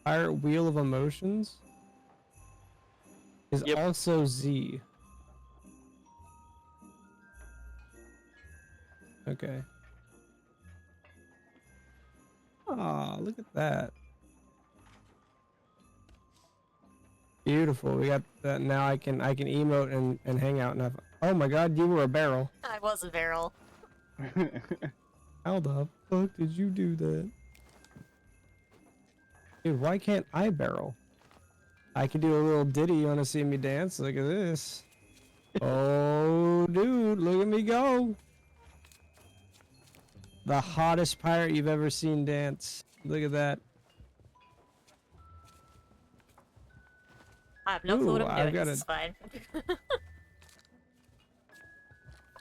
Pirate Wheel of Emotions is also Z. Okay. Ah, look at that. Beautiful. We got that now. I can emote and hang out and have. Oh my God, you were a barrel. I was a barrel. How the fuck did you do that? Dude, why can't I barrel? I can do a little ditty. You wanna see me dance? Look at this. Oh, dude, look at me go. The hottest pirate you've ever seen dance. Look at that. I have no clue Ooh, what I'm I've doing. got This is fine.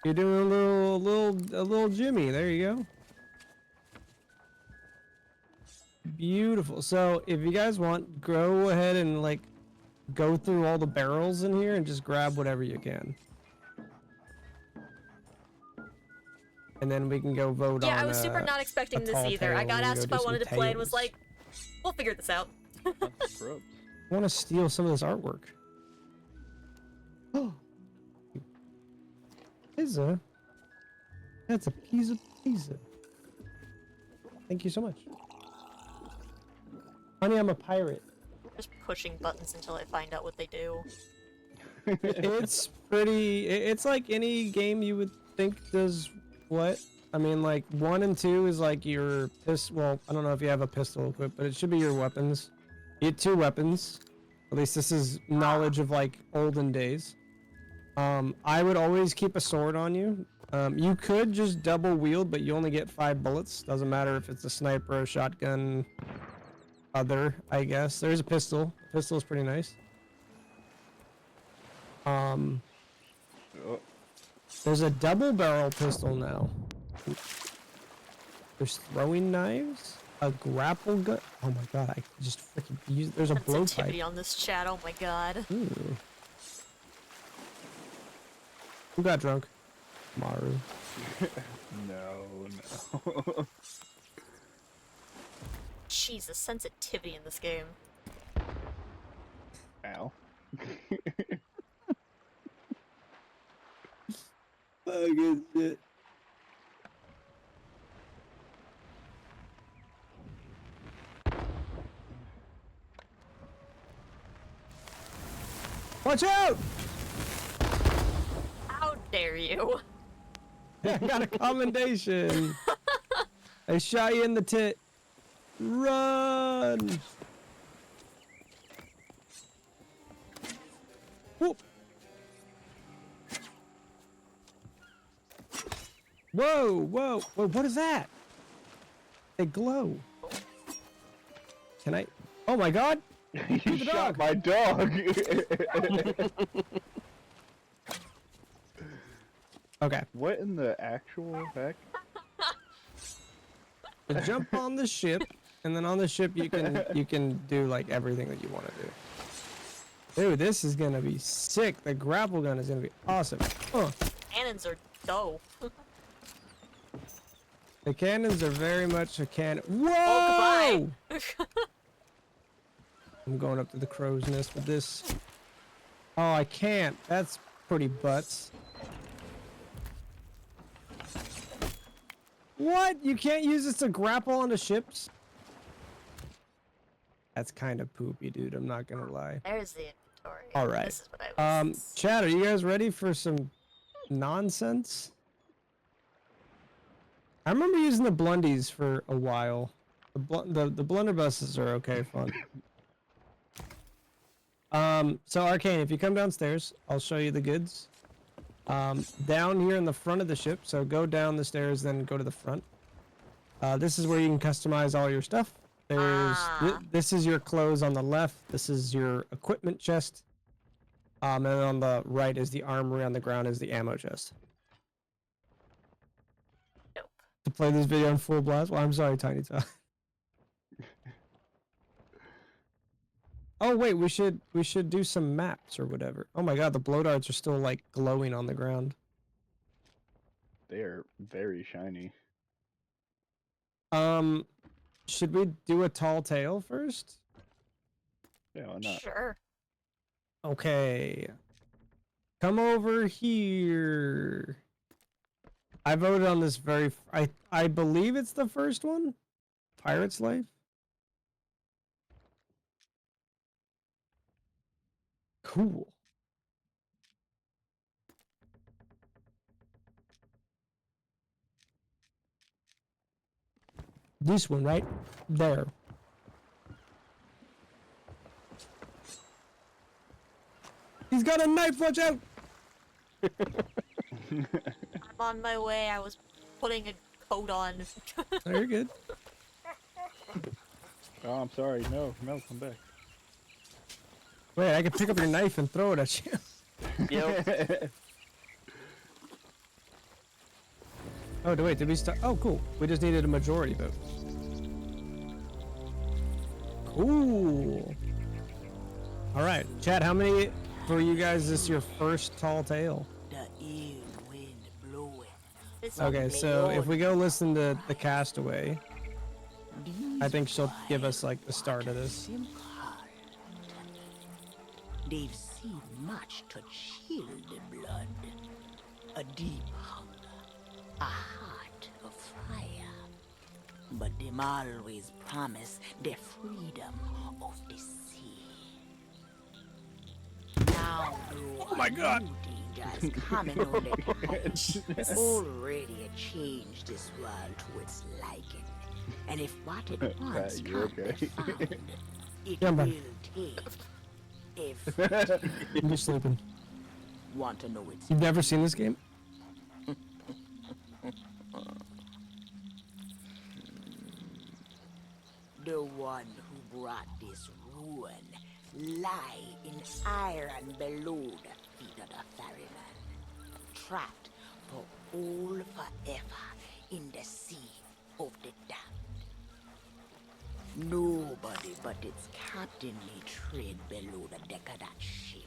You're doing a little Jimmy. There you go. Beautiful. So if you guys want, go ahead and like go through all the barrels in here and just grab whatever you can. And then we can go vote Yeah, on I was super not a expecting this tall either. I tale. got We can asked go if do I some wanted to play and was tails. like, we'll figure this out. Scrubs. I want to steal some of this artwork. Oh, pizza. That's a piece of pizza. Thank you so much. Honey, I'm a pirate. Just pushing buttons until I find out what they do. It's pretty. It's like any game you would think does what. I mean, like 1 and 2 is like your pistol. Well, I don't know if you have a pistol equipped, but it should be your weapons. You get 2 weapons. At least this is knowledge of like olden days. I would always keep a sword on you. You could just double wield, but you only get 5 bullets. Doesn't matter if it's a sniper or a shotgun. Other, I guess. There's a pistol. The pistol is pretty nice. Oh, There's a double barrel pistol now. There's throwing knives, a grapple gun. Oh my God, I just freaking use. There's a blowpipe. Sensitivity on this chat, oh my God. Ooh. Who got drunk? Maru. no. Jesus, sensitivity in this game. Ow. Fucking shit. Watch out! How dare you? I got a commendation. I shot you in the tit. Run! Whoop. Whoa, whoa, whoa, what is that? They glow. Can I? Oh my God! You the shot dog. my dog. Okay. What in the actual heck? So jump on the ship, and then on the ship you can do like everything that you want to do. Dude, this is gonna be sick. The grapple gun is gonna be awesome. Cannons are dope. The cannons are very much a cannon. Whoa! Oh, goodbye! I'm going up to the crow's nest with this. Oh, I can't. That's pretty butts. What? You can't use this to grapple onto ships? That's kind of poopy, dude. I'm not gonna lie. There's the inventory. All right. This is what I was... Chat, are you guys ready for some nonsense? I remember using the blundies for a while. The blunderbusses are okay fun. So Arcane, if you come downstairs, I'll show you the goods. Down here in the front of the ship, so go down the stairs, then go to the front. This is where you can customize all your stuff. There's this is your clothes on the left. This is your equipment chest. And then on the right is the armory. On the ground is the ammo chest. Nope. To play this video in full blast. Well, I'm sorry, Tiny Tot. Oh wait, we should do some maps or whatever. Oh my God, the blow darts are still like glowing on the ground. They are very shiny. Should we do a tall tale first? Yeah, why not? Sure. Okay. Come over here. I voted on this I believe it's the first one. Pirate's Life. Cool. This one right there. He's got a knife, watch out! I'm on my way. I was putting a coat on. Oh, you're good. Oh, I'm sorry. No, come back. Wait, I can pick up your knife and throw it at you. Yep. Oh, wait, did we start? Oh, cool. We just needed a majority vote. Cool. All right, Chad, how many for you guys is your first tall tale? The ill wind blowing. It's Okay, so if we go listen to the Castaway, I think she'll give us like the start of this. They've seen much to chill the blood. A deep hunger, a heart of fire. But them always promise the freedom of the sea. Now, Oh my God. Dangers coming on the tide. Already a change this world to its liking. And if what it wants you can't okay? be found, it Yeah, will man. take. If I'm just sleeping. want to know it's You've never seen this game? the one who brought this ruin, lie in iron below the feet of the ferryman, trapped for all forever in the sea of the damned. Nobody but its captain may tread below the deck of that ship.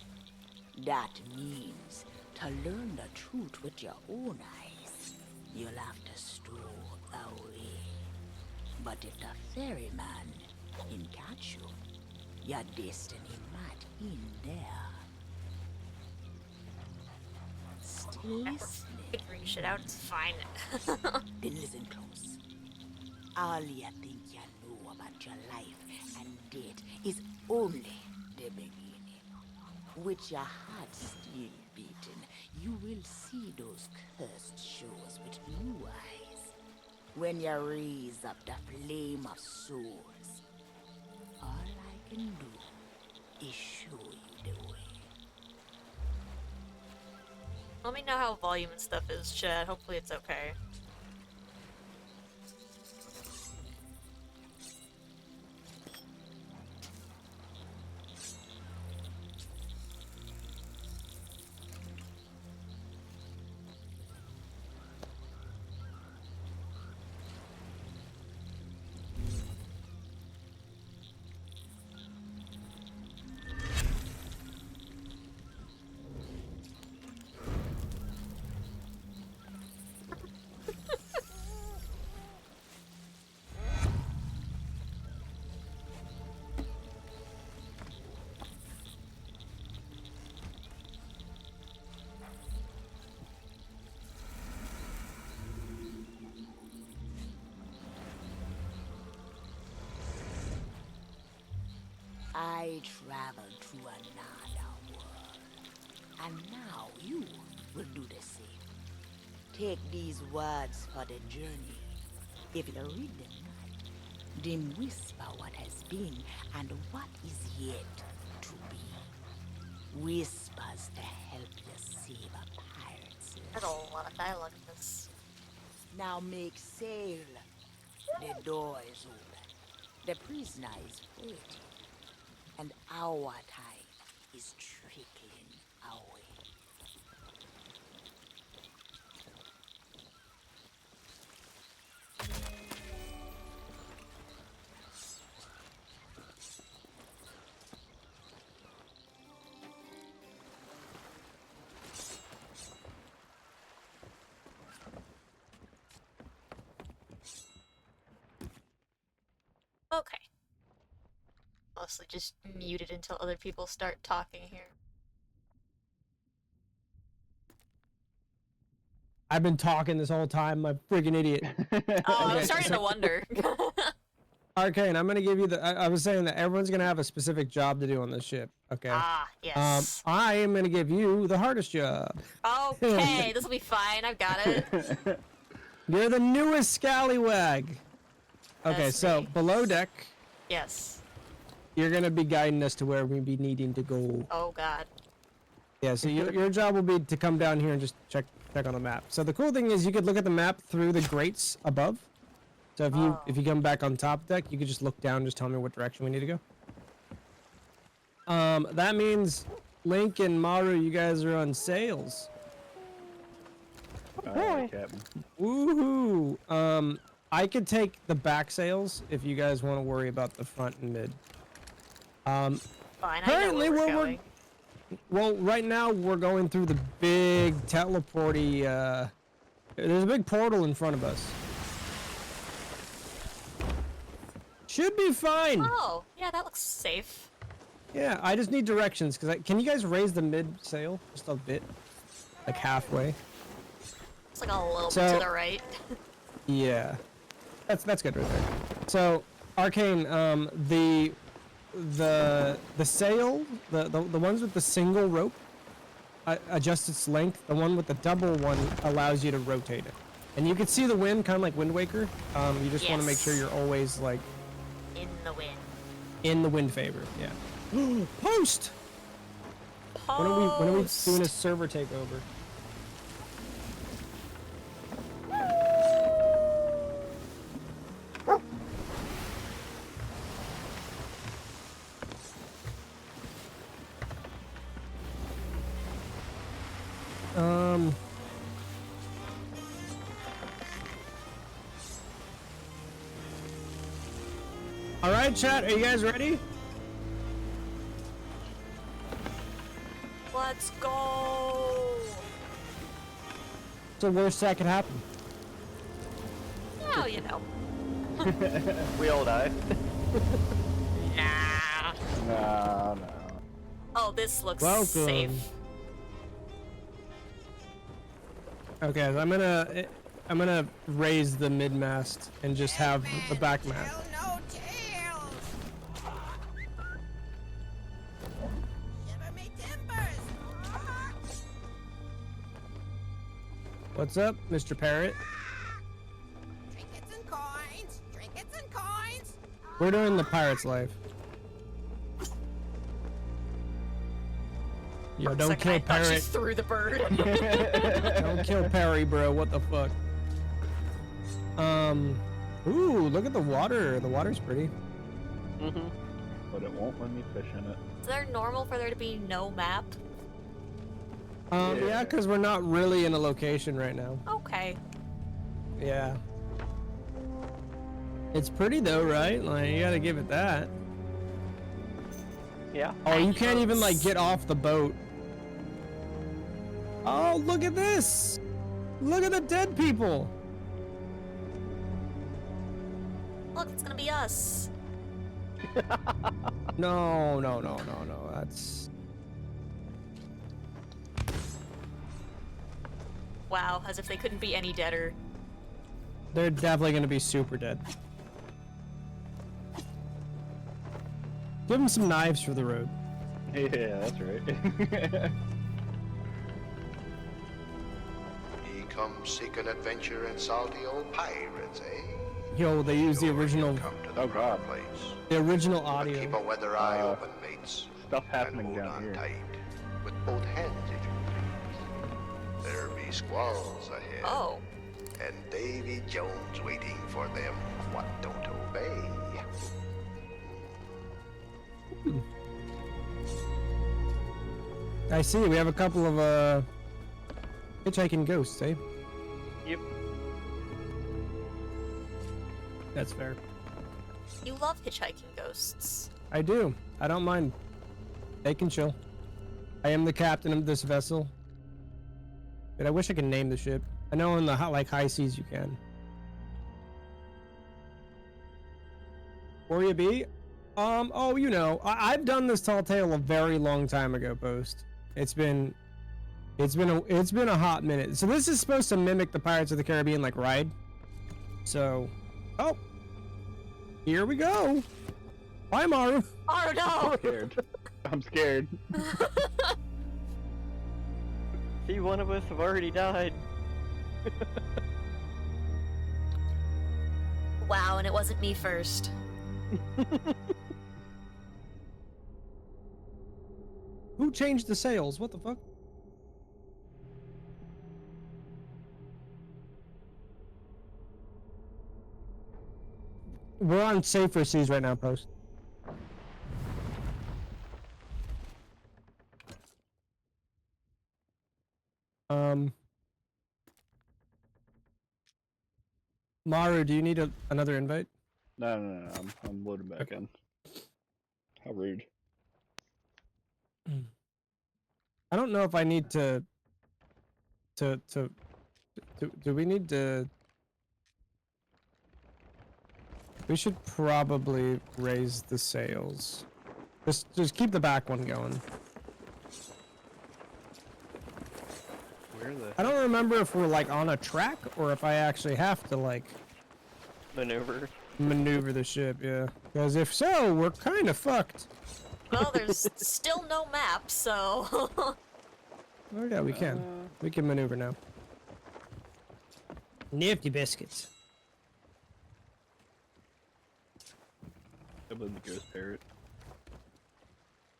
That means to learn the truth with your own eyes, you'll have to stow away. But if the ferryman can catch you, your destiny might end there. Still listening? figuring shit out. It's fine. Then listen close. All you think you know about your life and death is only the beginning. With your heart still beating, you will see those cursed shores with new eyes. When you raise up the flame of souls, all I can do is show you the way. Let me know how volume and stuff is, Chad. Hopefully it's okay. I traveled to another world, and now you will do the same. Take these words for the journey. If you read them right, then whisper what has been and what is yet to be. Whispers to help you save a pirate's There's life. a lot of dialogue in this. Now make sail. The door is open. The prisoner is waiting. And our time is trickling away. Okay. Mostly just muted until other people start talking here. I've been talking this whole time. I'm a freaking idiot. Oh, I Okay, was starting so- to wonder. Arcane, I'm gonna give you the. I was saying that everyone's gonna have a specific job to do on this ship. Okay. Ah, yes. I am gonna give you the hardest job. Okay, this will be fine. I've got it. You're the newest scallywag. Okay, That's so me. below deck, Yes. you're gonna be guiding us to where we be needing to go. Oh God. Yeah, so your job will be to come down here and just check on the map. So the cool thing is you could look at the map through the grates above. So if you come back on top deck, you could just look down and just tell me what direction we need to go. That means Link and Maru, you guys are on sails. Captain. Woohoo! I could take the back sails if you guys want to worry about the front and mid. Fine. I know Currently, where we're we're- going. Well, right now we're going through the big teleporty. There's a big portal in front of us. Should be fine. Oh, yeah, that looks safe. Yeah, I just need directions because can you guys raise the mid sail just a bit, like halfway? It's like a little bit So- to the right. Yeah, that's good right there. So, Arcane, the sail, the ones with the single rope, adjust its length. The one with the double one allows you to rotate it, and you can see the wind, kind of like Wind Waker. You just want to make sure Yes. you're always like In the wind. in the wind favor. Yeah. Post. When are we doing a server takeover? All right, chat. Are you guys ready? Let's go. It's the worst that could happen. Oh, you know. We all die. Nah. No. Oh, this looks Welcome. safe. Okay, so I'm gonna raise the mid mast and just have the back mast. No tails. Shiver me timbers. What's up, Mr. Parrot? Trinkets and coins. Trinkets and coins. We're doing the pirate's life. Yo, don't Second, kill I thought she Parrot. threw the bird. Don't kill Perry, bro. What the fuck? Ooh, look at the water. The water's pretty. Mm-hmm. But it won't let me fish in it. Is there normal for there to be no map? Yeah, because we're not really in a location right now. Okay. Yeah. It's pretty though, right? Like, you gotta give it that. Yeah. Oh, you can't even, like, Nice. get off the boat. Oh, look at this! Look at the dead people! Look, it's gonna be us. No, that's... Wow, as if they couldn't be any deader. They're definitely gonna be super dead. Give them some knives for the road. Yeah, that's right. He come seeking adventure and salty old pirates, eh? Yo, they use the Sure, original, he'll come to the Oh, God. proper place. the original But keep a audio. weather eye open, mates. Stuff And happening hold down on here. tight. With both hands, if you please. There be squalls ahead. Oh. And Davy Jones waiting for them what don't obey. I see, we have a couple of, hitchhiking ghosts, eh? Yep. That's fair. You love hitchhiking ghosts. I do. I don't mind. They can chill. I am the captain of this vessel. But I wish I could name the ship. I know in the high seas you can. Where you be? Oh, you know, I've done this tall tale a very long time ago, Post. It's been a hot minute. So this is supposed to mimic the Pirates of the Caribbean like ride. So, oh, here we go. Bye, Maru. Oh no! Scared. I'm scared. See, one of us have already died. Wow, and it wasn't me first. Who changed the sails? What the fuck? We're on safer seas right now, Post. Maru, do you need another invite? No. I'm loading back in. How rude. I don't know if I need to do we need to? We should probably raise the sails. Just keep the back one going. Where the I don't remember if we're like on a track or if I actually have to like maneuver the ship, yeah. Because if so, we're kind of fucked. Well, there's still no map, so... Oh yeah, we can. We can maneuver now. Nifty biscuits. I believe the ghost parrot.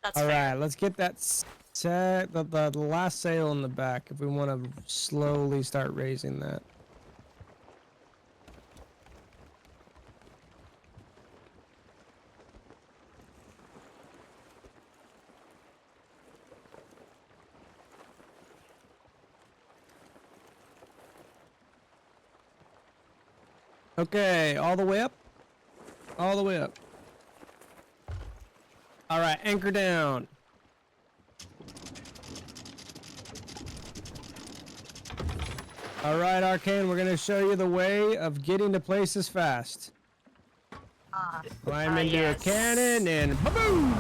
That's All fair. right, let's get that set. The last sail in the back if we want to slowly start raising that. Okay, all the way up. All the way up. All right, anchor down. All right, Arcane, we're gonna show you the way of getting to places fast. Climb into yes. a cannon and boom!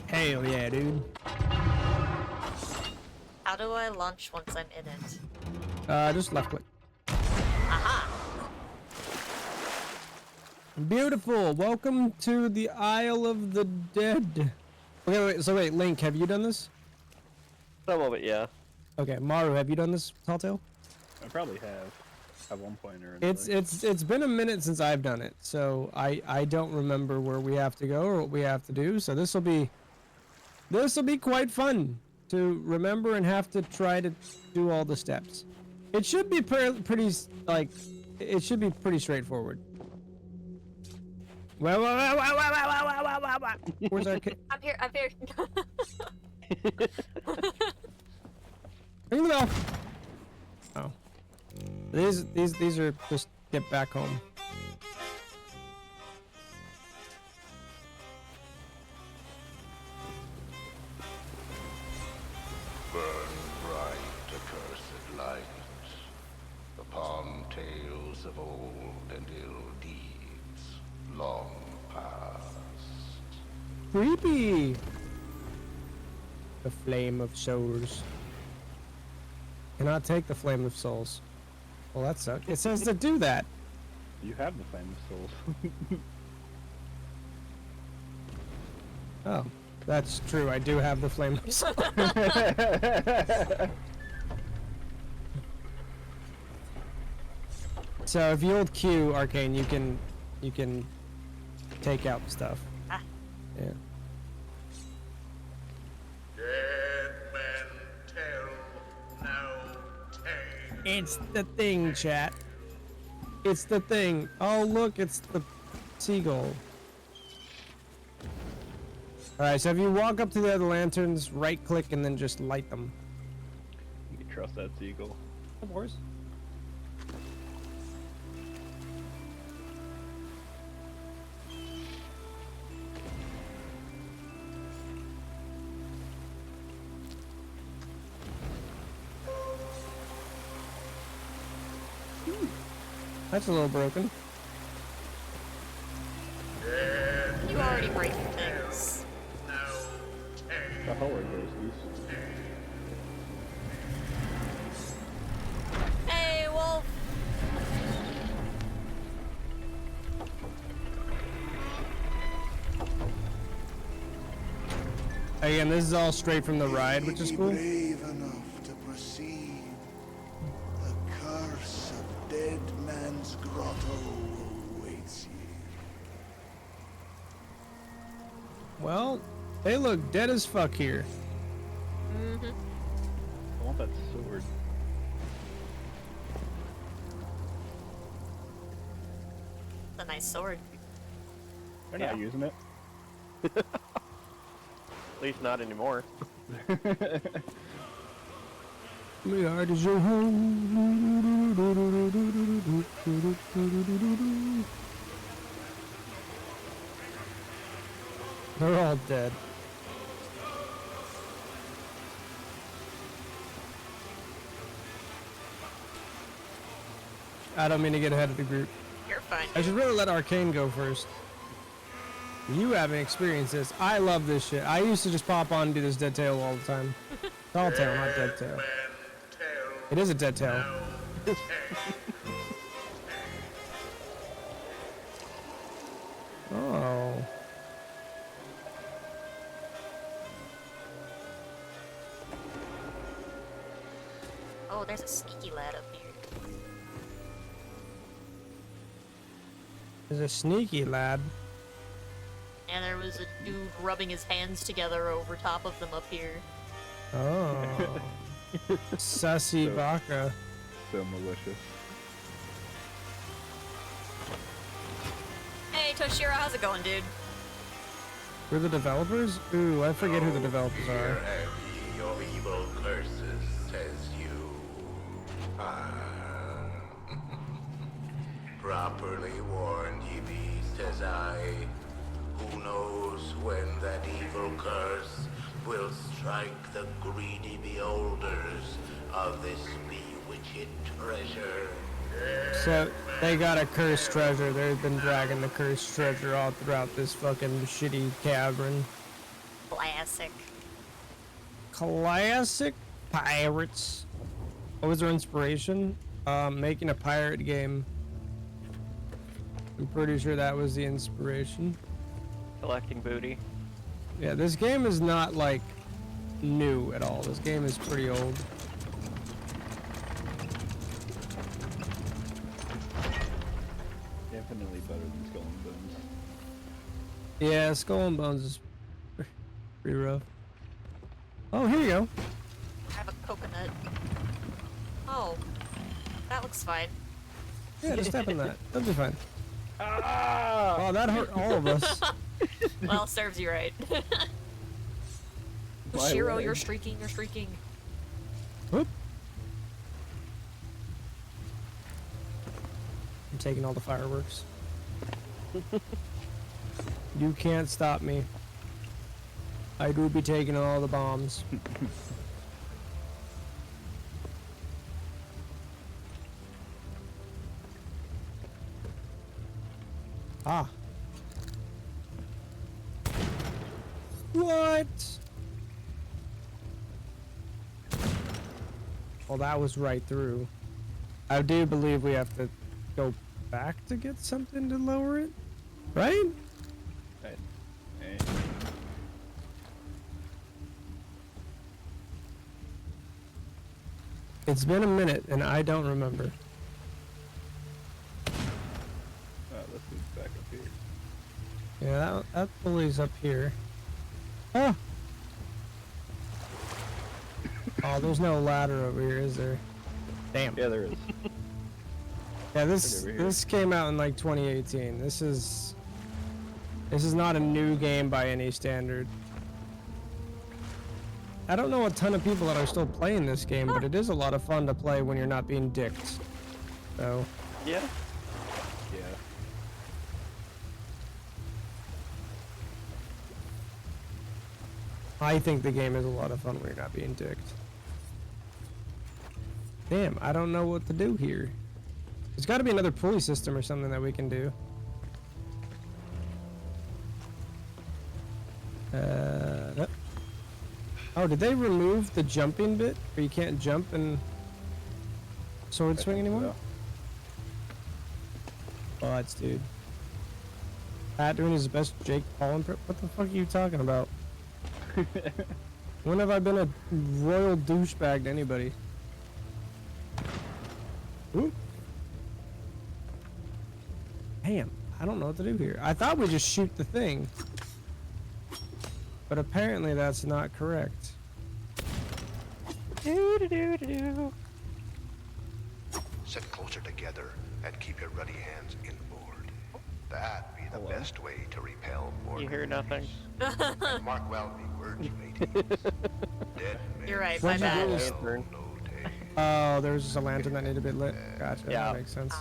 Hell yeah, dude. How do I launch once I'm in it? Just left click. Aha! Beautiful. Welcome to the Isle of the Dead. Okay, wait. So wait, Link, have you done this? Some of it, yeah. Okay, Maru, have you done this Telltale? I probably have. At one point or another. It's been a minute since I've done it, so I don't remember where we have to go or what we have to do. So this will be quite fun to remember and have to try to do all the steps. It should be pretty like it should be pretty straightforward. Well, where's our kid? I'm here, I'm here. Ring the bell. Oh. These are just get back home. Burn bright accursed light upon tales of old and ill deeds long past. Creepy. The flame of souls. Cannot take the flame of souls. Well, that sucks. It says to do that. You have the flame of souls. Oh, that's true. I do have the flame of souls. So if you hold Q, Arcane, you can take out stuff. Ah. Yeah. Dead men tell no tale. It's the thing, chat. It's the thing. Oh, look, it's the seagull. Alright, so if you walk up to the other lanterns, right click and then just light them. You can trust that seagull. Of course. That's a little broken. You already breaking things. The hallway goes east. Hey, Wolf! Again, this is all straight from the ride, which is Be cool. brave enough to proceed. The curse of Dead Man's Grotto awaits you. Well, they look dead as fuck here. Mm-hmm. I want that sword. It's a nice sword. They're not using it. At least not anymore. My heart is your home. They're all dead. I don't mean to get ahead of the group. You're fine. I should really let Arcane go first. You haven't experienced this. I love this shit. I used to just pop on and do this dead tail all the time. Tall tail, not dead tail. It is a dead tail. Oh. Oh, there's a sneaky lad up here. There's a sneaky lad. And there was a dude rubbing his hands together over top of them up here. Oh. Sussy Baka. So malicious. Hey, Toshiro, how's it going, dude? We're the developers? Ooh, I forget who the developers are. Have ye your evil curses, says you. Properly warned ye be, says I. Who knows when that evil curse will strike the greedy beholders of this bewitched treasure. So, they got a cursed treasure. They've been dragging the cursed treasure all throughout this fucking shitty cavern. Classic. Classic pirates. What was their inspiration? Making a pirate game. I'm pretty sure that was the inspiration. Collecting booty. Yeah, this game is not, like, new at all. This game is pretty old. Definitely better than Skull and Bones. Yeah, Skull and Bones is pretty rough. Oh, here you go. I have a coconut. Oh, that looks fine. Yeah, just step in that. That'll be fine. Ah! Oh, that hurt all of us. Well, serves you right. My Shiro, leg. you're streaking, you're streaking. Whoop. I'm taking all the fireworks. You can't stop me. I do be taking all the bombs. Ah. What? Well, that was right through. I do believe we have to go back to get something to lower it, right? Hey. It's been a minute and I don't remember. Let's move back up here. Yeah, that pulley's up here. Oh! Oh, there's no ladder over here, is there? Damn. Yeah, there is. Yeah, this Right over here. this came out in like 2018. This is not a new game by any standard. I don't know a ton of people that are still playing this game, but it is a lot of fun to play when you're not being dicked. So, Yeah. Yeah. I think the game is a lot of fun when you're not being dicked. Damn, I don't know what to do here. There's got to be another pulley system or something that we can do. Nope. Oh, did they remove the jumping bit? Where you can't jump and sword swing anymore? Butts, dude. Pat doing his best Jake Paul impression. What the fuck are you talking about? When have I been a royal douchebag to anybody? Ooh. Damn, I don't know what to do here. I thought we just shoot the thing. But apparently that's not correct. Do-do-do-do-do. Sit closer together and keep your ruddy hands inboard. That be the best way to repel more. You hear nothing. And mark well the words you may use. Dead men You're right, What'd my you do? bad. Lantern. no tale. Oh, there was just a lantern that needed to be lit. Gotcha, Yeah. that makes sense.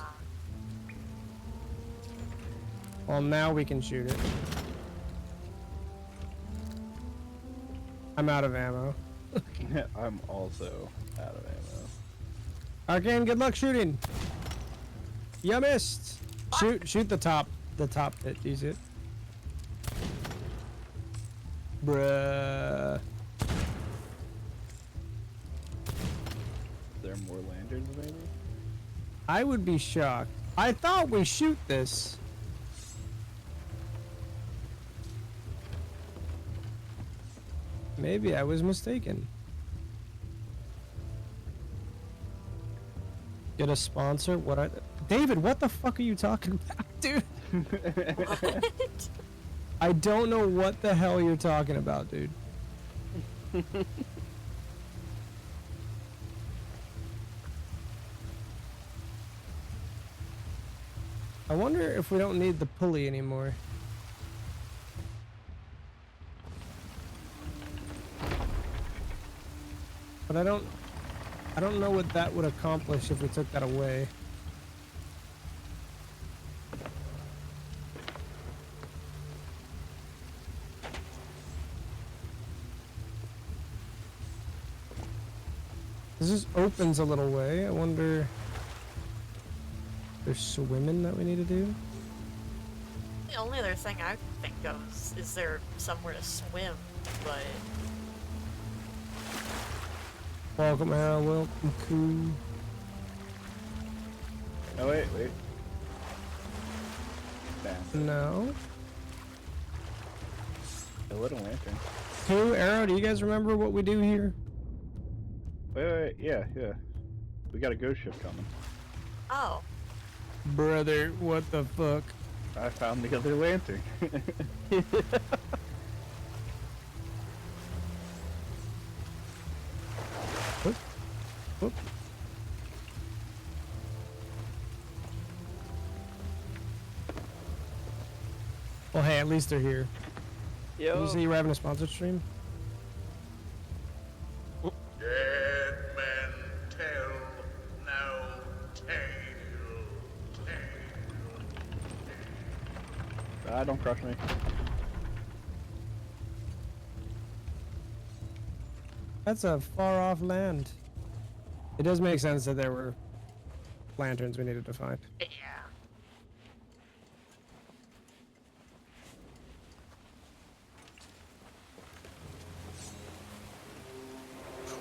Well, now we can shoot it. I'm out of ammo. I'm also out of ammo. Arcane, good luck shooting. You missed. Shoot the top bit. Use it. Bruh. Is there more lanterns maybe? I would be shocked. I thought we shoot this. Maybe I was mistaken. Get a sponsor? What are David, what the fuck are you talking about, dude? What? I don't know what the hell you're talking about, dude. I wonder if we don't need the pulley anymore. But I don't know what that would accomplish if we took that away. This just opens a little way. I wonder. There's swimming that we need to do. The only other thing I think of is there somewhere to swim, but Welcome, Arrow. Welcome, Koo. Oh wait. Damn. No. A little lantern. Koo, Arrow, do you guys remember what we do here? Wait, yeah. We got a ghost ship coming. oh, Brother, what the fuck? I found the other lantern. Whoop. Whoop. Well, hey, at least they're here. Did Yo. you say you were having a sponsored stream? Dead men tell no tale. Ah, don't crush me. That's a far off land. It does make sense that there were lanterns we needed to find. yeah.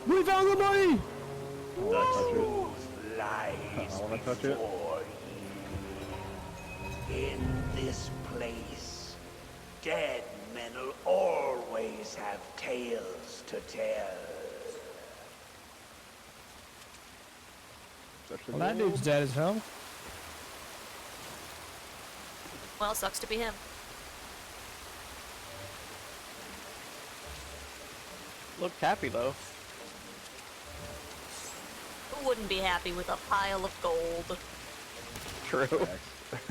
We found the money! Did I touch it? Lies I wanna touch it. before ye. In this place, dead men'll always have tales to tell. Touch the Well, that gold. dude's dead as hell. Well, sucks to be him. Looks happy though. Who wouldn't be happy with a pile of gold? True.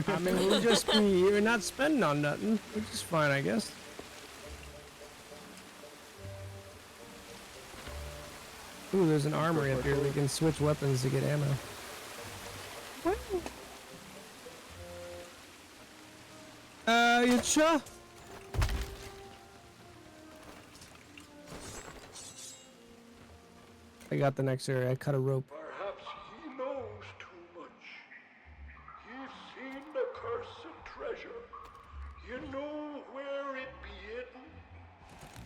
I mean, we'll just be, we're not spending on nothing, which is fine, I guess. Ooh, there's an armory up here. We can switch weapons to get ammo. You sure? I got the next area. I cut a rope. Perhaps he knows too much. treasure. You know where it be hidden.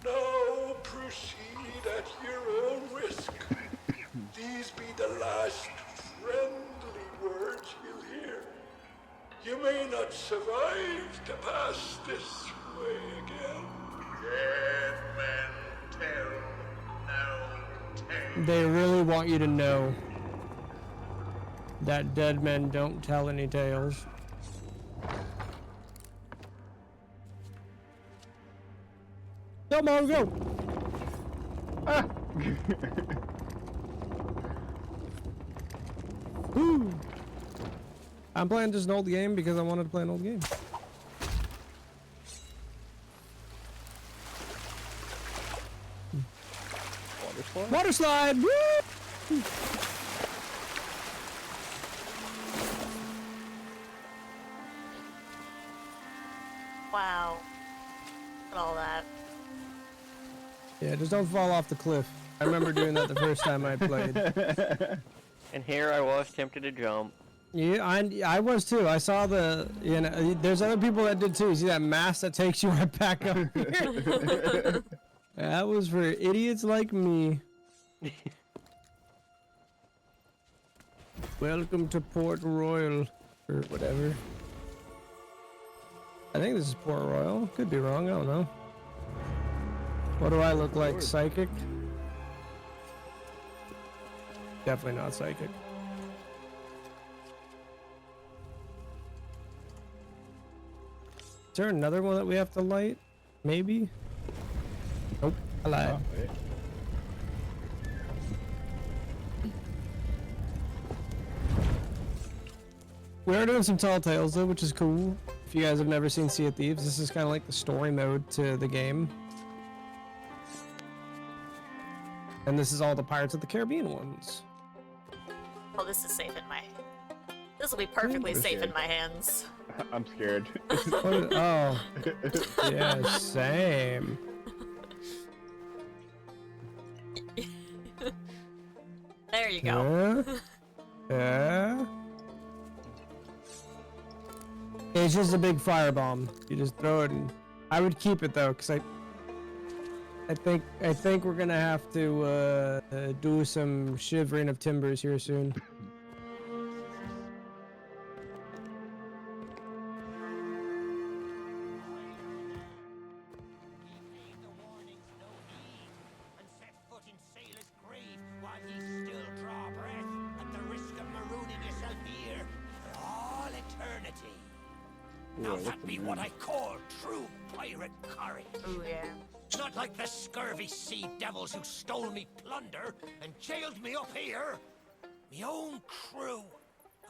Now proceed at your own risk. These be the last friendly words you'll hear. You may not survive to pass this way again. Dead men tell no tale. They really want you to know that dead men don't tell any tales. Come on, go! Ah! Woo! I'm playing just an old game because I wanted to play an old game. Water slide? Water slide! Woo! Wow. Look at all that. Yeah, just don't fall off the cliff. I remember doing that the first time I played. And here I was tempted to jump. Yeah, I was too. I saw the, you know, there's other people that did too. You see that mass that takes you right back up here? That was for idiots like me. Welcome to Port Royal, or whatever. I think this is Port Royal. Could be wrong, I don't know. What do I look like, psychic? Definitely not psychic. Is there another one that we have to light? Maybe? Nope, I lied. Oh, wait. We are doing some Tall Tales though, which is cool. If you guys have never seen Sea of Thieves, this is kind of like the story mode to the game. And this is all the Pirates of the Caribbean ones. Oh, this is safe in my... This will be perfectly safe in my hands. I'm scared. Oh. Yeah, same. There you go. Yeah. It's just a big firebomb. You just throw it and I would keep it though, cause I think we're gonna have to do some shivering of timbers here soon. Now that be what I call true pirate courage. Ooh, yeah. Not like the scurvy sea devils who stole me plunder and jailed me up here. Me own crew.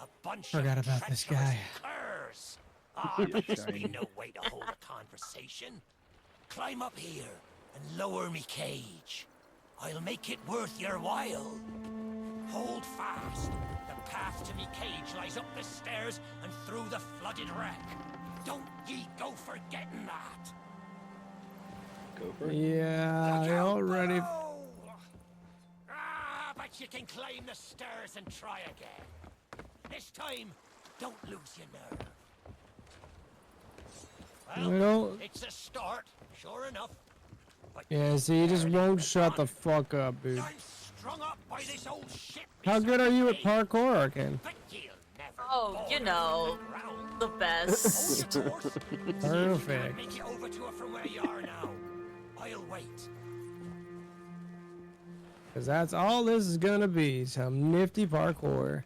A bunch Forgot of about this treacherous guy. curs. Ah, but this be no way to hold a conversation. Climb up here and lower me cage. I'll make it worth your while. Hold fast. The path to me cage lies up the stairs and through the flooded wreck. Don't ye go forgetting that. Go for it. Yeah, I already. Ah, but you can climb the stairs and try again. This time, don't lose your nerve. Well, It's a start, sure enough. But yeah, see, you just won't shut the fuck up, dude. I'm strung up by this old shit. How good are you at parkour, Arcane? But you'll never Oh, fall you to know, the ground. the best. Hold your course. See if you can Perfect. make it over to her from where you are now. I'll wait. Because that's all this is gonna be, some nifty parkour.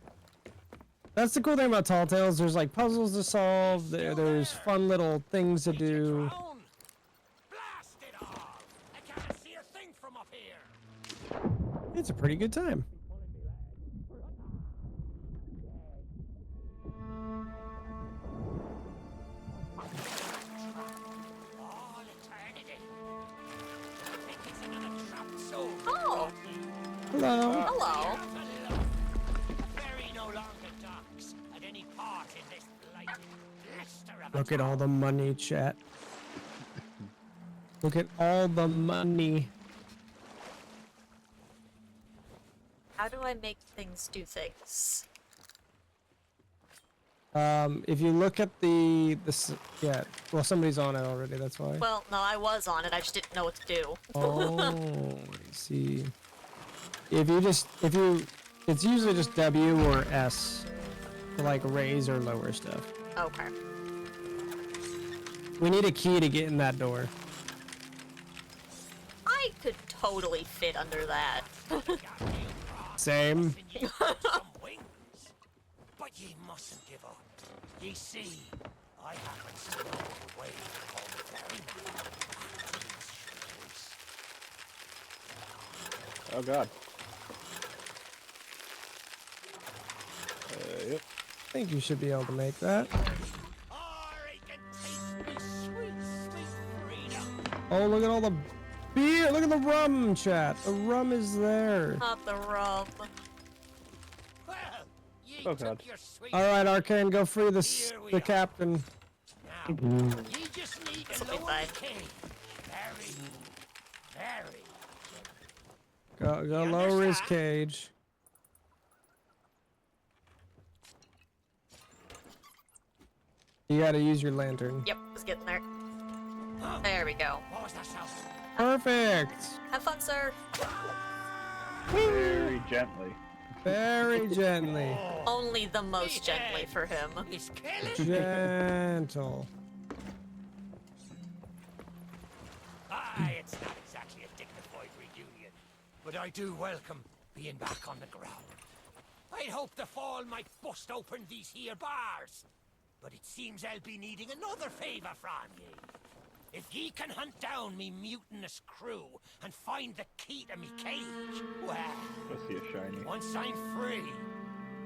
That's the cool thing about Tall Tales, there's like puzzles to solve, there's fun little things to do. Drown. Blast it all! I can't see a thing from up here. It's a pretty good time. All eternity. I think it's another trapped soul. Oh, Hello. hello. Ferry no longer docks at any part in this blighted blister of a Look at all the money, chat. Look at all the money. How do I make things do things? If you look at the yeah, well, somebody's on it already. That's why. Well, no, I was on it. I just didn't know what to do. Oh, I see. If you, it's usually just W or S to like raise or lower stuff. Okay. We need a key to get in that door. I could totally fit under that. Same. Some wings. But ye mustn't give up. Ye see, I happen to know the way home very well. Oh god. Yep. I think you should be able to make that. I can taste me sweet, sweet freedom. Oh, look at all the beer. Look at the rum, chat. The rum is there. Not the rub. Well, ye Oh, took God. your sweet. All right, Arcane, go free the Here we the are. captain. Now, ye just need to This'll be lower fine. the cage. Very, very. Go You lower his understand? cage. You gotta use your lantern. Yep, was getting there. There we go. What was that sound? Perfect. Have fun, sir. Very gently. Very gently. Only the most gently for him. It's killing. Gentle. Aye, it's not exactly a dignified reunion, but I do welcome being back on the ground. I'd hoped the fall might bust open these here bars, but it seems I'll be needing another favor from ye. If ye can hunt down me mutinous crew and find the key to me cage, well, Let's see a shiny. once I'm free,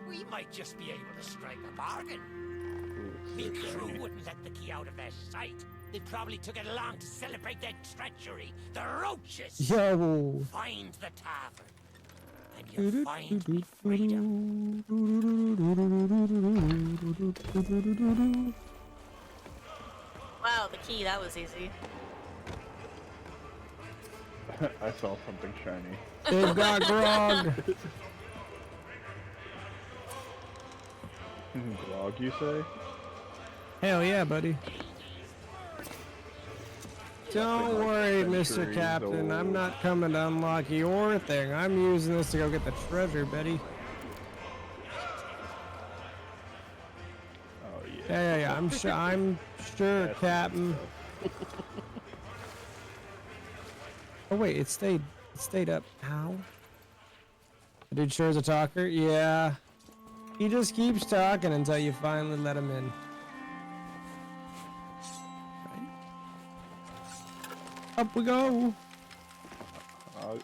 we might just be able to strike a bargain. Ooh, Me it's so crew shiny. wouldn't let the key out of their sight. They probably took it along to celebrate their treachery. The roaches! Yo. Find the tavern, and you'll find me freedom. Wow, the key, that was easy. I saw something shiny. They've got grog. Glog, you say? Hell yeah, buddy. Don't worry, Mr. centuries Captain. I'm old. not coming to unlock your thing. I'm using this to go get the treasure, Betty. Oh yeah. Yeah. I'm sure, That's Captain. Oh wait, it stayed up. How? The dude sure is a talker. Yeah. He just keeps talking until you finally let him in. Right. Up we go.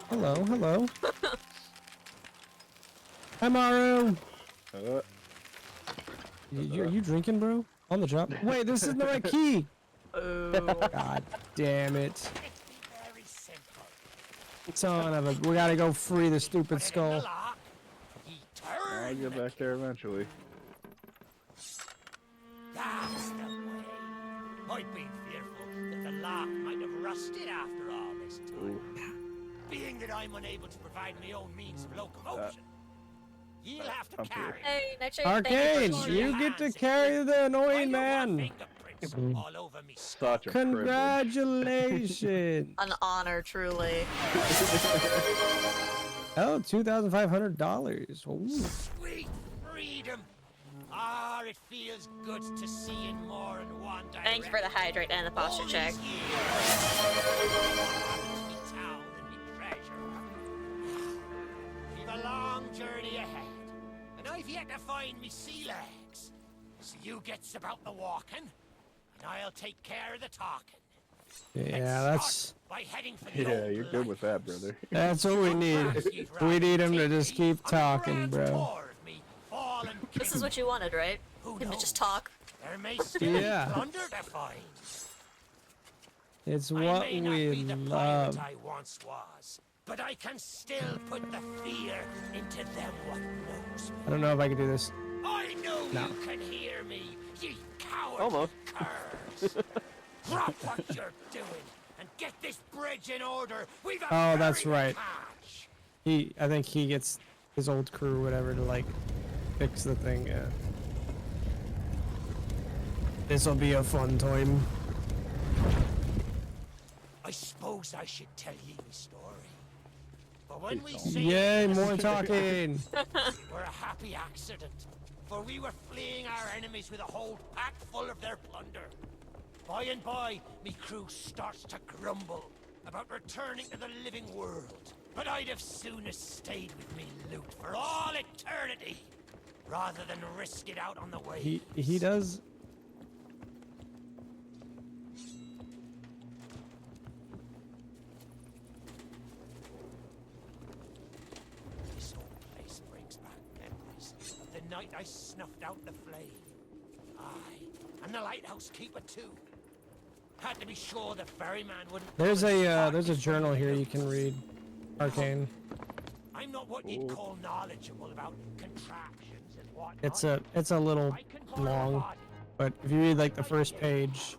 Hello. Hi, Maru. Are you drinking, bro? On the job? Wait, this isn't the right key. Oh. God damn it. Very simple. Son of a... We gotta go free the stupid Put it in the skull. lock. He I'll turned get the back there eventually. That's the way. I've been fearful that the lock might have rusted after all this time. Being that I'm unable to provide my own means of locomotion, you'll have to I'm carry. Hey, Nightshade, Arcane, thank you for you get to carry the annoying man. Fingerprints all over me skull. Such a privilege. Congratulations. An honor, truly. Oh, $2,500. Ooh. Sweet freedom. Ah, it feels good to see in more than one direction. Thank you for the hydrate and the posture check. We've a long journey ahead, and I've yet to find me sea legs. So you gets about the walking, and I'll take care of the talking. Yeah, Let's start by heading for the Yeah, old you're good with that, lighthouse. brother. that's what we need. We need him to just keep talking, bro. This is what you wanted, right? Who Him to knows? just talk. There may still Yeah. be plunder to find. It's I what may not we be the love. pirate I once was, but I can still put the fear into them what knows me. I don't know if I can do this. I know No. you can hear me, ye coward Almost. curs. Drop what you're doing and get this bridge in order. We've a Oh, that's very right. patch. I think he gets his old crew, whatever, to like fix the thing. Yeah. This'll be a fun time. I suppose I should tell ye my story. But when we say Yay, more talking. we're a happy accident, for we were fleeing our enemies with a whole pack full of their plunder. By and by, me crew starts to grumble about returning to the living world. But I'd have sooner stayed with me loot for all eternity, rather than risk it out on the way. He does. This whole place brings back memories of the night I snuffed out the flame. Aye, and the lighthouse keeper too. Had to be sure the ferryman wouldn't. There's a journal here you can read. Arcane. I'm not what you'd call knowledgeable about contraptions and whatnot. It's a little long, but if you read like the first page,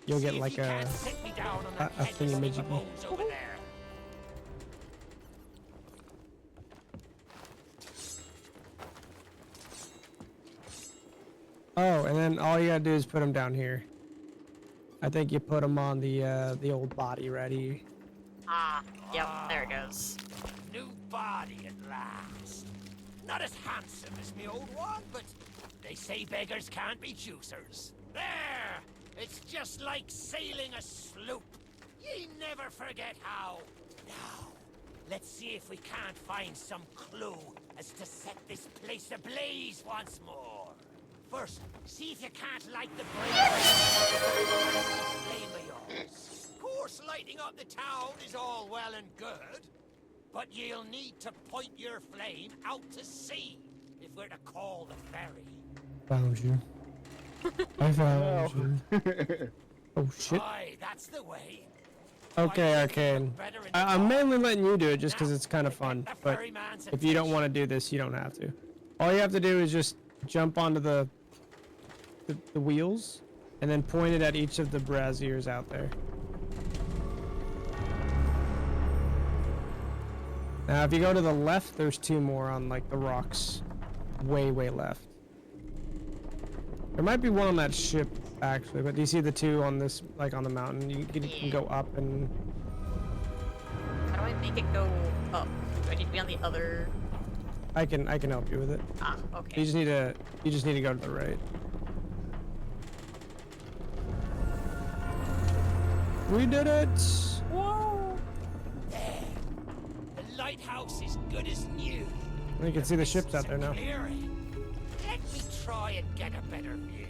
you'll get like a thingamajiggy. Oh, and then all you gotta do is put them down here. I think you put them on the old body ready. Ah, yep, there it goes. New body at last. Not as handsome as me old one, but they say beggars can't be choosers. There! It's just like sailing a sloop. Ye never forget how. Now, let's see if we can't find some clue as to set this place ablaze once more. First, see if you can't light the flame of yours. Of course, lighting up the town is all well and good, but you'll need to point your flame out to sea if we're to call the ferry. Found you. I found you. Oh shit. Aye, that's the way. Okay, Arcane. I'm mainly letting you do it just because it's kind of fun, but if you don't want to do this, you don't have to. All you have to do is just jump onto the wheels and then point it at each of the braziers out there. Now, if you go to the left, there's two more on like the rocks, way left. There might be one on that ship actually, but do you see the two on this, like on the mountain? You can go up and. How do I make it go up? Do I need to be on the other? I can help you with it. Ah, okay. You just need to go to the right. We did it! Whoa! There. The lighthouse is good as new. You can see the ships out there now. Clearing. Let me try and get a better view.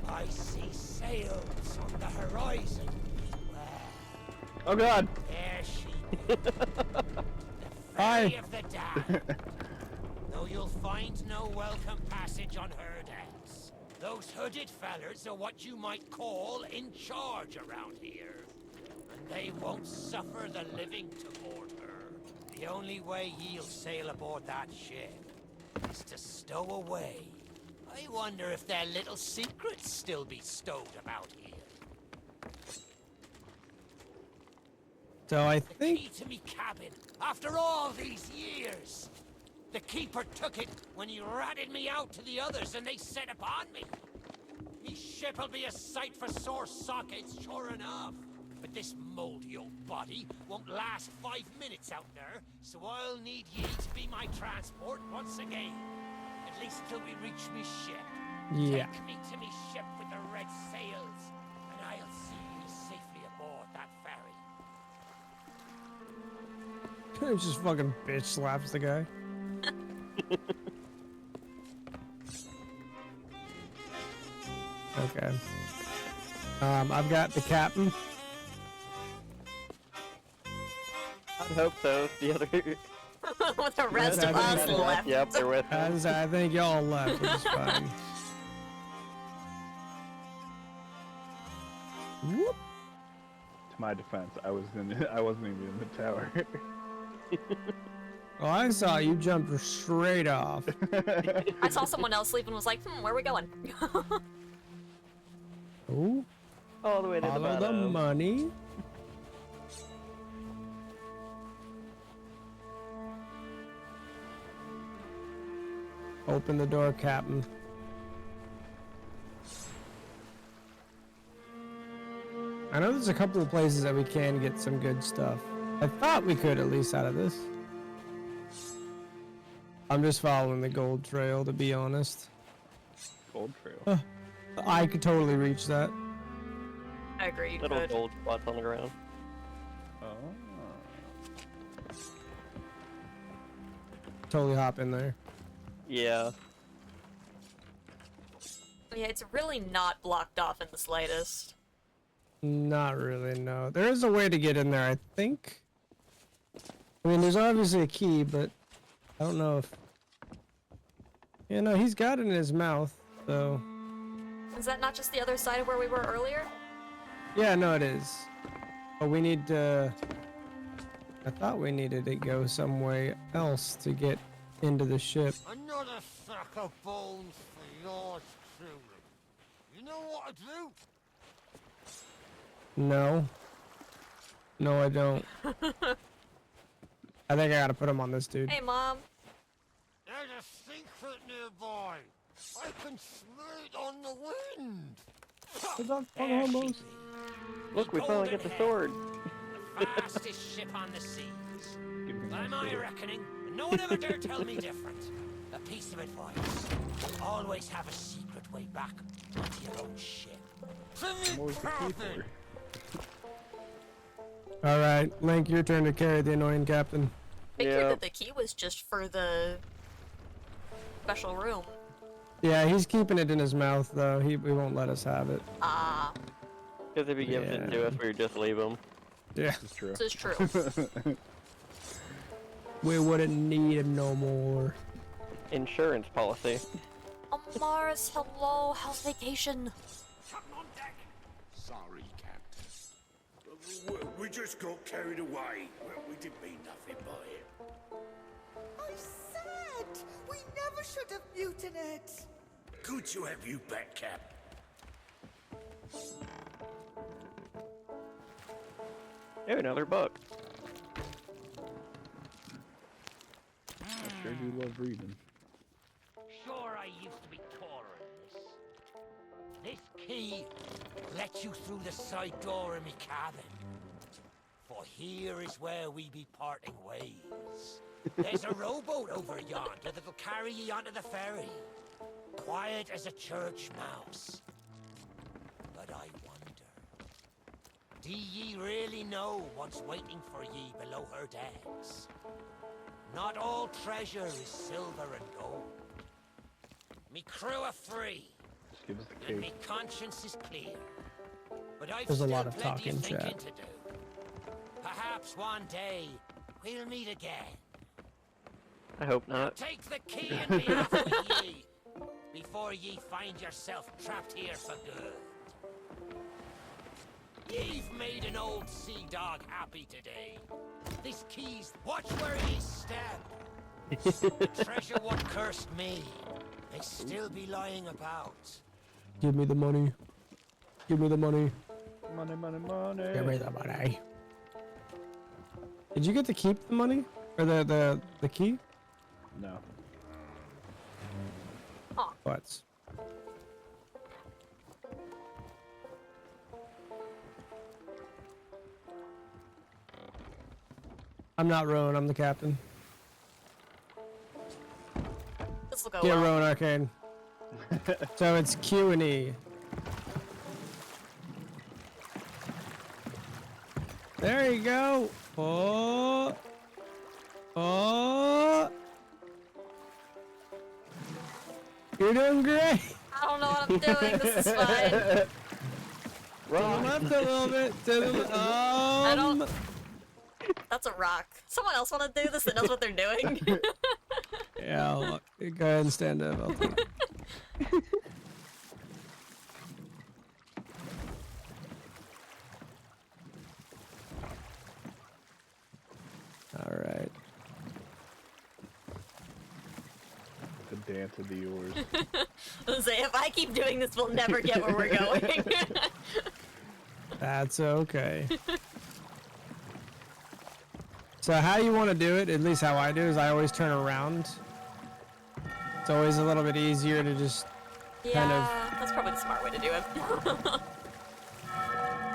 I see sails on the horizon. Well, Oh god! there she is. The Hi. ferry of the damned. Though you'll find no welcome passage on her decks. Those hooded fellers are what you might call in charge around here. And they won't suffer the living to board her. The only way ye'll sail aboard that ship is to stow away. I wonder if their little secrets still be stowed about here. So I The think key to me cabin, after all these years. The keeper took it when he ratted me out to the others and they set upon me. Me ship'll be a sight for sore sockets, sure enough. But this moldy old body won't last 5 minutes out there, so I'll need ye to be my transport once again. At least till we reach me ship. yeah. Take me to me ship with the red sails, and I'll see you safely aboard that ferry. Just fucking bitch slaps the guy. Okay. I've got the captain. I hope so. The other. With the rest of us left. Yep, they're with me. As I think y'all left, which is fine. Whoop. To my defense, I wasn't even in the tower. Well, I saw you jump straight off. I saw someone else leave and was like, where are we going? Ooh. All the way to the Follow the bottom. money. Open the door, Captain. I know there's a couple of places that we can get some good stuff. I thought we could at least out of this. I'm just following the gold trail, to be honest. Gold trail. I could totally reach that. I agree. You Little could. gold spots on the ground. Oh. Totally hop in there. Yeah. Yeah, it's really not blocked off in the slightest. Not really, no. There is a way to get in there, I think. I mean, there's obviously a key, but I don't know if... Yeah, no, he's got it in his mouth, so... Is that not just the other side of where we were earlier? Yeah, no, it is. But we need to... I thought we needed to go somewhere else to get into the ship. Another sack of bones for yours truly. You know what to do? No. No, I don't. I think I gotta put him on this dude. Hey, Mom. There's a secret nearby. I can smell it on the wind. There she is. Look, we finally get the sword. The fastest ship on the seas. By my reckoning, and no one ever dare tell me different. A piece of advice. Always have a secret way back onto your own ship. What was the key for? Alright, Link, your turn to carry the annoying captain. Figured Yeah. that the key was just for the special room. Yeah, he's keeping it in his mouth, though. We won't let us have it. Ah, Because if he gives it to us, we would just leave him. Yeah. This is true. this is true. We wouldn't need him no more. Insurance policy. Oh, Mars, hello, how's vacation? Sorry, Captain. We just got carried away. We didn't mean nothing by it. I said we never should have mutinied. Good to have you back, Cap. Oh, another book. I sure do love reading. Sure, I used to be taller than this. This key lets you through the side door of me cabin. For here is where we be parting ways. There's a rowboat over yonder that'll carry ye onto the ferry. Quiet as a church mouse. But I wonder, do ye really know what's waiting for ye below her decks? Not all treasure is silver and gold. Me crew are free, Just give us the and key. me conscience is clear. But I've There's a still lot of plenty talk in thinking chat. to do. Perhaps one day we'll meet again. I hope not. Take the key and be off with ye before ye find yourself trapped here for good. Ye've made an old sea dog happy today. This key's watch where ye step. The treasure what cursed me may still be lying about. Give me the money. Give me the money. Money, money, money. Give me the money. Did you get to keep the money? Or the key? No. What? I'm not Rowan, I'm the captain. This will go Yeah, well. Rowan Arcane. So it's Q and E. There you go. Oh. Oh. You're doing great. I don't know what I'm doing. This is fine. To the left a little bit. To the I don't. That's a rock. Someone else want to do this that knows what they're doing? Yeah, I'll, go ahead and stand up. I'll take it. All right. The dance of the oars. I'll say, if I keep doing this, we'll never get where we're going. That's okay. So how you want to do it, at least how I do, is I always turn around. It's always a little bit easier to just yeah, that's probably the smart way to do it.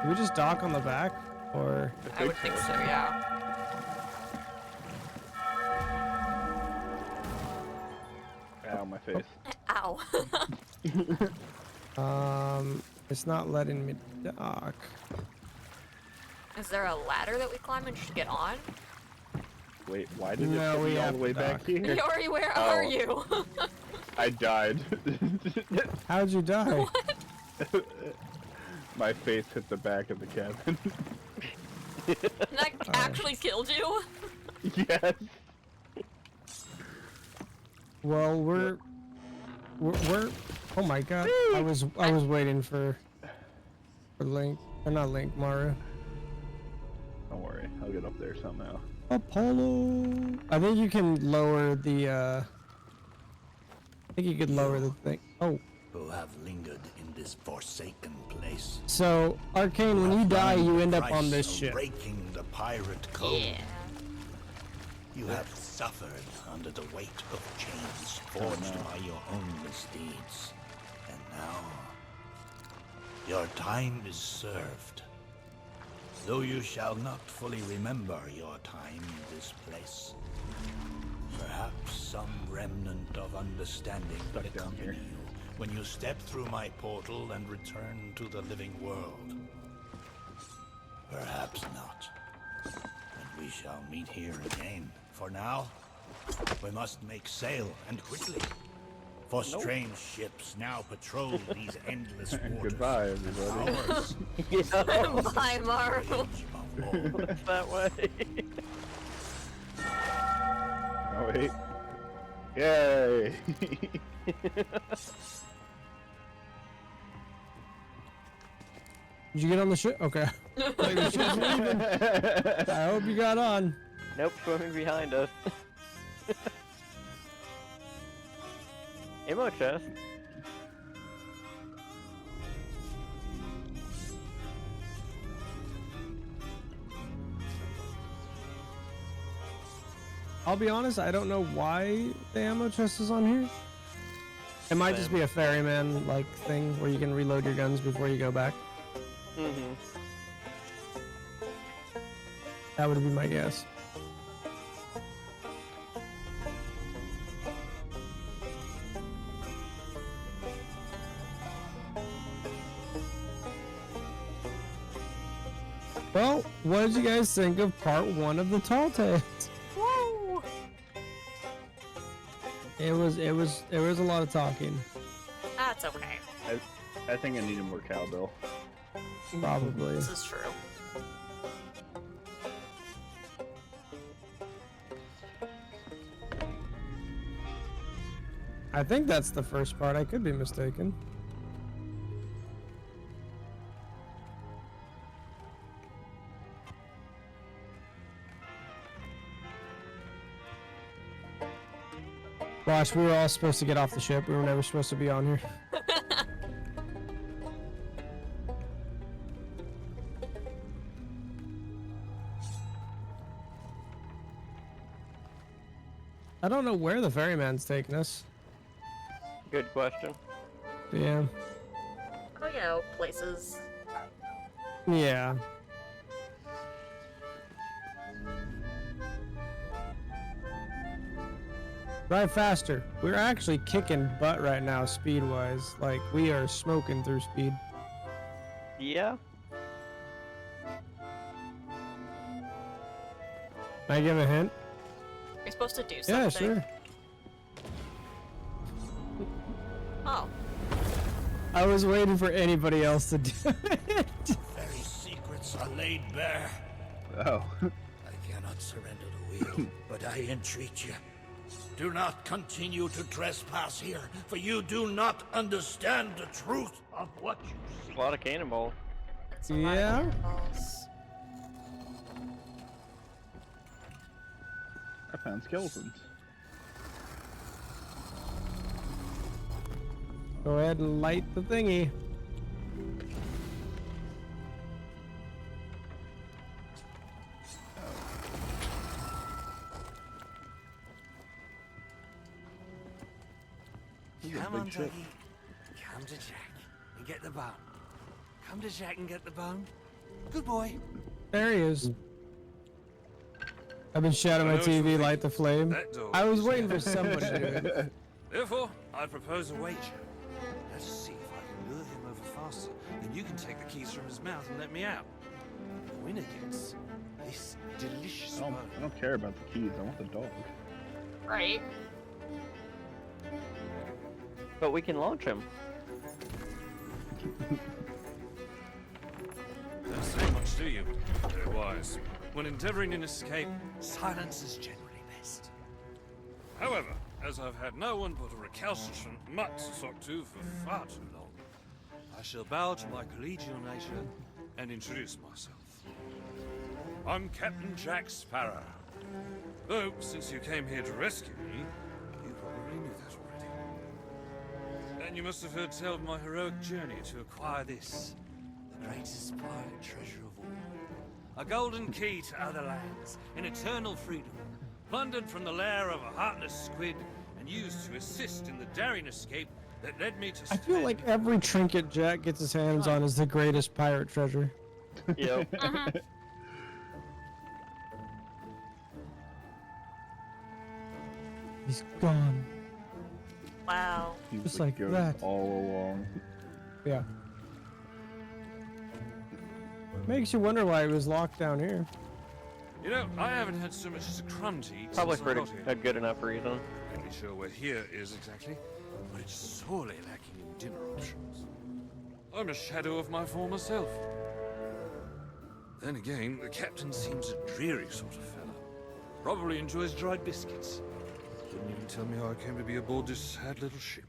Do we just dock on the back, or? I would think so, yeah. Ow, my face. Ow. It's not letting me dock. Is there a ladder that we climb and just get on? Wait, why did No, it put we me all have the way to back dock. here? Yori, where Oh. are you? I died. How'd you die? My face hit the back of the cabin. That actually killed you? Yes. Well, we're. Oh my god! I was waiting for Link, or not Link, Maru. Don't worry, I'll get up there somehow. Apollo. I think you can lower the. I think you could lower the thing. Oh, Who have lingered in this forsaken place. so Arcane, when you die, you end up on this ship. Breaking the pirate code. Yeah. You have suffered under the weight of chains forged by your own misdeeds. And now, your time is served. Though you shall not fully remember your time in this place, perhaps some remnant of understanding will Stuck down accompany here. you when you step through my portal and return to the living world. Perhaps not. And we shall meet here again. For now, we must make sail, and quickly. For strange ships now patrol these endless waters. Goodbye, everybody. Ours Bye, Maru. voyage of all. It's that way. Oh wait. Yay! Did you get on the ship? Okay. Like, the ship's leaving. I hope you got on. Nope, swimming behind us. Ammo chest. I'll be honest, I don't know why the ammo chest is on here. It might just be a ferryman like thing where you can reload your guns before you go back. Mm-hmm. That would be my guess. Well, what did you guys think of part 1 of the Tall Tales? Woo! There was a lot of talking. That's okay. I think I needed more cowbell. Probably. This is true. I think that's the first part. I could be mistaken. Watch, we were all supposed to get off the ship. We were never supposed to be on here. I don't know where the ferryman's taking us. Good question. Yeah. Oh, you know, places. Yeah. Drive faster. We're actually kicking butt right now, speed-wise. Like, we are smoking through speed. Yeah. Can I give a hint? You're supposed to do something. Yeah, sure. Oh. I was waiting for anybody else to do it. Very secrets are laid bare. Oh. I cannot surrender the wheel, but I entreat you. Do not continue to trespass here, for you do not understand the truth of what you see. A lot of cannonball. That's a lot of Yeah. cannonballs. I found skeletons. Go ahead and light the thingy. Come on, Dougie. Come to Jack and get the bone. Come to Jack and get the bone. Good boy. There he is. I've been shouting my TV, light the flame. That door I was is waiting for locked. somebody to do it. Therefore, I propose a wager. Let's see if I can lure him over faster. Then you can take the keys from his mouth and let me out. The winner gets this delicious I don't care about the keys. I want the dog. Right. But we can launch him. Don't say much, do you? Very wise. When endeavoring an escape, silence is generally best. However, as I've had no one but a recalcitrant mutt to talk to for far too long, I shall bow to my collegial nature and introduce myself. I'm Captain Jack Sparrow. Though, since you came here to rescue me, you probably knew that already. And you must have heard tell of my heroic journey to acquire this, the greatest pirate treasure of all. A golden key to other lands, an eternal freedom, plundered from the lair of a heartless squid and used to assist in the daring escape that led me to I feel like every trinket Jack gets his hands on is the greatest pirate treasure. Yep. He's gone. Wow. He was Just a like ghost that. all along. Yeah. Makes you wonder why it was locked down here. You know, I haven't had so much as a crumb to eat Probably since for I got here. a good enough reason. Not really sure where here is exactly, but it's sorely lacking in dinner options. I'm a shadow of my former self. Then again, the captain seems a dreary sort of fellow. Probably enjoys dried biscuits. Didn't even tell me how I came to be aboard this sad little ship.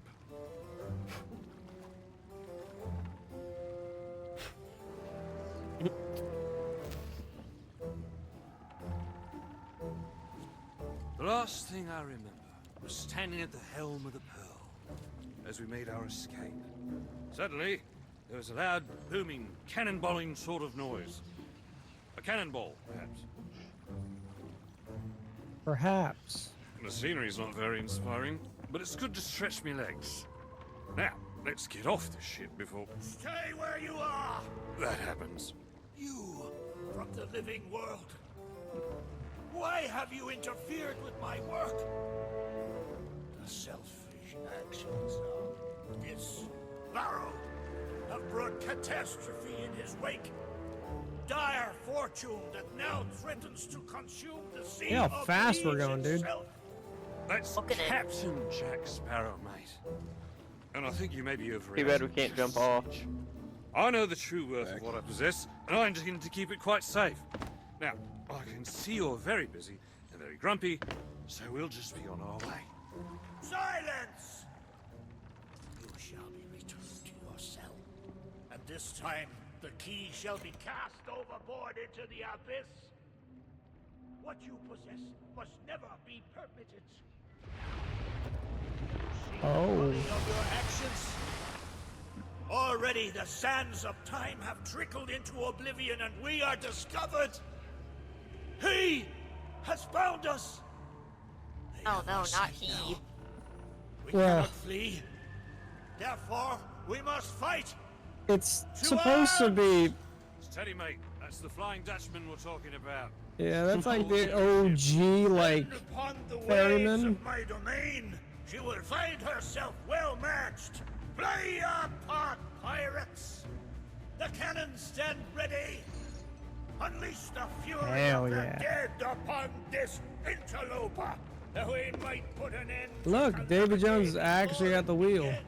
The last thing I remember was standing at the helm of the Pearl as we made our escape. Suddenly, there was a loud, booming, cannonballing sort of noise. A cannonball, perhaps. Perhaps. The scenery's not very inspiring, but it's good to stretch me legs. Now, let's get off this ship before Stay where you are! that happens. You, from the living world. Why have you interfered with my work? The selfish actions of this Barrow have brought catastrophe in his wake. Dire fortune that now threatens to consume the sea. Yeah, how of fast we're Thieves going, dude. itself. That's Look at it. Captain Jack Sparrow, mate. And I think you may be over. Too bad we can't jump off. I know the true worth of what I possess, and I intend to keep it quite safe. Now, I can see you're very busy and very grumpy, so we'll just be on our way. Silence! You shall be returned to your cell. And this time, the key shall be cast overboard into the abyss. What you possess must never be permitted. Oh. Of your actions. Already the sands of time have trickled into oblivion and we are discovered. He has found us. They Oh have no, us not now. he. We Yeah. cannot flee. Therefore, we must fight. It's supposed to be. Steady, mate. That's the Flying Dutchman we're talking about. Yeah, that's like the OG, like. And upon the waves ferryman. of my domain, she will find herself well matched. Play your part, pirates. The cannons stand ready. Unleash the fury Hell of the yeah. dead upon this interloper, that we might put an end to Look, David Jones is actually at the wheel. again.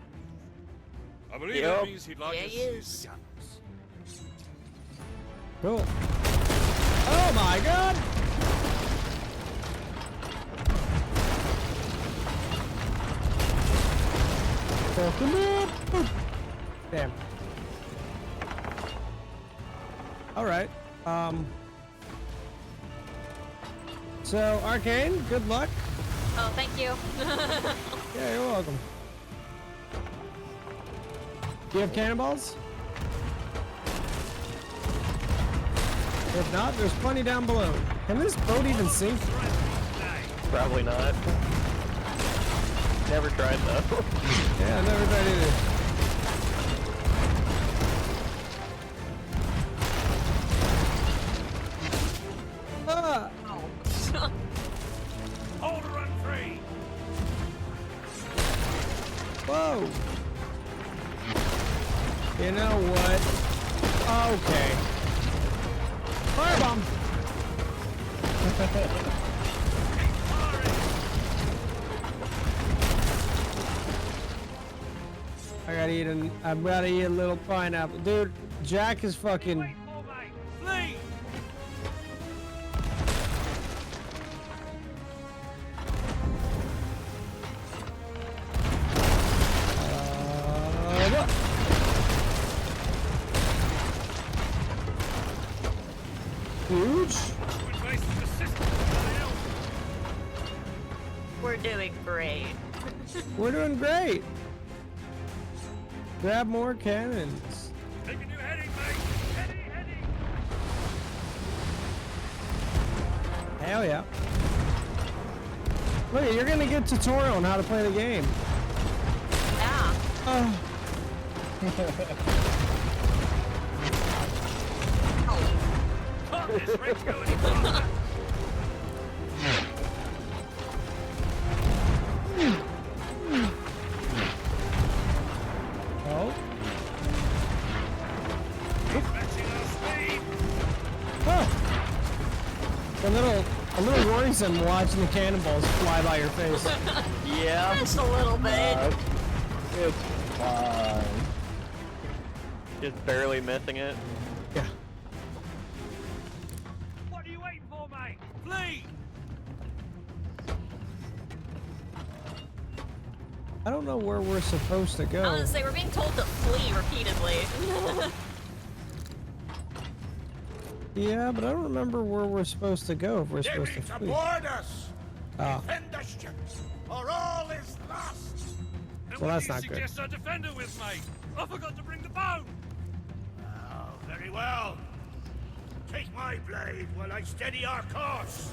I believe Yep. that means he'd like Yeah, us he to is. use the guns. Cool. Oh my god! Fuck him up! Damn. Alright. So, Arcane, good luck. Oh, thank you. Yeah, you're welcome. Do you have cannonballs? If not, there's plenty down below. Can this boat even sink? Probably not. Never tried though. Yeah, I never tried either. You know what? Okay. Firebomb! I've gotta eat a little pineapple. Dude, Jack is fucking... Flee! Huge? We're doing great. We're doing great. Grab more cannons. Take a new heading, mate! Heading! Hell yeah. Look, you're gonna get a tutorial on how to play the game. Yeah. Oh. Can't this rig go any faster? Oh. Matching our speed! Oh. A little worrisome watching the cannonballs fly by your face. Yeah. Just a little bit. It's fine. Just barely missing it. Yeah. What are you waiting for, mate? Flee! I don't know where we're supposed to I go. was gonna say, we're being told to flee repeatedly. Yeah, but I don't remember where we're supposed to go if we're supposed to flee. aboard us! Ah, Defend the ships, or all is lost! And well, what that's do you not good. suggest our defender with, mate? I forgot to bring the bone! Oh, very well. Take my blade while I steady our course.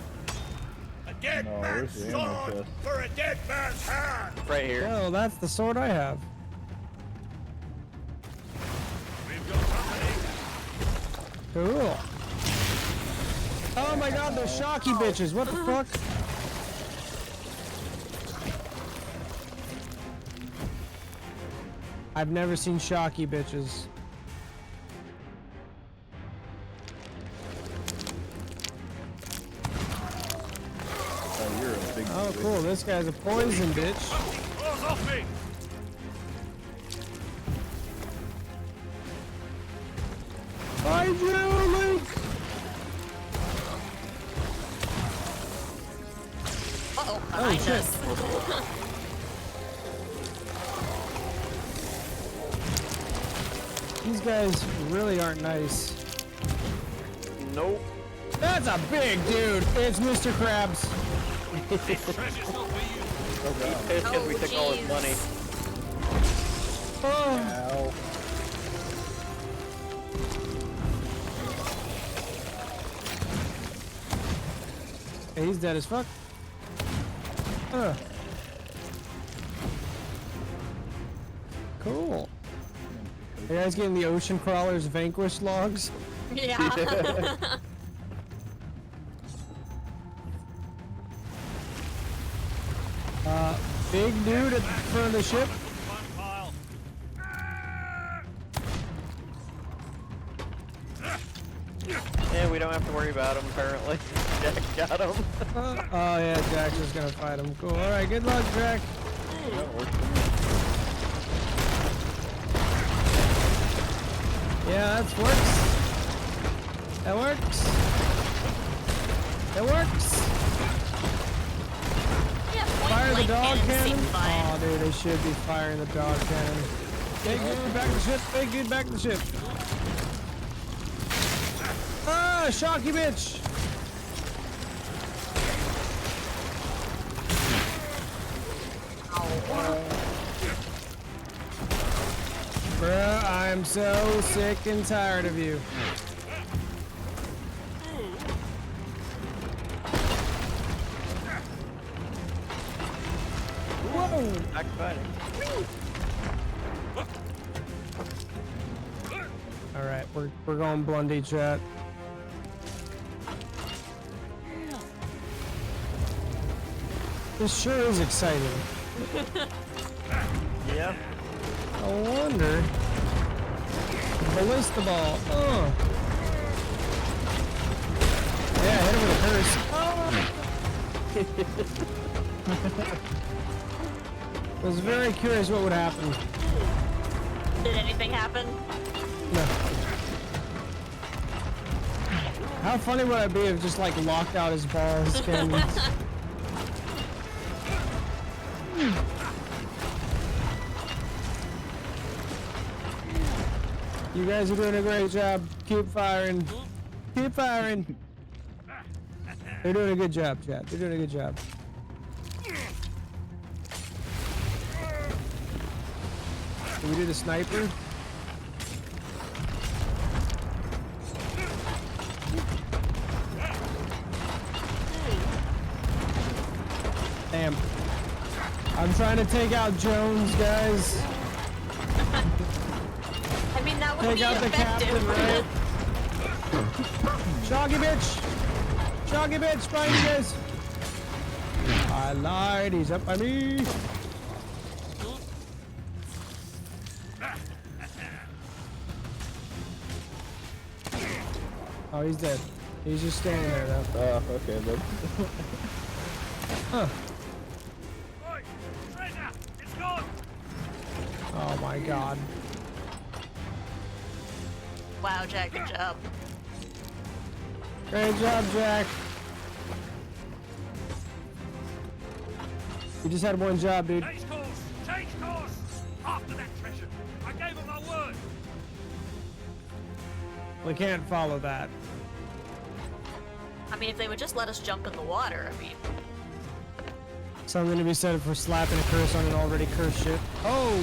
A dead No, man's where's the ammo sword chest? for a dead man's hand! Right here. no, that's the sword I have. We've got company! Cool. Oh my god, those shocky bitches. What the fuck? I've never seen shocky bitches. Oh, you're a big Oh, boy. cool. This guy's a poison bitch. Claws off me! Find you, Link! Uh-oh, behind shit. us. These guys really aren't nice. Nope. That's a big dude. It's Mr. Krabs. Treasure's not for you! Oh god. Pissed because we Oh, took all his jeez. money. Oh, Ow. hey, he's dead as fuck. Cool. Are you guys getting the Ocean Crawlers Vanquish logs? Yeah. Big dude at the front of the ship. One pile! Yeah, we don't have to worry about him apparently. Jack got him. Oh yeah, Jack's just gonna fight him. Cool. All right, good luck, Jack. That worked for me. Yeah, that works. That works. That works. Yeah, point Fire the blank dog cannons cannon. seem fine. Oh, dude, they should be firing the dog cannon. Big dude, back to the ship. Big dude, back to the ship. Ah, shocky bitch. Bruh, I'm so sick and tired of you. Whoa! Back fighting. All right, we're going Blondie chat. This sure is exciting. Yeah. I wonder. ballista ball. Oh. Yeah, hit him with a curse. I was very curious what would happen. Did anything happen? No. How funny would it be if just like locked out his balls cannons? You guys are doing a great job. Keep firing. Keep firing. They're doing a good job, chat. They're doing a good job. Can we do the sniper? Damn. I'm trying to take out Jones, guys. I mean, that would Take be out the effective. captain, right? Shoggy bitch! Shoggy bitch, find you guys! I lied, he's up by me! Oh, he's dead. He's just standing there, though. Oh, okay, then. Huh. Oi! Treasure! It's gone! Oh my god. Wow, Jack, good job. Great job, Jack. You just had one job, dude. Change course! Change course! After that treasure! I gave him my word! We can't follow that. I mean, if they would just let us jump in the water, I mean... Something to be said for slapping a curse on an already cursed ship. Oh!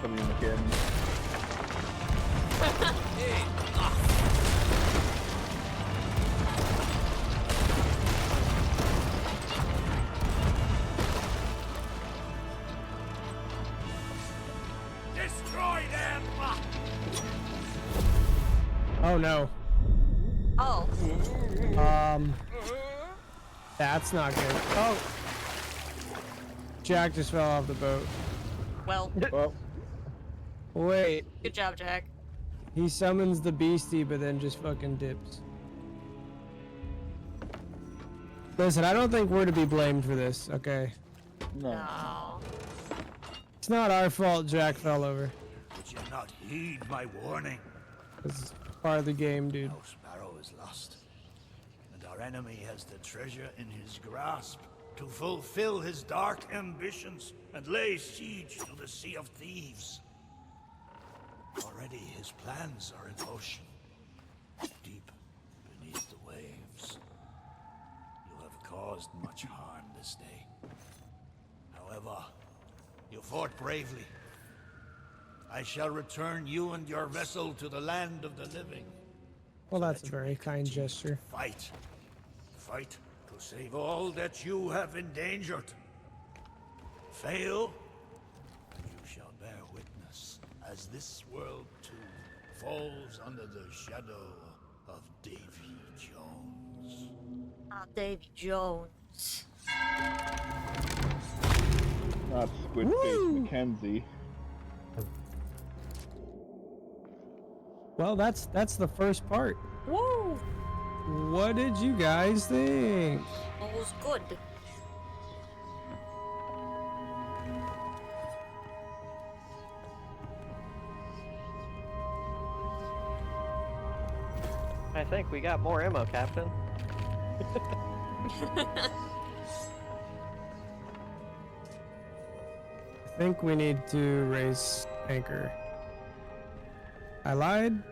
Coming again. Destroy them! Oh no. Oh. That's not good. Oh! Jack just fell off the boat. Well, Well, Wait, good job, Jack. he summons the beastie but then just fucking dips. Listen, I don't think we're to be blamed for this, okay? no. No. It's not our fault Jack fell over. Did you not heed my warning? This is part of the game, dude. Now Sparrow is lost, and our enemy has the treasure in his grasp to fulfill his dark ambitions and lay siege to the Sea of Thieves. Already his plans are in motion, deep beneath the waves. You have caused much harm this day. However, you fought bravely. I shall return you and your vessel to the land of the living. Well, that's a very kind gesture. Fight. Fight to save all that you have endangered. Fail, and you shall bear witness as this world too falls under the shadow of Davy Jones. Ah, Davy Jones. Not Squidface Mackenzie. Well, that's the first part. Woo! What did you guys think? That was good. I think we got more ammo, Captain. I think we need to raise anchor. I lied.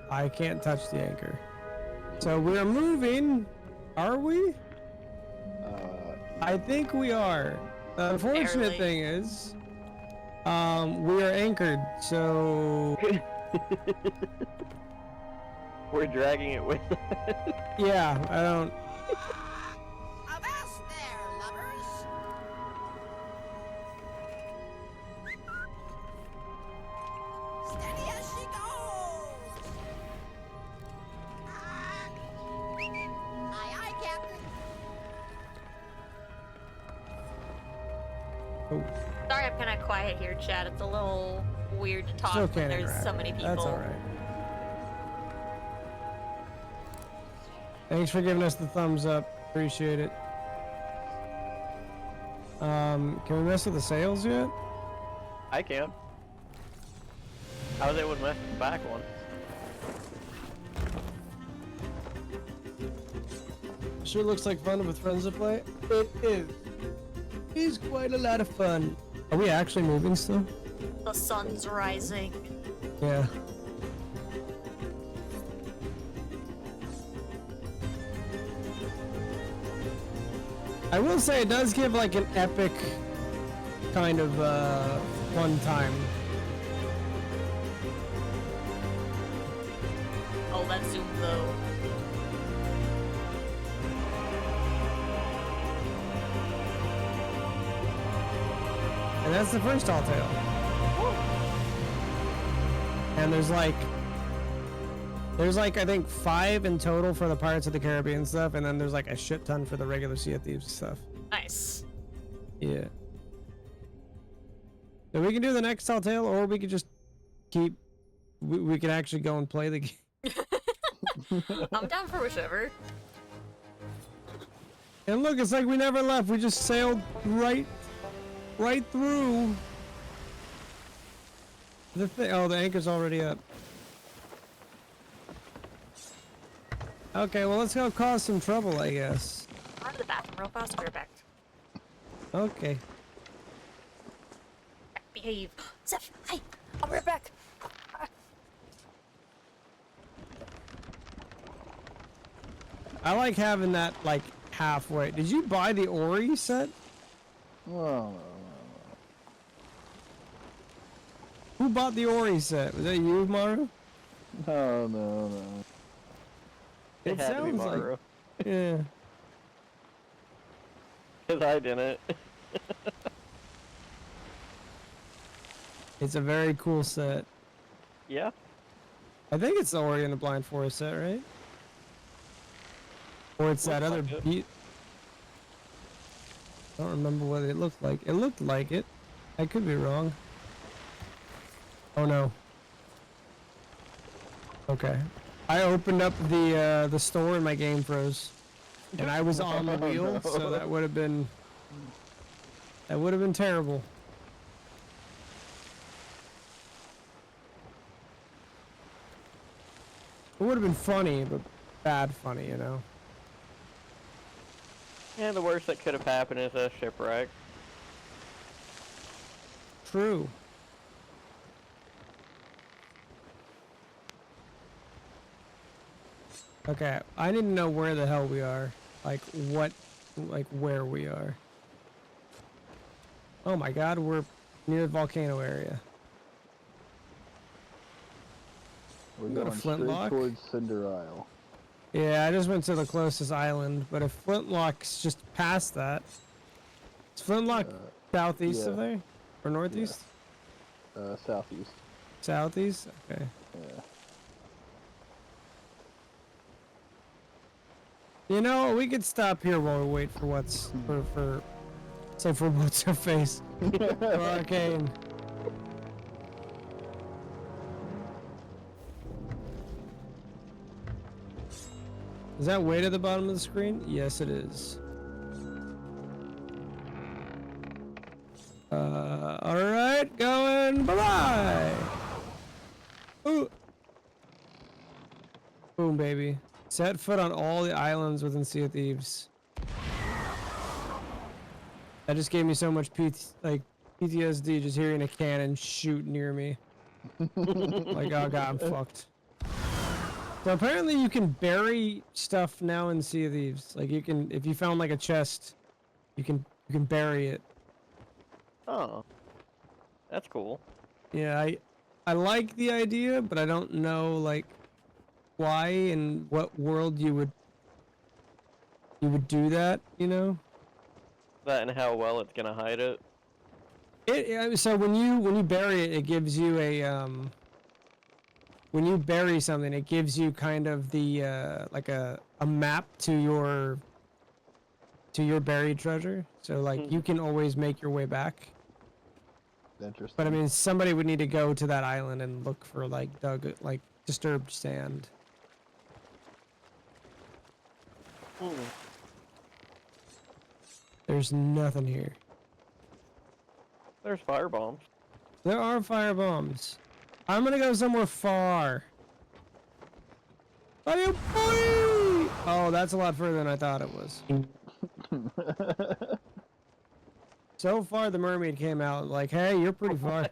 I can't touch the anchor. So we're moving. Are we? I think we are. The unfortunate Barely. thing is, we are anchored. So We're dragging it with us. yeah, I don't. Avast there, lovers! Steady as she goes! Aye, aye, Captain. Oh, Sorry, I kind of quiet here, chat. It's a little weird to talk Still when can't there's interact so with many it. people. That's alright. Thanks for giving us the thumbs up. Appreciate it. Can we mess with the sails yet? I can. I was able to mess with the back one. Sure looks like fun with friends to play. It is. It's quite a lot of fun. Are we actually moving still? The sun's rising. Yeah. I will say it does give like an epic kind of fun time. Oh, that zoom though. And that's the first tall tale. And there's like I think 5 in total for the Pirates of the Caribbean stuff, and then there's like a shit ton for the regular Sea of Thieves stuff. Nice. Yeah. So we can do the next tall tale, or we could just keep. We can actually go and play the game. I'm down for whichever. And look, it's like we never left. We just sailed right through the thing. Oh, the anchor's already up. Okay, well, let's go cause some trouble, I guess. Run to the bathroom real fast. I'll be right back. Okay. Behave. Zeph, hi. I'll be right back. I like having that, like, halfway. Did you buy the Ori set? Oh, Who bought the Ori set? Was that you, Maru? no. It had to be sounds like... Maru. Yeah. Cause I didn't. It's a very cool set. Yeah. I think it's the Ori and the Blind Forest set, right? Or it's that Looks other like it. beat. I don't remember what it looked like. It looked like it. I could be wrong. Oh no. Okay. I opened up the store and my game froze. And I was on the wheel, so that would have been terrible. It would have been funny, but bad funny, you know. Yeah, the worst that could have happened is a shipwreck. True. Okay, I need to know where the hell we are. Like, where we are. Oh my god, we're near the volcano area. We're Go to going straight Flintlock? towards Cinder Isle. Yeah, I just went to the closest island, but if Flintlock's just past that... Is Flintlock southeast yeah. of there? Or northeast? Southeast. Southeast? Okay. Yeah. You know, we could stop here while we wait for what's... for what's her face. For Arcane. Is that way to the bottom of the screen? Yes, it is. Alright, going bye-bye! Ooh! Boom, baby. Set foot on all the islands within Sea of Thieves. That just gave me so much PTSD just hearing a cannon shoot near me. Like, oh god, I'm fucked. So apparently you can bury stuff now in Sea of Thieves. Like you can, if you found like a chest, you can bury it. Oh. That's cool. Yeah, I like the idea, but I don't know like why and what world you would do that, you know? That and how well it's gonna hide it. So when you bury it, it gives you a when you bury something, it gives you kind of the like a map to your buried treasure. So like you can always make your way back. Interesting. But I mean, somebody would need to go to that island and look for like disturbed sand. There's nothing here. There's fire bombs. There are fire bombs. I'm gonna go somewhere far. Oh, that's a lot further than I thought it was. So far, the mermaid came out like, hey, you're pretty far.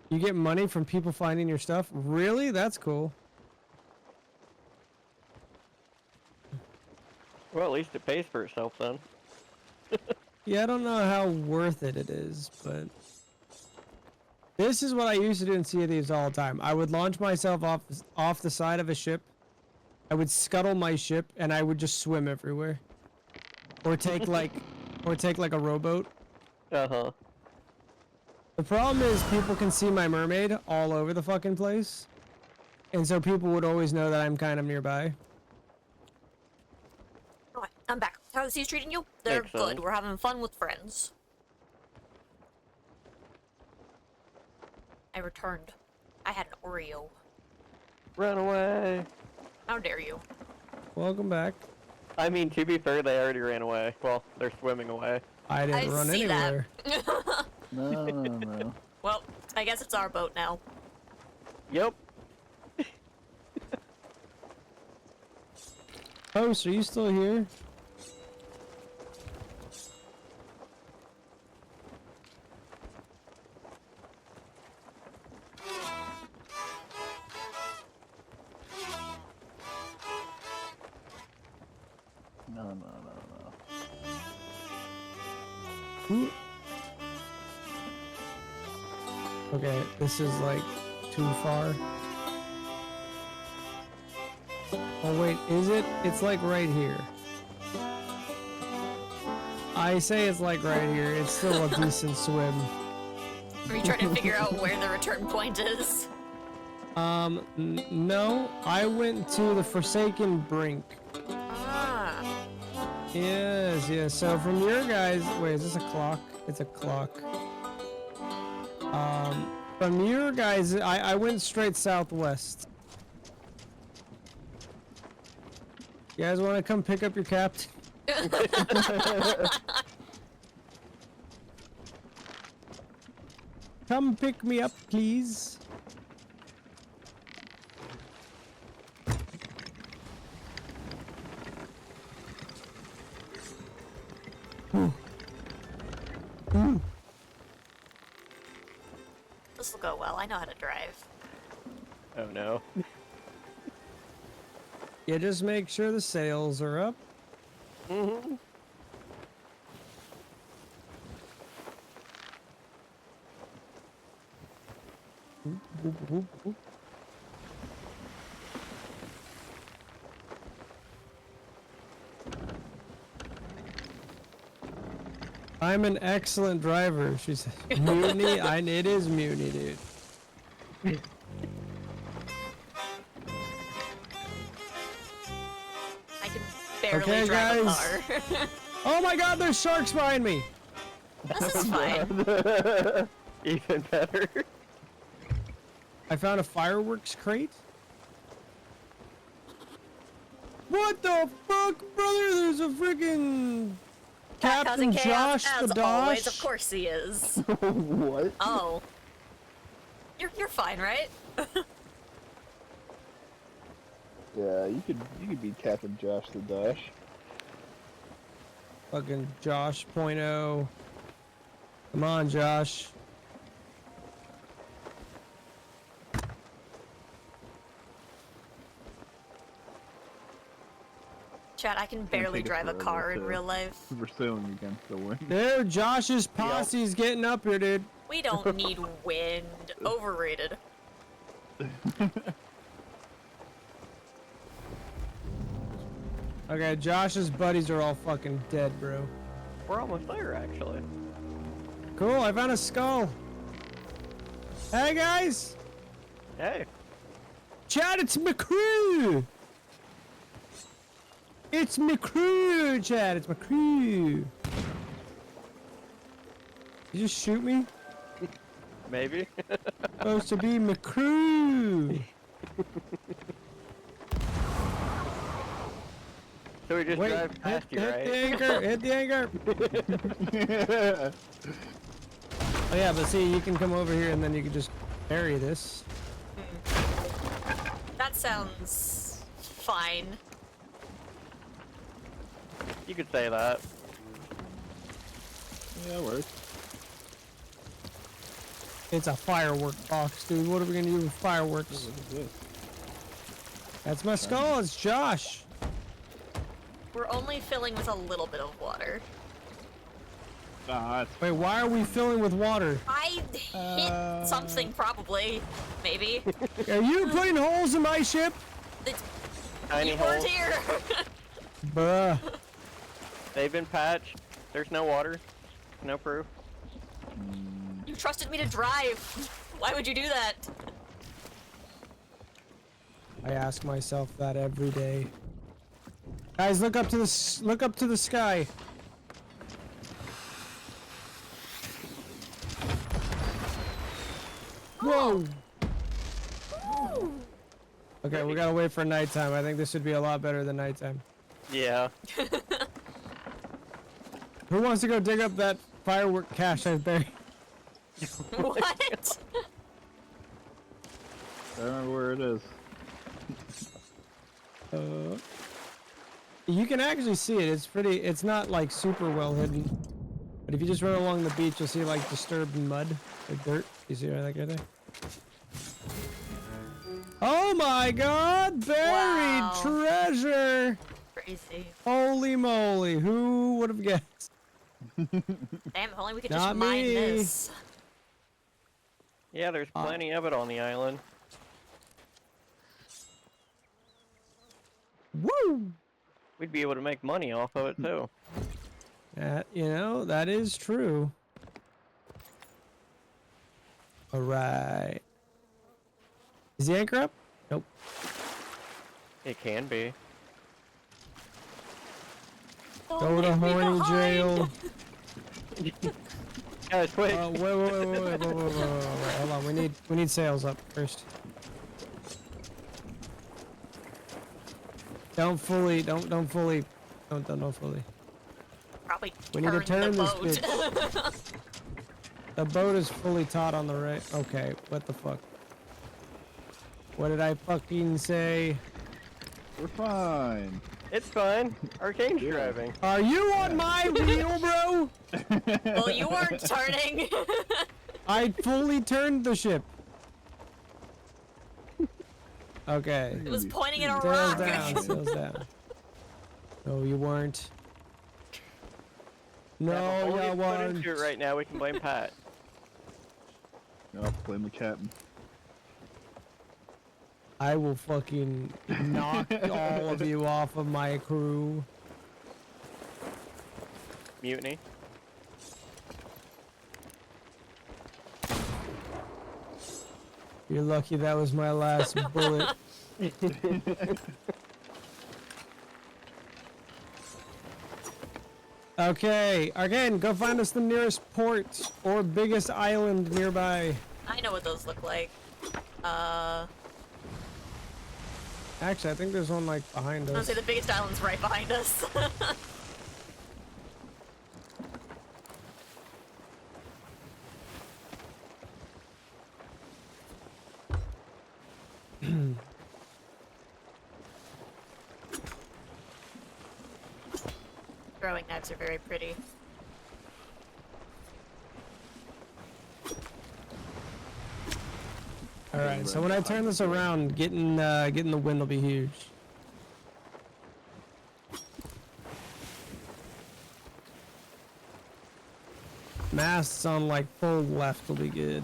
You get money from people finding your stuff? Really? That's cool. Well, at least it pays for itself then. Yeah, I don't know how worth it is, but this is what I used to do in Sea of Thieves all the time. I would launch myself off the side of a ship. I would scuttle my ship, and I would just swim everywhere, or take like a rowboat. Uh-huh. The problem is people can see my mermaid all over the fucking place, and so people would always know that I'm kind of nearby. Alright, I'm back. How are the seas treating you? They're Makes good. sense. We're having fun with friends. I returned. I had an Oreo. Run away. How dare you? Welcome back. I mean, to be fair, they already ran away. Well, they're swimming away. I didn't run see anywhere. that. No. Well, I guess it's our boat now. Yep. Host, are you still here? No. Ooh. Okay, this is like too far. Oh wait, is it? It's like right here. I say it's like right here. It's still a decent swim. Are you trying to figure out where the return point is? No. I went to the Forsaken Brink. Ah. Yes. So from your guys, wait, is this a clock? It's a clock. From your guys, I went straight southwest. You guys want to come pick up your captain? Come pick me up, please. This will go well. I know how to drive. Oh no. Yeah, just make sure the sails are up. Mm-hmm. I'm an excellent driver, she said. Mutiny? It is mutiny, dude. I can barely Okay, drive guys. a car. Oh my god, there's sharks behind me! This is fine. Even better. I found a fireworks crate. What the fuck, brother? There's a freaking Cat Captain causing chaos, Josh as the always. Dosh. Of course he is. What? Oh. You're fine, right? Yeah, you could be Captain Josh the Dash. Fucking Josh point oh. Come on, Josh. Chad, I can barely take us drive a forever car in to- real life. Pursuing against the wind. Dude, Josh's posse's getting up here, dude. We don't need wind. Overrated. Okay, Josh's buddies are all fucking dead, bro. We're almost there, actually. Cool, I found a skull. Hey, guys! Hey. Chad, it's my crew! It's my crew, Chad, it's my crew. You just shoot me? Maybe. Supposed to be my crew. So we just Wait, drive past you, right? hit the anchor, hit the anchor. Oh yeah, but see, you can come over here and then you can just bury this. That sounds fine. You could say that. Yeah, it works. It's a firework box, dude. What are we gonna do with fireworks? What is this? That's my skull. It's Josh. We're only filling with a little bit of water. Ah, it's Wait, why are we filling with water? I hit something, probably. Maybe. Are you putting holes in my ship? It's, Tiny you weren't holes. here. Bruh. They've been patched. There's no water. No proof. You trusted me to drive. Why would you do that? I ask myself that every day. Guys, look up to the look up to the sky. Whoa. Okay, we gotta wait for nighttime. I think this would be a lot better than nighttime. Yeah. Who wants to go dig up that firework cache I buried? What? I don't know where it is. You can actually see it. It's pretty. It's not like super well hidden. But if you just run along the beach, you'll see like disturbed mud or dirt. You see that right there? Oh my God! Buried Wow. treasure! Crazy. Holy moly! Who would have guessed? Damn, if only we could Not just mine me. this. Yeah, there's plenty of it on the island. Woo! We'd be able to make money off of it too. You know, that is true. Alright. Is the anchor up? Nope. It can be. Don't Go to leave me horny behind. jail. Guys, wait. Wait. Hold on. We need sails up first. Don't fully. Probably We need to turn the this boat. bitch. The boat is fully taut on the right. Okay, what the fuck? What did I fucking say? We're fine. It's fine. Arcane's Yeah. driving. Are you on my wheel, bro? Well, you weren't turning. I fully turned the ship. Okay. It was pointing at a Sails rock. down, sails down. No, you weren't. No, Yeah, but you only put weren't. into it right now. We can blame Pat. I'll blame the captain. I will fucking knock all of you off of my crew. Mutiny. You're lucky that was my last bullet. Okay, again, go find us the nearest port or biggest island nearby. I know what those look like. Actually, I think there's one like behind I was us. gonna say the biggest island's right behind us. Throwing knives are very pretty. All right, so when I turn this around, getting the wind will be huge. Masts on like full left will be good.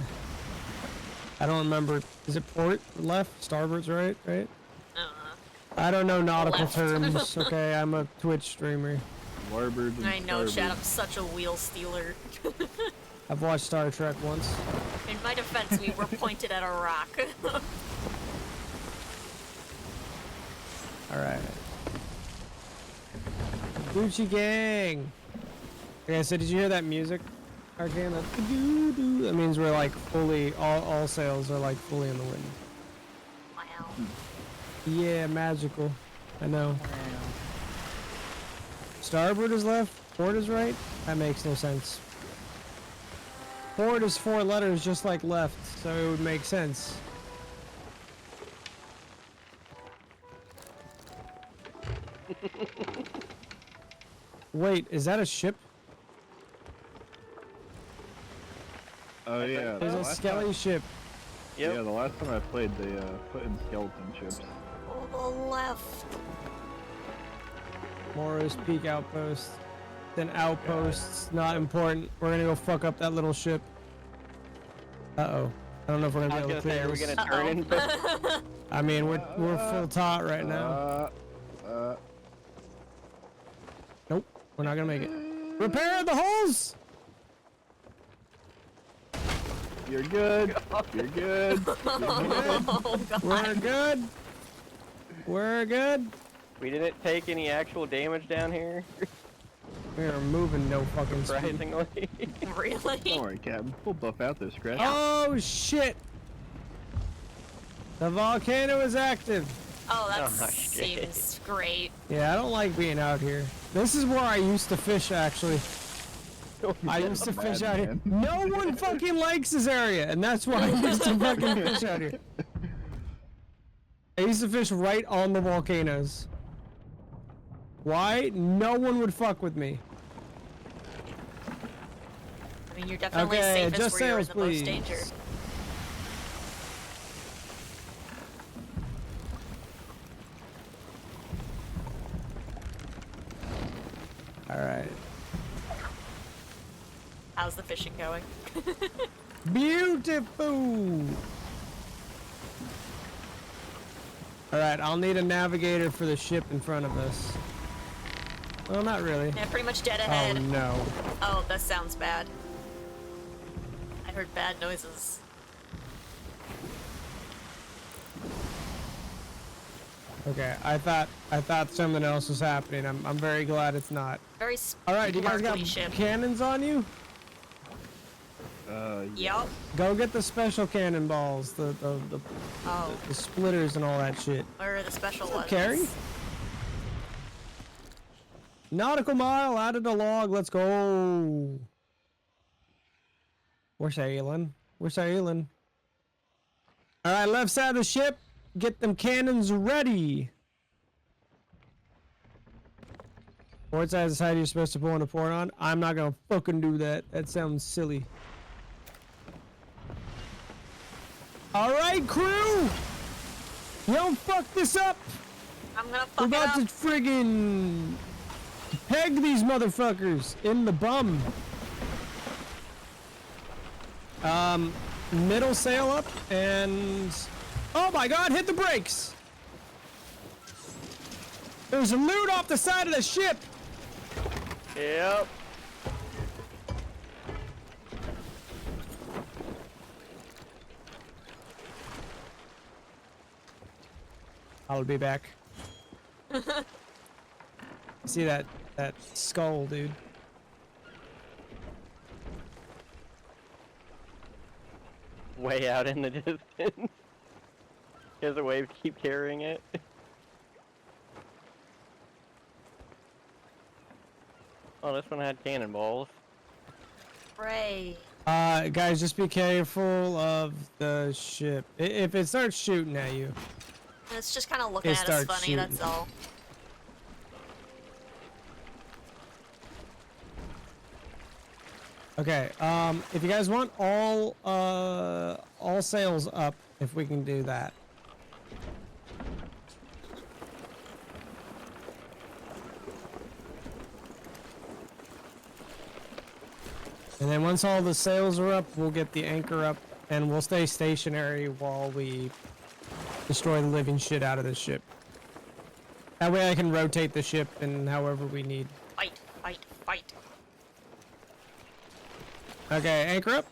I don't remember. Is it port left? Starboard's right? Right? I don't know nautical Left. terms. Okay, I'm a Twitch streamer. Larboard and I know, Chad, starboard. I'm such a wheel stealer. I've watched Star Trek once. In my defense, we were pointed at a rock. All right. Gucci gang. Okay, so did you hear that music? Arcana. That means we're like fully, all sails are like fully in the wind. Wow. Yeah, magical. I know. Starboard is left, port is right? That makes no sense. Port is 4 letters just like left, so it would make sense. Wait, is that a ship? Oh yeah. There's the a last skelly time- ship. Yep. Yeah, the last time I played, they put in skeleton ships. On the left. Morro's Peak Outpost. Then outposts, not important. We're gonna go fuck up that little ship. Uh-oh. I don't know if we're gonna I be was able to gonna say, clear are we this. gonna turn into? I mean, we're full tot right now. Nope, we're not gonna make it. Repair the holes! You're good. You're good. Oh god. We're good. We're good. We didn't take any actual damage down here, We are moving no fucking speed. surprisingly. Really? Don't worry, Captain. We'll buff out those scratches. Oh shit! The volcano is active. Oh, that Oh, shit. seems great. Yeah, I don't like being out here. This is where I used to fish, actually. I used to fish out here. No one fucking likes this area, and that's why I used to fucking fish out here. I used to fish right on the volcanoes. Why? No one would fuck with me. I mean, you're definitely Okay, safest just where you're in sails, the most please. danger. Alright. How's the fishing going? Beautiful! Alright, I'll need a navigator for the ship in front of us. Well, not really. Yeah, pretty much dead Oh ahead. no. Oh, that sounds bad. I heard bad noises. Okay, I thought something else was happening. I'm very glad it's not. Very Alright, you guys got sparkly ship. cannons on you? Yup. Go get the special cannonballs, the Oh, splitters and all that shit. where are the special ones? Carrie? Nautical mile, added a log, let's go. We're sailing. We're sailing. Alright, left side of the ship, get them cannons ready. Port side is the side you're supposed to pull in a port on. I'm not gonna fucking do that. That sounds silly. Alright, crew! You don't fuck this up! I'm gonna We're fuck it about up. to friggin' peg these motherfuckers in the bum. Middle sail up and... Oh my god, hit the brakes! There's a loot off the side of the ship! Yep. I'll be back. See that skull, dude? Way out in the distance. There's a wave to keep carrying it. Oh, this one had cannonballs. Ray. Guys, just be careful of the ship. If it starts shooting at you. It's just kind of looking It at us starts funny, that's shooting. all. Okay, if you guys want all sails up, if we can do that. And then once all the sails are up, we'll get the anchor up, and we'll stay stationary while we destroy the living shit out of this ship. That way I can rotate the ship and however we need. Fight, fight, fight. Okay, anchor up.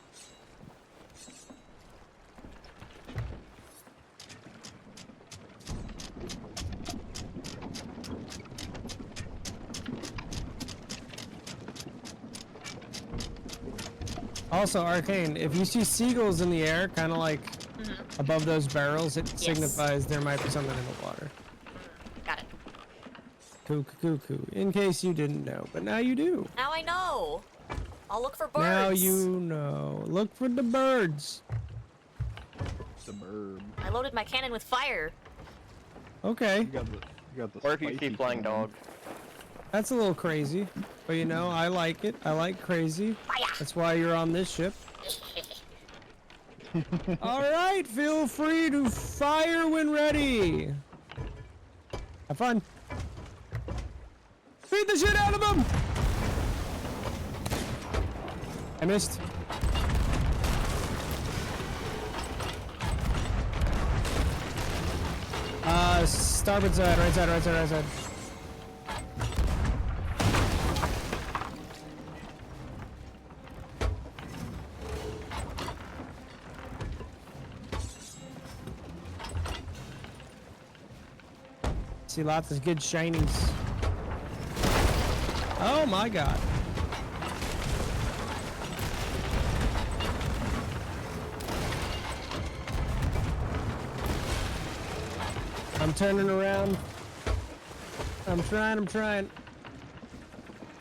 Also, Arcane, if you see seagulls in the air, kind of like above those barrels, it signifies there might be something in the water. Got it. Cuckoo. In case you didn't know, but now you do. Now I know. I'll look for birds. Now you know. Look for the birds. Suburb. I loaded my cannon with fire. Okay, You got the Or if you see spicy flying cannon. dogs. that's a little crazy, but you know, I like it. I like crazy. That's why you're on this ship. All right, feel free to fire when ready. Have fun. Beat the shit out of them. I missed. Starboard side, right side. See lots of good shinies. Oh my god. I'm turning around. I'm trying.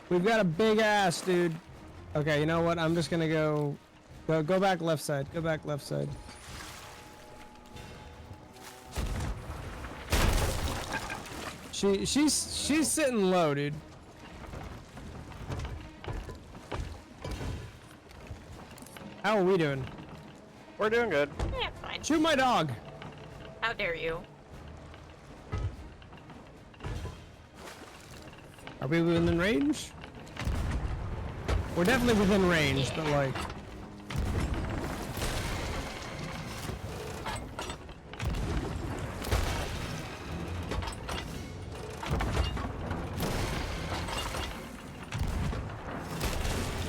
We've got a big ass, dude. Okay, you know what? I'm just gonna go back left side. Go back left side. She's sitting low, dude. How are we doing? We're doing good. Yeah, fine. Shoot my dog. How dare you? Are we within range? We're definitely within range, but like...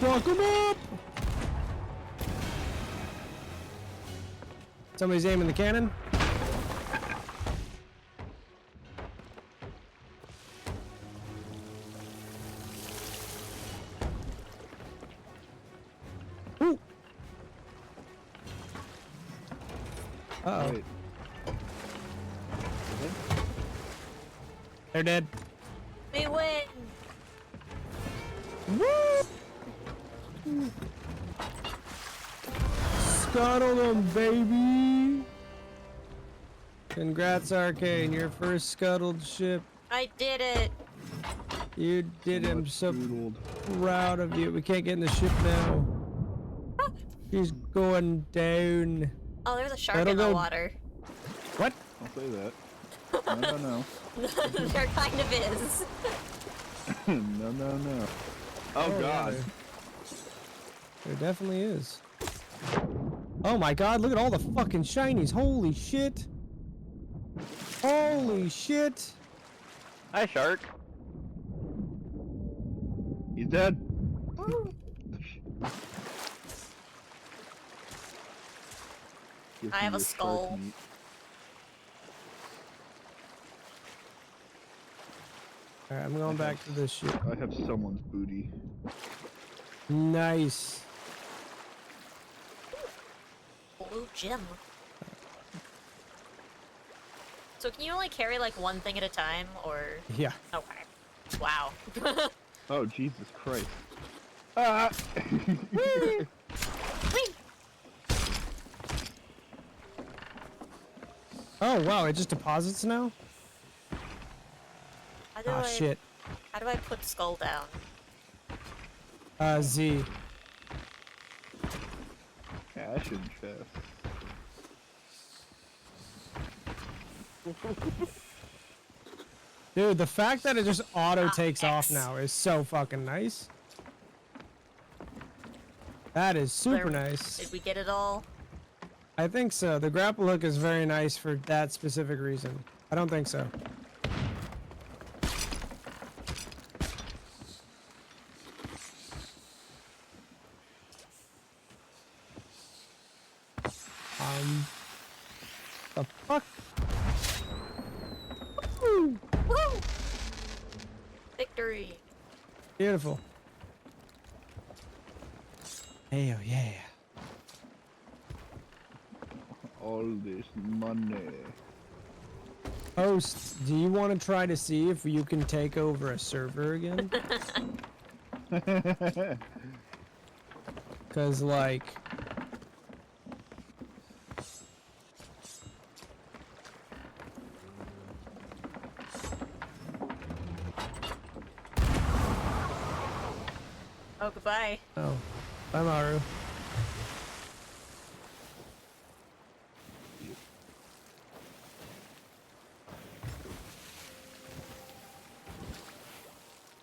Fuck 'em up! Somebody's aiming the cannon. Ooh. Uh-oh. Wait. They're dead. We win. Woo! Scuttle them, baby! Congrats, Arcane, your first scuttled ship. I did it. You did it. I'm Much so doodled. proud of you. We can't get in the ship now. She's going down. Oh, there's a shark That'll in the go- water. What? Don't say that. No. There kind of is. No. Oh, yeah, God. there definitely is. Oh my god, look at all the fucking shinies. Holy shit. Holy shit. Hi, shark. He's dead. Give I me have a your skull. shark meat. Alright, I'm going back to this ship. I have someone's booty. Nice. Blue gem. So can you only carry like one thing at a time, or? Yeah. Okay. Wow. Oh, Jesus Christ. Whee! Oh wow, it just deposits now? How do Ah I, shit. How do I put skull down? Z. Cash and chest. Dude, the fact that it just auto takes off X. now is so fucking nice. That is super There- nice. Did we get it all? I think so. The grapple hook is very nice for that specific reason. I don't think so. The fuck? Woo! Woo! Victory. Beautiful. Hell yeah. All this money. Host, do you want to try to see if you can take over a server again? Cause like, Oh, goodbye. oh, bye Maru.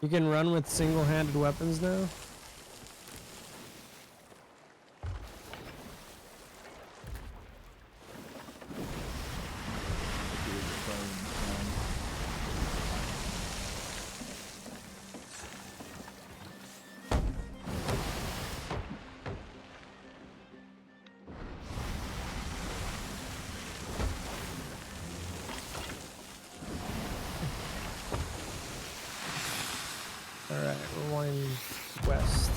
You can run with single-handed weapons now? Alright, we're going west.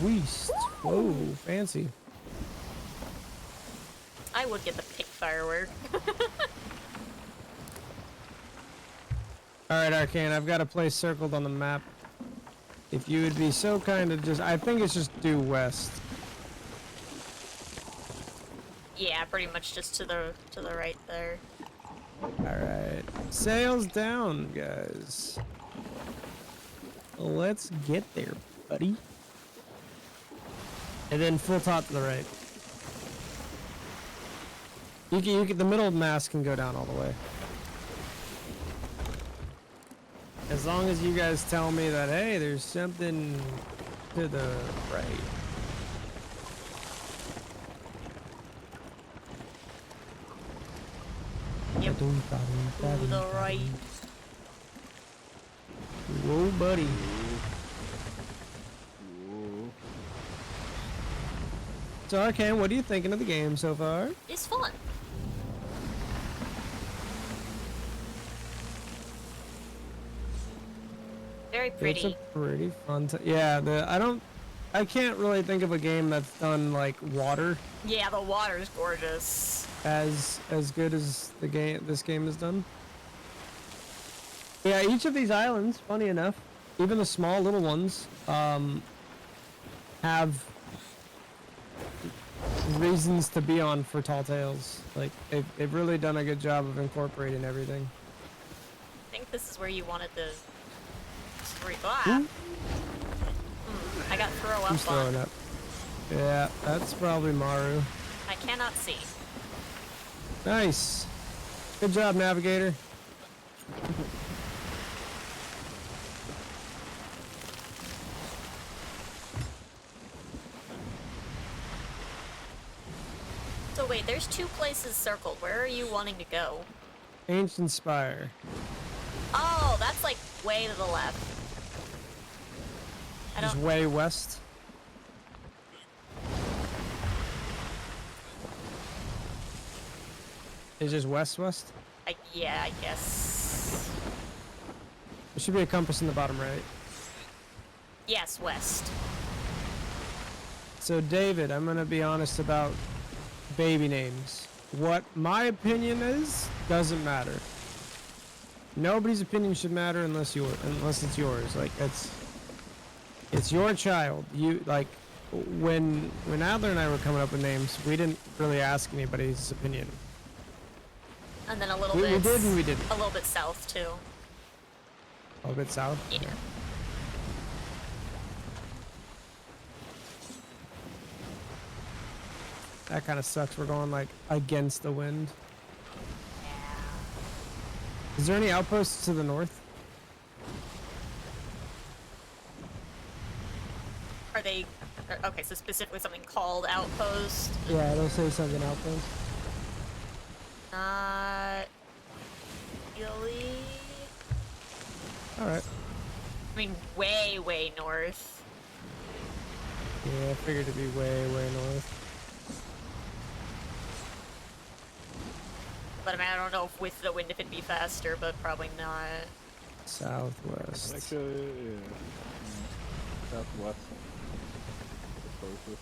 West. Whoa, fancy. I would get the pink firework. Alright, Arcane, I've got a place circled on the map. If you would be so kind of just, I think it's just due west. Yeah, pretty much just to the right there. Alright. Sails down, guys. Let's get there, buddy. And then full top to the right. You can, the middle mast can go down all the way. As long as you guys tell me that, hey, there's something to the right. Yep. To the right. Whoa, buddy. So, Arcane, what are you thinking of the game so far? It's fun. Very pretty. It's a pretty fun yeah, I can't really think of a game that's done like water Yeah, the water's gorgeous. as good as this game is done. Yeah, each of these islands, funny enough, even the small little ones, have reasons to be on for Tall Tales. Like they've really done a good job of incorporating everything. I think this is where you wanted the ah. I got throw Who's up on. throwing up? Yeah, that's probably Maru. I cannot see. Nice. Good job, Navigator. So wait, there's two places circled. Where are you wanting to go? Ancient Spire. Oh, that's like way to the left. I Just don't. way west. Is just west? Yeah, I guess. There should be a compass in the bottom right. Yes, west. So David, I'm gonna be honest about baby names. What my opinion is doesn't matter. Nobody's opinion should matter unless it's yours. Like it's your child. You like when Adler and I were coming up with names, we didn't really ask anybody's opinion. And then a little We bit. did and we didn't. A little bit south too. A little bit south. Yeah. That kind of sucks. We're going like against the wind. Is there any outposts to the north? Are they? Okay, so specifically something called outpost. Yeah, it'll say something outpost. Not really. All right. I mean, way, way north. Yeah, I figured it'd be way, way north. But I mean, I don't know if with the wind if it'd be faster, but probably not. Southwest. Actually, yeah. Southwest. closest.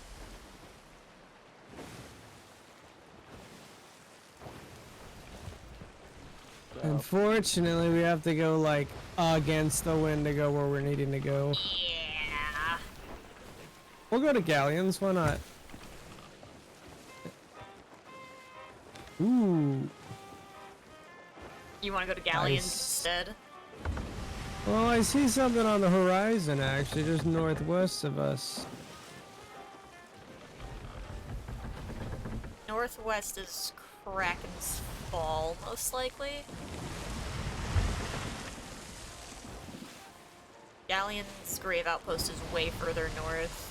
Unfortunately, we have to go like against the wind to go where we're needing to go. Yeah. We'll go to galleons. Why not? Ooh. You want to go to galleons Nice. instead? Well, I see something on the horizon actually, just northwest of us. Northwest is Kraken's Fall, most likely. Galleon's Grave Outpost is way further north.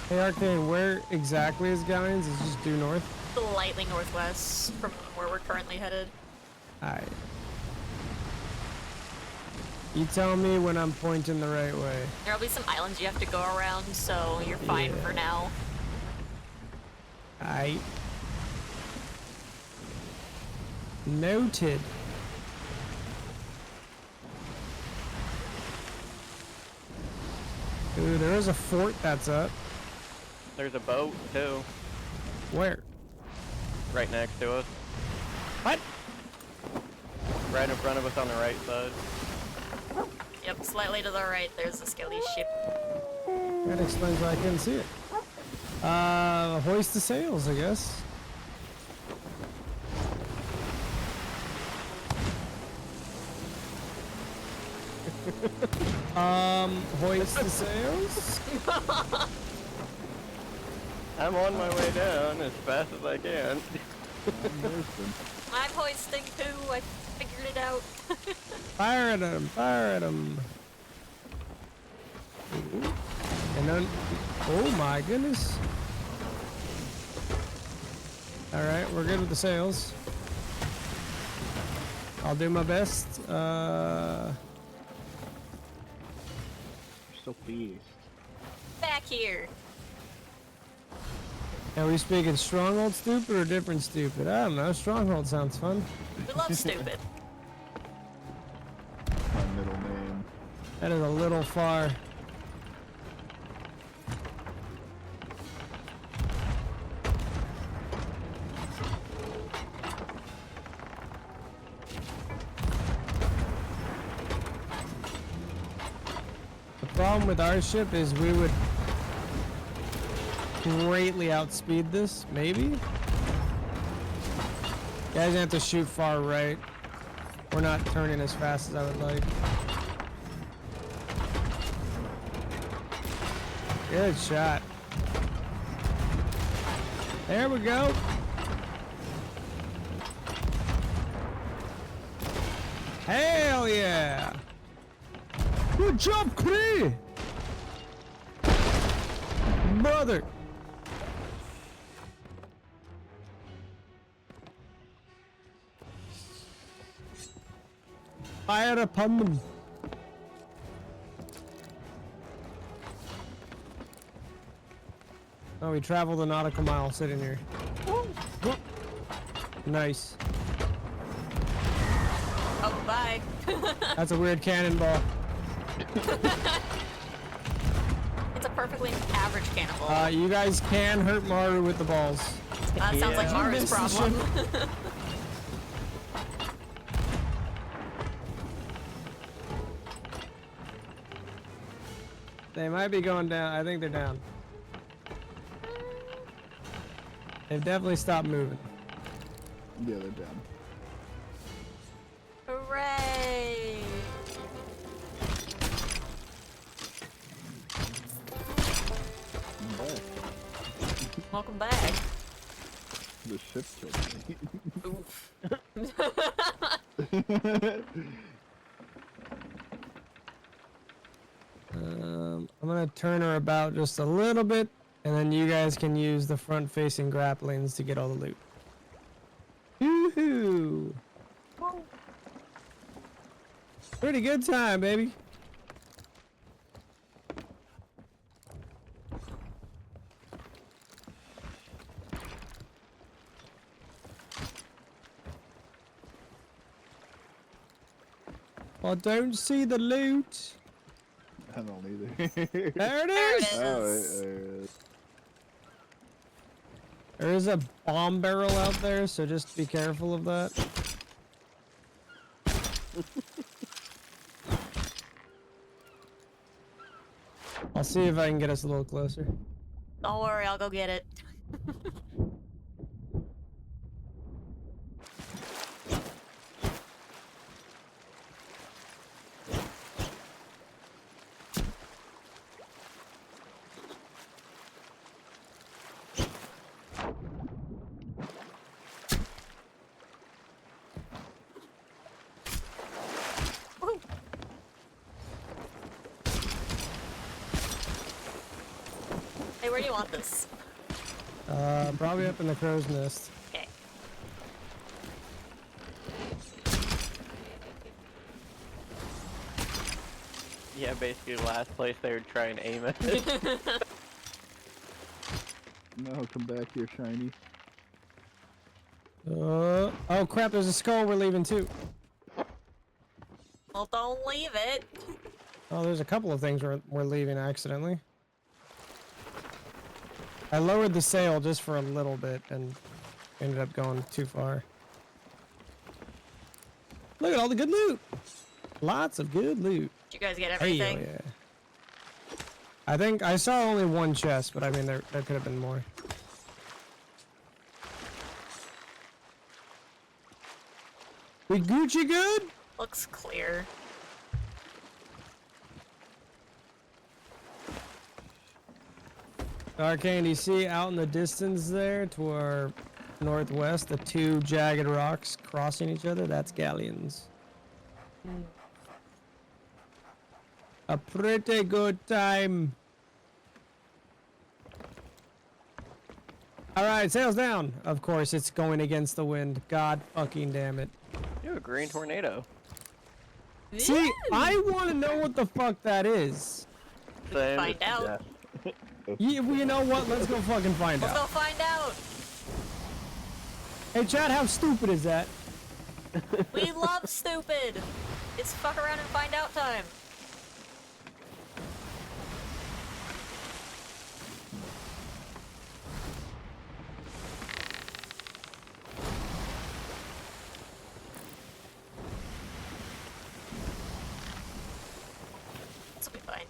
Hey Arcane, where exactly is galleons? Is it just due north? Slightly northwest from where we're currently headed. Alright. You tell me when I'm pointing the right way. There'll be some islands you have to go around, so you're fine Yeah. for now. Alright. Noted. Ooh, there is a fort that's up. There's a boat too, Where? right next to us. What? Right in front of us on the right side. Yep, slightly to the right, there's a skelly ship. That explains why I couldn't see it. Hoist the sails, I guess. Hoist the sails? I'm on my way down as fast as I can. I'm hoisting too, I figured it out. Fire at him! Fire at him! And then, oh my goodness! All right, we're good with the sails. I'll do my best. You're so fast. Back here. Are we speaking stronghold stupid or different stupid? I don't know. Stronghold sounds fun. We love stupid. My middle name. That is a little far. The problem with our ship is we would greatly outspeed this, maybe? You guys have to shoot far right. We're not turning as fast as I would like. Good shot. There we go. Hell yeah! Good job, Cree! Brother! Fire upon them. Oh, we traveled a nautical mile sitting here. Nice. Oh, bye. That's a weird cannonball. It's a perfectly average cannonball. You guys can hurt Maru with the balls. That sounds like Yeah. Maru's Missed the problem. They might be going down. I think they're down. They've definitely stopped moving. Yeah, they're down. Hooray! Welcome back. The ship killed me. Oof. I'm gonna turn her about just a little bit, and then you guys can use the front-facing grapplings to get all the loot. Woohoo! Pretty good time, baby. I don't see the loot. I don't either. There it There it is. Oh, is. there it is. There is a bomb barrel out there, so just be careful of that. I'll see if I can get us a little closer. Don't worry, I'll go get it. Woo. Hey, where do you want this? Probably up in the crow's nest. Okay. Yeah, basically last place they would try and aim at. No, come back here, shiny. Oh crap, there's a skull we're leaving too. Well, don't leave it. Oh, there's a couple of things we're leaving accidentally. I lowered the sail just for a little bit and ended up going too far. Look at all the good loot. Lots of good loot. Did you guys get Hey, everything? yeah. I think I saw only one chest, but I mean there could have been more. We Gucci good? Looks clear. Arcane, do you see out in the distance there to our northwest the two jagged rocks crossing each other? That's galleons. A pretty good time. Alright, sails down. Of course, it's going against the wind. God fucking damn it. Ew, a green tornado. See, I want to know what the fuck that is. Same. Find out. Yeah. You know what? Let's go fucking find Let's go out. find out. Hey, Chad, how stupid is that? We love stupid. It's fuck around and find out time. This will be fine.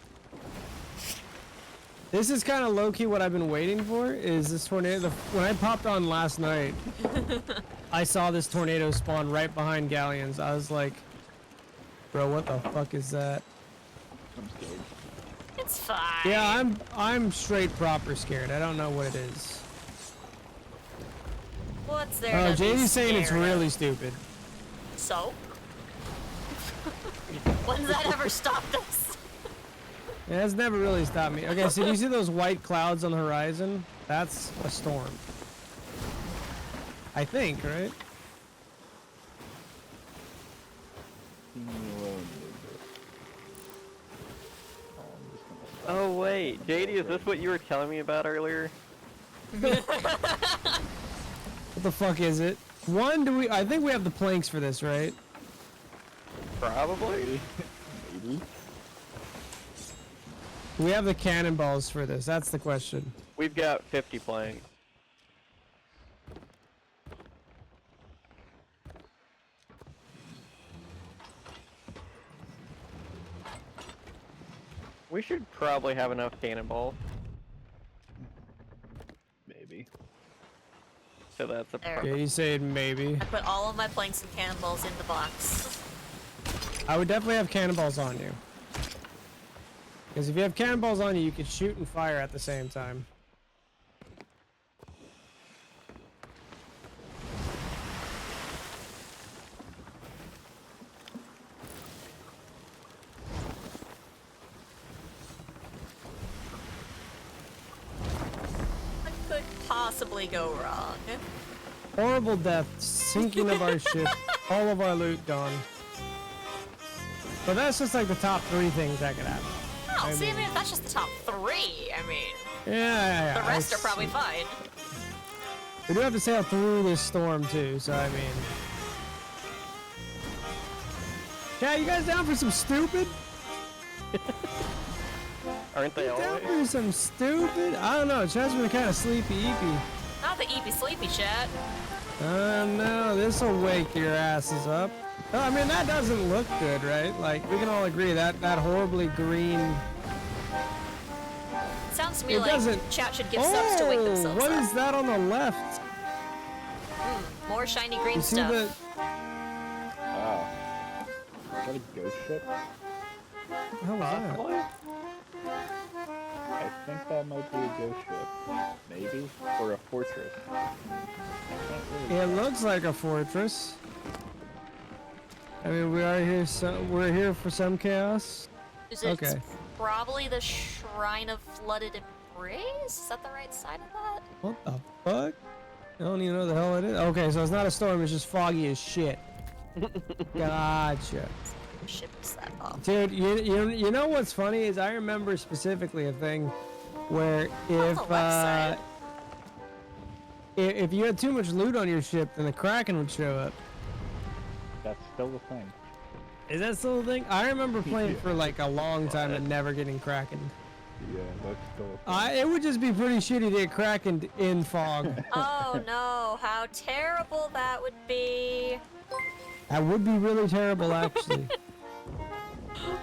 This is kind of low-key what I've been waiting for, is this tornado. When I popped on last night, I saw this tornado spawn right behind galleons. I was like, bro, what the fuck is that? I'm scared. It's fine. Yeah, I'm straight proper scared. I don't know what it is. What's there? Oh, to be JD's saying it's scared of? really stupid. So? When's that ever stopped us? It has never really stopped me. Okay, so do you see those white clouds on the horizon? That's a storm. I think, right? Leave me alone, baby. Oh wait, JD, is this what you were telling me about earlier? What the fuck is it? I think we have the planks for this, right? Probably. Maybe. Do we have the cannonballs for this? That's the question. We've got 50 planks. We should probably have enough cannonballs. Maybe. So that's a There. Yeah, you said maybe. I put all of my planks and cannonballs in the box. I would definitely have cannonballs on you. Because if you have cannonballs on you, you can shoot and fire at the same time. could possibly go wrong? Horrible death, sinking of our ship, all of our loot gone. But that's just like the top 3 things that could happen. Oh, I see, mean- I mean, if that's just the top 3, I mean, Yeah. the rest are probably fine. We do have to sail through this storm too, so I mean. Yeah, you guys down for some stupid? Aren't they Down always? for some stupid? I don't know. Chat's been kind of sleepy-eepy. Not the eepy sleepy chat. No, this'll wake your asses up. Oh, I mean, that doesn't look good, right? Like, we can all agree that horribly green. Sounds to me It like doesn't. chat should give subs to wake themselves what up. is that on the left? More shiny green You see stuff. the? Oh. Is that a ghost ship? What the hell was that? Possibly? I think that might be a ghost ship. Maybe? Or a fortress. I can't really It looks like a fortress. I mean, we are here. We're here for some chaos. Is it Okay. probably the Shrine of Flooded Embrace? Is that the right side of that? What the fuck? I don't even know the hell it is. Okay, so it's not a storm. It's just foggy as shit. Gotcha. Ship is that off? Dude, you know what's funny is I remember specifically a thing where On the left side. if you had too much loot on your ship, then the Kraken would show up. That's still the thing. Is that still a thing? I remember playing for like a long time and never getting Kraken. Yeah, that's still a thing. It would just be pretty shitty to get Krakened in fog. Oh no, how terrible that would be. That would be really terrible, actually.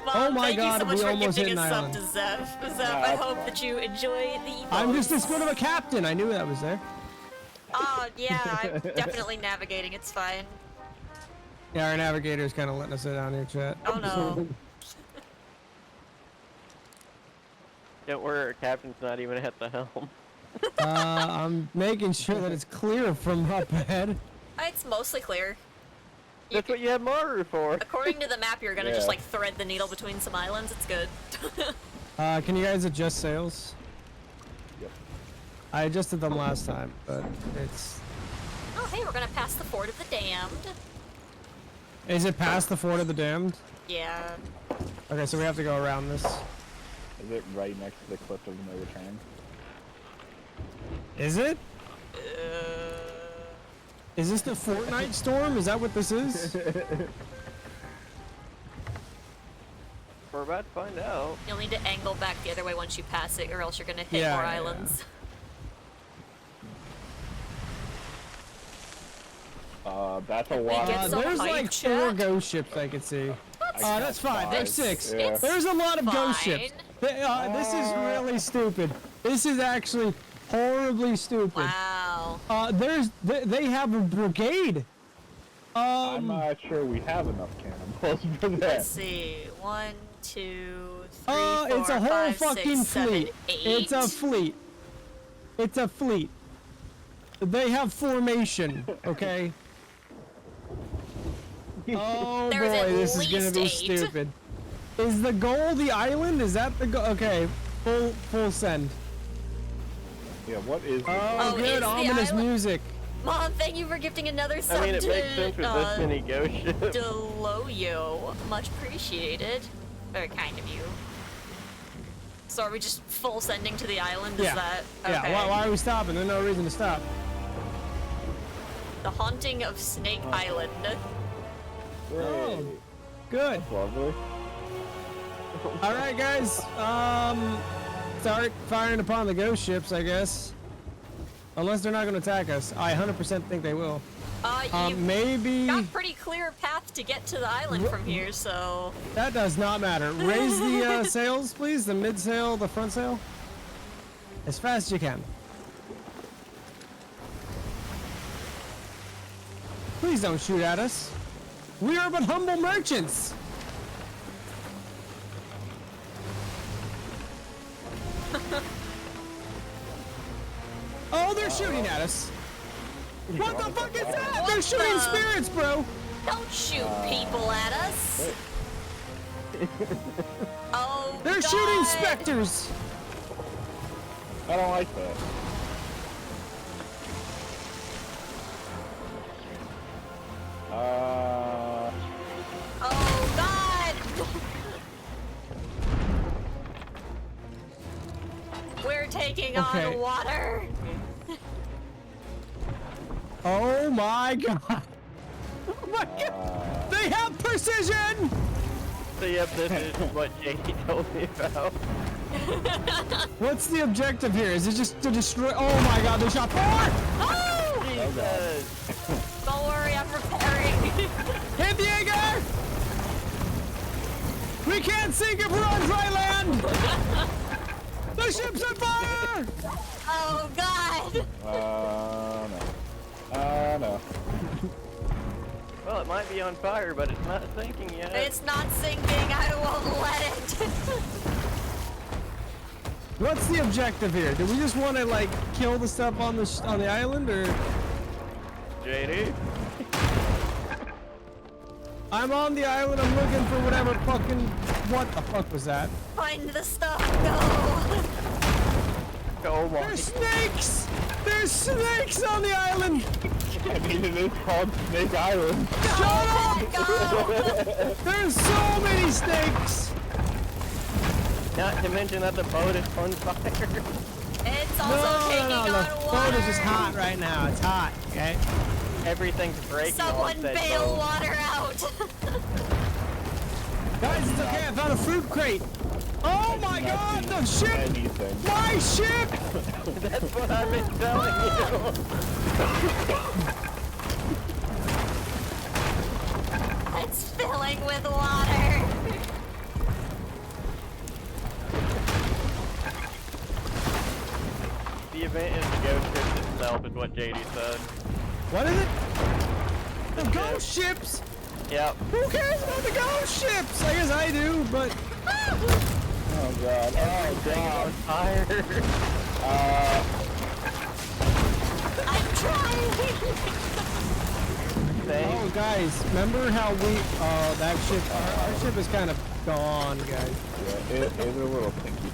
Mom, Oh my thank God, you so much we for almost gifting hit a an sub island. to Zeph. Zeph, I that's hope fine. that you enjoy the I'm just as emotes. good of a captain. I knew that was there. Oh yeah, I'm definitely navigating, it's fine. Yeah, our navigator's kind of letting us sit down here, chat. Oh no. Don't worry, our captain's not even at the helm. I'm making sure that it's clear from up ahead. It's mostly clear. That's what you have Maru for. According to the map, you're gonna Yeah. just like thread the needle between some islands. It's good. Can you guys adjust sails? Yep. I adjusted them last time, but it's... Oh hey, we're gonna pass the Fort of the Damned. Is it past the Fort of the Damned? Yeah. Okay, so we have to go around this. Is it right next to the cliff of no return? Is it? Is this the Fortnite storm? Is that what this is? We're about to find out. You'll need to angle back the other way once you pass it, or else you're gonna hit Yeah, more yeah, islands. That's a we lot. get some There's hype, like 4 chat? ghost ships I could see. That's fine. There's 6. Yeah. There's a lot of ghost ships. Fine. This is really stupid. This is actually horribly stupid. Wow. They have a brigade. I'm not sure we have enough cannonballs for that. Let's see. 1, 2, 3, 4, It's a whole 5, fucking 6, 7, fleet. 8. It's a fleet. It's a fleet. They have formation, okay? Oh There's boy, at this is gonna be least 8. stupid. Is the goal the island? Is that the goal? Okay, full send. Yeah, what is Oh, Oh, is good the ominous island- music. Mom, thank you for gifting another sub I mean, it to makes sense with this many ghost ships. Deloyo. Much appreciated. Very kind of you. So are we just full sending to the island? Is Yeah. that Yeah, okay? why are we stopping? There's no reason to stop. The Haunting of Snake Island. Great. Good. Lovely. All right, guys. Start firing upon the ghost ships, I guess. Unless they're not going to attack us. I 100% think they will. You Maybe got pretty clear path to get to the island from here, so that does not matter. Raise the sails, please. The mid sail, the front sail, as fast as you can. Please don't shoot at us. We are but humble merchants. Oh, they're shooting at us. What the fuck is that? They're shooting the- spirits, bro. don't shoot people at us. Oh, They're God. shooting specters. I don't like that. Oh God! We're taking Okay. on water. Oh my god! Oh my god! They have precision! So yep, this is what JD told me about. What's the objective here? Is it just to destroy? Oh my god! They shot 4! Oh! Jesus. Don't worry, I'm repairing. Hit the Jaeger! We can't sink if we're on dry land! The ship's on fire! Oh God! No. Well, it might be on fire, but it's not sinking yet. It's not sinking. I won't let it. What's the objective here? Do we just want to like kill the stuff on the island, or? JD? I'm on the island. I'm looking for whatever fucking. What the fuck was that? Find the stuff. Go. Oh my. There's snakes! There's snakes on the island! I mean, it is called Snake Island. Shut up! Go. There's so many snakes! Not to mention that the boat is on fire. It's also taking on the water. boat is just hot right now. It's hot, okay? Everything's breaking Someone on that bail boat. water out. Guys, it's okay. I found a fruit crate. Oh my god, the ship! Anything. My ship! That's what I've been telling you. It's filling with water. The event is the ghost ship itself, is what JD said. What is it? The ghost ships! Yep. Who cares about the ghost ships? I guess I do, but... Oh god. Oh god. Fire. I'm trying. Oh, guys, remember how we... Oh, that ship... Our ship is kind of gone, guys. Yeah, it is a little pinky.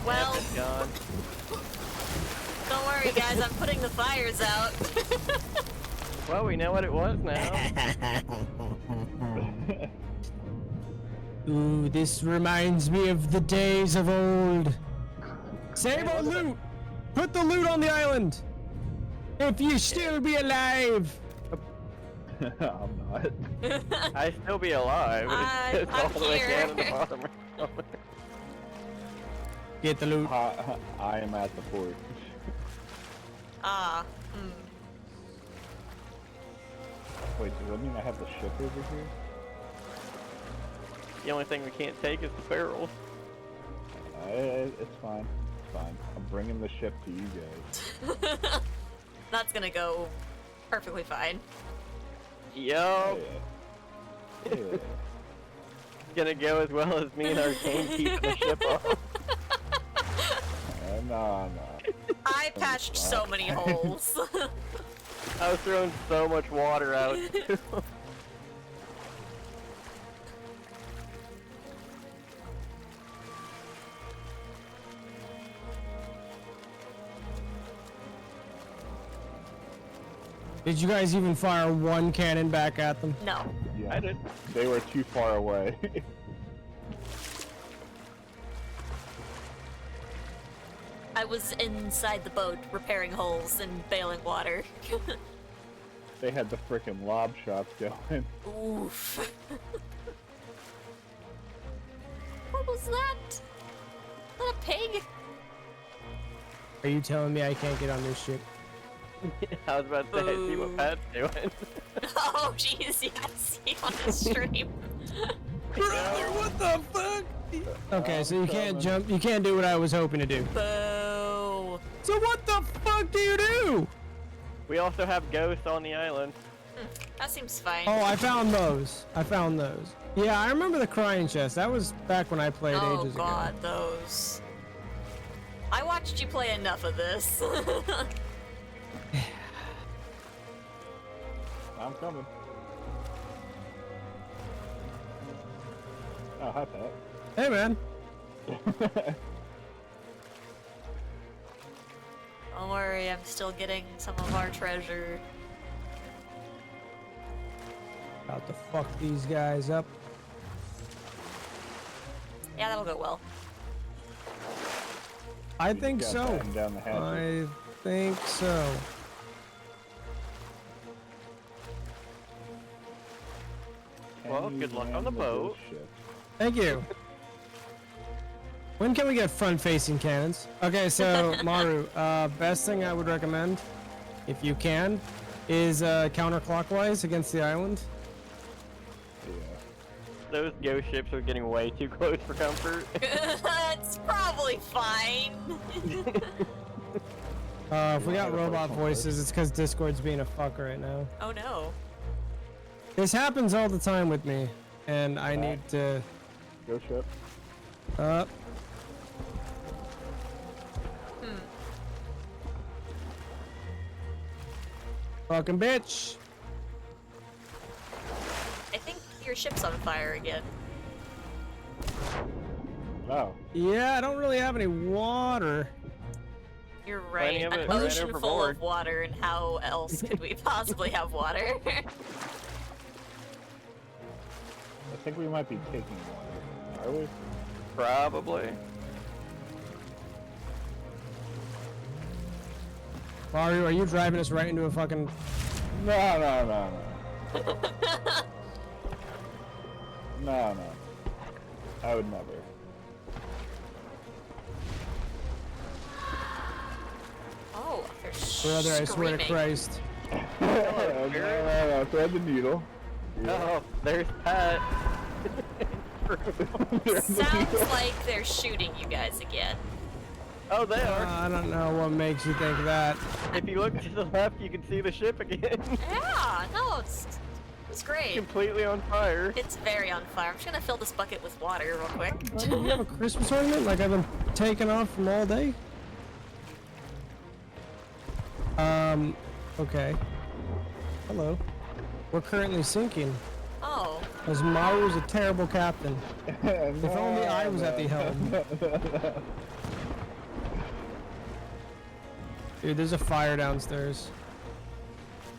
Well, God. don't worry, guys. I'm putting the fires out. Well, we know what it was now. Ooh, this reminds me of the days of old. Save our loot! Put the loot on the island! If you still be alive! I'm not. I still be alive. It's all I'm the way here. down to the bottom. Get the loot. I am at the port. Ah. Wait, does that mean I have the ship over here? The only thing we can't take is the barrels. It's fine. It's fine. I'm bringing the ship to you guys. That's gonna go perfectly fine. Yo, Yeah. Yeah. gonna go as well as me and Arcane keeping the ship up. No. I patched so many holes. I was throwing so much water out. Did you guys even fire one cannon back at them? No. Yeah. I did. They were too far away. I was inside the boat repairing holes and bailing water. They had the frickin' lob shots going. Oof. What was that? Is that a pig? Are you telling me I can't get on this ship? I was about to say, see what Pat's doing. Oh, jeez, yeah, I see on the stream. Brother, what the fuck? Okay, so you can't jump. You can't do what I was hoping to do. Boo. So what the fuck do you do? We also have ghosts on the island. That seems fine. Oh, I found those. Yeah, I remember the crying chest. That was back when I played Oh ages god, ago. those. I watched you play enough of this. I'm coming. Oh, hi, Pat. Hey, man. Don't worry, I'm still getting some of our treasure. about to fuck these guys up. Yeah, that'll go well. I think got so. batten down the hatches. I think so. Well, Can you good luck on land the boat. ghost ship? Thank you. When can we get front-facing cannons? Okay, so Maru, best thing I would recommend, if you can, is counterclockwise against the island. Yeah. Those ghost ships are getting way too close for comfort. It's probably fine. If we got robot voices, it's because Discord's being a fuck right now. Oh no. This happens all the time with me, and I need to. Ghost ship. Fucking bitch. I think your ship's on fire again. Oh. Yeah, I don't really have any water. You're right. Plenty of An it right ocean full overboard. of water, and how else could we possibly have water? I think we might be taking water. Are we? Probably. Mario, are you driving us right into a fucking... No. No. I would never. Oh, they're Brother, I swear to screaming. Christ. No. Thread the needle. Oh, there's Pat. Sounds like they're shooting you guys again. Oh, they are. I don't know what makes you think that. If you look to the left, you can see the ship again. Yeah, no, it's great. Completely on fire. It's very on fire. I'm just gonna fill this bucket with water real quick. Do you have a Christmas ornament like I've been taking off from all day? Okay. Hello. We're currently sinking. Oh, Because Maru's a terrible captain. If only I was at the helm. Dude, there's a fire downstairs.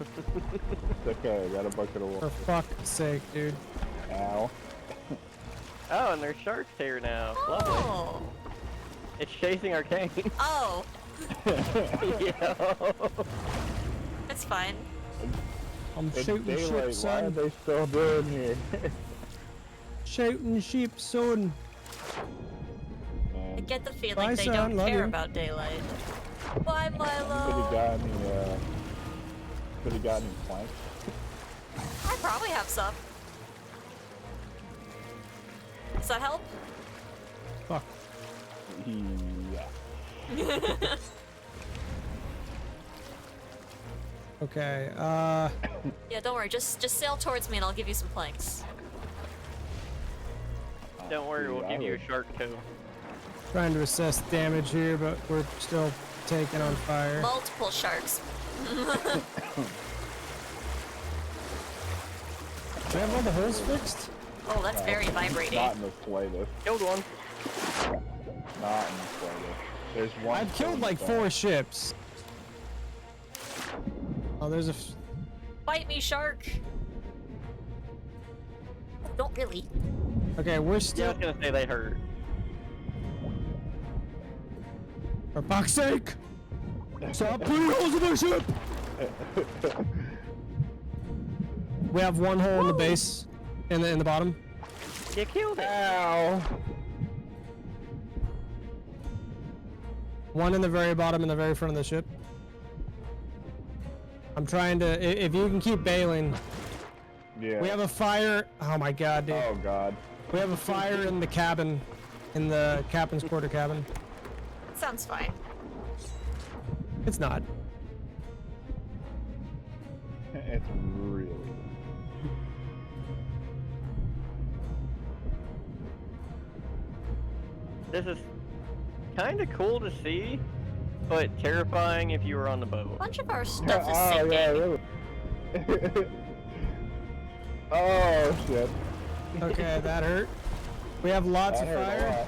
It's okay, I got a bucket of For water. fuck's sake, dude. Ow. Oh, and there's sharks here now. Lovely. oh, It's chasing our cane. oh, Yeah. it's fine. I'm It's shooting daylight, sheep, why are son. they still doing here? Shooting sheep, son. I Man, get the feeling Bye, they son. don't Love care you. about daylight. Bye, could've Milo. got any planks. I probably have some. Does that help? Fuck. Yeah. Okay, Yeah, don't worry. Just sail towards me, and I'll give you some planks. Don't worry, we'll give you a shark toe. trying to assess damage here, but we're still taking on fire. Multiple sharks. Do we have all the holes fixed? Oh, that's very vibrating. Not in the slightest. Killed one. Not in the slightest. There's one. I've killed like still 4 ships. Oh, there's a... Bite me, shark. Don't really. Okay, we're Yeah, I still... was gonna say they hurt. For fuck's sake! Stop putting holes in my ship! We have one hole in the base, in the bottom. You killed it. Ow! One in the very bottom in the very front of the ship. I'm trying to... If you can keep bailing. Yeah. We have a fire... Oh my god, dude. Oh god. We have a fire in the cabin. In the captain's quarter cabin. Sounds fine. It's not. It's really. This is kind of cool to see, but terrifying if you were on the A boat. bunch of our stuff is Oh sinking. yeah, really. Oh shit. Okay, that hurt. We have lots That of hurt a fire. lot.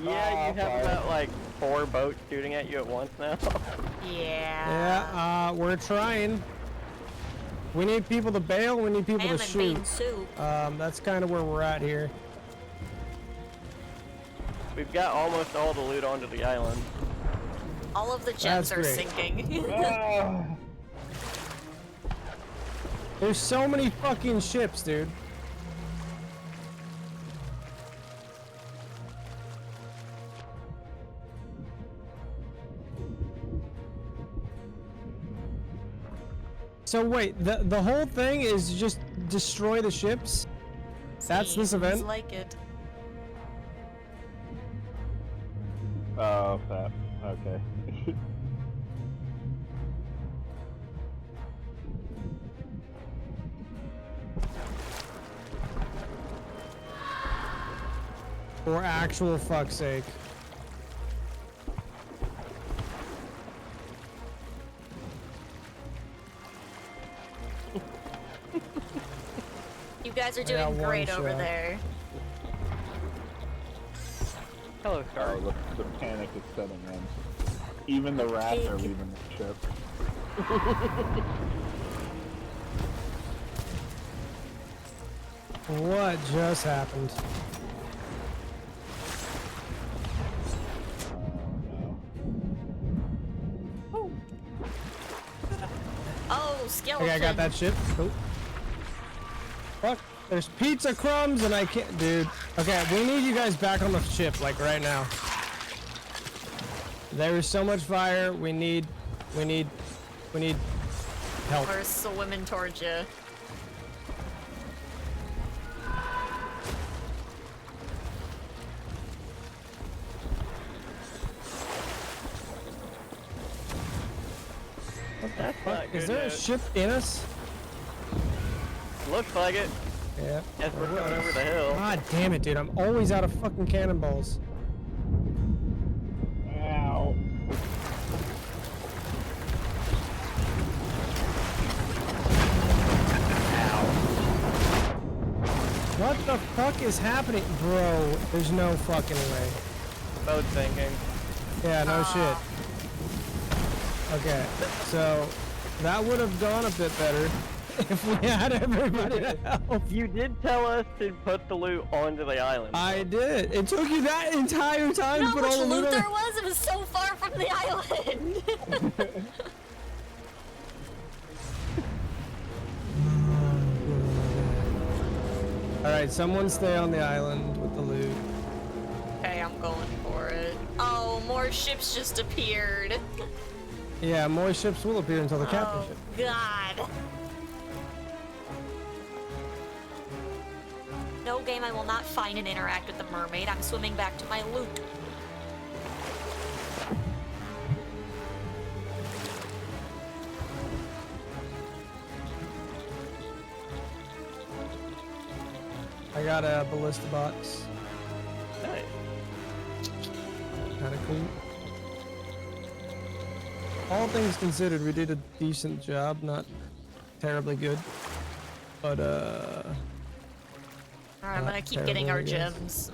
Yeah, you have fire. about like 4 boats shooting at you at once now. Yeah. Yeah, we're trying. We need people to bail. We need people Ham to and shoot. bean soup. That's kind of where we're at here. We've got almost all the loot onto the island. All of the gems That's are great. sinking. There's so many fucking ships, dude. So wait, the whole thing is just destroy the ships? That's this Seems event? like it. Oh, that. Okay. For actual fuck's sake. You guys are I got doing one great over shot. there. Hello, Star. Oh, the panic is setting in. Even the rats are leaving the ship. What just happened? Oh, skeleton. Okay, I got that ship. Cool. Fuck. There's pizza crumbs and I can't, dude. Okay, we need you guys back on the ship, like right now. There is so much fire. We need help. We're swimming towards you. That's not good. Is there a news. ship in us? Looks like it. Yeah. As we're coming over the hill. God damn it, dude. I'm always out of fucking cannonballs. Ow. What the fuck is happening? Bro, there's no fucking way. Boat sinking. Yeah, no shit. Okay, so that would have gone a bit better if we had everybody to help. You did tell us to put the loot onto the island. I did. It took you that entire time You know to put how all much the loot loot there on. was? It was so far from the island. Alright, someone stay on the island with the loot. Okay, I'm going for it. Oh, more ships just appeared. Yeah, more ships will appear until the captain Oh, ship. God. No game I will not find and interact with the mermaid. I'm swimming back to my loot. I got a ballista box. Nice. Kinda cool. All things considered, we did a decent job, not terribly good. But, Alright, I'm Not gonna keep getting our terrible, I guess. gems.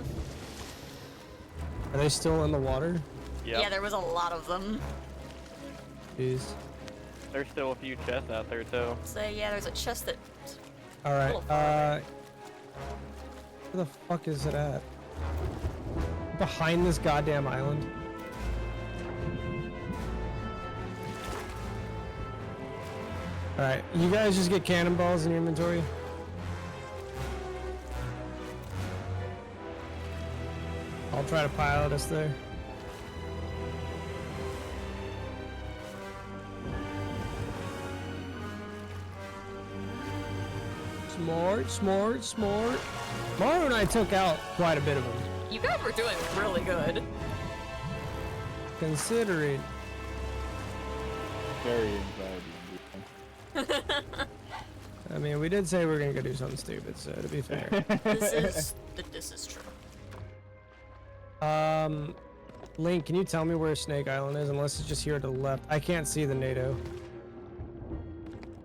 are they still in the water? Yep. Yeah, there was a lot of them. Jeez. There's still a few chests out there too. So yeah, there's a chest that... Alright, Little far where the fuck is it at? Behind this goddamn island? Alright, you guys just get cannonballs in your inventory? I'll try to pilot us there. Smart, smart, smart. Mario and I took out quite a bit of them. You guys were doing really good. Considering. Very anxiety-inducing. I mean, we did say we were gonna go do something stupid, so to be fair. This is true. Link, can you tell me where Snake Island is? Unless it's just here to the left. I can't see the NATO.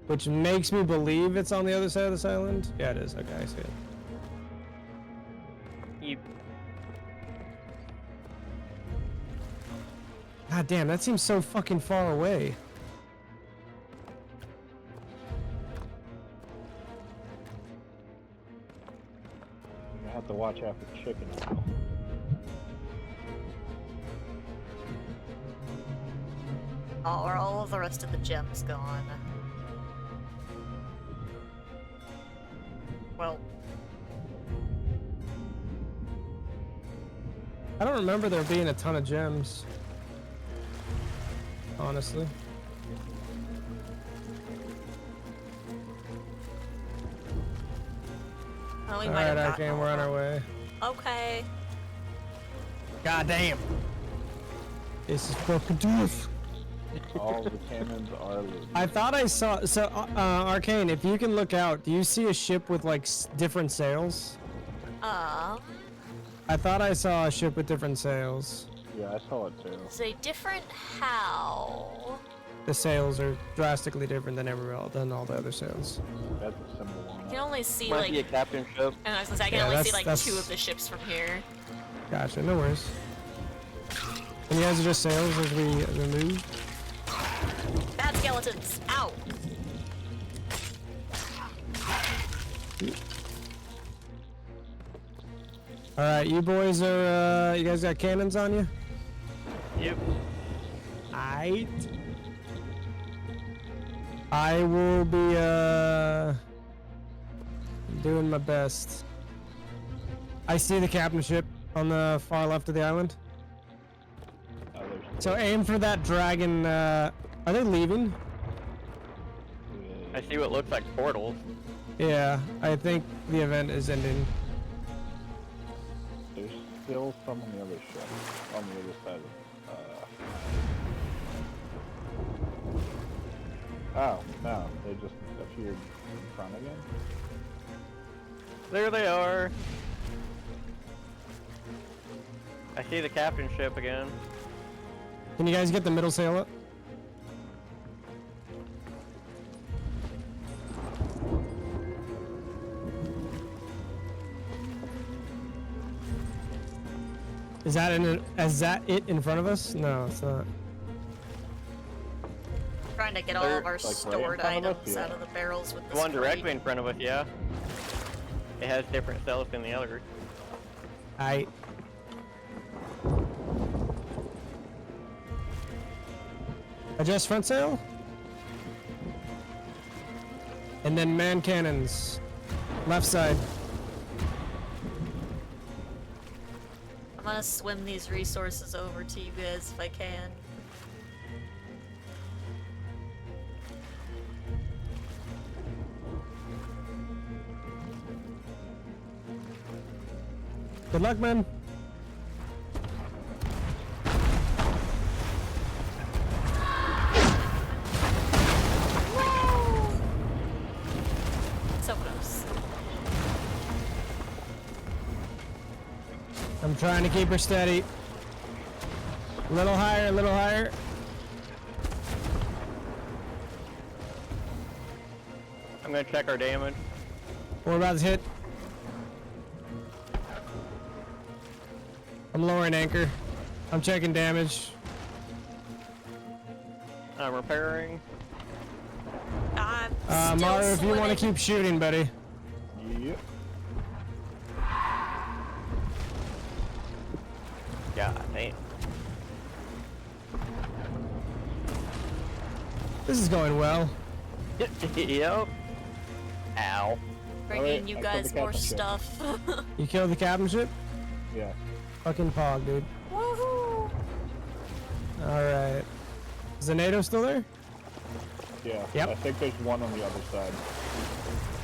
Which makes me believe it's on the other side of this island. Yeah, it is. Okay, I see it. You God damn, that seems so fucking far away. watch out for chicken now. Oh, are all of the rest of the gems gone? Well, I don't remember there being a ton of gems. Honestly. well we All might have right, gotten Arcane, all we're on of our them. way. Okay. God damn. This is fucking tough. All the cannons are loose. I thought I saw. So, Arcane, if you can look out, do you see a ship with like different sails? I thought I saw a ship with different sails. Yeah, I saw it too. Say different how? The sails are drastically different than than all the other sails. That's a symbol on I it. can only see Might like, be a captain ship. and I was gonna say I can Yeah, only see like that's- 2 of the ships from here. Gotcha, no worries. And you guys are just sails as we move. Bad skeletons! Ow! All right, you boys are. You guys got cannons on you? Yep. Aight. I will be doing my best. I see the captain ship on the far left of the island. Oh, there's So aim for that dragon. Are they leaving? I see what looks like portals. Yeah, I think the event is ending. There's still some on the other ship, on the other side of, oh, no, they just appeared in front again? There they are. I see the captain ship again. Can you guys get the middle sail up? Is that it in front of us? No, it's not. Trying to get all of our Like right in stored front of us? items Yeah. out of the barrels with The this one directly crate. in front of us, yeah. It has different cells than the others. Aight. Adjust front sail. And then man cannons. Left side. I'm gonna swim these resources over to you guys if I can. Good luck, man. So close. I'm trying to keep her steady. A little higher, a little higher. I'm gonna check our damage. We're about to hit. I'm lowering anchor. I'm checking damage. I'm repairing. I'm still Mario, if you want to swimming. keep shooting, buddy. Yep. God damn. This is going well. Yep. Ow. Bringing you I killed guys the more captain ship. stuff. You killed the captain ship? Yeah. Fucking pog, dude. Woohoo! Alright. Is the NATO still there? Yeah. Yep. I think there's one on the other side.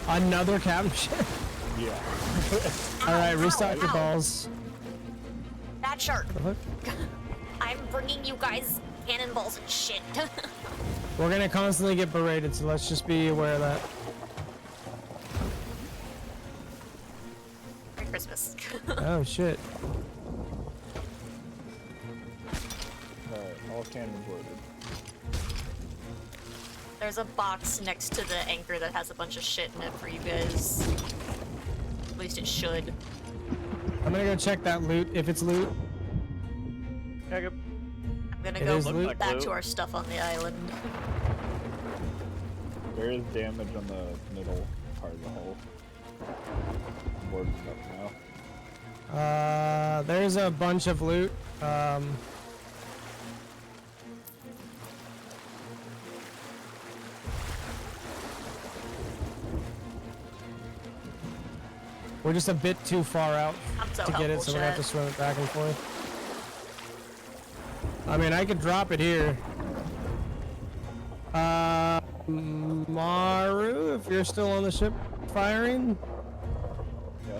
Another captain ship? Yeah. Alright, restock your ow. balls. That shark. The fuck? I'm bringing you guys cannonballs and shit. We're gonna constantly get berated, so let's just be aware of that. Merry Christmas. Oh shit. Alright, all cannons loaded. There's a box next to the anchor that has a bunch of shit in it for you guys. At least it should. I'm gonna go check that loot, if it's loot. Check it. I'm gonna It go is loot? back Loot. to our stuff on the island. There is damage on the middle part of the hull. I'm boarding up now. There's a bunch of loot. We're just a bit too far out I'm so to get it, so we're gonna have to Chet. swim it back and forth. I mean, I could drop it here. Maru, if you're still on the ship firing. Yeah.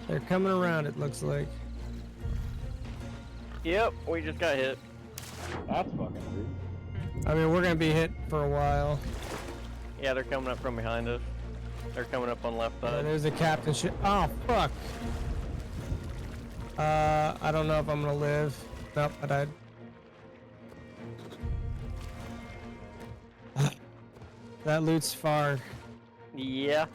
They're coming around, it looks like. Yep, we just got hit. That's fucking weird. I mean, we're gonna be hit for a while. Yeah, they're coming up from behind us. They're coming up on left side. There's the captain ship. Oh, fuck. I don't know if I'm gonna live. Nope, I died. That loot's far. Yeah.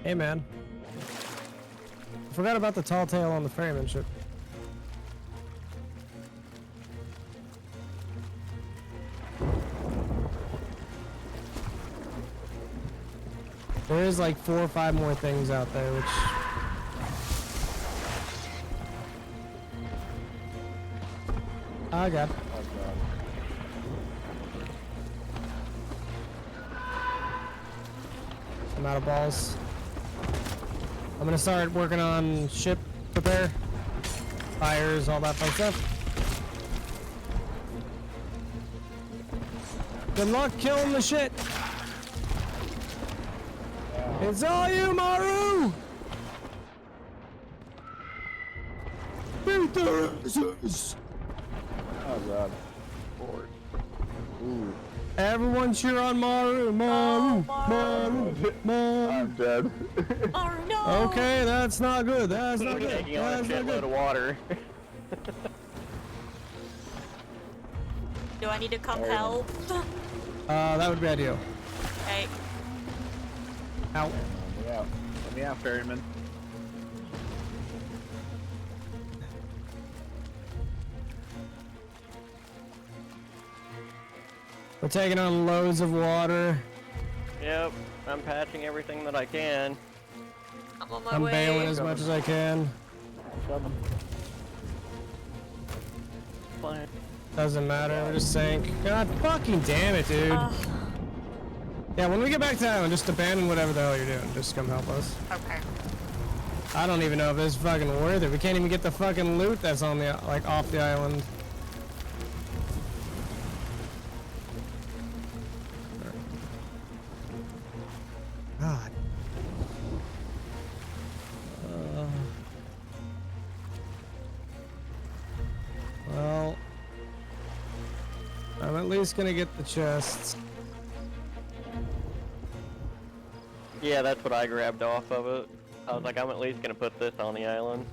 Hey, man. I forgot about the tall tale on the ferryman ship. There is like 4 or 5 more things out there, which... Oh, God. Oh god. I'm out of balls. I'm gonna start working on ship repair, fires, all that fun stuff. Good luck killing the shit. It's all you, Maru. Beat the racers. Oh god. Bored. Ooh. Everyone cheer on Maru, Maru, Maru, Maru. I'm dead. Oh no! Okay, that's not good. That's not good. Taking on a That's not shitload good. of water. Do I need to come help? That would be ideal. Okay. Ow. Let me out. Let me out, ferryman. We're taking on loads of water. Yep, I'm patching everything that I can. I'm on my I'm way. bailing as much as I can. Coming. Fine. Doesn't matter, we just sank. God fucking damn it, dude. Yeah, when we get back to the island, just abandon whatever the hell you're doing. Just come help us. Okay. I don't even know if it's fucking worth it. We can't even get the fucking loot that's on the, like, off the island. God. Well, I'm at least gonna get the chests. Yeah, that's what I grabbed off of it. I was like, I'm at least gonna put this on the island.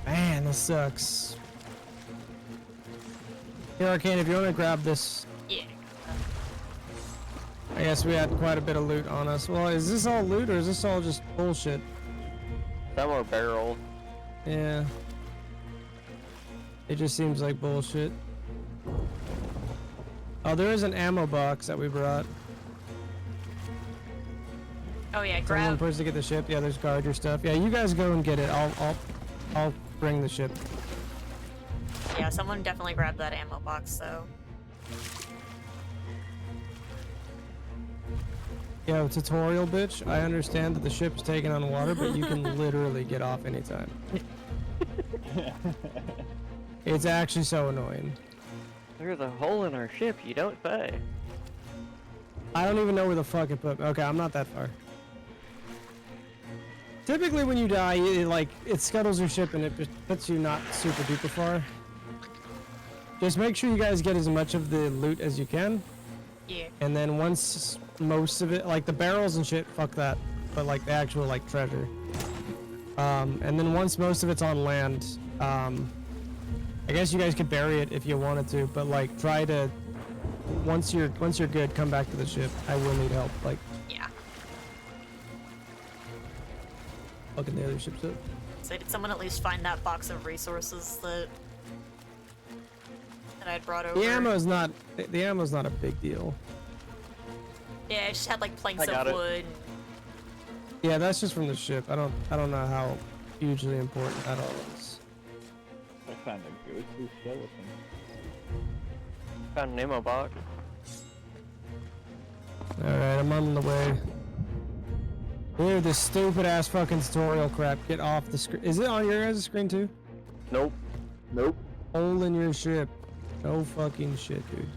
Man, this sucks. Here, Arcane, if you want to grab this. Yeah. I guess we had quite a bit of loot on us. Well, is this all loot or is this all just bullshit? Some are barrels. Yeah. It just seems like bullshit. Oh, there is an ammo box that we brought. Oh yeah, Someone grab. supposed to get the ship. Yeah, there's guard your stuff. Yeah, you guys go and get it. I'll bring the ship. Yeah, someone definitely grab that ammo box though. Yo, tutorial bitch. I understand that the ship's taking on water, but you can literally get off anytime. It's actually so annoying. There's a hole in our ship, you don't say. I don't even know where the fuck it put me. Okay, I'm not that far. Typically when you die, it scuttles your ship and it just puts you not super duper far. Just make sure you guys get as much of the loot as you can. Yeah. And then once most of it, like the barrels and shit, fuck that. But like the actual like treasure. And then once most of it's on land, I guess you guys could bury it if you wanted to, but like try to once you're good, come back to the ship. I will need help. Like, Yeah. fucking the other ship's up. So did someone at least find that box of resources that I'd brought over? The ammo's not a big deal. Yeah, I just had like planks I got of it. wood. Yeah, that's just from the ship. I don't know how hugely important that all is. I found a ghostly skeleton. Found an ammo box. Alright, I'm on the way. Dude, this stupid ass fucking tutorial crap. Get off the screen. Is it on your guys' screen too? Nope. Nope. Hole in your ship. No fucking shit, dude.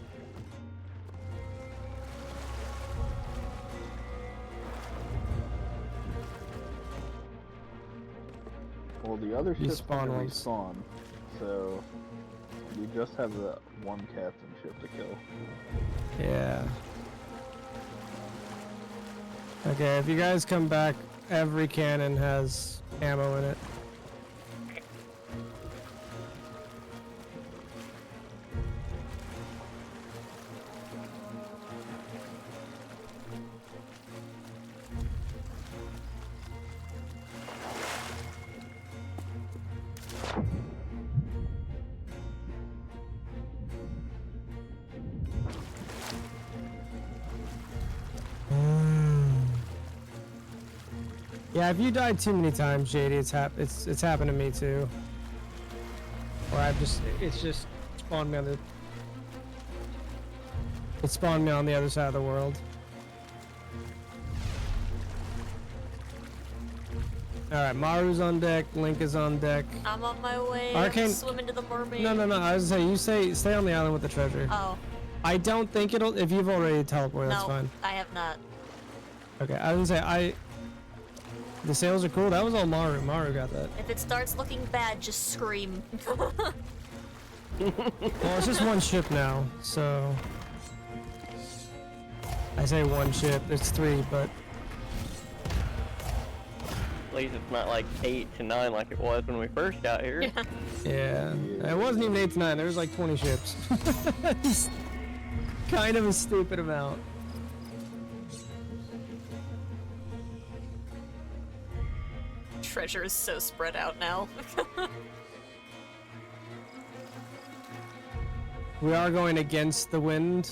Well, the other You ships spawn never once. respawn, so we just have the one captain ship to kill. Yeah. Okay, if you guys come back, every cannon has ammo in it. Yeah, if you died too many times, JD, it's happened to me too. Or it's just spawned me on the other side of the world. All right, Maru's on deck, Link is on deck. I'm on my way. Arcane- I'm swimming to the mermaid. No, I was gonna say you stay on the island with the treasure. Oh. I don't think it'll. If you've already teleported, that's No, fine. I have not. Okay, I was gonna say the sails are cool. That was all Maru. Maru got that. If it starts looking bad, just scream. Well, it's just one ship now, so I say one ship. There's three, but At least it's not like 8 to 9 like it was when we first got here. yeah, it wasn't even 8 to 9. There was like 20 ships. It's kind of a stupid amount. Treasure is so spread out now. We are going against the wind.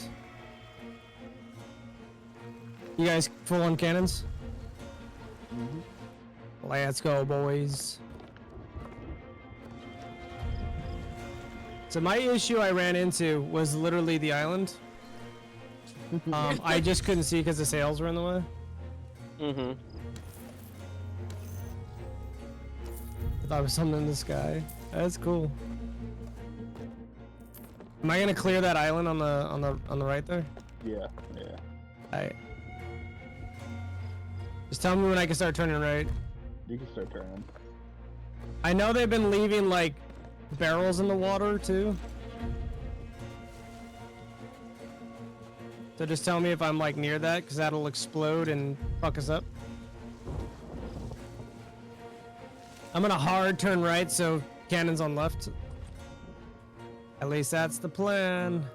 You guys full on cannons? Let's go, boys. So my issue I ran into was literally the island. I just couldn't see because the sails were in the way. Mm-hmm. I thought it was something in the sky. That's cool. Am I gonna clear that island on the right there? Yeah. Alright. Just tell me when I can start turning right. You can start turning. I know they've been leaving like barrels in the water too. So just tell me if I'm like near that, because that'll explode and fuck us up. I'm gonna hard turn right, so cannons on left. At least that's the plan.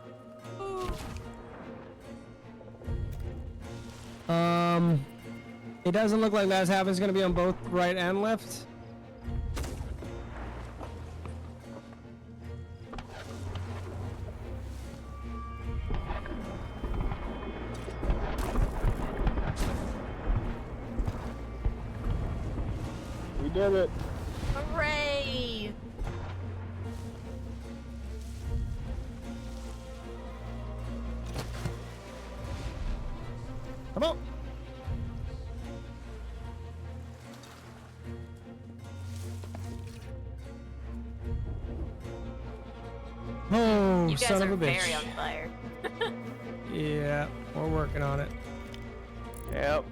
It doesn't look like last half is gonna be on both right and left. We did it. Hooray! Come on. Oh, You guys son are of a bitch. very on fire. Yeah, we're working on it. Yep.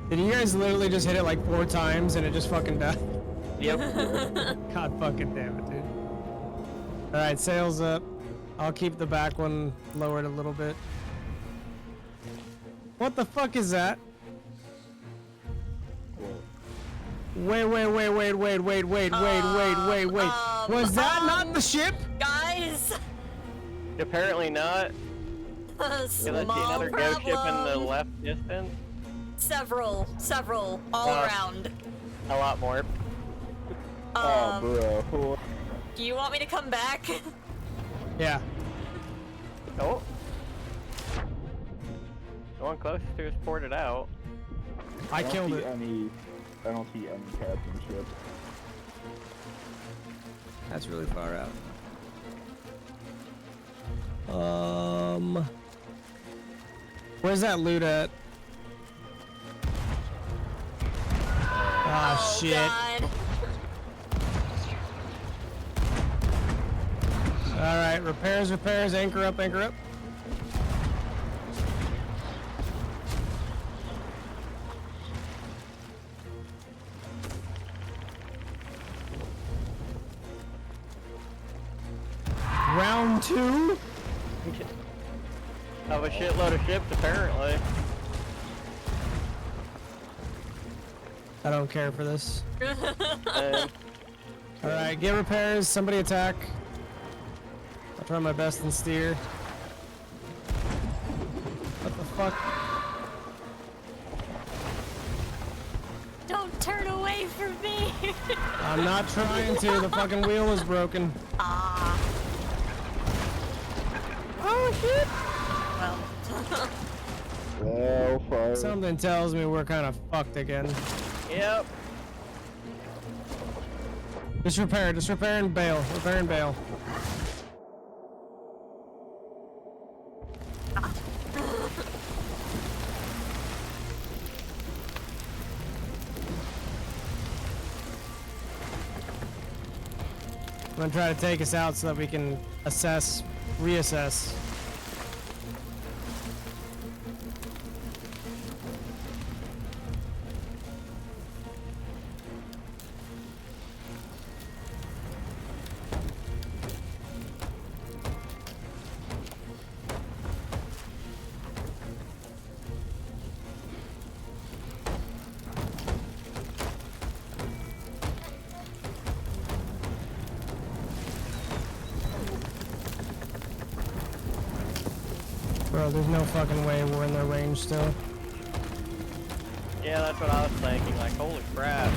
Did you guys literally just hit it like 4 times and it just fucking died? Yep. God fucking damn it, dude. Alright, sails up. I'll keep the back one lowered a little bit. What the fuck is that? Wait. Was that not the ship? Guys! Apparently not. Can I see Small another ghost ship in the problem. left distance? Several, all Oh. around. A lot more. Oh, bro. Do you want me to come back? Yeah. Oh. The one closest to us ported out. I killed see it. I don't see any captain ship. That's really far out. Where's that loot at? Ah, Oh, shit. God. Alright, repairs, anchor up. Round 2? Have a shitload of ships, apparently. I don't care for this. And Alright, get repairs, somebody attack. I'll try my best and steer. What the fuck? Don't turn away from me. I'm not trying to, the fucking wheel is broken. Ah. Oh shit! Well. Well, fire. Something tells me we're kind of fucked again. yep. Just repair and bail. I'm gonna try to take us out so that we can reassess. Bro, there's no fucking way we're in their range still. Yeah, that's what I was thinking. Like, holy crap.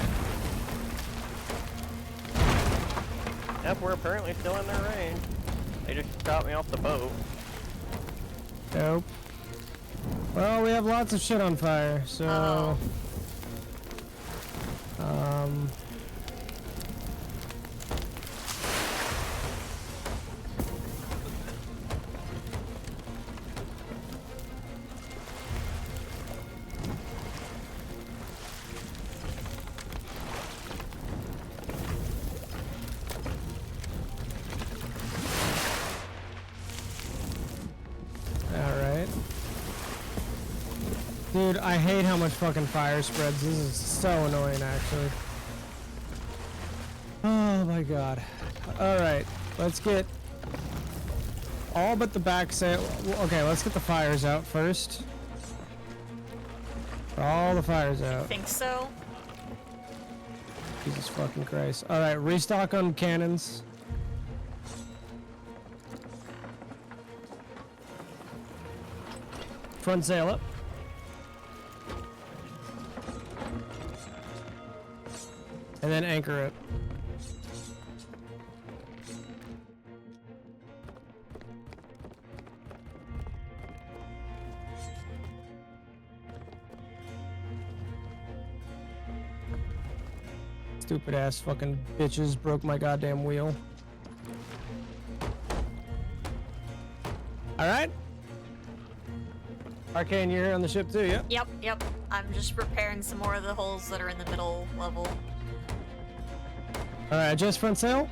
Yep, we're apparently still in their range. They just shot me off the boat. Nope. Well, we have lots of shit on fire, so... Alright. Dude, I hate how much fucking fire spreads. This is so annoying, actually. Oh my god. Alright, let's get all but the back sail. Okay, let's get the fires out first. All the fires out. Think so? Jesus fucking Christ. Alright, restock on cannons. Front sail up. And then anchor it. Stupid ass fucking bitches broke my goddamn wheel. Alright. Arcane, you're here on the ship too, yeah? Yep. I'm just repairing some more of the holes that are in the middle level. Alright, adjust front sail.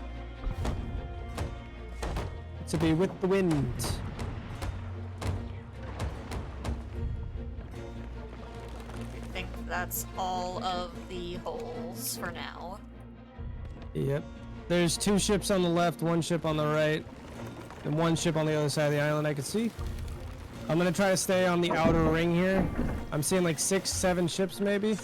To be with the wind. I think that's all of the holes for now. Yep. There's 2 ships on the left, 1 ship on the right, and 1 ship on the other side of the island I can see. I'm gonna try to stay on the outer ring here. I'm seeing like 6, 7 ships maybe.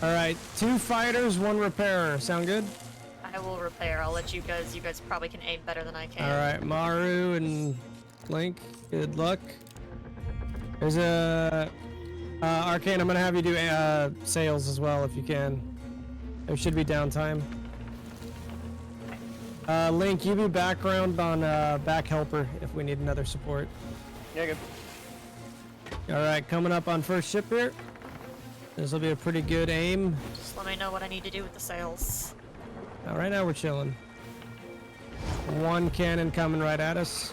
Alright, 2 fighters, 1 repairer. Sound good? I will repair. I'll let you guys probably can aim better than I can. Alright, Maru and Link, good luck. There's a... Arcane, I'm gonna have you do sales as well if you can. There should be downtime. Link, you be background on back helper if we need another support. Yeah, good. Alright, coming up on first ship here. This will be a pretty good aim. Just let me know what I need to do with the sails. Right now we're chilling. One cannon coming right at us.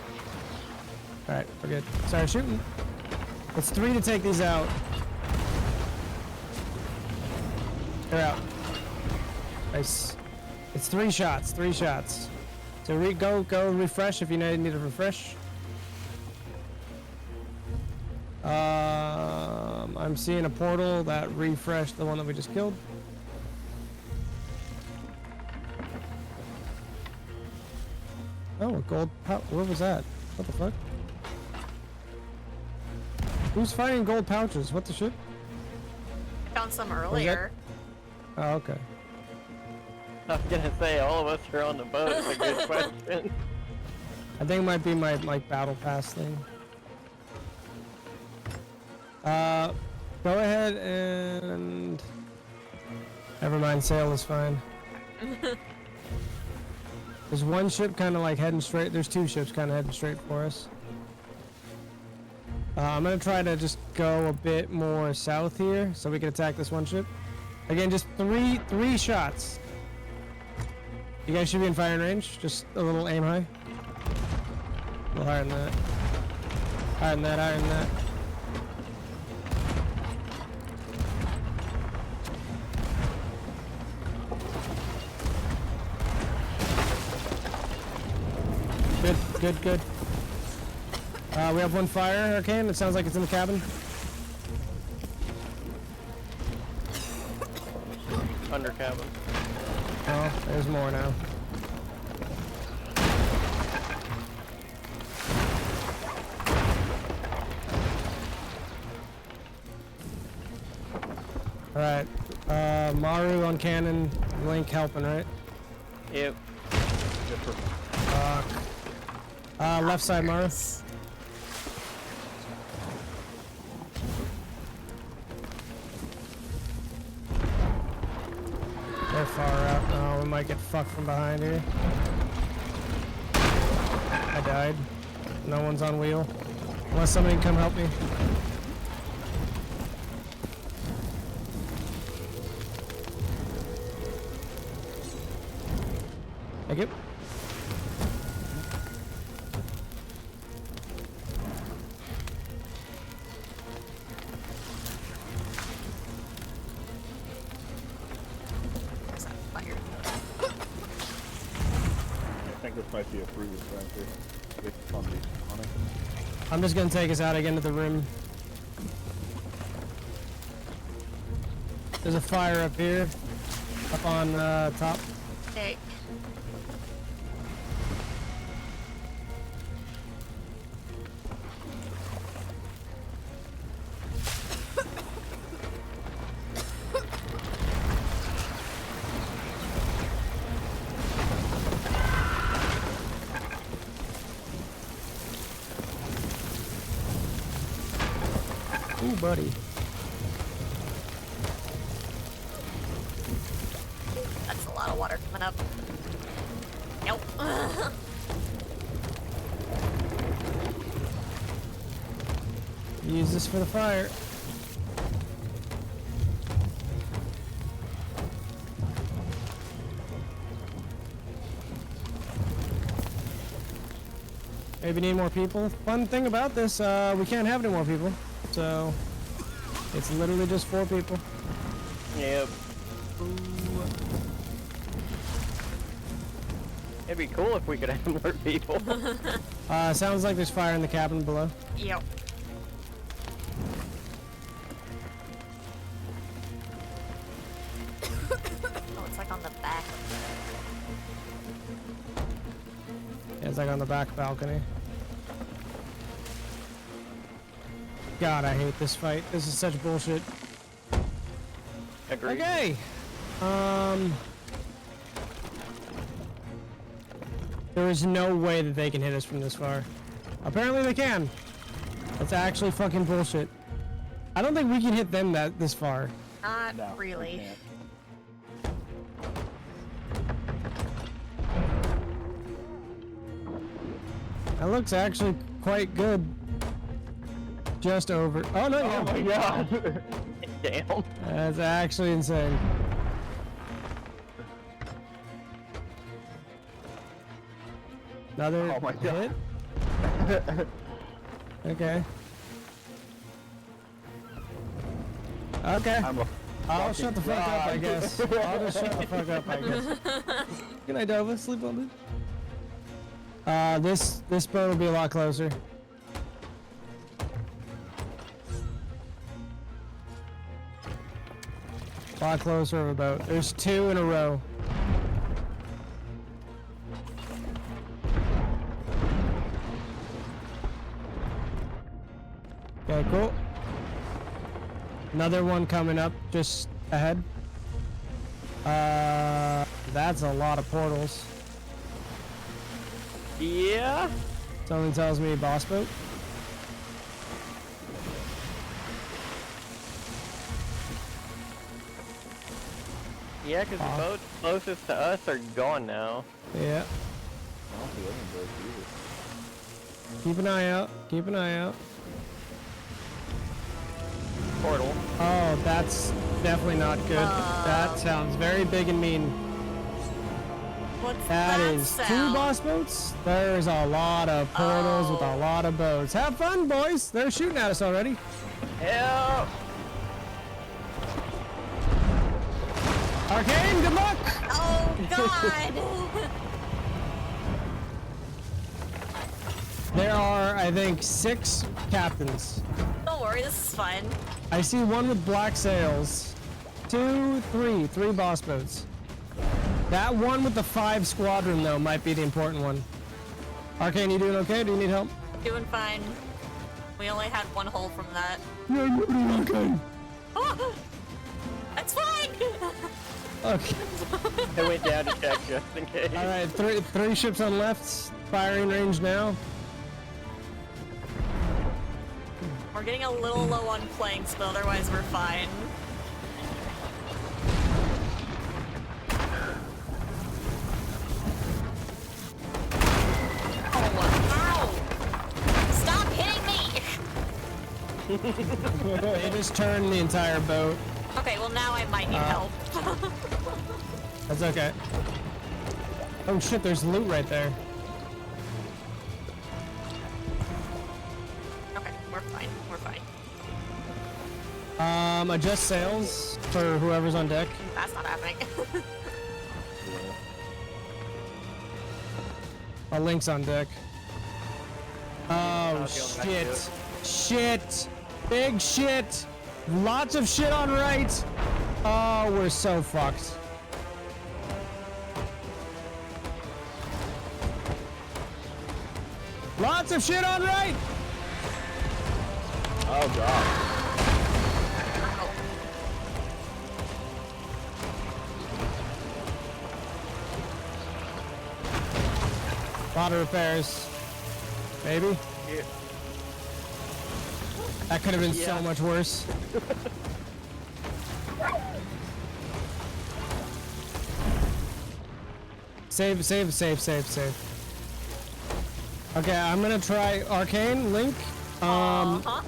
Alright, we're good. Start shooting. It's 3 to take these out. They're out. Nice. It's 3 shots, 3 shots. So go refresh if you need to refresh. I'm seeing a portal that refreshed the one that we just killed. Oh, a gold what was that? What the fuck? Who's fighting gold pouches? What the shit? Found some earlier. Oh, okay. I was gonna say, all of us are on the boat. It's a good question. I think it might be my, like, battle pass thing. Go ahead and... Never mind, sail is fine. There's one ship kind of like heading straight. There's 2 ships kind of heading straight for us. I'm gonna try to just go a bit more south here so we can attack this one ship. Again, just three shots. You guys should be in firing range. Just a little aim high. A little higher than that. Higher than that, higher than that. Good, good. We have 1 fire hurricane. It sounds like it's in the cabin. Under cabin. Oh, there's more now. Alright. Maru on cannon, Link helping, right? Yep. Fuck. Left side, Maru. They're far out. Oh, we might get fucked from behind here. I died. No one's on wheel. Unless somebody can come help me. Thank you. Might be a free dispenser. It's on it. I'm just gonna take us out again to the room. There's a fire up here, up on top. Okay. Ooh, buddy. That's a lot of water coming up. Nope. Use this for the fire. Maybe need more people. Fun thing about this, we can't have any more people. So, it's literally just 4 people. Yep. It'd be cool if we could have more people. Sounds like there's fire in the cabin below. Yep. Oh, it's like on the back. Yeah, it's like on the back balcony. God, I hate this fight. This is such bullshit. Agreed. Okay. There is no way that they can hit us from this far. Apparently they can. That's actually fucking bullshit. I don't think we can hit them this far. Not No, we really. can't. That looks actually quite good. Just over. Oh no! Oh my god! Damn. That's actually insane. Another Oh my God. hit. Okay. Okay. I'm a I'll shut the fuck up, I guess. I'll just shut the fuck up, I guess. Good night, Dova. Sleep well, dude. This boat will be a lot closer. A lot closer of a boat. There's 2 in a row. Okay, cool. Another one coming up just ahead. That's a lot of portals. Yeah. Something tells me boss boat. Yeah, because the boats closest to us are gone now. Yeah. I don't see any boats either. Keep an eye out. Keep an eye out. Portal. Oh, that's definitely not good. That sounds very big and mean. What's That is sound? 2 boss boats. There's a lot of portals with a lot of boats. Have fun, boys. They're shooting at us already. Help! Arcane, good luck. Oh god! There are, I think, 6 captains. Don't worry, this is fun. I see 1 with black sails. 2, 3 boss boats. That one with the 5 squadron, though, might be the important one. Arcane, you doing okay? Do you need help? Doing fine. We only had 1 hole from that. Yeah, I'm Arcane. Oh, that's fine! Okay. I went down to check just in case. All right, 3 ships on left. Firing range now. We're getting a little low on planks, but otherwise we're fine. Oh, ow! Stop hitting me! They just turned the entire boat. Okay, well now I might need help. That's okay. Oh shit, there's loot right there. Okay, we're fine. We're fine. Adjust sails for whoever's on deck. That's not happening. A Link's on deck. Oh I'll go back to shit. it. Shit. Big shit. Lots of shit on right. Oh, we're so fucked. Lots of shit on right. Oh god. Lot of repairs. Maybe. Yeah. That could have been Yeah. so much worse. Save, save, save, save, save. Okay, I'm gonna try Arcane, Link. Uh-huh.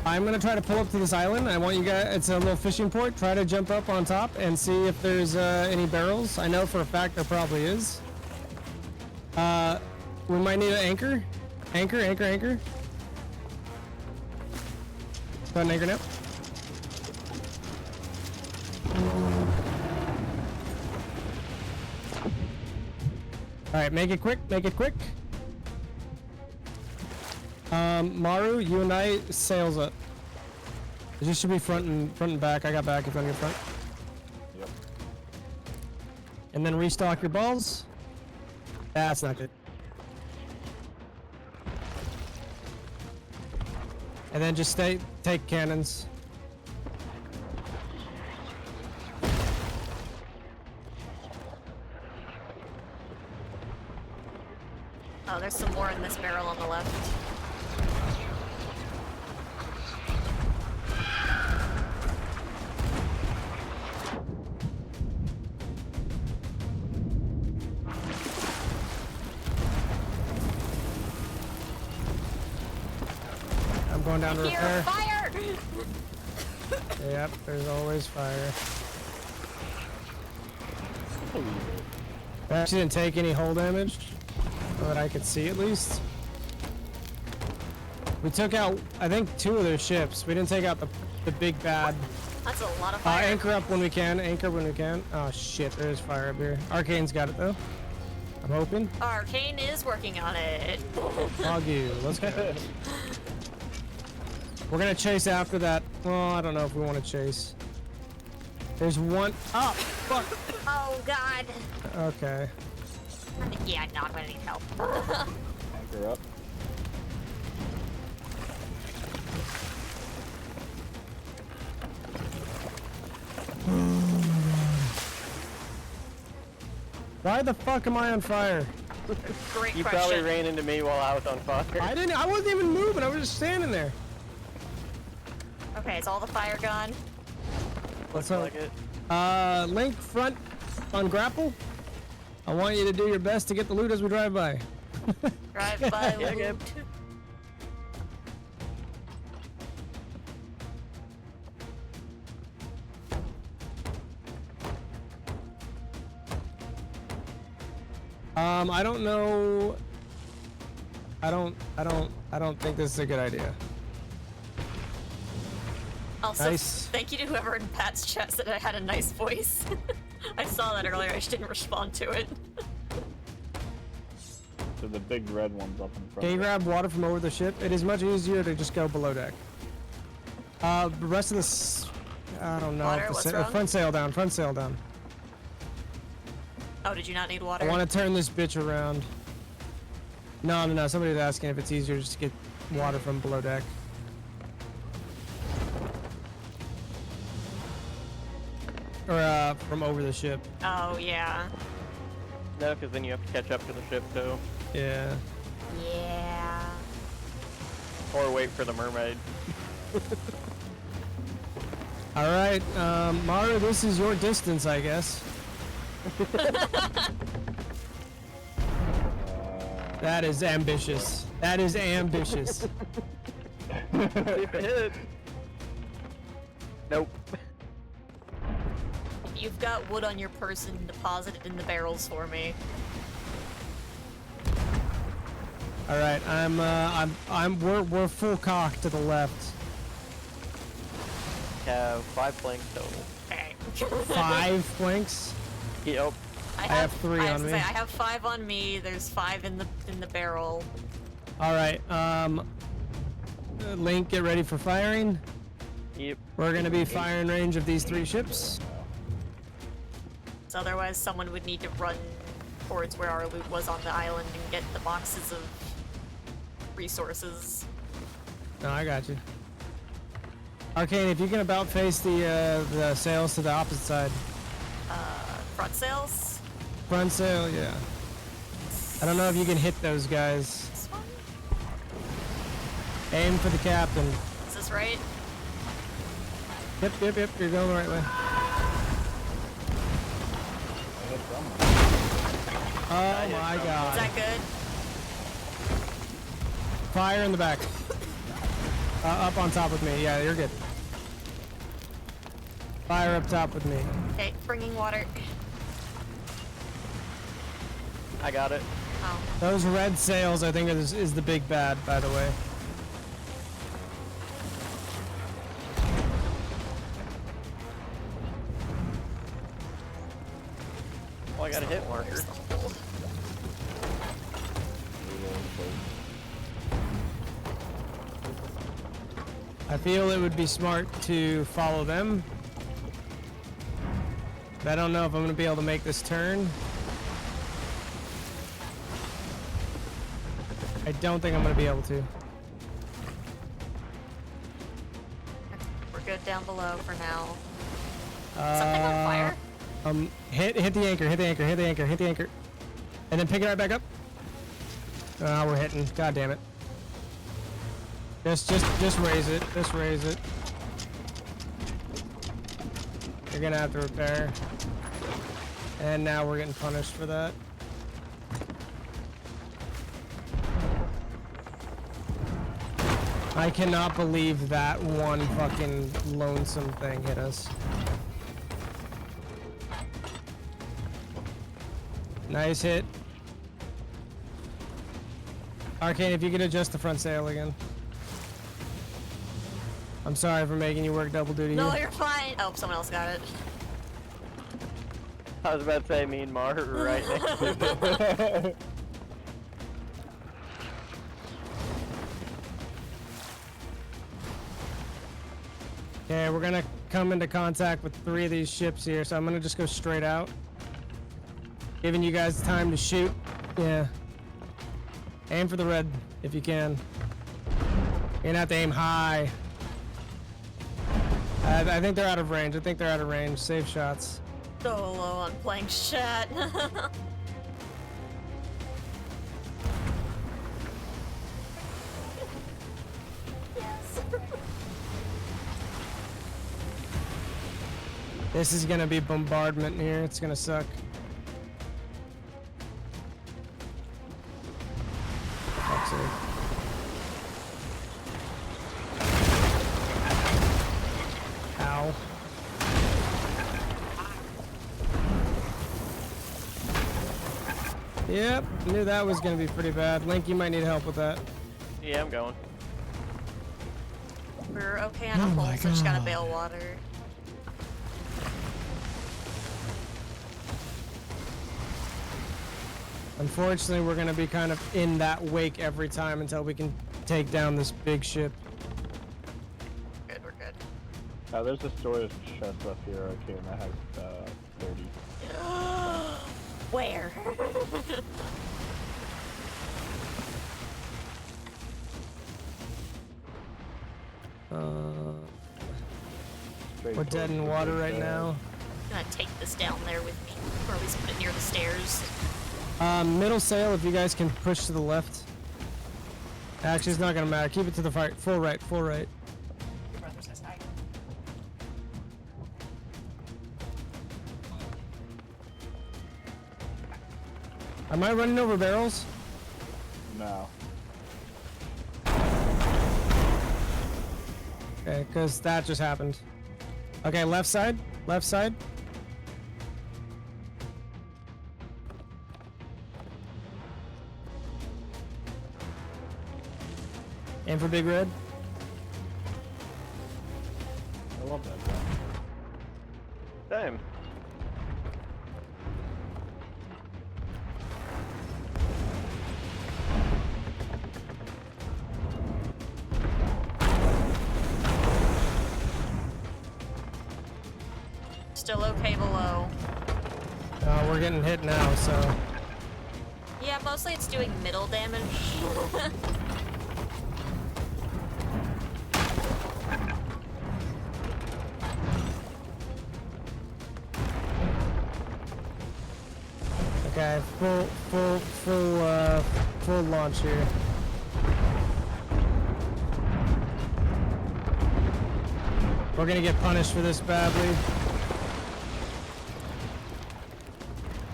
I'm gonna try to pull up to this island. I want you guys, it's a little fishing port. Try to jump up on top and see if there's any barrels. I know for a fact there probably is. We might need an anchor. Anchor, anchor, anchor. Go ahead and anchor now. Alright, make it quick, make it quick. Maru, you and I, sails up. This should be front and back. I got back if you want your front. Yep. And then restock your balls. That's not good. And then just take cannons. Oh, there's some more in this barrel on the left. I'm going down to Here, repair. fire! Yep, there's always fire. I actually didn't take any hull damage, so that I could see at least. We took out, I think, 2 of their ships. We didn't take out the big bad. That's a lot of fire. Anchor up when we can. Anchor when we can. Oh shit, there is fire up here. Arcane's got it though. I'm hoping. Arcane is working on it. Hog you. Let's go. We're gonna chase after that. Well, I don't know if we want to chase. There's one. Oh, fuck. Oh god. Okay. Yeah, no, I'm gonna need help. Anchor up. Why the fuck am I on fire? Great You question. probably ran into me while I was on fire. I wasn't even moving. I was just standing there. Okay, is all the fire gone? Let's Looks like it. Link front on grapple. I want you to do your best to get the loot as we drive by. Drive by Yeah, loot. good. I don't know. I don't think this is a good idea. Also, Nice. thank you to whoever in Pat's chat said I had a nice voice. I saw that earlier, I just didn't respond to it. So the big red one's up in front. Can you of it. grab water from over the ship? It is much easier to just go below deck. The rest of this, I don't know. Water, if the what's wrong? front sail down. Front sail down. Oh, did you not need water? I want to turn this bitch around. No. Somebody was asking if it's easier just to get water from below deck. Or from over the ship. Oh, yeah. No, because then you have to catch up to the ship too. Yeah. Yeah. Or wait for the mermaid. All right, Maru, this is your distance, I guess. That is ambitious. That is ambitious. See if it hit. Nope. If you've got wood on your person, deposit it in the barrels for me. All right, we're full cock to the left. Have 5 planks total. Okay. 5 flanks. Yep. I have 3 on me. I have 5 on me. There's 5 in the barrel. All right, Link, get ready for firing. Yep. We're gonna be firing range of these 3 ships. So otherwise, someone would need to run towards where our loot was on the island and get the boxes of resources. No, I got you. Arcane, if you can about face the sails to the opposite side. Front sails. Front sail, yeah. I don't know if you can hit those guys. This one? Aim for the captain. Is this right? Yep, you're going the right way. Oh my Is god. that good? Fire in the back. Up on top with me. Yeah, you're good. Fire up top with me. Okay, bringing water. I got it. Oh. Those red sails, I think, is the big bad, by the way. Oh, I got a hit marker. Where's the hole? I feel it would be smart to follow them. But I don't know if I'm going to be able to make this turn. I don't think I'm going to be able to. We're good down below for now. Something on fire? Hit the anchor, hit the anchor, hit the anchor, hit the anchor. And then pick it right back up. Ah, we're hitting. God damn it. Just raise it. Just raise it. You're gonna have to repair. And now we're getting punished for that. I cannot believe that one fucking lonesome thing hit us. Nice hit. Arcane, if you could adjust the front sail again. I'm sorry for making you work double duty. No, here. you're fine. Oh, someone else got it. I was about to say me and Mar are right next to it. Okay, we're gonna come into contact with 3 of these ships here, so I'm gonna just go straight out. Giving you guys time to shoot. Yeah. Aim for the red if you can. You're gonna have to aim high. I think they're out of range. I think they're out of range. Save shots. So low on playing chat. Yes. This is gonna be bombardment here. It's gonna suck. Fuck's sake. Ow. Yep, knew that was gonna be pretty bad. Link, you might need help with that. Yeah, I'm going. We're okay on a hole, so just gotta bail water. Unfortunately, we're gonna be kind of in that wake every time until we can take down this big ship. Good, we're good. There's a storage chest up here, okay, and that has 30. Where? We're dead in water right now. I'm gonna take this down there with me, or at least put it near the stairs. Middle sail, if you guys can push to the left. Actually, it's not gonna matter. Keep it to the right. Full right, full right. Your brother's gonna die. Am I running over barrels? No. Okay, because that just happened. Okay, left side. Left side. Aim for big red. I love that gun. Same. Still okay below. We're getting hit now, so. Yeah, mostly it's doing middle damage. Okay, full launch here. We're gonna get punished for this badly.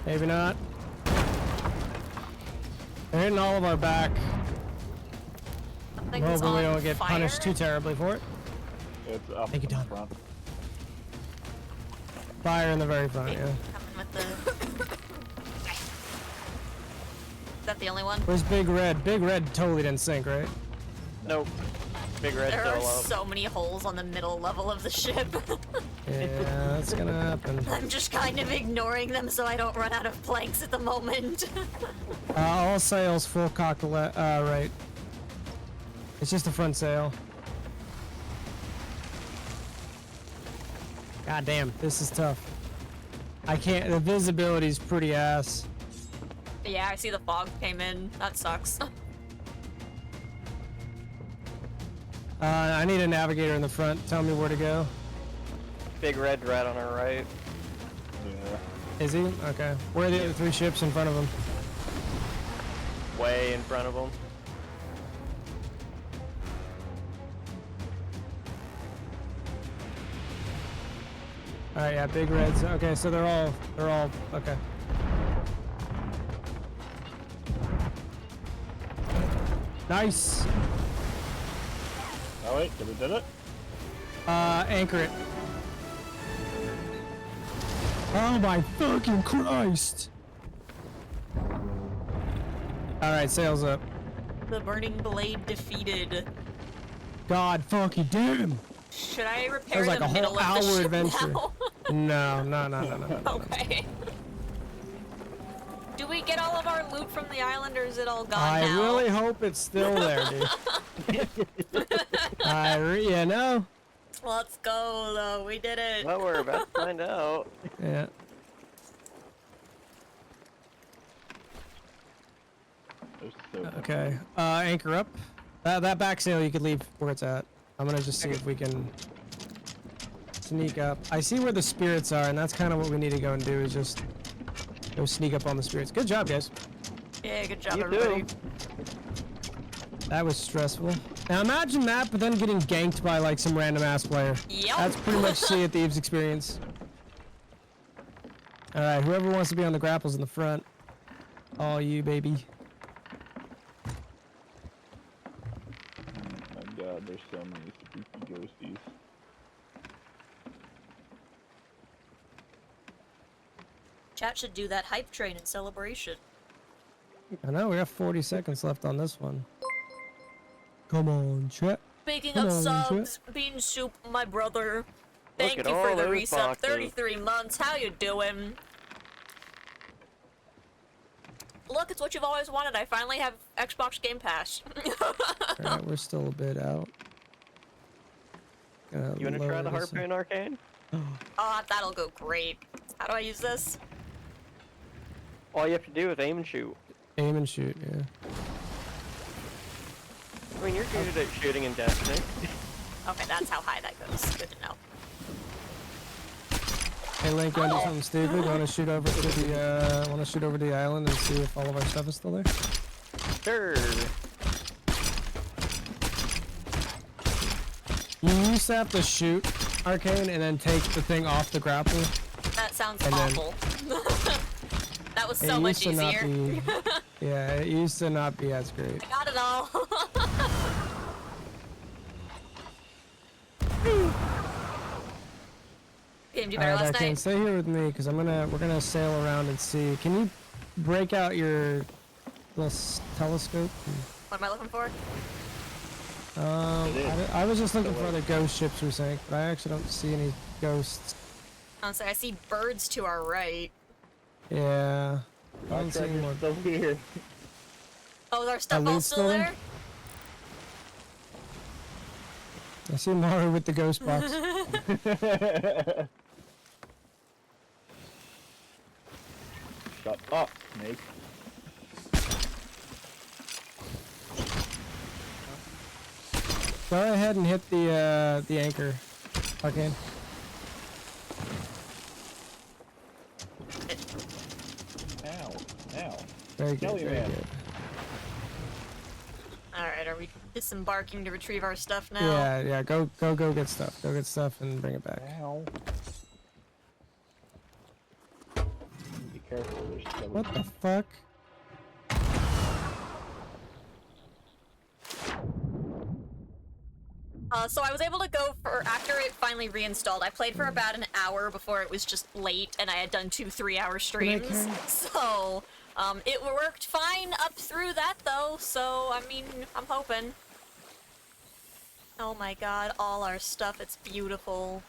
Maybe not. They're hitting all of our back. Something's Hopefully we on don't get fire. punished too terribly for it. It's up Take it in down. front. Fire in the very front, yeah. Coming with the... Is that the only one? Where's Big Red? Big Red totally didn't sink, right? Nope. Big red There are still up. so many holes on the middle level of the ship. Yeah, that's gonna happen. I'm just kind of ignoring them so I don't run out of planks at the moment. All sails full cock to right. It's just the front sail. God damn, this is tough. I can't, the visibility's pretty ass. Yeah, I see the fog came in. That sucks. I need a navigator in the front. Tell me where to go. Big red right on our right. Yeah. Is he? Okay. Where are the other 3 ships in front of him? way in front of them. All right, yeah, big reds. Okay, so they're all okay. Nice. Oh wait, did we did it? Anchor it. Oh my fucking Christ! All right, sails up. The burning blade defeated. God fucking damn! Should I That repair was like the a middle whole of the hour ship adventure. now? No. Okay. Do we get all of our loot from the island, or is it all gone I now? really hope it's still there, dude. Yeah, no. Let's go, though. We did it. Well, we're about to find out. Yeah. There's so much. Okay. Anchor up. That back sail you could leave where it's at. I'm gonna just see if we can sneak up. I see where the spirits are, and that's kind of what we need to go and do, is just go sneak up on the spirits. Good job, guys. Yeah, good job, You everybody. too. That was stressful. Now imagine that, but then getting ganked by like some random ass player. Yep. That's pretty much Sea of Thieves experience. Alright, whoever wants to be on the grapples in the front. All you, baby. Oh my god, there's so many spooky ghosties. Chat should do that hype train in celebration. I know, we have 40 seconds left on this one. Come on, chat. Speaking Come of on, subs, Bean Soup, my brother, thank at you for all the those resub. boxes. 33 months. How you doing? Look, it's what you've always wanted. I finally have Xbox Game Pass. Alright, we're still a bit out. You wanna try the Harpoon Arcane? Oh, that'll go great. How do I use this? All you have to do is aim and shoot. Aim and shoot, yeah. I mean, you're good at shooting in Destiny. Okay, that's how high that goes. Good to know. Hey Link, you wanna do something stupid? Wanna shoot over to the island and see if all of our stuff is still there? Sure. You used to have to shoot Arcane and then take the thing off the grapple. That sounds And then- awful. That was It so much used to not easier. be- yeah, it used to not be as great. I got it all. Game, do better Alright, last Arcane, night. stay here with me because we're gonna sail around and see. Can you break out your little telescope? What am I looking for? I was just looking for other ghost ships we sank, but I actually don't see any ghosts. Honestly, I see birds to our right. Yeah. I Our don't see any more. treasure's still here. Oh, is our stuff Our all loot's still still there? there? I see Mario with the ghost box. Shut up, snake. Go ahead and hit the anchor, Arcane. Ow. Ow. Very good, Kelly very man. good. Alright, are we disembarking to retrieve our stuff now? Yeah, go get stuff. Go get stuff and bring it back. Ow. Be careful, there's skeletons. What the fuck? So I was able to go for, after it finally reinstalled, I played for about an hour before it was just late and I had done 2 3-hour streams. Okay. So, it worked fine up through that though, so I mean, I'm hoping. Oh my god, all our stuff, it's beautiful.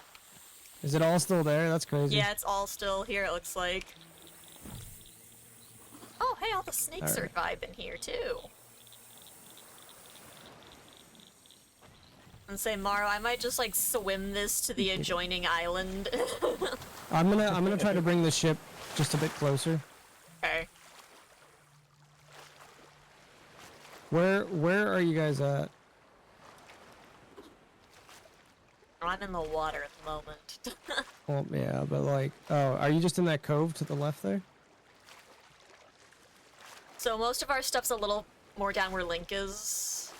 Is it all still there? That's crazy. Yeah, it's all still here, it looks like. Oh, hey, all the snakes are vibing here too. And say, Maro, I might just like swim this to the adjoining island. I'm gonna try to bring the ship just a bit closer. Okay. Where are you guys at? I'm in the water at the moment. Well, yeah, but like, oh, are you just in that cove to the left there? So most of our stuff's a little more down where Link is.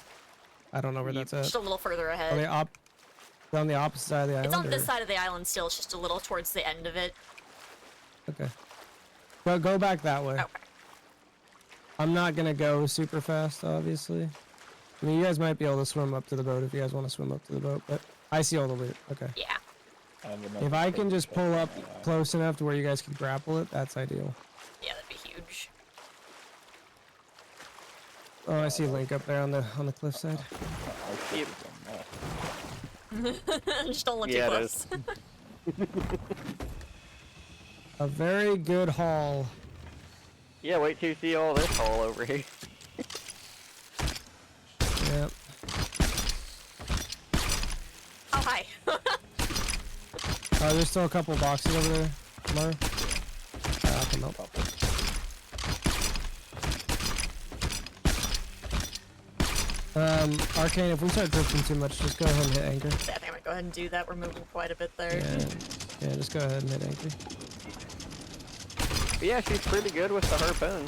I don't know where that's at. Just a little further Are ahead. they on the opposite side of the island? It's on this or- side of the island still, it's just a little towards the end of it. Okay. Well, go back that way. Okay. I'm not gonna go super fast, obviously. I mean, you guys might be able to swim up to the boat if you guys want to swim up to the boat, but I see all the loot. Okay. Yeah. If I can just pull up close enough to where you guys can grapple it, that's ideal. Yeah, that'd be huge. Oh, I see Link up there on the cliffside. I should have done that. Just don't look Yeah, too it close. A very good haul. Yeah, wait till you see all this hole over here. Yep. Oh, hi. There's still a couple boxes over there, Mara. I'll come help. Arcane, if we start drifting too much, just go ahead and hit anchor. Yeah, I think I'm gonna go ahead and do that. We're moving quite a bit there. Yeah, just go ahead and hit anchor. But yeah, she's pretty good with the harpoon.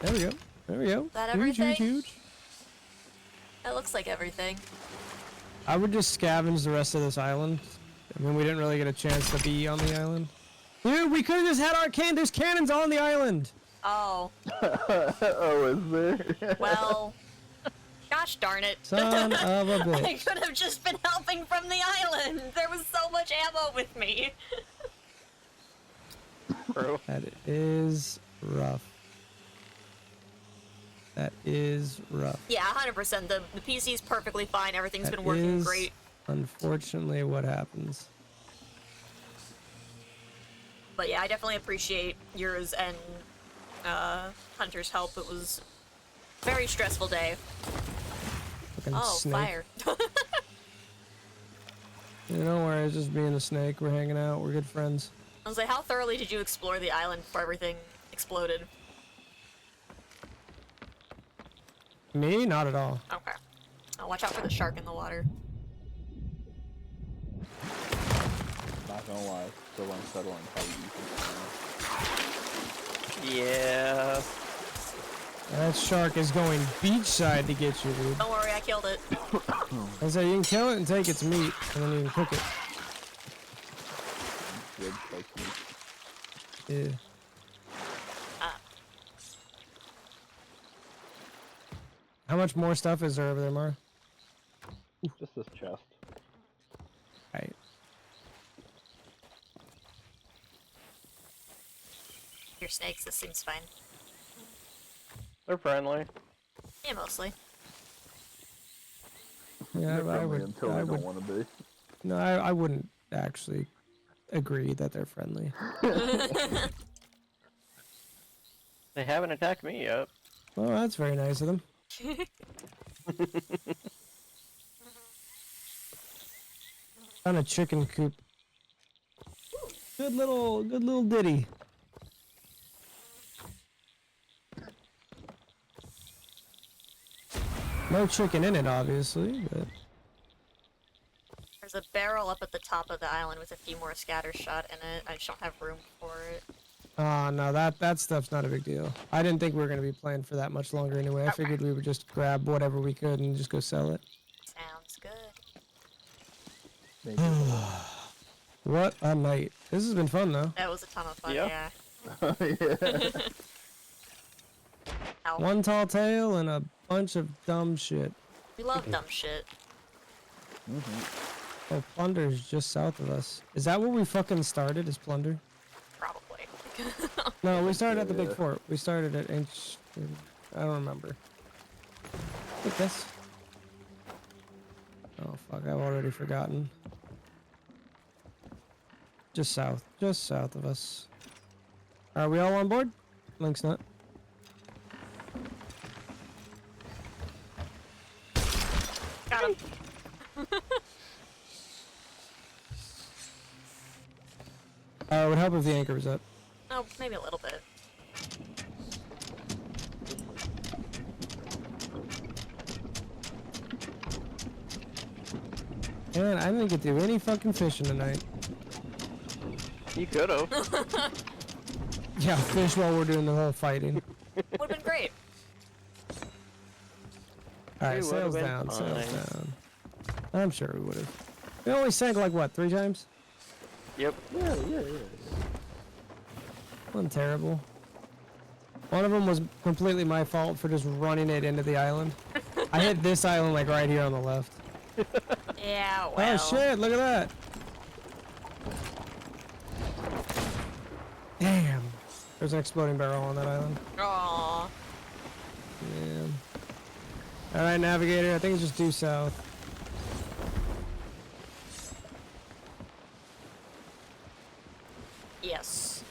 There we go. There we go. Is that Huge, everything? huge. That looks like everything. I would just scavenge the rest of this island. I mean, we didn't really get a chance to be on the island. Dude, we could have just had arcane. There's cannons on the island. Oh. Oh, is there? Well. Gosh darn it. Son of a I bitch. could have just been helping from the island. There was so much ammo with me. Bro. That is rough. That is rough. Yeah, 100%. The PC's perfectly fine. Everything's That been working is, great. Unfortunately, what happens. But yeah, I definitely appreciate yours and Hunter's help. It was a very stressful day. Fucking Oh, snake. fire. Yeah, don't worry, it's just being a snake. We're hanging out. We're good friends. I was like, how thoroughly did you explore the island before everything exploded? Me? Not at all. Okay. Oh, watch out for the shark in the water. Not gonna lie, still unsettling how you can Yeah. That shark is going beachside to get you, dude. Don't worry, I killed it. I say you can kill it and take its meat, and then you can cook it. ribs like me. Yeah. How much more stuff is there over there, Mara? Just this chest. Right. Your snakes, this seems fine. They're friendly. Yeah, mostly. Yeah, They're I friendly would. until I they would. don't want to be. No, I wouldn't actually agree that they're friendly. They haven't attacked me yet. Well, that's very nice of them. Found a chicken coop. Good little ditty. No chicken in it, obviously, but There's a barrel up at the top of the island with a few more scatter shot in it. I just don't have room for it. no, that stuff's not a big deal. I didn't think we were gonna be playing for that much longer anyway. I figured we would just grab whatever we could and just go sell it. Sounds good. Maybe. What a night! This has been fun though. That was a ton of fun, Yeah. yeah. Ow. One tall tale and a bunch of dumb shit. We love dumb shit. Mm-hmm. Oh, Plunder's just south of us. Is that where we fucking started? Is Plunder? Probably. No, we started at the big Yeah. fort. We started at Inch. I don't remember. Look this. Oh fuck! I've already forgotten. Just south of us. Are we all on board? Link's not. Got him. It would help if the anchor was up. Oh, maybe a little bit. Man, I didn't get to do any fucking fishing tonight. You could've. Yeah, fish while we're doing the whole fighting. Would've been great. Alright, We would've sails been down, sails fine. down. I'm sure we would have. We only sank like what, 3 times? Yep. Yeah. Wasn't terrible. One of them was completely my fault for just running it into the island. I hit this island like right here on the left. Yeah, well. Oh shit, look at that. Damn. There's an exploding barrel on that island. Aw. Man. Alright, navigator, I think it's just due south. Yes.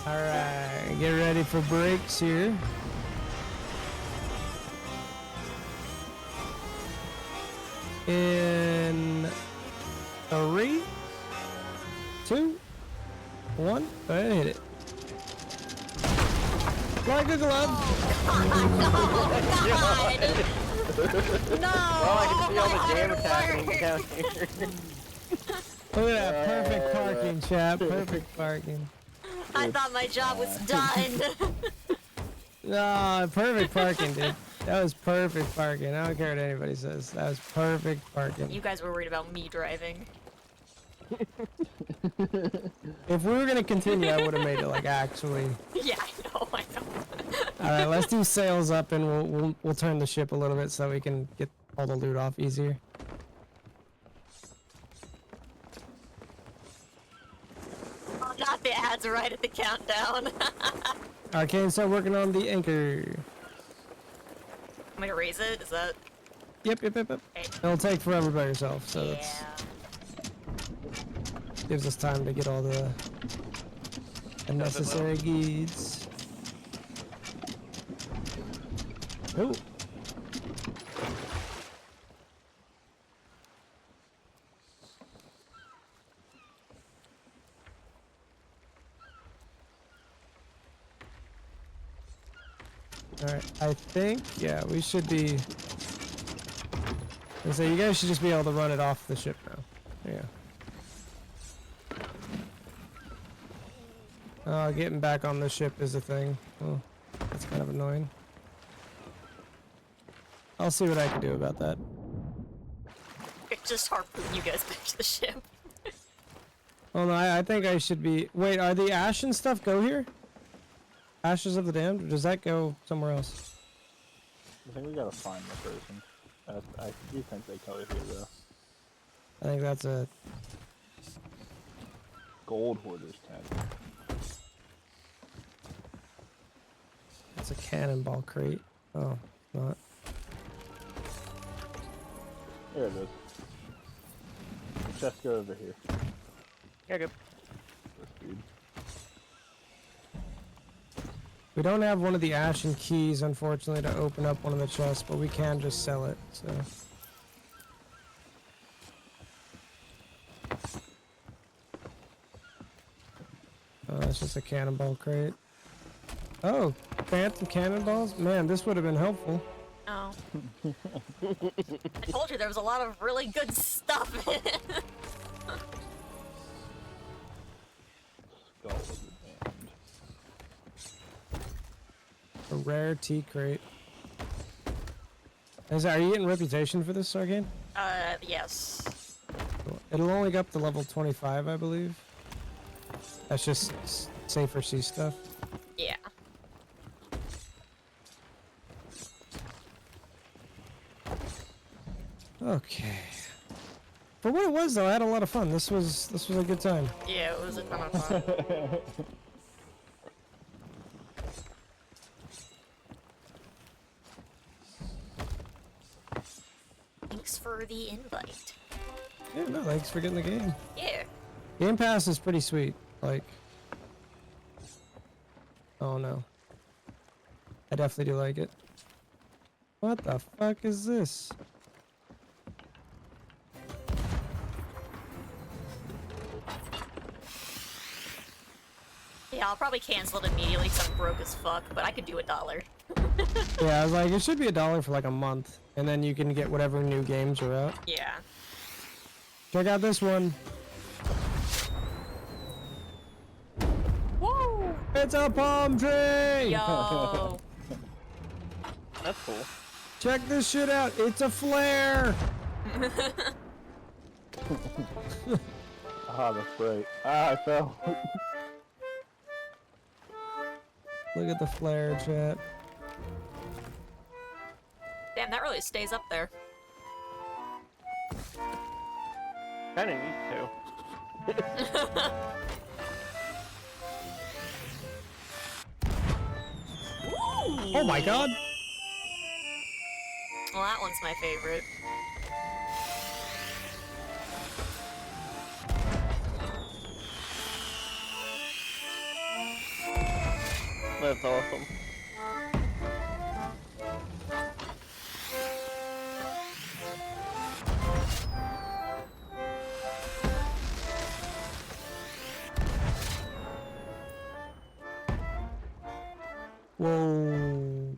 Alright, get ready for brakes here. In 3, 2, 1, go ahead and hit it. Like a glove. No! Well, I can see all the my damage heart happening works. down here. Look at that, perfect parking, chap. Perfect parking. I thought my job was done. No, perfect parking, dude. That was perfect parking. I don't care what anybody says. That was perfect parking. You guys were worried about me driving. If we were gonna continue, I would have made it like actually. Yeah, I know. All right, let's do sails up, and we'll turn the ship a little bit so we can get all the loot off easier. Oh, not the ads right at the countdown. Arcane, start working on the anchor. I'm gonna raise it. Is that? Yep. Okay. It'll take forever by yourself, so Yeah. that's gives us time to get all the necessary guides. Oh. Alright, I think, yeah, we should be... So you guys should just be able to run it off the ship now. Yeah. Getting back on the ship is a thing. Oh, that's kind of annoying. I'll see what I can do about that. Just harpoon you guys back to the ship. Oh no, I think I should be... Wait, are the ashen stuff go here? Ashes of the Damned? Or does that go somewhere else? I think we gotta find the person. I do think they go here though. I think that's a... Gold Hoarder's tent. It's a cannonball crate. Oh, not. There it is. Chest go over here. Yeah, good. This dude. We don't have one of the ashen keys, unfortunately, to open up one of the chests, but we can just sell it, so... Oh, that's just a cannonball crate. Oh, phantom cannonballs? Man, this would have been helpful. Oh. I told you there was a lot of really good stuff in it. skull of the damned. A rare tea crate. Are you getting reputation for this, Arcane? Yes. Cool. It'll only go up to level 25, I believe. That's just safer sea stuff. Yeah. Okay. For what it was, though, I had a lot of fun. This was a good time. Yeah, it was a ton of fun. Thanks for the invite. Yeah, no, thanks for getting the game. Yeah. Game Pass is pretty sweet. Like, oh no. I definitely do like it. What the fuck is this? Yeah, I'll probably cancel it immediately because I'm broke as fuck, but I could do $1. Yeah, I was like, it should be $1 for like a month, and then you can get whatever new games are out. Yeah. Check out this one. Woo! It's a palm tree! Yo! That's cool. Check this shit out. It's a flare! Ah, that's right. Ah, I fell. Look at the flare, chat. Damn, that really stays up there. Kinda need to. Oh my god! Well, that one's my favorite. That's awesome. Whoa.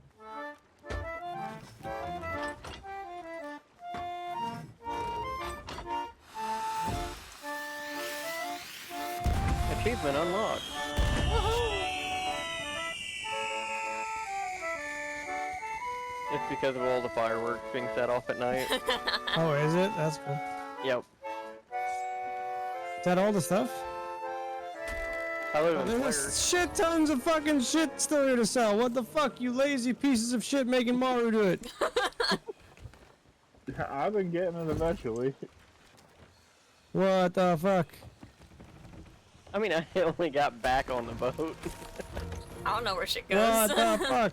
Achievement unlocked. It's because of all the fireworks being set off at night. Oh, is it? That's cool. Yep. Is that all the stuff? I live in There's Flares. shit tons of fucking shit still here to sell. What the fuck, you lazy pieces of shit making Maru do it? I've been getting it eventually. What the fuck? I mean, I only got back on the boat. I don't know where shit goes. What the fuck?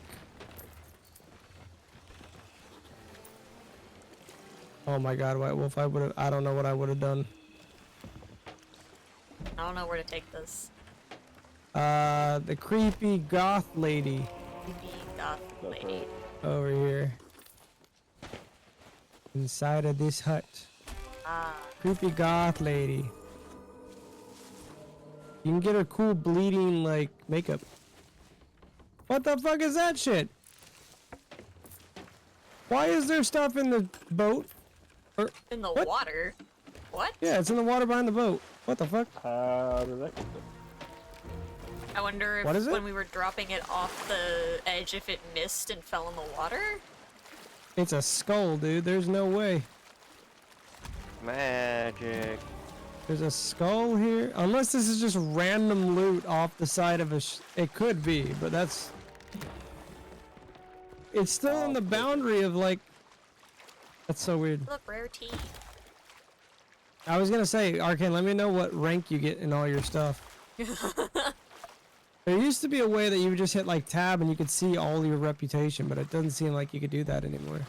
Oh my god, White Wolf, I don't know what I would have done. I don't know where to take this. The creepy goth lady Creepy goth That's lady. right. over here. Inside of this hut. Ah. Creepy goth lady. You can get her cool bleeding, like, makeup. What the fuck is that shit? Why is there stuff in the boat? Or, In the what? water? What? Yeah, it's in the water behind the boat. What the fuck? How did that get there? I wonder What if is it? when we were dropping it off the edge, if it missed and fell in the water? It's a skull, dude. There's no way. Magic. There's a skull here. Unless this is just random loot off the side of a it could be, but that's... It's still in the boundary of, like... That's so weird. Look, rare tea. I was gonna say, Arcane, let me know what rank you get in all your stuff. There used to be a way that you would just hit, like, tab and you could see all your reputation, but it doesn't seem like you could do that anymore.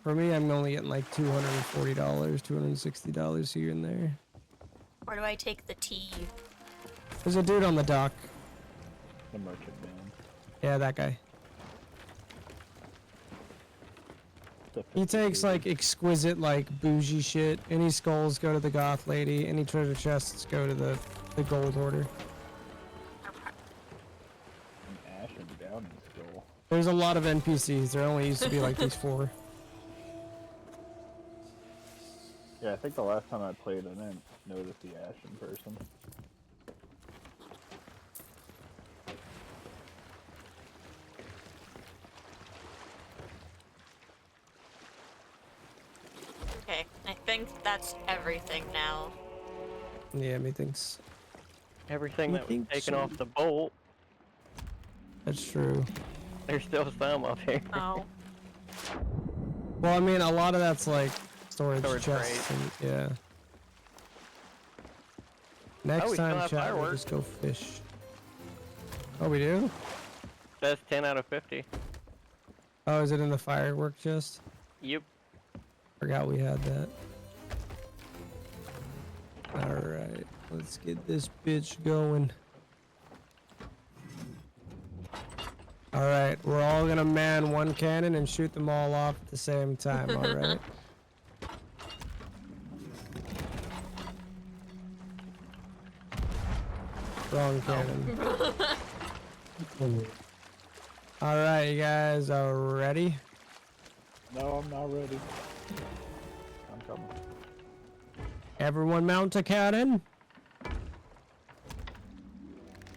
For me, I'm only getting like $240, $260 here and there. Where do I take the tea? There's a dude on the dock. The merchant man. Yeah, that guy. He takes like exquisite, like bougie shit. Any skulls go to the goth lady. Any treasure chests go to the gold hoarder. An ash and downy skull. There's a lot of NPCs. There only used to be like these 4. Yeah, I think the last time I played, I didn't notice the ash in person. Okay, I think that's everything now. Yeah, methinks. Everything that was think taken so. off the bolt, That's true. there's still some up here. Oh. Well, I mean, a lot of that's like storage Storage chests and yeah. Next we still time, have chat, we'll fireworks. just go fish. Oh, we do? That's 10 out of 50. Oh, is it in the firework chest? Yep. Forgot we had that. Alright, let's get this bitch going. Alright, we're all gonna man one cannon and shoot them all off at the same time, alright? Wrong cannon. Alright, you guys are ready? No, I'm not ready. I'm coming. Everyone mount a cannon.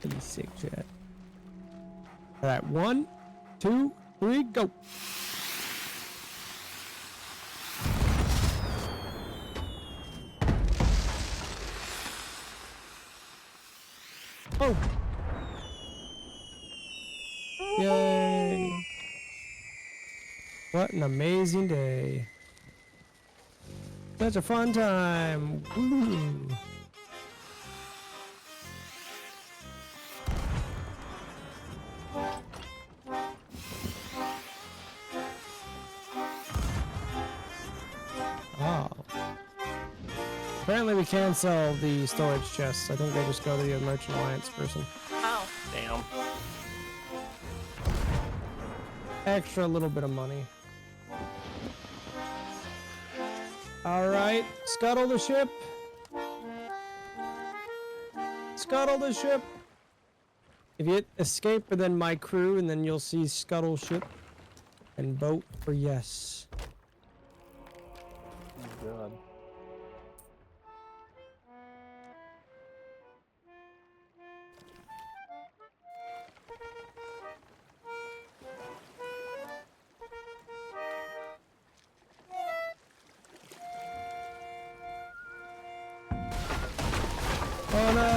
Pretty sick, chat. Alright, 1, 2, 3, go. Oh! Yay! What an amazing day. Such a fun time. Woo! Oh. Apparently we can sell the storage chests. I think they just go to the Merchant Alliance person. Oh. Damn. Extra little bit of money. Alright, scuttle the ship. Scuttle the ship. If you hit escape or then my crew, and then you'll see scuttle ship and vote for yes. Oh god. Oh no!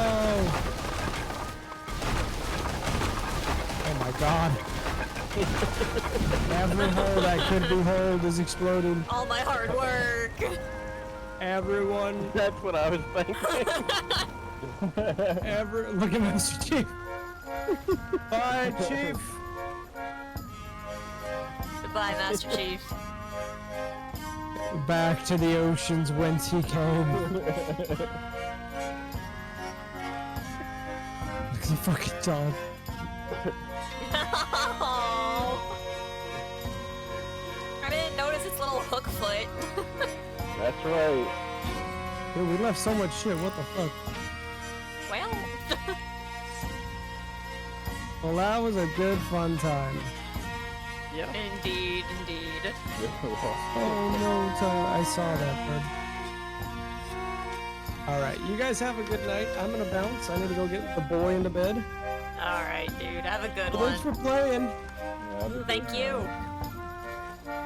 Oh my god. Every hole that could be holed is exploding. All my hard work. Everyone, That's what I was thinking. look at Master Chief. Bye, Chief. Goodbye, Master Chief. Back to the oceans whence he came. Look at the fucking dog. Oh. I didn't notice its little hook foot. That's right. Dude, we left so much shit. What the fuck? Well. Well, that was a good fun time. Yep. Indeed, indeed. Oh no, Tyler, I saw that, bud. Alright, you guys have a good night. I'm gonna bounce. I need to go get the boy into bed. Alright, dude. Have a good Thanks one. for playing. Yeah, Thank you.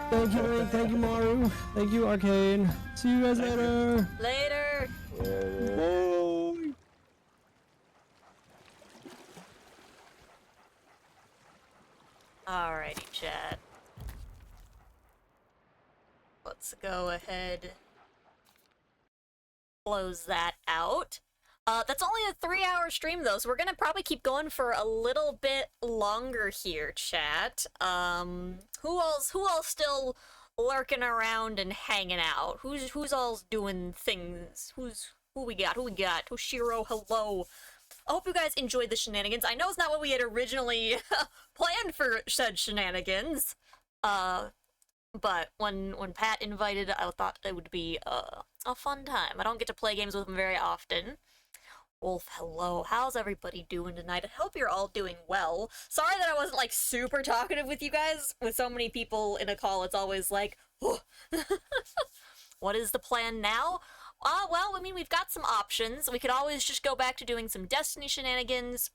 Thank you, Rick. Thank you, Maru. Thank you, Arcane. See you guys later. Later. Bye. Alrighty, chat. Let's go ahead. Close that out. That's only a 3-hour stream though, so we're gonna probably keep going for a little bit longer here, chat. Who else still lurking around and hanging out? Who's all doing things? Who we got? Toshiro, hello. I hope you guys enjoyed the shenanigans. I know it's not what we had originally planned for said shenanigans. But when Pat invited, I thought it would be a fun time. I don't get to play games with him very often. Wolf, hello. How's everybody doing tonight? I hope you're all doing well. Sorry that I wasn't, like, super talkative with you guys. With so many people in a call, it's always like, oh. What is the plan now? Well, I mean, we've got some options. We could always just go back to doing some Destiny shenanigans.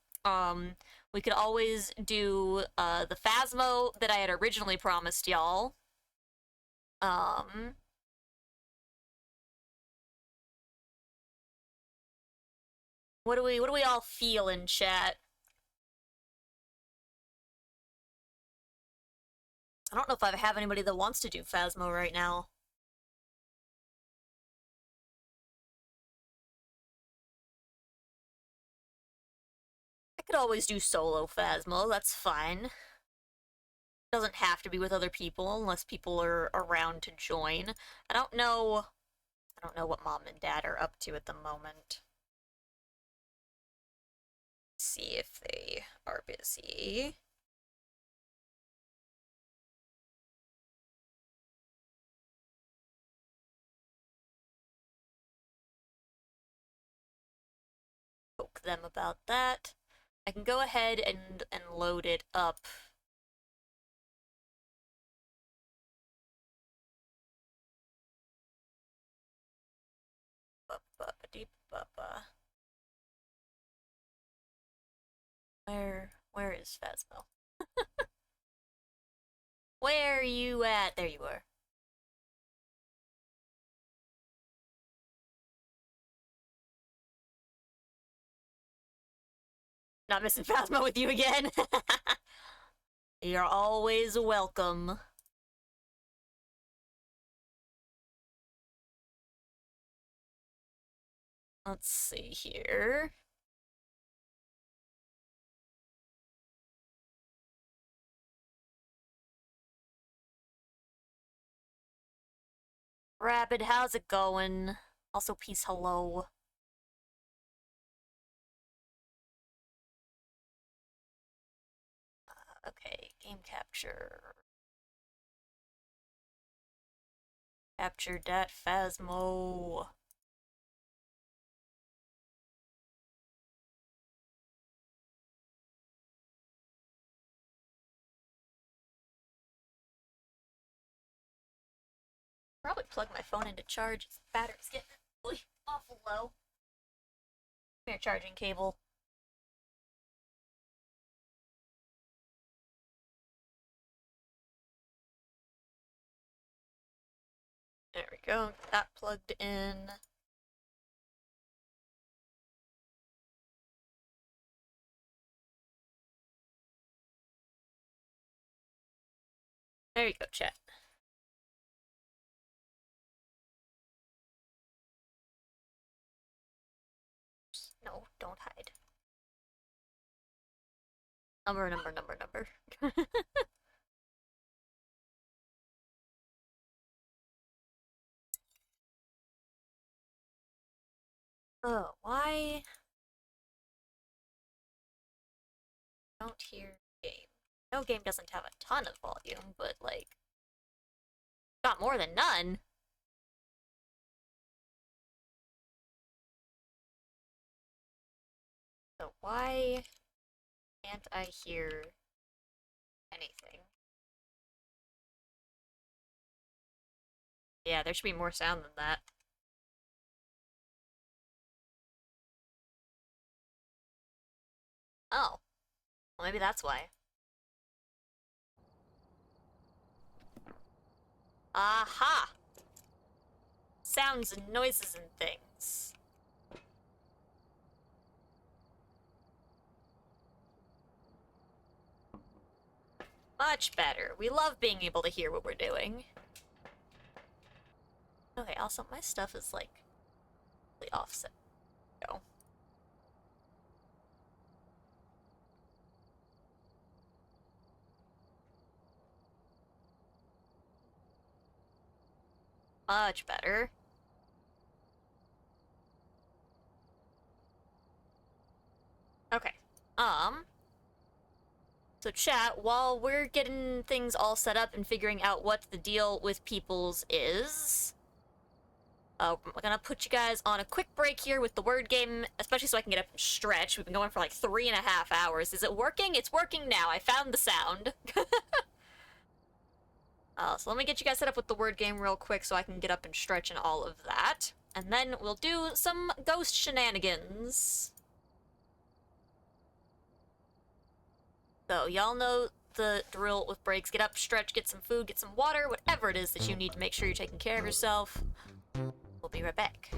We could always do, the Phasmo that I had originally promised y'all. What do we all feel in chat? I don't know if I have anybody that wants to do Phasmo right now. I could always do solo Phasmo, that's fine. Doesn't have to be with other people unless people are around to join. I don't know what mom and dad are up to at the moment. See if they are busy. Poke them about that. I can go ahead and load it up. Where is Phasmo? Where are you at? There you are. Not missing Phasmo with you again. You're always welcome. Let's see here. Rapid, how's it going? Also, peace, hello. Okay, game capture. Captured that Phasmo. Probably plug my phone into charge. Its battery's getting really awful low. Come here, charging cable. There we go. That plugged in. There you go, chat. No, don't hide. Number. Oh, why? Don't hear game. No, game doesn't have a ton of volume, but like, got more than none. So why can't I hear anything? Yeah, there should be more sound than that. Oh. Well, maybe that's why. Aha! Sounds and noises and things. Much better. We love being able to hear what we're doing. Okay, also, my stuff is, like, really offset. Go. Much better. Okay. So chat, while we're getting things all set up and figuring out what the deal with people's is, I'm gonna put you guys on a quick break here with the word game, especially so I can get up and stretch. We've been going for like 3.5 hours. Is it working? It's working now. I found the sound. So let me get you guys set up with the word game real quick so I can get up and stretch and all of that. And then we'll do some ghost shenanigans. So y'all know the drill with breaks. Get up, stretch, get some food, get some water, whatever it is that you need to make sure you're taking care of yourself. We'll be right back.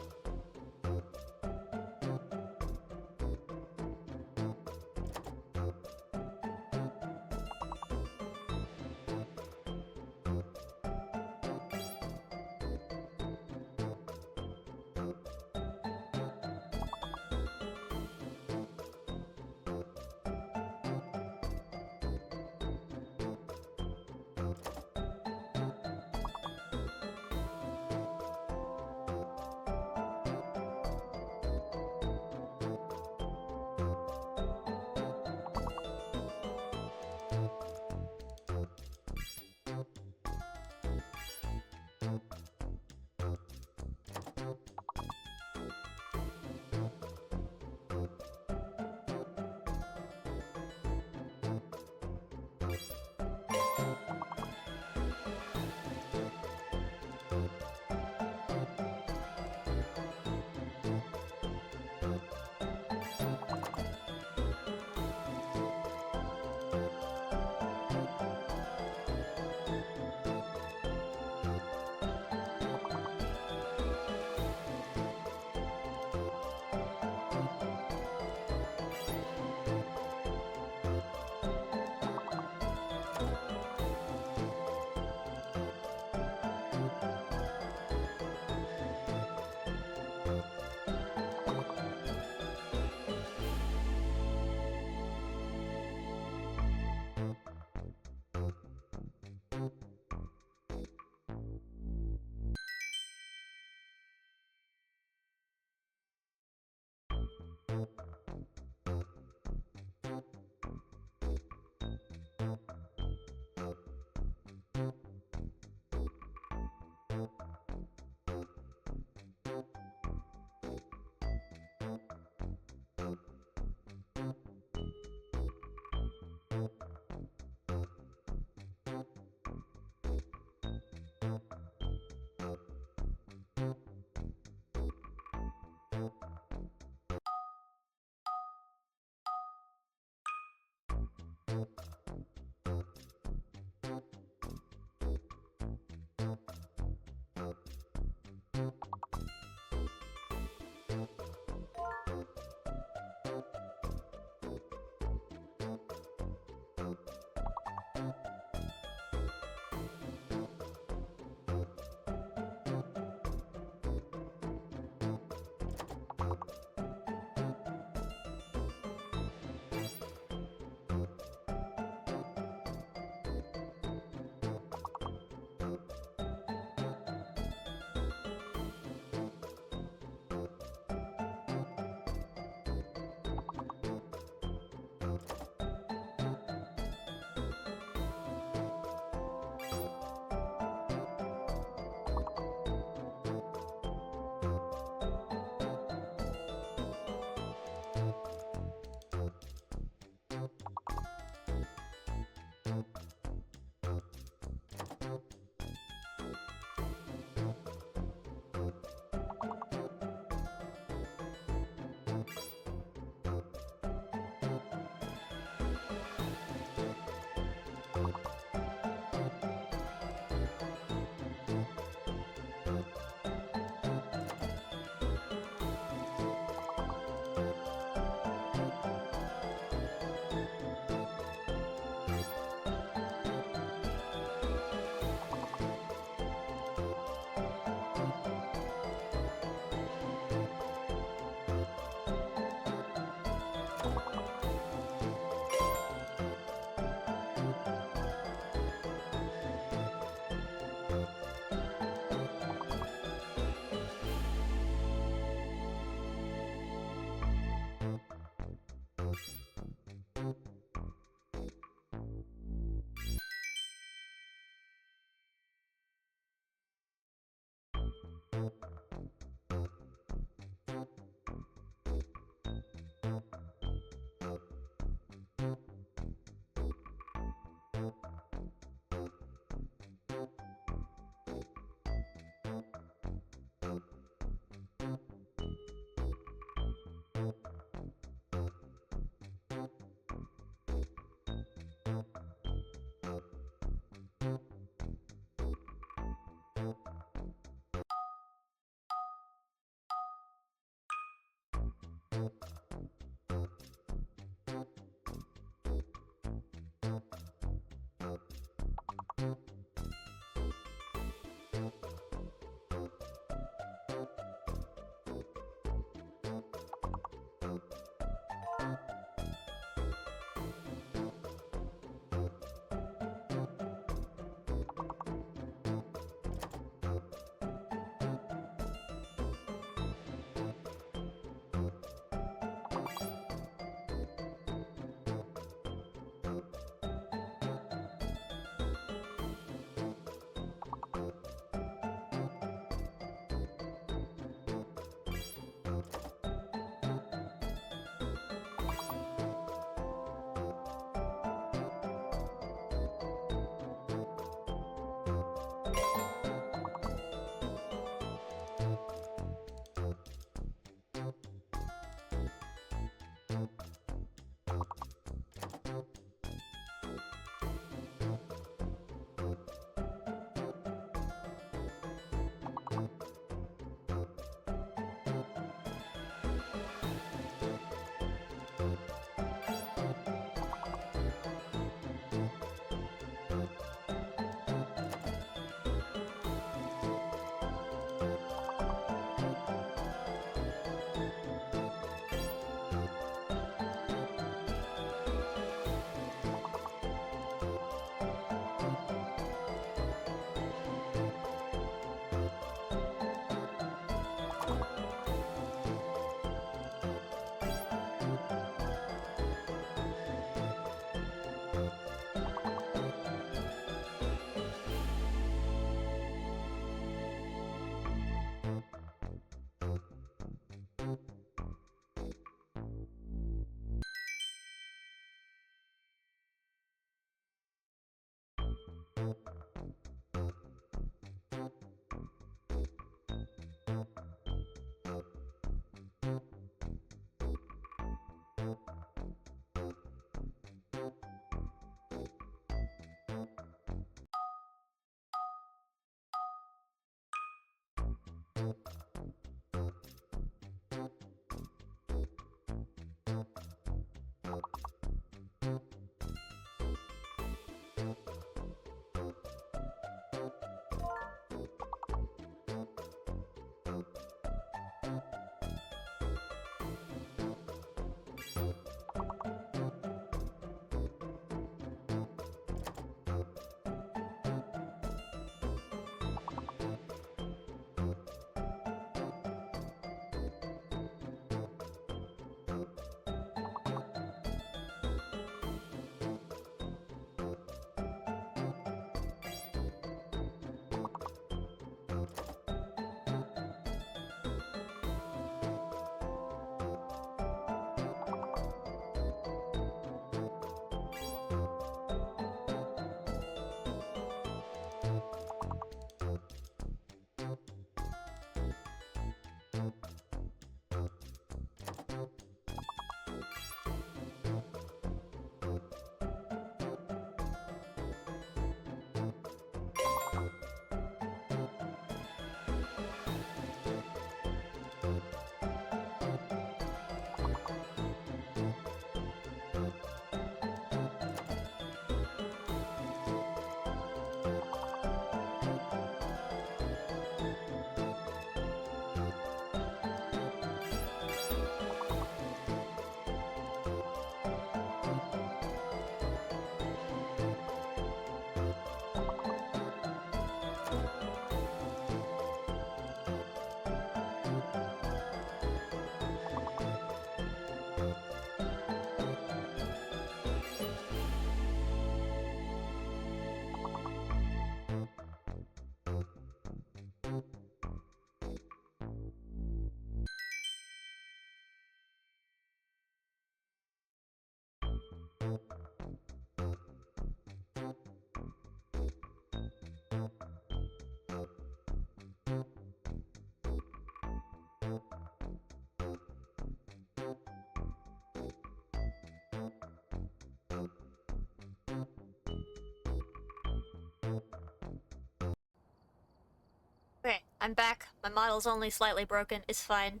Okay, I'm back. My model's only slightly broken. It's fine.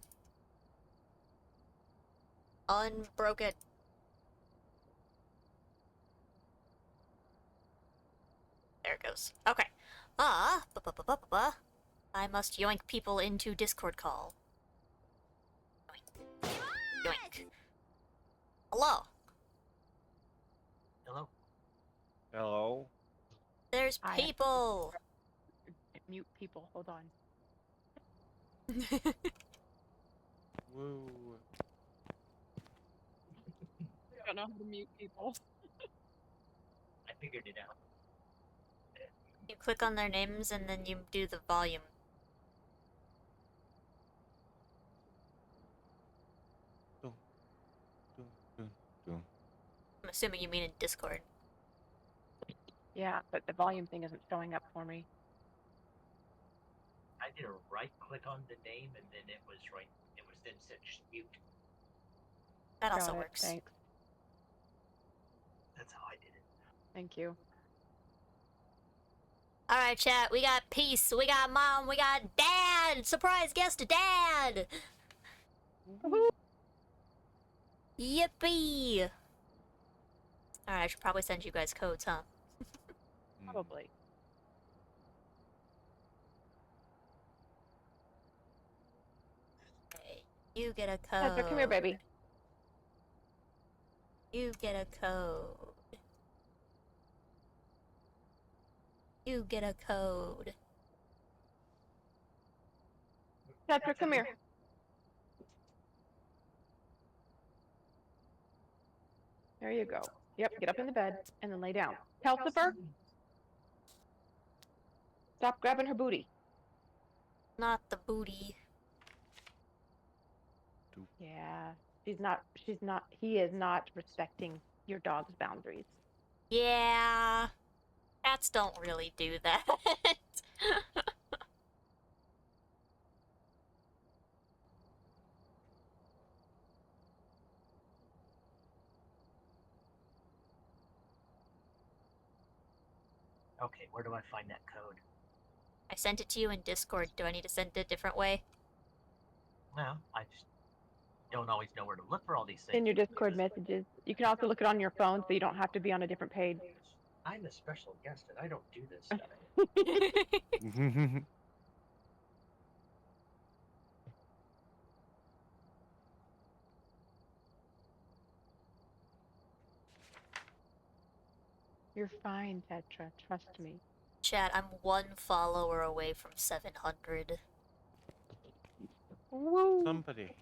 Unbroke it. There it goes. Okay. I must yoink people into Discord call. Yoink. Yoink. Hello. Hello. Hello. There's I have people. mute people. Hold on. Woo. I don't know how to mute people. I figured it out. You click on their names and then you do the volume. Dun, dun, dun, dun. I'm assuming you mean in Discord. Yeah, but the volume thing isn't showing up for me. I did a right click on the name and then it was right. It was then said mute. That also Got it. works. Thanks. That's how I did it. Thank you. Alright, chat, we got Peace, we got Mom, we got Dad! Surprise guest Dad! Yippee! Alright, I should probably send you guys codes, huh? Probably. Okay, you get a code. Petra, come here, baby. You get a code. You get a code. Petra, come here. There you go. Yep, get up in the bed and then lay down. Calcifer, stop grabbing her booty. Not the booty. Yeah, he is not respecting your dog's boundaries. Yeah. Cats don't really do that. Okay, where do I find that code? I sent it to you in Discord. Do I need to send it a different way? Well, I just don't always know where to look for all these things. In your Discord messages. You can also look it on your phone so you don't have to be on a different page. I'm a special guest and I don't do this stuff. You're fine, Petra. Trust me. Chat, I'm 1 follower away from 700. Woo! Somebody.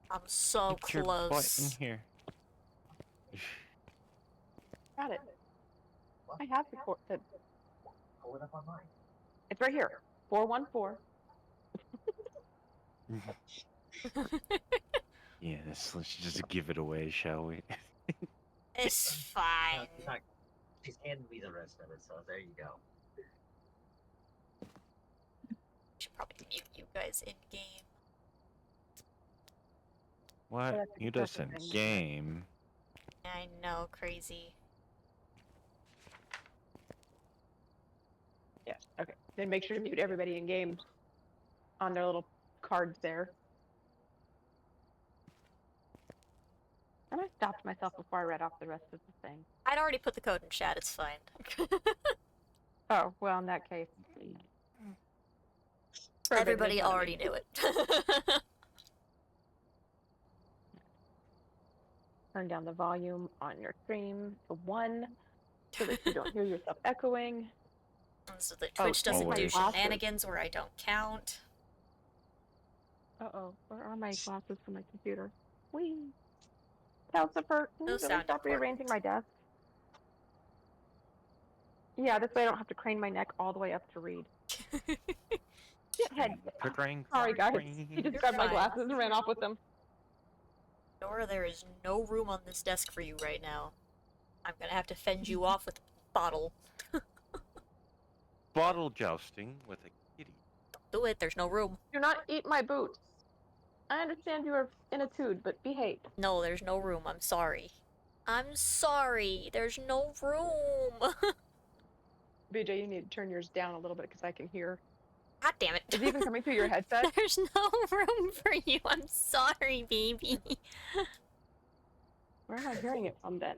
I'm so Get your butt in close. here. Got it. I have the Pull it up online. It's right here. 414. Yeah, let's just give it away, shall we? It's fine. She's handed me the rest of it, so there you go. Should probably mute you guys in game. What? that's You just in interesting. game. I know, crazy. Yes. Okay. Then make sure to mute everybody in game on their little cards there. And I stopped myself before I read off the rest of the thing. I'd already put the code in chat, it's fine. Oh, well, in that case. Everybody already knew it. Turn down the volume on your stream to 1 so that you don't hear yourself echoing. So that Twitch doesn't my do glasses. shenanigans where I don't count. Uh-oh, where are my glasses for my computer? Whee! Calcifer, can you Those really sound stop important. rearranging my desk? Yeah, this way I don't have to crane my neck all the way up to read. Shithead. Sorry, guys. He just You're grabbed my fine. glasses and ran off with them. Nora, there is no room on this desk for you right now. I'm gonna have to fend you off with a bottle. Bottle jousting with a kitty. Don't do it, there's no room. Do not eat my boots. I understand you are in a tude, but behave. No, there's no room, I'm sorry. I'm sorry, there's no room. BJ, you need to turn yours down a little bit because I can hear. God damn it. Is it even coming through your headset? There's no room for you, I'm sorry, baby. Where am I hearing it from then?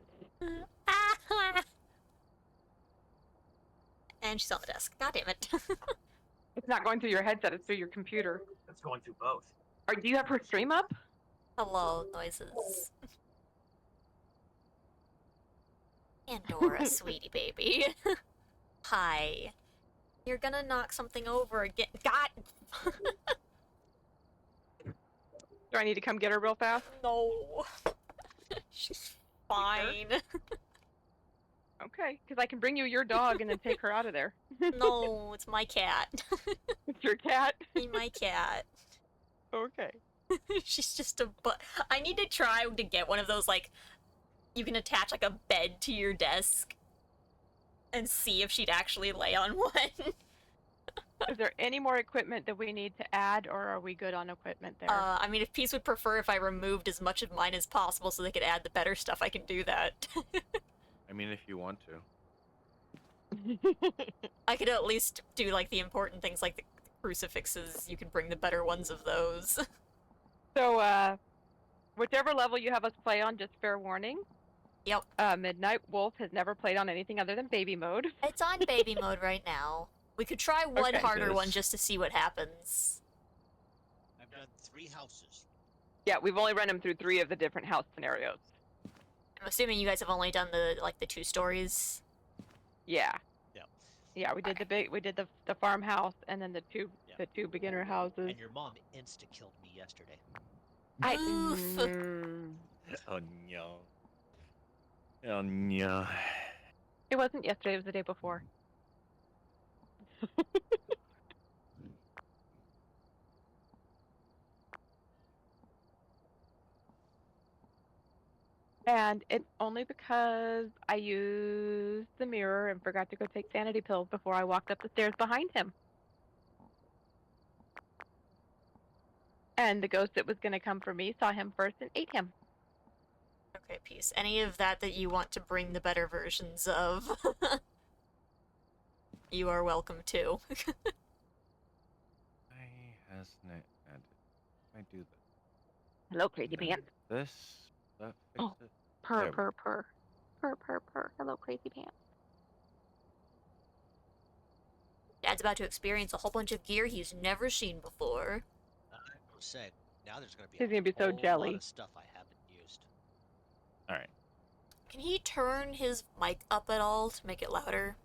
And she's on the desk. God damn it. It's not going through your headset, it's through your computer. It's going through both. Do you have her stream up? Hello, noises. Pandora, sweetie baby. Hi. You're gonna knock something over again. God! Do I need to come get her real fast? No. She's fine. Okay, because I can bring you your dog and then take her out of there. No, it's my cat. It's your cat? My cat. Okay. She's just a butt. I need to try to get one of those, like, you can attach, like, a bed to your desk and see if she'd actually lay on one. Is there any more equipment that we need to add, or are we good on equipment there? I mean, if Peace would prefer if I removed as much of mine as possible so they could add the better stuff, I can do that. I mean, if you want to. I could at least do, like, the important things like the crucifixes. You could bring the better ones of those. So, whichever level you have us play on, just fair warning. Yep. Midnight Wolf has never played on anything other than baby mode. It's on baby mode right now. We could try one Okay. harder Yes. one just to see what happens. I've done 3 houses. Yeah, we've only run him through 3 of the different house scenarios. I'm assuming you guys have only done the 2 stories. Yeah. Yep. Yeah, we did the farmhouse and then the two beginner houses. And your mom insta-killed me yesterday. Oof. Oh no. Oh no. It wasn't yesterday, it was the day before. And it's only because I used the mirror and forgot to go take sanity pills before I walked up the stairs behind him. And the ghost that was going to come for me saw him first and ate him. Okay, Peace. Any of that you want to bring the better versions of, you are welcome to. Why hasn't it added? I do this. Hello, crazy pants. This. That fix Oh. it. Purr, There we purr, purr. Purr, purr, purr. Hello, crazy pants. Dad's about to experience a whole bunch of gear he's never seen before. I said, now there's gonna be He's gonna be so whole jelly. lot of stuff I haven't used. All right. Can he turn his mic up at all to make it louder?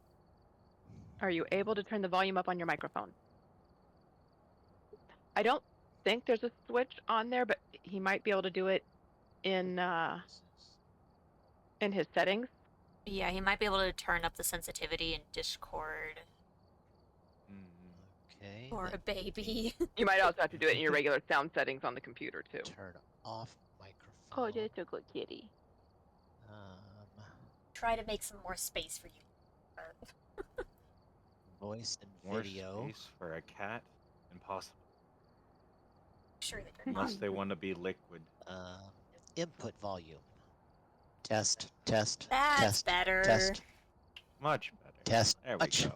Are you able to turn the volume up on your microphone? I don't think there's a switch on there, but he might be able to do it in his settings. Yeah, he might be able to turn up the sensitivity in Discord. Okay. Or a baby. You might also have to do it in your regular sound settings on the computer too. Turn off microphone. Oh, that's a good kitty. Try to make some more space for you. Voice and More video. space for a cat? Impossible. Sure that you're Unless they want to be liquid. Input volume. Test. Test. That's test. better. Test. Much better. Test. There we Much. go.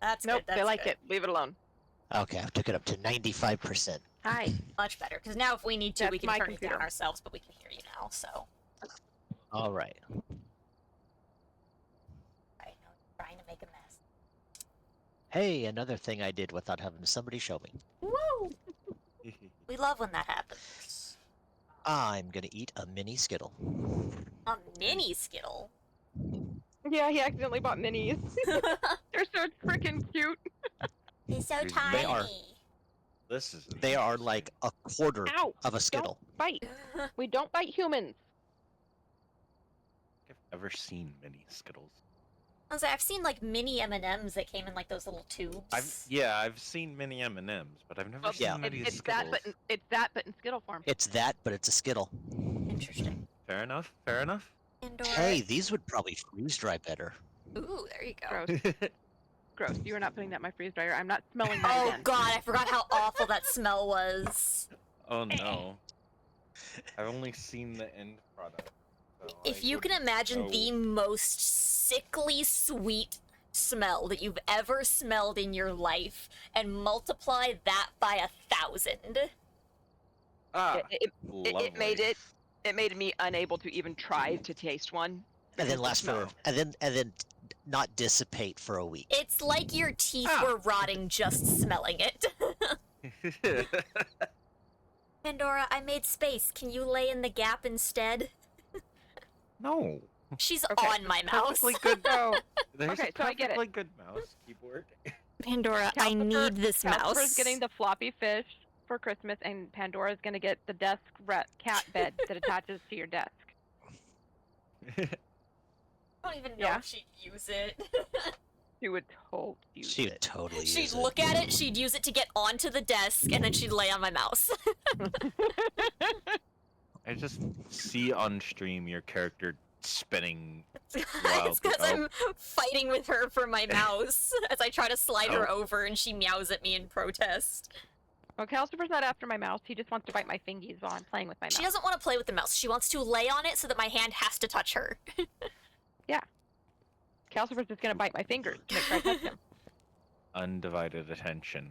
That's Nope, good. That's they like good. it. Leave it alone. Okay, I took it up to 95%. Hi. Much better. Because now if we need to, we That's can my turn it computer. down ourselves, but we can hear you now, so. All right. I know, trying to make a mess. Hey, another thing I did without having somebody show me. Woo! We love when that happens. I'm gonna eat a mini Skittle. A mini Skittle. Yeah, he accidentally bought minis. They're so freaking cute. He's so They tiny. are. This is. They are like a quarter Ow! of a Skittle. Don't bite. We don't bite humans. I've ever seen mini Skittles. I was like, I've seen like mini M&Ms that came in like those little tubes. I've seen mini M&Ms, but I've never seen yeah. mini It's Skittles. that, but in Skittle form. It's that, but it's a Skittle. Interesting. Fair enough. Fair enough. Indoor. Hey, these would probably freeze dry better. Ooh, there you go. Gross. Gross. You are not putting that in my freeze dryer. I'm not smelling that Oh again. god, I forgot how awful that smell was. Oh no. I've only seen the end product. So If I you can wouldn't imagine know. the most sickly sweet smell that you've ever smelled in your life and multiply that by 1,000. Ah, It lovely. made me unable to even try to taste one. And then last for and then not dissipate for a week. It's like your teeth Ah. were rotting just smelling it. Pandora, I made space. Can you lay in the gap instead? No. She's Okay, on my mouse. Perfectly good. So, There's Okay, a so I get it. perfectly good mouse keyboard. Pandora, I need this Calcifer's mouse. getting the floppy fish for Christmas, and Pandora's gonna get the desk cat bed that attaches to your desk. I don't even know Yeah. if she'd use it. She would totally use She it. would totally She'd use look at it, she'd use it to get onto the desk, and then she'd lay on my mouse. I just see on stream your character spinning It's wildly. because Oh, I'm fighting with her for my mouse as I try to slide her Oh. over and she meows at me in protest. Well, Calcifer's not after my mouse. He just wants to bite my fingies while I'm playing with my mouse. She doesn't want to play with the mouse. She wants to lay on it so that my hand has to touch her. Calcifer's just gonna bite my fingers to make sure I touch him. undivided attention.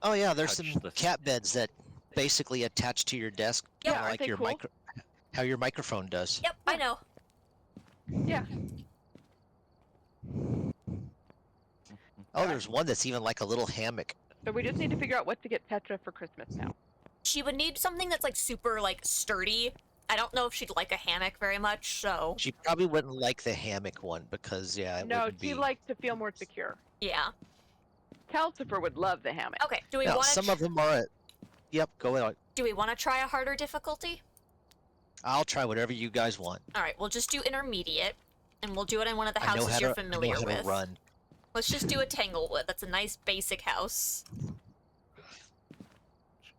Oh yeah, there's Touch some the- cat beds that basically attach to your desk, Yep. kinda Aren't like they your cool? how your microphone does. Yep, I know. Yeah. Oh, there's one that's even like a little hammock. So we just need to figure out what to get Petra for Christmas now. She would need something that's like super like sturdy. I don't know if she'd like a hammock very much, so She probably wouldn't like the hammock one because it No, wouldn't she be. likes to feel more secure. yeah. Calcifer would love the hammock. Okay, do we Now, want some to of them are. Yep, go on. do we want to try a harder difficulty? I'll try whatever you guys want. All right, we'll just do intermediate, and we'll do it in one of the I know houses how you're to, familiar I know how with. to run. Let's just do a Tanglewood. That's a nice basic house.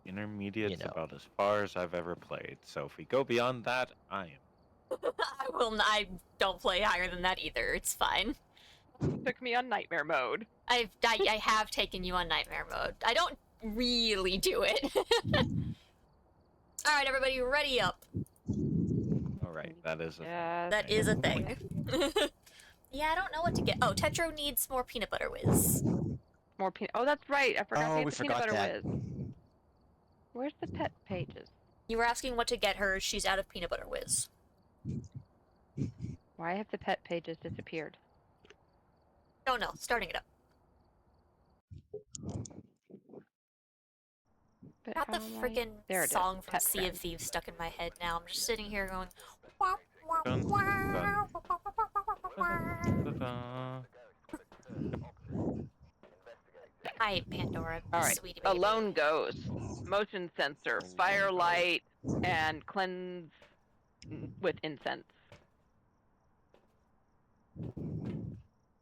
Intermediate's You know. about as far as I've ever played. So if we go beyond that, I am. I don't play higher than that either. It's fine. Took me on nightmare mode. I have taken you on nightmare mode. I don't really do it. All right, everybody, ready up. All right, that is a Yeah. That is a thing. Yeah, I don't know what to get. Oh, Tetro needs more peanut butter whiz. More peanut. Oh, that's right. I forgot Oh, to we get the peanut forgot butter that. whiz. Where's the pet pages? You were asking what to get her. She's out of peanut butter whiz. Why have the pet pages disappeared? Oh no, starting it up. But Got the how am I- freaking There it is. song from Pet Sea friend. of Thieves stuck in my head now. I'm just sitting here going. "Wah, wah, Dun, wah, dun. wah, wah, wah, wah, wah." Ta-da. Hi, Pandora, All right. sweetie baby. Alone Ghost, motion sensor, Alone firelight, and cleanse with incense.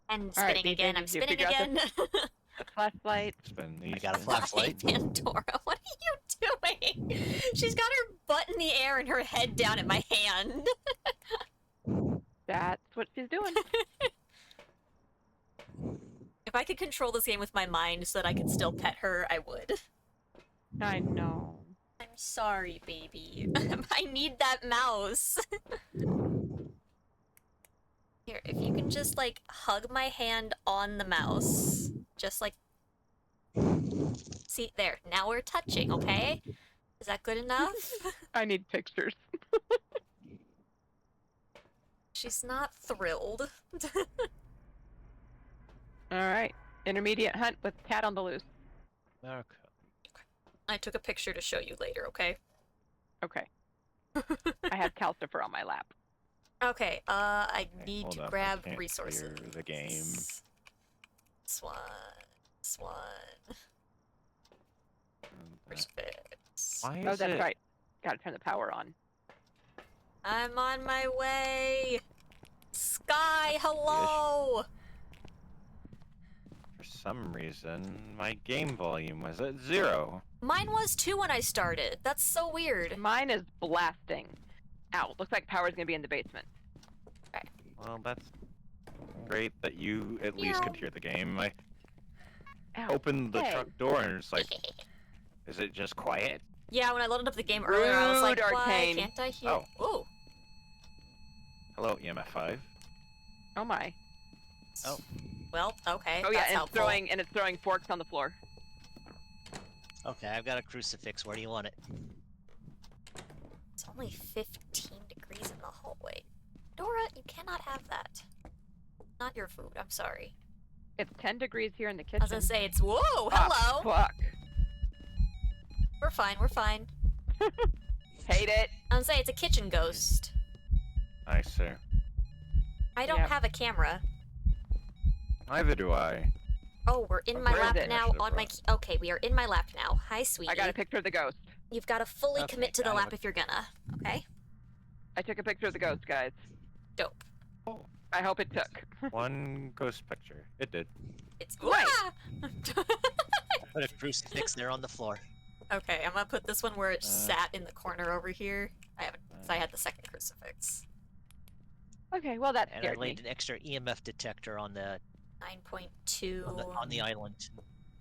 And All right, spinning BJ, again. I'm did you spinning figure out again. Flashlight. Spend I these. got a Hi, flashlight. Pandora, what are you doing? She's got her butt in the air and her head down at my hand. That's what she's doing. If I could control this game with my mind so that I could still pet her, I would. I know. I'm sorry, baby. I need that mouse. Here, if you can just, like, hug my hand on the mouse. Just, like... See, there. Now we're touching, okay? Is that good enough? I need pictures. She's not thrilled. All right. Intermediate hunt with cat on the loose. Okay. I took a picture to show you later, okay? Okay. I have Calcifer on my lap. Okay, I need hold to up, I grab can't resources. clear the game. This one. This one. Crucifix. Why Oh, is that's it? right. Gotta turn the power on. I'm on my way! Sky, hello! For some reason, my game volume was at 0. Mine was too when I started. That's so weird. Mine is blasting out. Looks like power's gonna be in the basement. Well, that's great that you at least could hear the game. I Ow. opened the Hey. truck door and it's like, is it just quiet? Yeah, when I loaded up the game earlier, I was like, Rude, why Arcane. can't I hear? Oh. Ooh. Hello, EMF5. Oh my. Oh. Well, okay. Oh yeah, that's and helpful. it's throwing forks on the floor. Okay, I've got a crucifix. Where do you want it? It's only 15 degrees in the hallway. Dora, you cannot have that. Not your food, I'm sorry. It's 10 degrees here in the I kitchen. was gonna say, it's, whoa, Ah, hello! fuck. We're fine, we're fine. Hate it. I was gonna say, it's a kitchen ghost. Nice, sir. I don't Yep. have a camera. Neither do I. Oh, we're in my Where is lap it? now Should've on my... Okay, we are in my lap now. Hi, sweetie. I got a picture of the ghost. You've got to fully Okay, commit to the I have lap a- if you're gonna, okay? I took a picture of the ghost, guys. Dope. I hope it took. One ghost picture. It did. It's... Nice. Ah! Put a crucifix there on the floor. Okay, I'm gonna put this one where it Uh. sat in the corner over here. I haven't... 'cause I had the second crucifix. Okay, well that And I scared me. laid an extra EMF detector on the 9.2. on the island.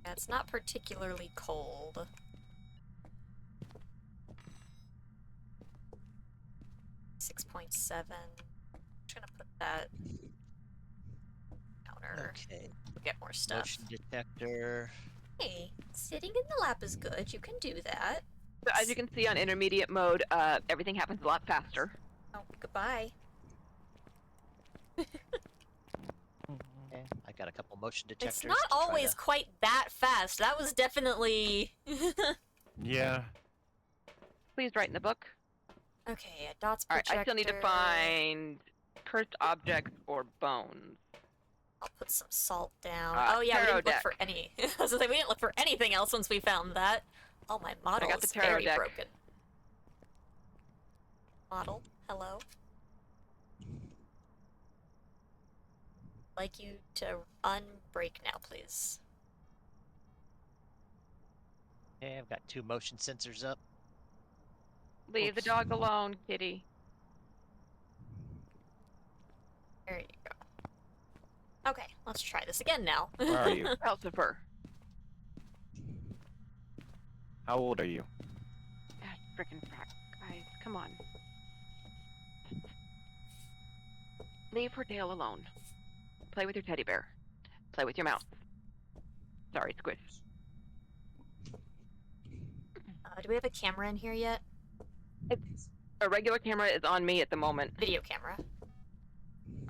Yeah, it's not particularly cold. 6.7. I'm just gonna put that counter. Okay. We'll get more stuff. Motion detector. Hey, sitting in the lap is good. You can do that. So as you can see on intermediate mode, everything happens a lot faster. Oh, goodbye. Okay. I got a couple motion detectors. It's not to try always to- quite that fast. That was definitely... Yeah. Please write in the book. Okay, a dots Alright, projector. I still need to find cursed objects or bones. I'll put some salt down. Oh yeah, we tarot didn't look deck. for any. I was gonna say, we didn't look for anything else once we found that. Oh, my model I got the is tarot very deck. broken. Model, hello. Like you to unbreak now, please. Okay, I've got 2 motion sensors up. Leave the dog alone, kitty. There you go. Okay, let's try this again now. Where are you? Calcifer. How old are you? Ah, frickin' frack. Guys, come on. Leave her tail alone. Play with your teddy bear. Play with your mouse. Sorry, squish. Do we have a camera in here yet? A regular camera is on me at the moment. Video camera.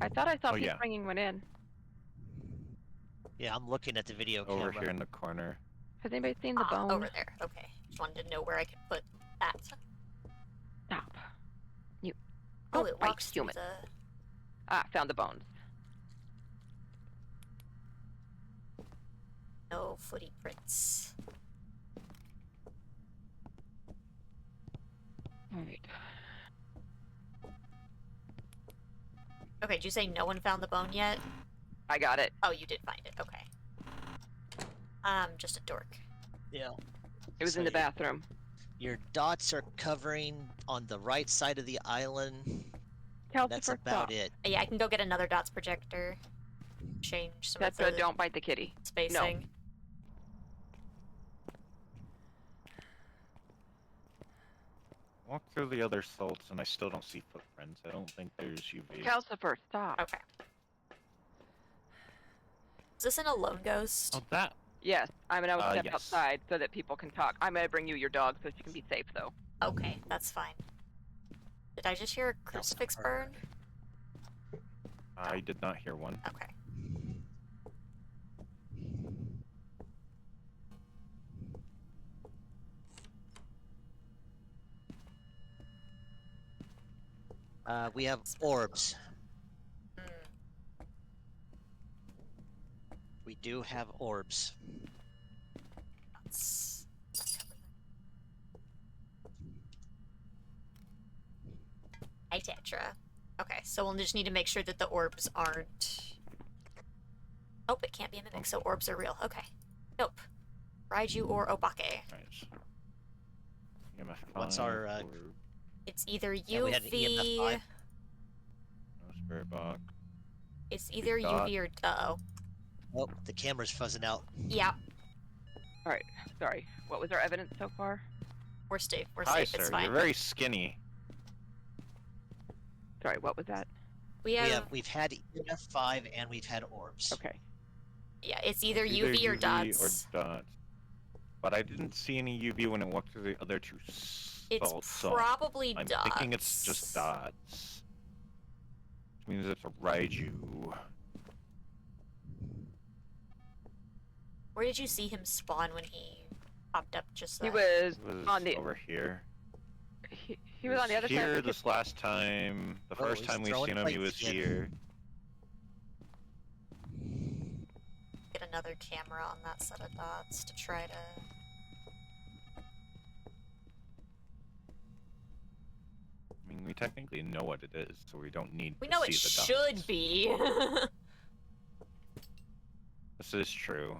I thought I saw Oh, Pete yeah. bringing one in. Yeah, I'm looking at the video Over camera. here in the corner. Has anybody seen the bone? Over there. Okay. Just wanted to know where I could put that. Stop. You. Oh, Don't it bite walks through human. the... Ah, found the bones. No footy prints. Alright. Okay, did you say no one found the bone yet? I got it. Oh, you did find it. Okay. Just a dork. Yeah. It was So in the bathroom. Your dots are covering on the right side of the island. Calcifer, That's about it. Yeah, I can go get another dots projector. Change some of Tetra, the don't bite the kitty. spacing. Walk through the other salts and I still don't see footprints. I don't think there's UV. Calcifer, stop. Okay. Is this an alone ghost? Oh, that. Yes, I'm gonna step yes. outside so that people can talk. I'm gonna bring you your dog so she can be safe, though. Okay, that's fine. Did I just hear a crucifix burn? I did not hear one. Okay. We have orbs. We do have orbs. Let's Hi, Tetra. Okay, so we'll just need to make sure that the orbs aren't... Oh, it can't be a mimic, so orbs are real. Okay. Nope. Raiju or Obake. Nice. EMF What's 5 our, or It's either Yeah, we had an EMF UV... 5. no spirit box. It's either Dot. UV or... Uh-oh. Oh, the camera's fuzzing out. Yeah, Alright, sorry. What was our evidence so far? we're safe. We're Hi, safe. It's sir. fine. You're very skinny. Sorry, what was that? We've had EMF 5 and we've had orbs. Okay. Yeah, it's either Either UV or dots. Or dots. But I didn't see any UV when it walked through the other two It's salts, so probably I'm dots. thinking it's just dots. Which means it's a Raiju. Where did you see him spawn when he popped up just He then? was It was on the... over here. He was on the other side here of the this last time. The Oh, first he's time we throwing seen him, he was plates again. here. Get another camera on that set of dots to try to... I mean, we technically know what it is, so we don't need We to know see it the should dots. be. This is true.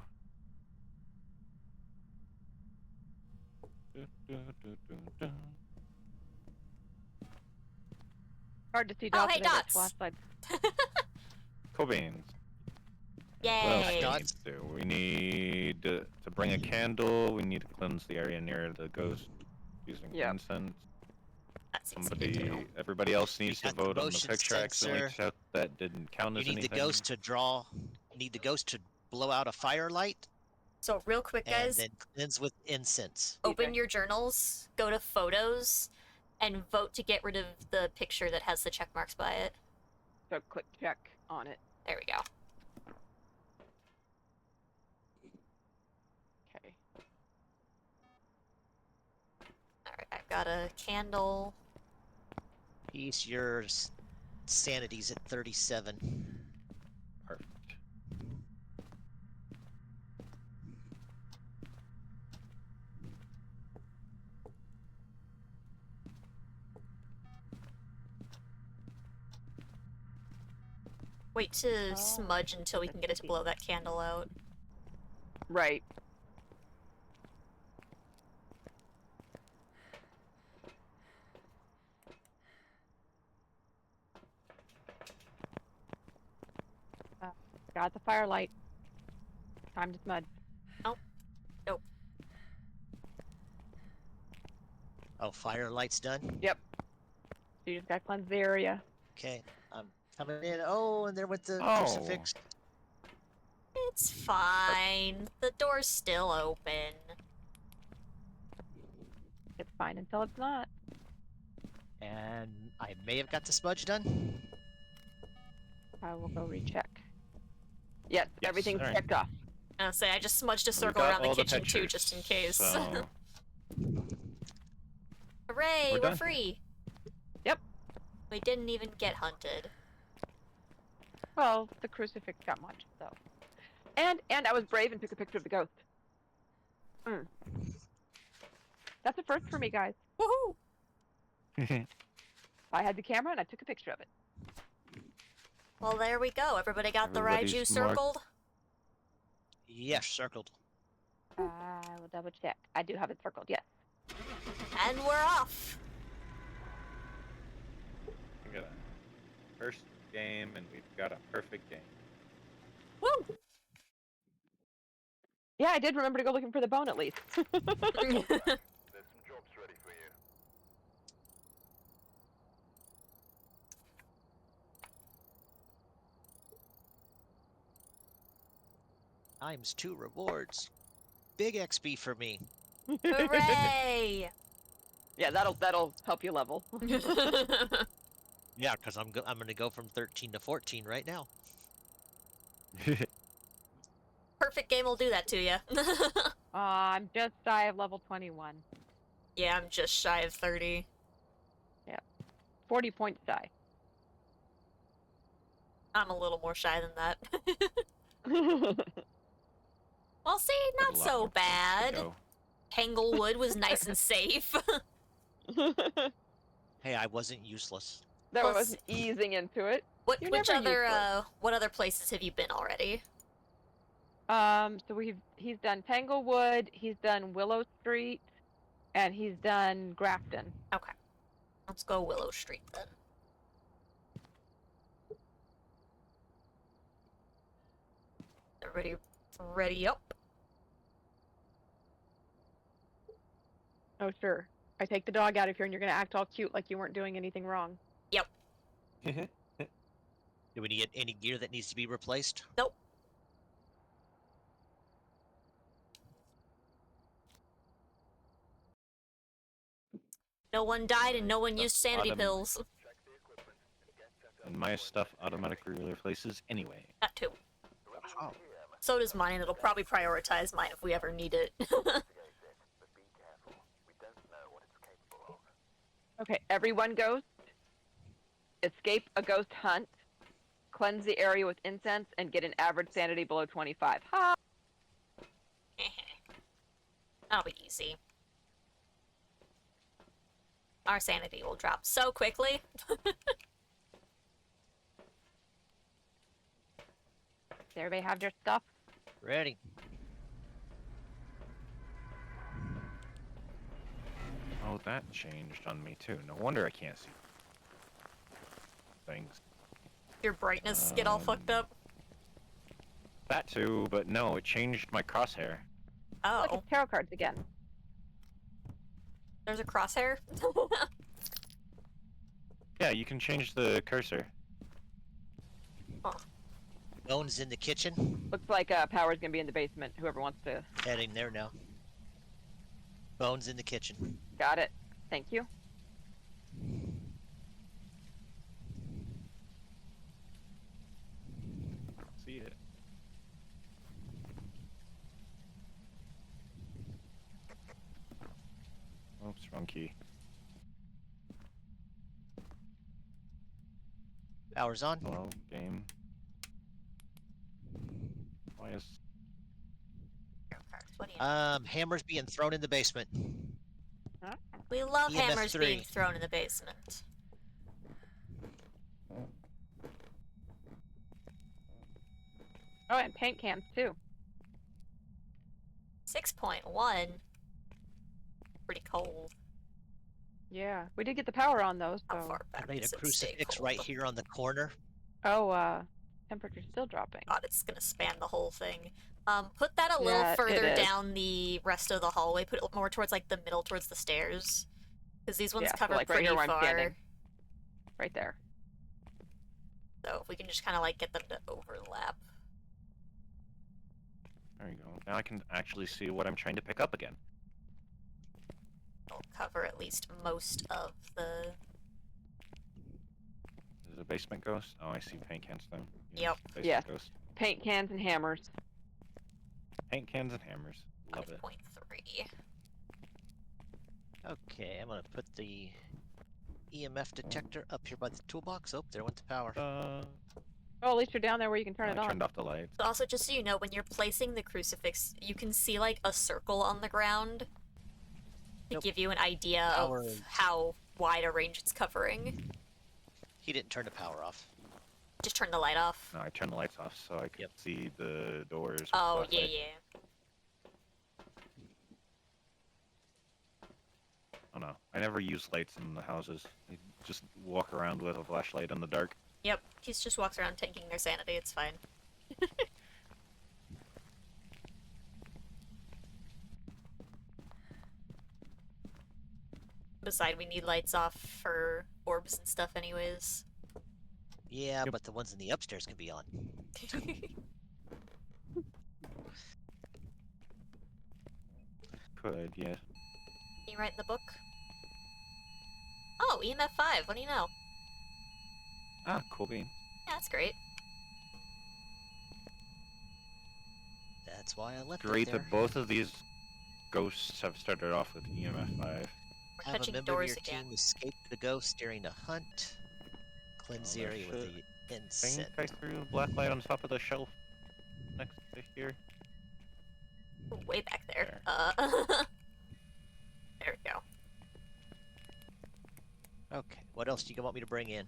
Hard to see Oh, dots hey, today, but dots. flashlights. Cobains. Yay. What else do we Dots. need to do? We need to bring a candle. We need to cleanse the area near the ghost using Yep. incense. That's easy to do. Everybody else needs to got the vote on the motion picture accidentally sensor. check that didn't count You as need anything. the ghost to draw. Need the ghost to blow out a firelight, So real quick, and guys, then cleanse with incense. open your journals, go to photos, and vote to get rid of the picture that has the check marks by it. So click check on it. There we go. Okay. Alright, I've got a candle. Peace, your sanity's at 37. Perfect. Wait to smudge until we can get it to blow that candle out. Right. Got the firelight. Time to smudge. Oh. Nope. Oh, firelight's done? Yep. So you just gotta cleanse the area. Okay, I'm coming in. Oh, and there went the Oh. crucifix. It's fine. The door's still open. It's fine until it's not. And I may have got the smudge done. I will go recheck. Yes, Yes, everything's alright. checked off. I'll say I just smudged a We circle got around the all the kitchen too, pictures, just in case. So Hooray, We're we're done. free. Yep. We didn't even get hunted. Well, the crucifix got much, so. And I was brave and took a picture of the ghost. That's a first for me, guys. Woohoo! I had the camera and I took a picture of it. Well, there we go. Everybody got the Everybody's Raiju marked. circled? Yes, circled. I will double check. I do have it circled, yes. And we're off. we got a first game and we've got a perfect game. Woo! Yeah, I did remember to go looking for the bone at least. There's some jobs ready for you. Times 2 rewards. Big XP for me. Hooray! Yeah, that'll help you level. Yeah, because I'm gonna go from 13 to 14 right now. Perfect game will do that to you. I'm just shy of level 21. Yeah, I'm just shy of 30. 40 points shy. I'm a little more shy than that. Well, see, Got a not lot so more points to bad. go. Tanglewood was nice and safe. Hey, I wasn't useless. That Plus- was easing into it. What You're which never other what other places have you been already? So he's done Tanglewood, he's done Willow Street, and he's done Grafton. Okay. Let's go Willow Street then. Everybody ready up? Oh sure. I take the dog out of here and you're gonna act all cute like you weren't doing anything wrong. Yep. Do we need any gear that needs to be replaced? Nope. No one died and no one used sanity pills. And my stuff automatically replaces anyway. That too. Oh. So does mine, and it'll probably prioritize mine if we ever need it. Okay, everyone ghost. Escape a ghost hunt. Cleanse the area with incense and get an average sanity below 25. Ha! That'll be easy. Our sanity will drop so quickly. Does everybody have their stuff? Ready. Oh, that changed on me too. No wonder I can't see. things. Your brightness get all fucked up? That too, but no, it changed my crosshair. Oh. Look, it's tarot cards again. There's a crosshair? Yeah, you can change the cursor. Huh. Bones in the kitchen. Looks like Power's gonna be in the basement. Whoever wants to. Heading there now. Bones in the kitchen. Got it. Thank you. See it. Oops, wrong key. Power's on. Hello, game. Why is... What do you Hammers being thrown in the basement. We love EMF hammers 3. being thrown in the basement. Oh, and paint cans too. 6.1. Pretty cold. Yeah, we did get the power on those. So. How far I back made a does it stay crucifix cold? right here on the corner. Oh, temperature's still dropping. God, it's gonna span the whole thing. Put that a little Yeah, it further is. down the rest of the hallway. Put it more towards like the middle, towards the stairs, because these ones Yeah, so, cover like, right pretty here where I'm far. standing. Right there. So if we can just kind of like get them to overlap. There you go. Now I can actually see what I'm trying to pick up again. It'll cover at least most of the. Is it a basement ghost? Oh, I see paint cans then. Yep. Basement Yes. ghost. Paint cans and hammers. Paint cans and hammers. Love it. 5.3. Okay, I'm gonna put the EMF detector up here by the toolbox. Oh, there went the power. Oh, at least you're down there where you can turn it I on. turned off the lights. Also, just so you know, when you're placing the crucifix, you can see like a circle on the ground to give you an idea Power of is- how wide a range it's covering. He didn't turn the power off. Just turn the light off. No, I turned the lights off so I could see the doors. with Oh, flashlight. yeah. Oh no, I never use lights in the houses. I just walk around with a flashlight in the dark. Yep, he just walks around taking their sanity, it's fine. Besides, we need lights off for orbs and stuff anyways. Yeah, but the ones in the upstairs can be on. Could, yeah. Can you write in the book? Oh, EMF 5, what do you know? Ah, cool bean. Yeah, that's great. That's why I left Great it there. that both of these ghosts have started off with EMF 5. We're Have a touching member of doors your again. team escape the ghost during a hunt. Cleanse the there area with should- the I incense. think I threw a black light on top of the shelf next to here. Way back there. There we go. Okay, what else do you want me to bring in?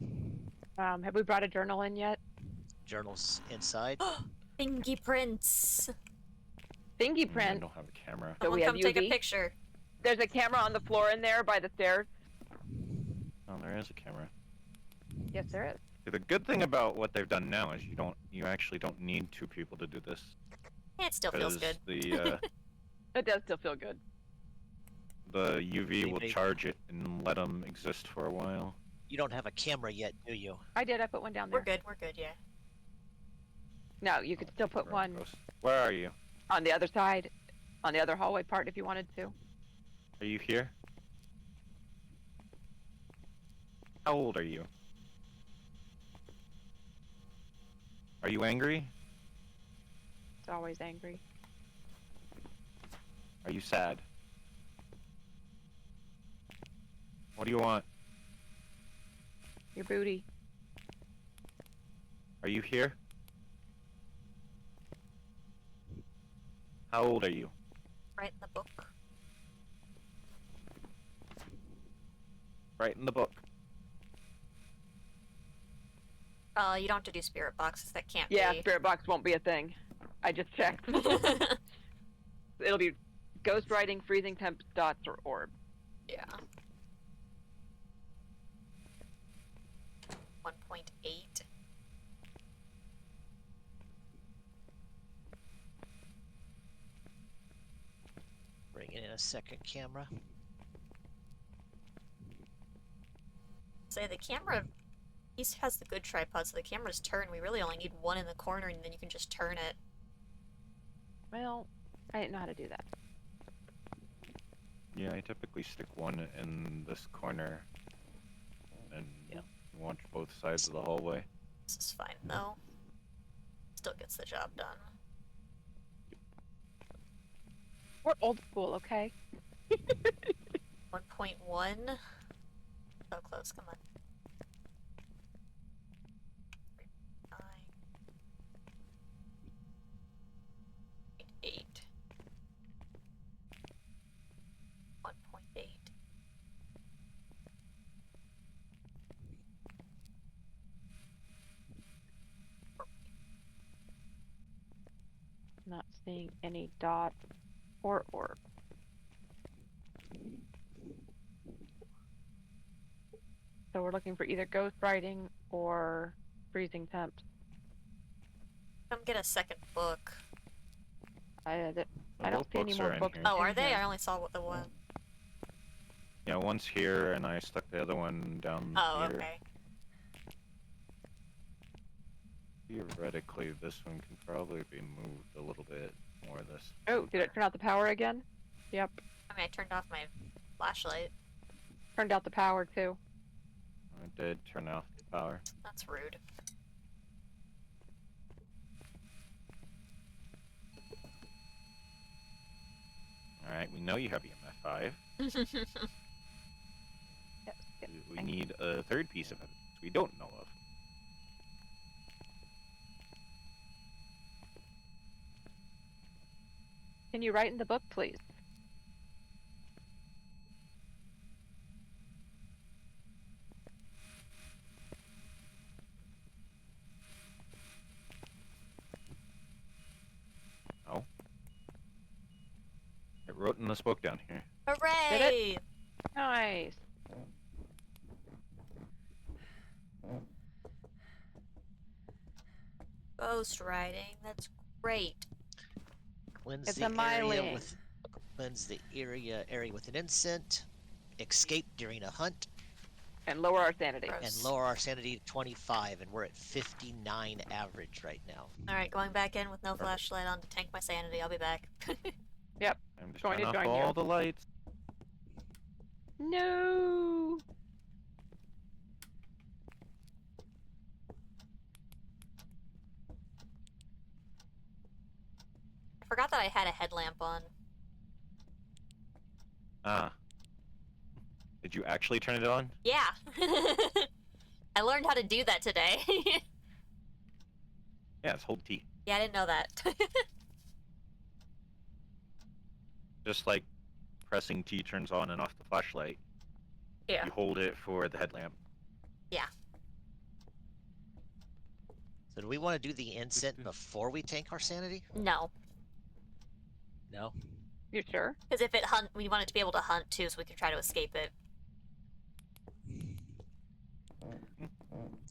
Have we brought a journal in yet? Journals inside. Fingerprints. Thingy I print. don't have a camera. So Someone we have come take a UV. picture. There's a camera on the floor in there by the stairs. Oh, there is a camera. Yes, there is. The good thing about what they've done now is you actually don't need two people to do this. It still feels good. The It does still feel good. the UV will Maybe. charge it and let them exist for a while. You don't have a camera yet, do you? I did. I put one down there. We're good, yeah. No, you could still put one Where are you? on the other side, on the other hallway part if you wanted to. Are you here? How old are you? Are you angry? It's always angry. Are you sad? What do you want? Your booty. Are you here? How old are you? Write in the book. Right in the book. You don't have to do spirit boxes. That can't Yeah, be. spirit box won't be a thing. I just checked. It'll be ghost writing, freezing temp, dots, or orb. Yeah. 1.8. Bringing in a second camera. Say the camera, he has the good tripod, so the camera's turn. We really only need one in the corner, and then you can just turn it. Well, I didn't know how to do that. Yeah, I typically stick one in this corner and watch both sides of the hallway. This is fine, though. Still gets the job done. We're old school, okay? 1.1. So close, come on. 9. 8. 1.8. Not seeing any dot or orb. So we're looking for either ghost writing or freezing temps. Come get a second book. I don't Both see any books more are in books. here. Oh, are in they? here. I only saw what the one. Yeah, one's here, and I stuck the other one down Oh, here. okay. Theoretically, this one can probably be moved a little bit more. This. Oh, did it turn out the power again? Yep. I mean, I turned off my flashlight. Turned out the power too. I did turn off the power. That's rude. Alright, we know you have EMF 5. We need a third piece of evidence we don't know of. Can you write in the book, please? Oh. I wrote in this book down here. Hooray! Nice. Ghost writing. That's great. Cleanse It's the a myling. cleanse the area with an incense. Escape during a hunt. And lower our sanity. Gross. And lower our sanity to 25, and we're at 59 average right now. Alright, going back in with no flashlight on to tank my sanity. I'll be back. Yep. I'm just Going turning to off join all you. the lights. No. I forgot that I had a headlamp on. Ah. Did you actually turn it on? Yeah. I learned how to do that today. Yeah, it's hold T. Yeah, I didn't know that. Just like pressing T turns on and off the flashlight. Yeah. You hold it for the headlamp. Yeah. So do we want to do the incense before we tank our sanity? No. No? You sure? Because if it hunt, we want it to be able to hunt too, so we can try to escape it.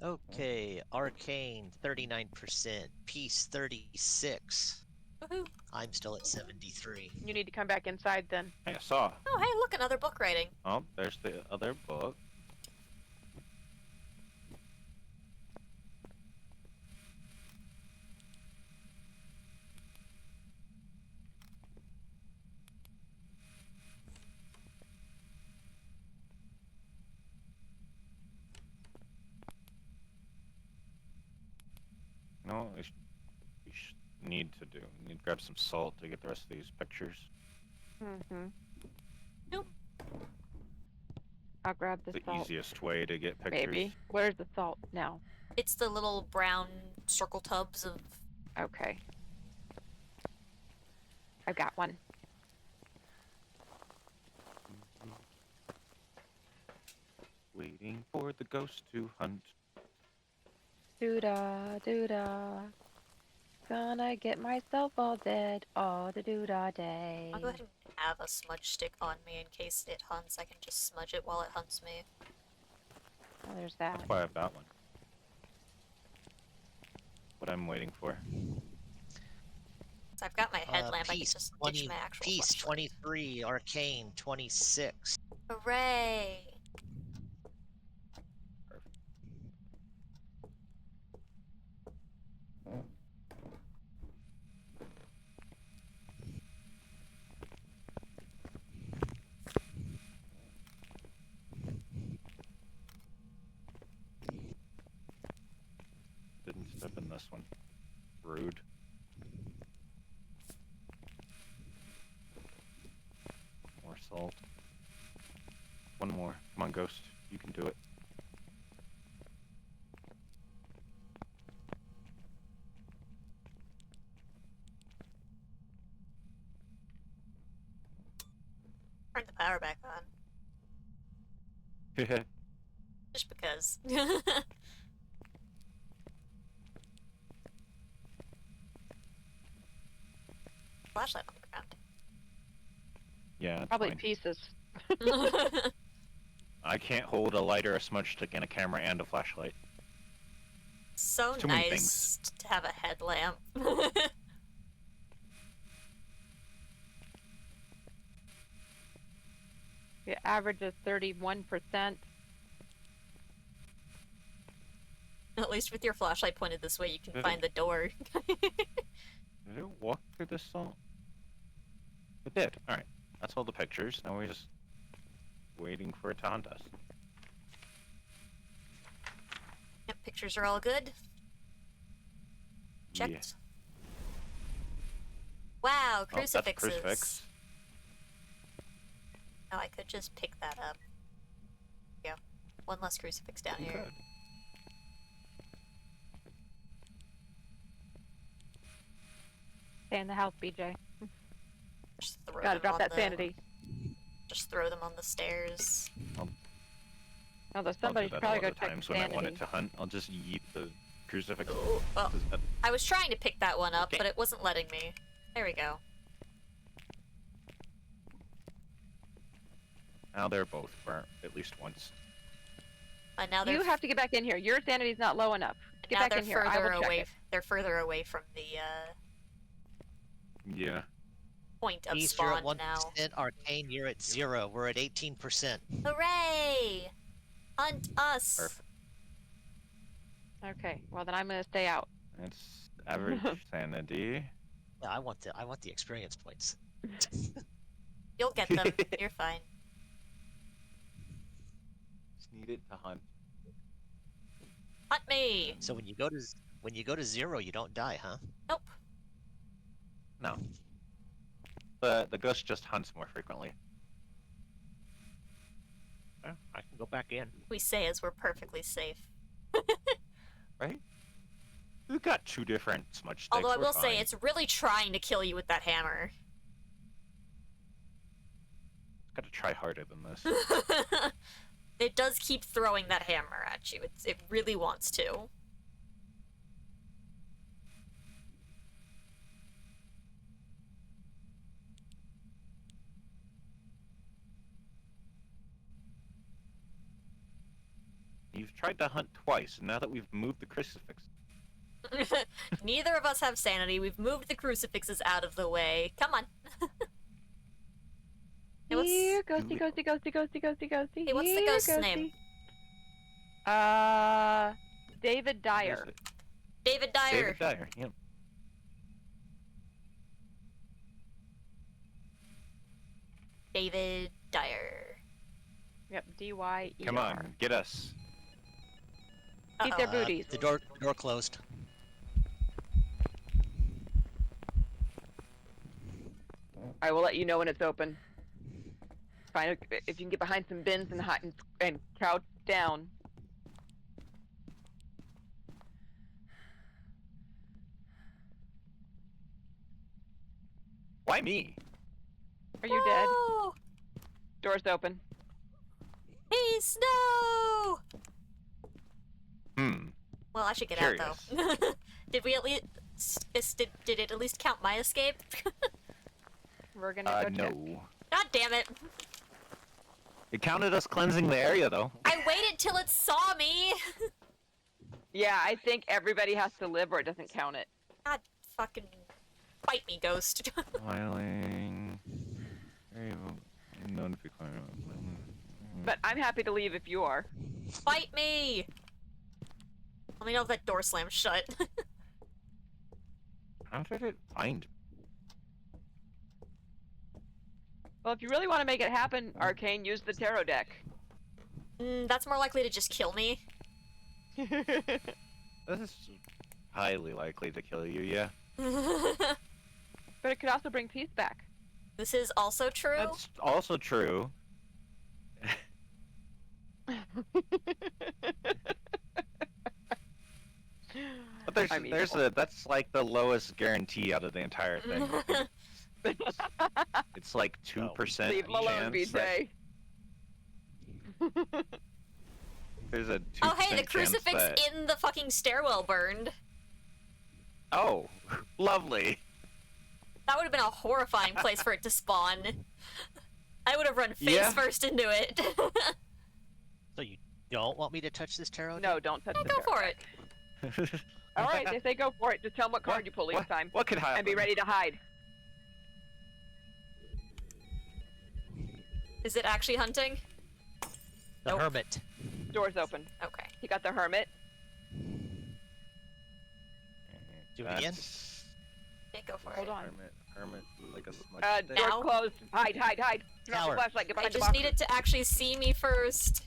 Okay, Arcane 39%, Peace 36. Woohoo. I'm still at 73. You need to come back inside then. Hey, I saw. Oh, hey, look, another book writing. Oh, there's the other book. No, we need to do. We need to grab some salt to get the rest of these pictures. Mm-hmm. Nope. I'll grab the The salt. easiest way to get pictures. Maybe. Where's the salt now? It's the little brown circle tubs of... Okay. I've got one. Waiting for the ghost to hunt. Doo-da, doo-da. Gonna get myself all dead all the doo-da day. I'll go ahead and have a smudge stick on me in case it hunts. I can just smudge it while it hunts me. Oh, there's that. That's why I've got one. what I'm waiting for. So I've got my headlamp. I can Peace, just 20, ditch my actual Peace, flashlight. 23, Arcane, 26. Hooray! Didn't step in this one. Rude. More salt. One more. Come on, Ghost. You can do it. Turn the power back on. Just because. Flashlight on the ground. Yeah, it's Probably fine. pieces. I can't hold a lighter, a smudge stick, and a camera and a flashlight. So Too many nice to have a headlamp. Your average is 31%. At least with your flashlight pointed this way, you can find the door. Did it walk through the salt? It did. Alright. That's all the pictures. Now we're just waiting for it to hunt us. Yep, pictures are all good. Checked. Yeah. Wow, Oh, that's crucifixes. crucifix. Oh, I could just pick that up. Yeah, one less crucifix down You here. could. Stay in the house, BJ. Just throw Gotta them drop on that the, sanity. Just throw them on the stairs. Although I'll do somebody's that probably a go lot of check times when I want it sanity. to hunt. I'll just yeet the crucifix. Well, I was trying to pick that one up, Okay. but it wasn't letting me. There we go. Now they're both burnt at least once. And now they're You have to get back in here. Your sanity's not low enough. Get now back they're in here. I further will check away. it. They're further away from the Yeah. point of Peace, you're spawn at 1%. now. Arcane, you're at 0. We're at 18%. Hooray! Hunt us. Perfect. Okay, well then I'm gonna stay out. That's average sanity. Yeah, I want the experience points. You'll get them. You're fine. Just need it to hunt. Hunt me. So when you go to 0, you don't die, huh? Nope. No. The ghost just hunts more frequently. Well, I can go back in. We say as we're perfectly safe. Right? We've got 2 different smudge sticks. Although I we're will say fine. it's really trying to kill you with that hammer. Gotta try harder than this. It does keep throwing that hammer at you. It really wants to. You've tried to hunt twice, and now that we've moved the crucifix. Neither of us have sanity. We've moved the crucifixes out of the way. Come on. Hey, what's, Here, ghosty, ghosty, ghosty, ghosty, ghosty, ghosty. hey, what's the Here, ghost's ghosty. name? David Dyer. Is it? David Dyer. David Dyer, yep. David Dyer. Yep, D-Y-E-R. Come on, get us. Keep their booties. The door closed. I will let you know when it's open. Find if you can get behind some bins and crouch down. Why me? Are you dead? No! Door's open. Peace, no! Hmm. Well, I should get out though. Did we at least? Did it at least count my escape? We're gonna go check. No. God damn it! It counted us cleansing the area, though. I waited till it saw me. Yeah, I think everybody has to live or it doesn't count it. God fucking bite me, ghost. Smiling. But I'm happy to leave if you are. Bite me! Let me know if that door slams shut. How did it find? Well, if you really want to make it happen, Arcane, use the tarot deck. That's more likely to just kill me. This is highly likely to kill you, yeah. But it could also bring peace back. This is also true. That's also true. But that's like the lowest guarantee out of the entire thing. It's like 2% Leave him alone, chance BJ. there's a 2% Oh hey, the crucifix that... in the fucking stairwell burned. Oh, lovely. That would have been a horrifying place for it to spawn. I would have run face first into it. So you don't want me to touch this tarot? No, don't touch the Go tarot for deck. it. Alright, they say go for it. Just tell them what card you pull each time. What could happen? And be ready to hide. Is it actually hunting? The Hermit. Door's open. Okay. You got the Hermit. Do it again? Okay, go for Hold it. on. Hermit, like a smudge stick. Door's Now? closed. Hide, hide, hide. Turn off Tower. the flashlight. Get I behind the just box. need it to actually see me first.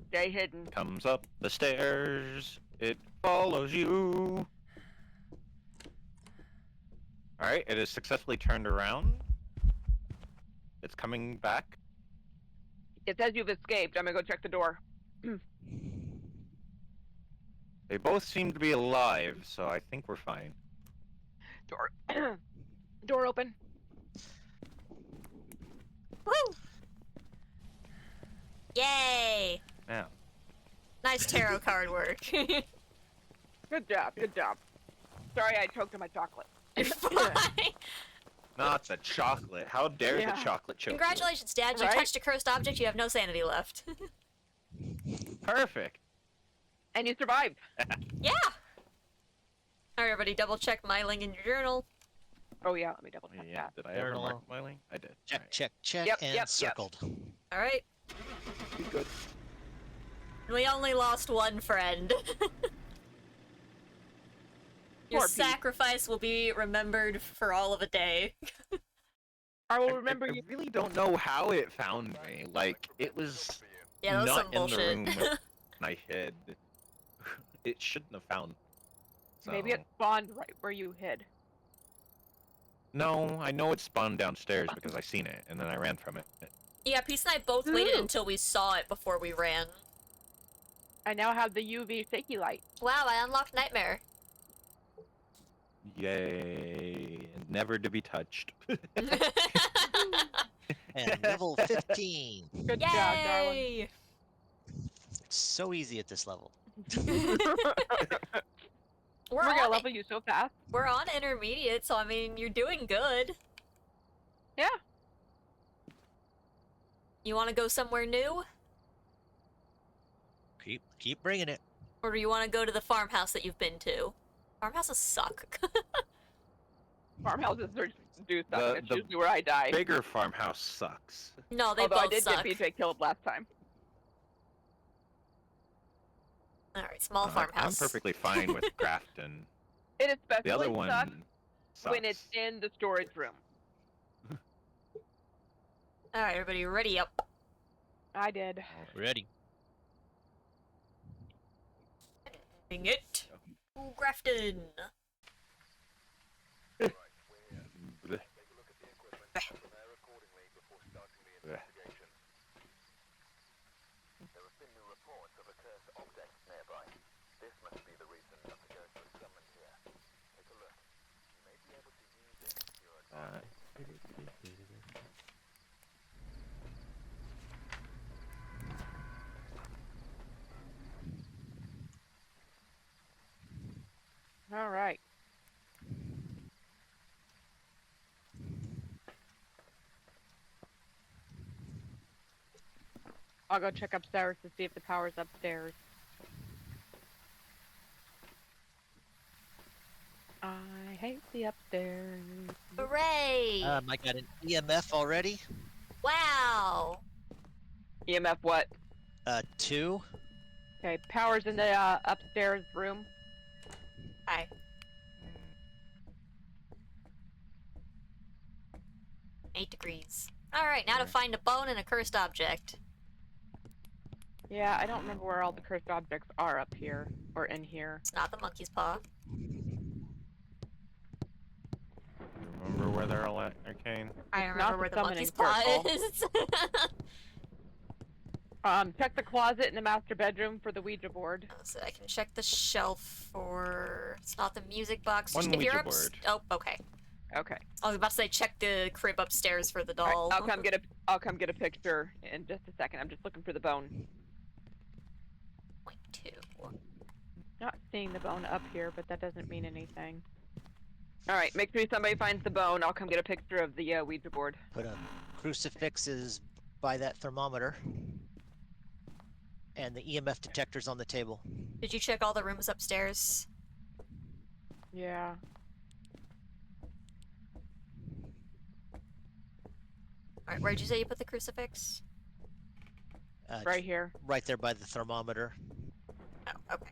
Stay hidden. Comes up the stairs. It follows you. Alright, it is successfully turned around. It's coming back. It says you've escaped. I'm gonna go check the door. They both seem to be alive, so I think we're fine. Door. Door open. Woo! Yay! Yeah. Nice tarot card work. Good job. Good job. Sorry, I choked on my chocolate. Not the chocolate. How dare the chocolate choke you? Congratulations, Dad. You touched a cursed object. You have no sanity left. Perfect. And you survived. Yeah! Alright, everybody, double check Myling in your journal. Oh, yeah, let me double check that. Did I ever mark my link? I did. Check, Alright. check, check, Yep, and yep, circled. Alright. Be good. We only lost one friend. Your Poor Pete. sacrifice will be remembered for all of a day. I will remember I you. really don't know how it found me. Like, it was Yeah, that was not some in the bullshit. room when I hid. It shouldn't have found. So... Maybe it spawned right where you hid. No, I know it spawned downstairs because I seen it, and then I ran from it. Yeah, Peace and I both waited until we saw it before we ran. I now have the UV shaky light. Wow, I unlocked Nightmare. Yay. Never to be touched. And level 15. Good job, darling. Yay! It's so easy at this level. We're gonna on level you so fast. We're on intermediate, so I mean, you're doing good. Yeah. You want to go somewhere new? Keep bringing it. Or do you want to go to the farmhouse that you've been to? Farmhouses suck. Farmhouses do suck. The- It's the usually where I die. Bigger farmhouse sucks. No, they Although I both did suck. get BJ killed last time. Alright, small I'm farmhouse. perfectly fine with Grafton. It especially The other one sucks when it's in the storage room. Alright, everybody, ready up. I did. Ready. Ding it. Ooh, Grafton. Bleh. Bleh. All right. I'll go check upstairs to see if the power's upstairs. I hate the upstairs. Hooray! I got an EMF already. Wow. EMF what? 2. Okay, power's in the upstairs room. Hi. 8 degrees. Alright, now to find a bone and a cursed object. Yeah, I don't remember where all the cursed objects are up here or in here. It's not the monkey's paw. Remember where they're all at, Arcane? I It's remember not where the the summoning monkey's paw circle. is. Check the closet in the master bedroom for the Ouija board. So I can check the shelf for... It's not the music box. One If you're Ouija board. Oh, okay. Okay. I was about to say check the crib upstairs for the All right, doll. I'll come get a picture in just a second. I'm just looking for the bone. 0.2. Not seeing the bone up here, but that doesn't mean anything. All right, make sure somebody finds the bone. I'll come get a picture of the Ouija board. Put a crucifix is by that thermometer. And the EMF detector's on the table. Did you check all the rooms upstairs? Yeah. Alright, where'd you say you put the crucifix? Right here. Right there by the thermometer. Oh, okay.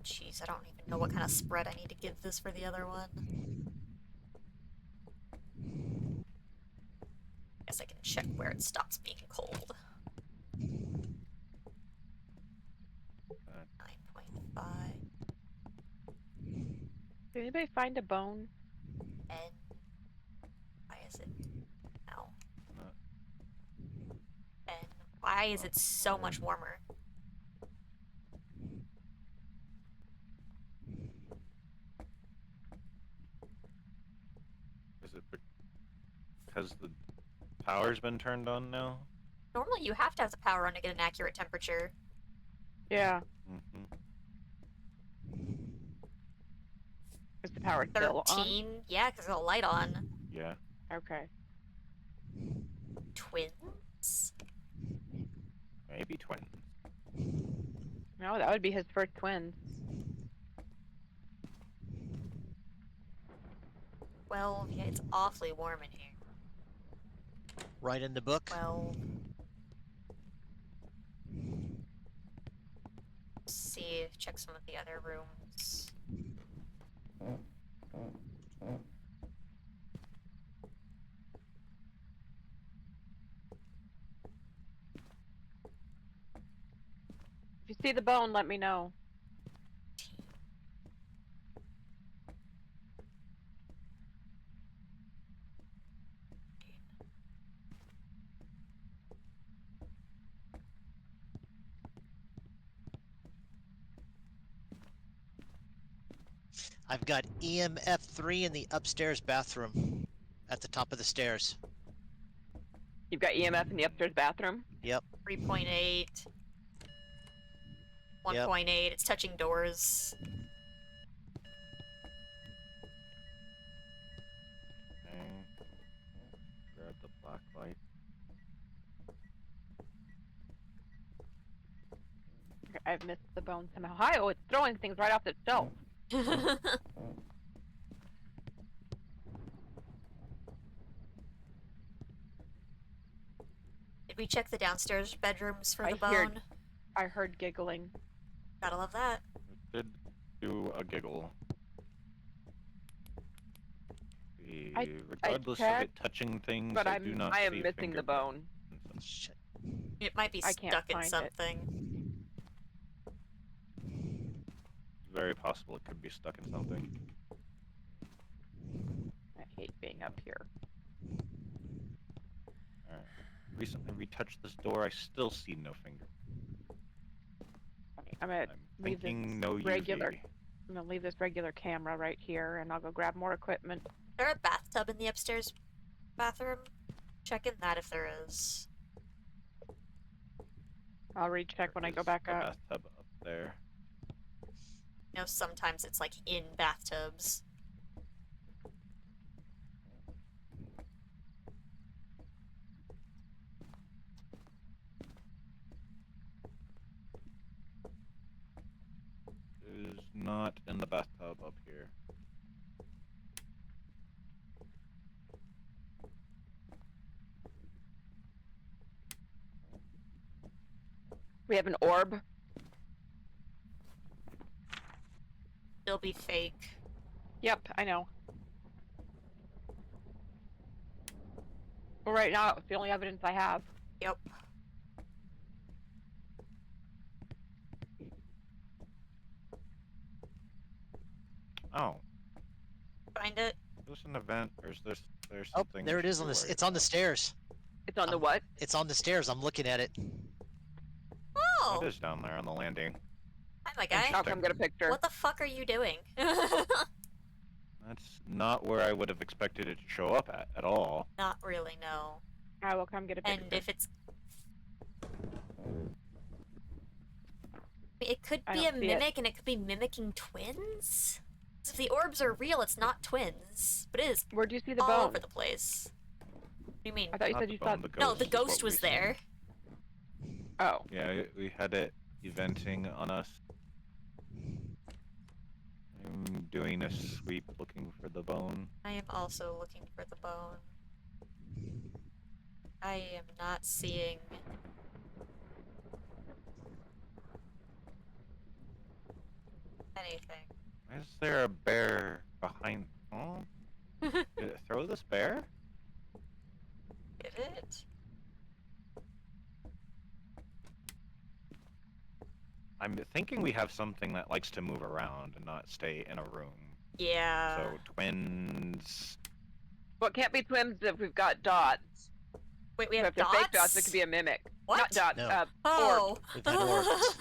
Jeez, I don't even know what kind of spread I need to give this for the other one. Guess I can check where it stops being cold. 9.5. Did anybody find a bone? And why is it? No. And why is it so much warmer? Is it because the power's been turned on now? Normally you have to have the power on to get an accurate temperature. Yeah. Mm-hmm. Is the power still on? 13? Yeah, because there's a light on. Yeah. Okay. Twins? Maybe twins. No, that would be his first twin. Well, yeah, it's awfully warm in here. Right in the book. 12. See, check some of the other rooms. If you see the bone, let me know. I've got EMF 3 in the upstairs bathroom. At the top of the stairs. You've got EMF in the upstairs bathroom? Yep. 3.8. 1.8. It's touching doors. Okay. Grab the black light. Okay, I've missed the bone somehow. Hi, oh, it's throwing things right off the shelf. Did we check the downstairs bedrooms for the bone? I heard giggling. Gotta love that. Did do a giggle. Regardless of it checked, touching things, but I do not I am see missing the bone. Shit. It might be I can't stuck in find it. something. Very possible it could be stuck in something. I hate being up here. Alright. Recently retouched this door, I still see no finger. I'm gonna leave this Thinking no UV. regular. I'm gonna leave this regular camera right here, and I'll go grab more equipment. Is there a bathtub in the upstairs bathroom? Check in that if there is. I'll recheck when I go back A up. bathtub up there. You know, sometimes it's like in bathtubs. not in the bathtub up here. We have an orb. It'll be fake. Yep, I know. Well, right now, it's the only evidence I have. Yep. Oh, Find it. is this an event or is there's Oh, something? there we it is should on be the. worried It's on the about? stairs. It's on the I'm- what? It's on the stairs. I'm looking at it. Oh. It is down there on the landing. Hi, my guy. I'll come get a picture. What the fuck are you doing? That's not where I would have expected it to show up at all. Not really, no. I will come get a picture. And if it's... It could I be a don't see it. mimic, and it could be mimicking twins? 'Cause if the orbs are real, it's not twins. But it is Where do you see the all bone? over the place. What do you mean? I thought you Not said the you bone, saw. the No, the is what ghost we was saw. there. Oh. Yeah, we had it eventing on us. I'm doing a sweep looking for the bone. I am also looking for the bone. I am not seeing... anything. Is there a bear behind? Oh, did it throw this bear? Did it? I'm thinking we have something that likes to move around and not stay in a room. Yeah. So twins. Well, it can't be twins if we've got dots. Wait, we So have if they're dots? fake dots, it could be a mimic. What? Not dots. No. Oh. Orbs. We've had orbs.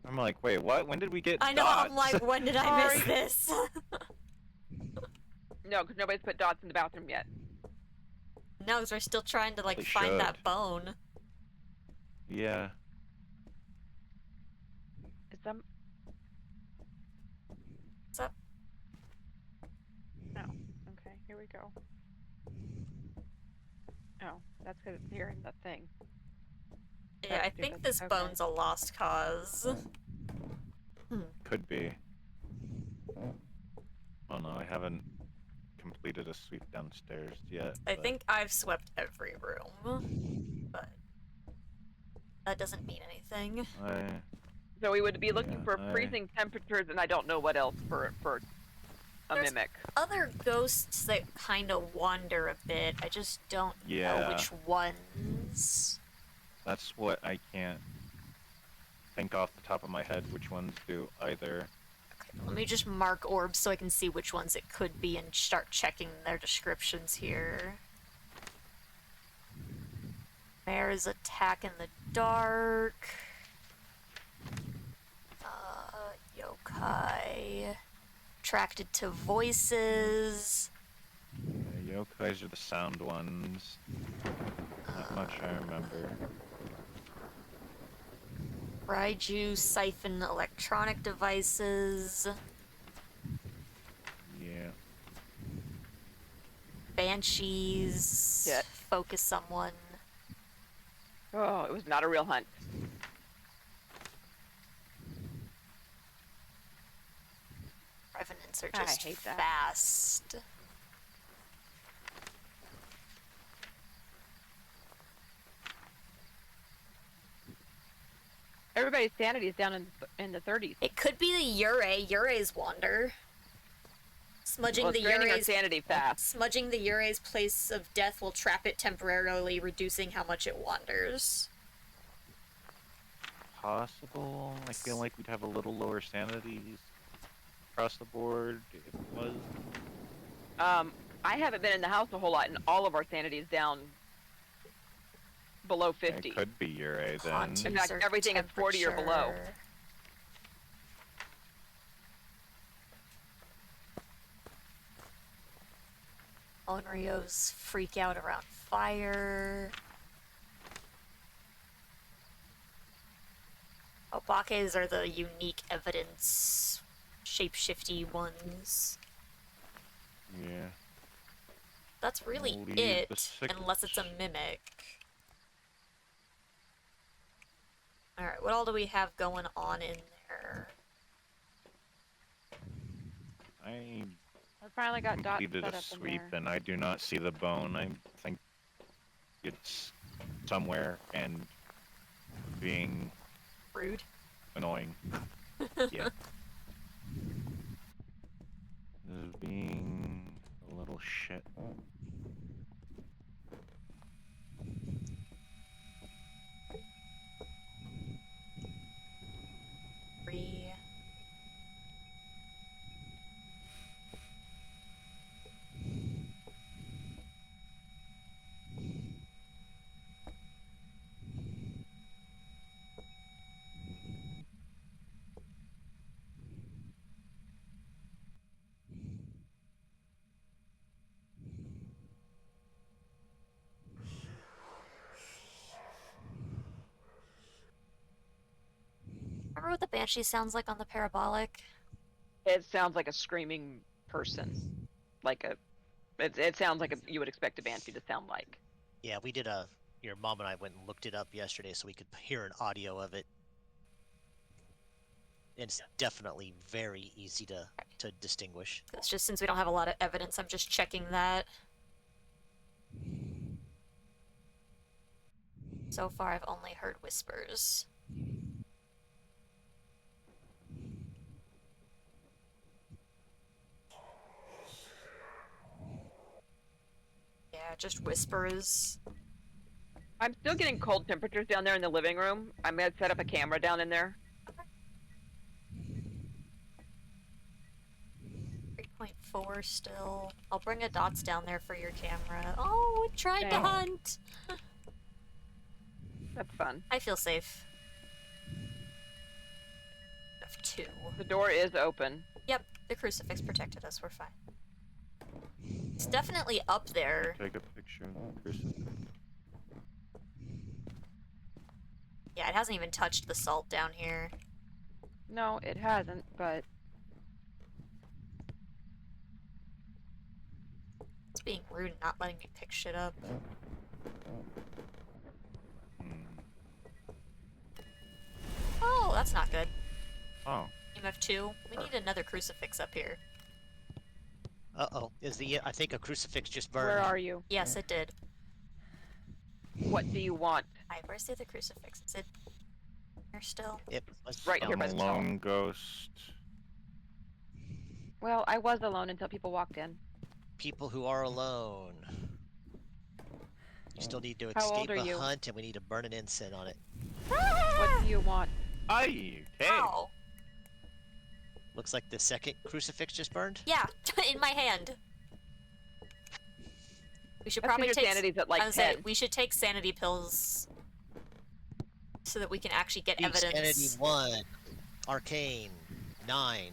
I'm like, wait, what? When did we get I know, dots? I'm like, when did I miss Sorry. this? No, because nobody's put dots in the bathroom yet. No, because we're still trying to, like, They find that should. bone. Yeah. Is some? What's up? No. Okay, here we go. Oh, that's because it's here in the thing. Yeah, I That's think stupid. this Okay. bone's a lost cause. Could be. Oh no, I haven't completed a sweep downstairs yet. I but- think I've swept every room. But that doesn't mean anything. So we would be looking Yeah, for I- freezing temperatures, and I don't know what else for a There's mimic. other ghosts that kind of wander a bit. I just don't know Yeah. which ones. That's what I can't think off the top of my head which ones do either. Let me just mark orbs so I can see which ones it could be and start checking their descriptions here. Mare's attack in the dark. Yokai. Attracted to voices. Yeah, yokais are the sound ones. Not much I remember. Raiju siphon electronic devices. Yeah. Banshees. Shit. Focus someone. Oh, it was not a real hunt. Revenants are I just hate that. fast. Everybody's sanity is down in the 30s. It could be the Urei. Urei's wander. Smudging Well, the it's draining our Urei's sanity fast. Smudging the Urei's place of death will trap it temporarily, reducing how much it wanders. Possible. I feel like we'd have a little lower sanities across the board if it was. I haven't been in the house a whole lot, and all of our sanity is down below 50. It could be Urei then. Haunt In fact, user everything is 40 or below. temperature. Onryo's freak out around fire. Obakes are the unique evidence, shapeshifty ones. Yeah. That's really Leave the it, sick- unless it's a mimic. Alright, what all do we have going on in there? I I finally got Dot completed set a up in sweep there. and I do not see the bone. I think it's somewhere and being Rude. annoying. Yeah. This is being a little shit. Free. Remember what the banshee sounds like on the parabolic? It sounds like a screaming person. Like a. It sounds like you would expect a banshee to sound like. Yeah, we did a. Your mom and I went and looked it up yesterday so we could hear an audio of it. It's definitely very easy to distinguish. It's just since we don't have a lot of evidence, I'm just checking that. So far, I've only heard whispers. Yeah, just whispers. I'm still getting cold temperatures down there in the living room. I'm gonna set up a camera down in there. 3.4 still. I'll bring a dots down there for your camera. Oh, it tried to Thanks. hunt! That's fun. I feel safe. F2. The door is open. Yep, the crucifix protected us, we're fine. It's definitely up there. Take a picture of the crucifix. Yeah, it hasn't even touched the salt down here. No, it hasn't, but It's being rude and not letting me pick shit up. Oh, that's not good. Oh. EMF2. We need another crucifix up here. Uh-oh. I think a crucifix just burned. where are you? Yes, it did. What do you want? Where's the other crucifix? Is it here still? It was Right here I'm by a the lone ghost. Well, I was alone until people walked in. people who are alone. You still need to How old escape are a you? hunt, and we need to burn an incense on it. What do you want? Aye, okay. Ow! Looks like the second crucifix just burned. Yeah, in my hand. We should That's 'cause probably your take. sanity's at, like, I was saying 10. we should take sanity pills so that we can actually get Dude, evidence. Sanity 1, Arcane 9.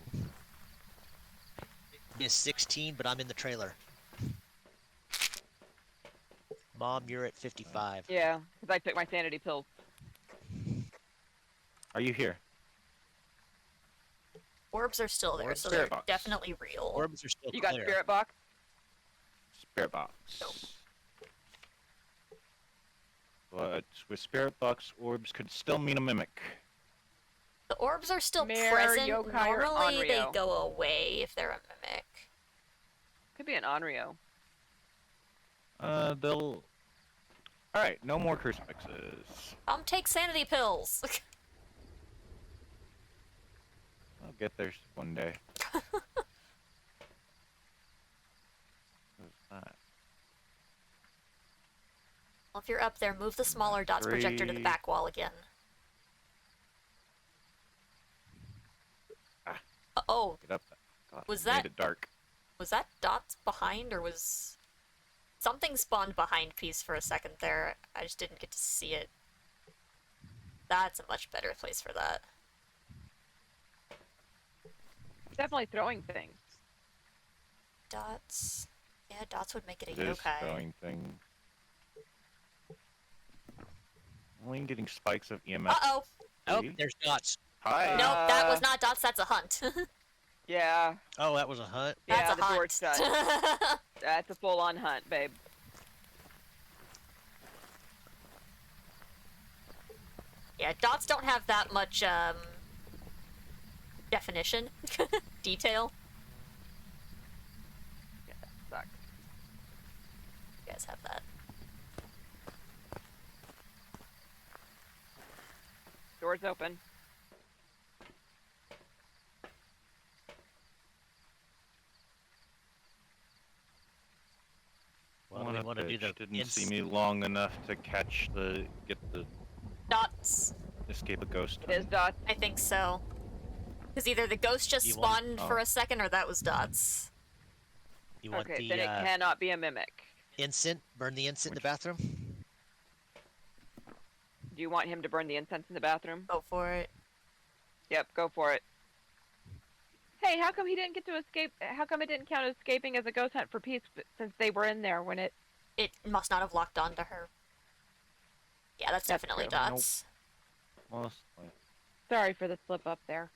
Is 16, but I'm in the trailer. Mom, you're at 55. Yeah, because I took my sanity pills. Are you here? Orbs are still there, Orbs so are they're there. Box. definitely real. Orbs are still You got clear. spirit box? Spirit box. But with spirit box, orbs could still mean a mimic. The orbs are still Mare, present. yokai, or Normally they Onryo? go away if they're a mimic. Could be an Onryo. They'll... Alright, no more crucifixes. Take sanity pills. I'll get there one day. What's that? Well, if you're up there, move the smaller dots projector to the 3. back wall again. Ah. Oh, Get up. God, Was I that- made it dark. was that dots behind, or was something spawned behind Peace for a second there? I just didn't get to see it. That's a much better place for that. Definitely throwing things. Dots. Yeah, dots would make it a This yokai. throwing thing. Only getting spikes of EMF. Uh-oh. Oh, See? there's dots. Hi. Nope, that was not dots, that's a hunt. Yeah. Oh, that was a hunt. That's Yeah, a the hunt. door's shut. That's a full-on hunt, babe. Yeah, dots don't have that much, definition. Detail. guys have that. Doors open. Well, What we a want to do bitch. the Didn't see me long enough to get the Dots. escape a ghost. It is dots. I think so. Because either the ghost just You want- spawned for a second, or that was dots. You want Okay, the then it cannot be a mimic. incense? Burn the incense in the bathroom? Do you want him to burn the incense in the bathroom? Go for it. Yep, go for it. Hey, how come he didn't get to escape? How come it didn't count as escaping as a ghost hunt for peace since they were in there when it... It must not have locked onto her. Yeah, that's definitely true. dots. Mostly. Sorry for the slip up there.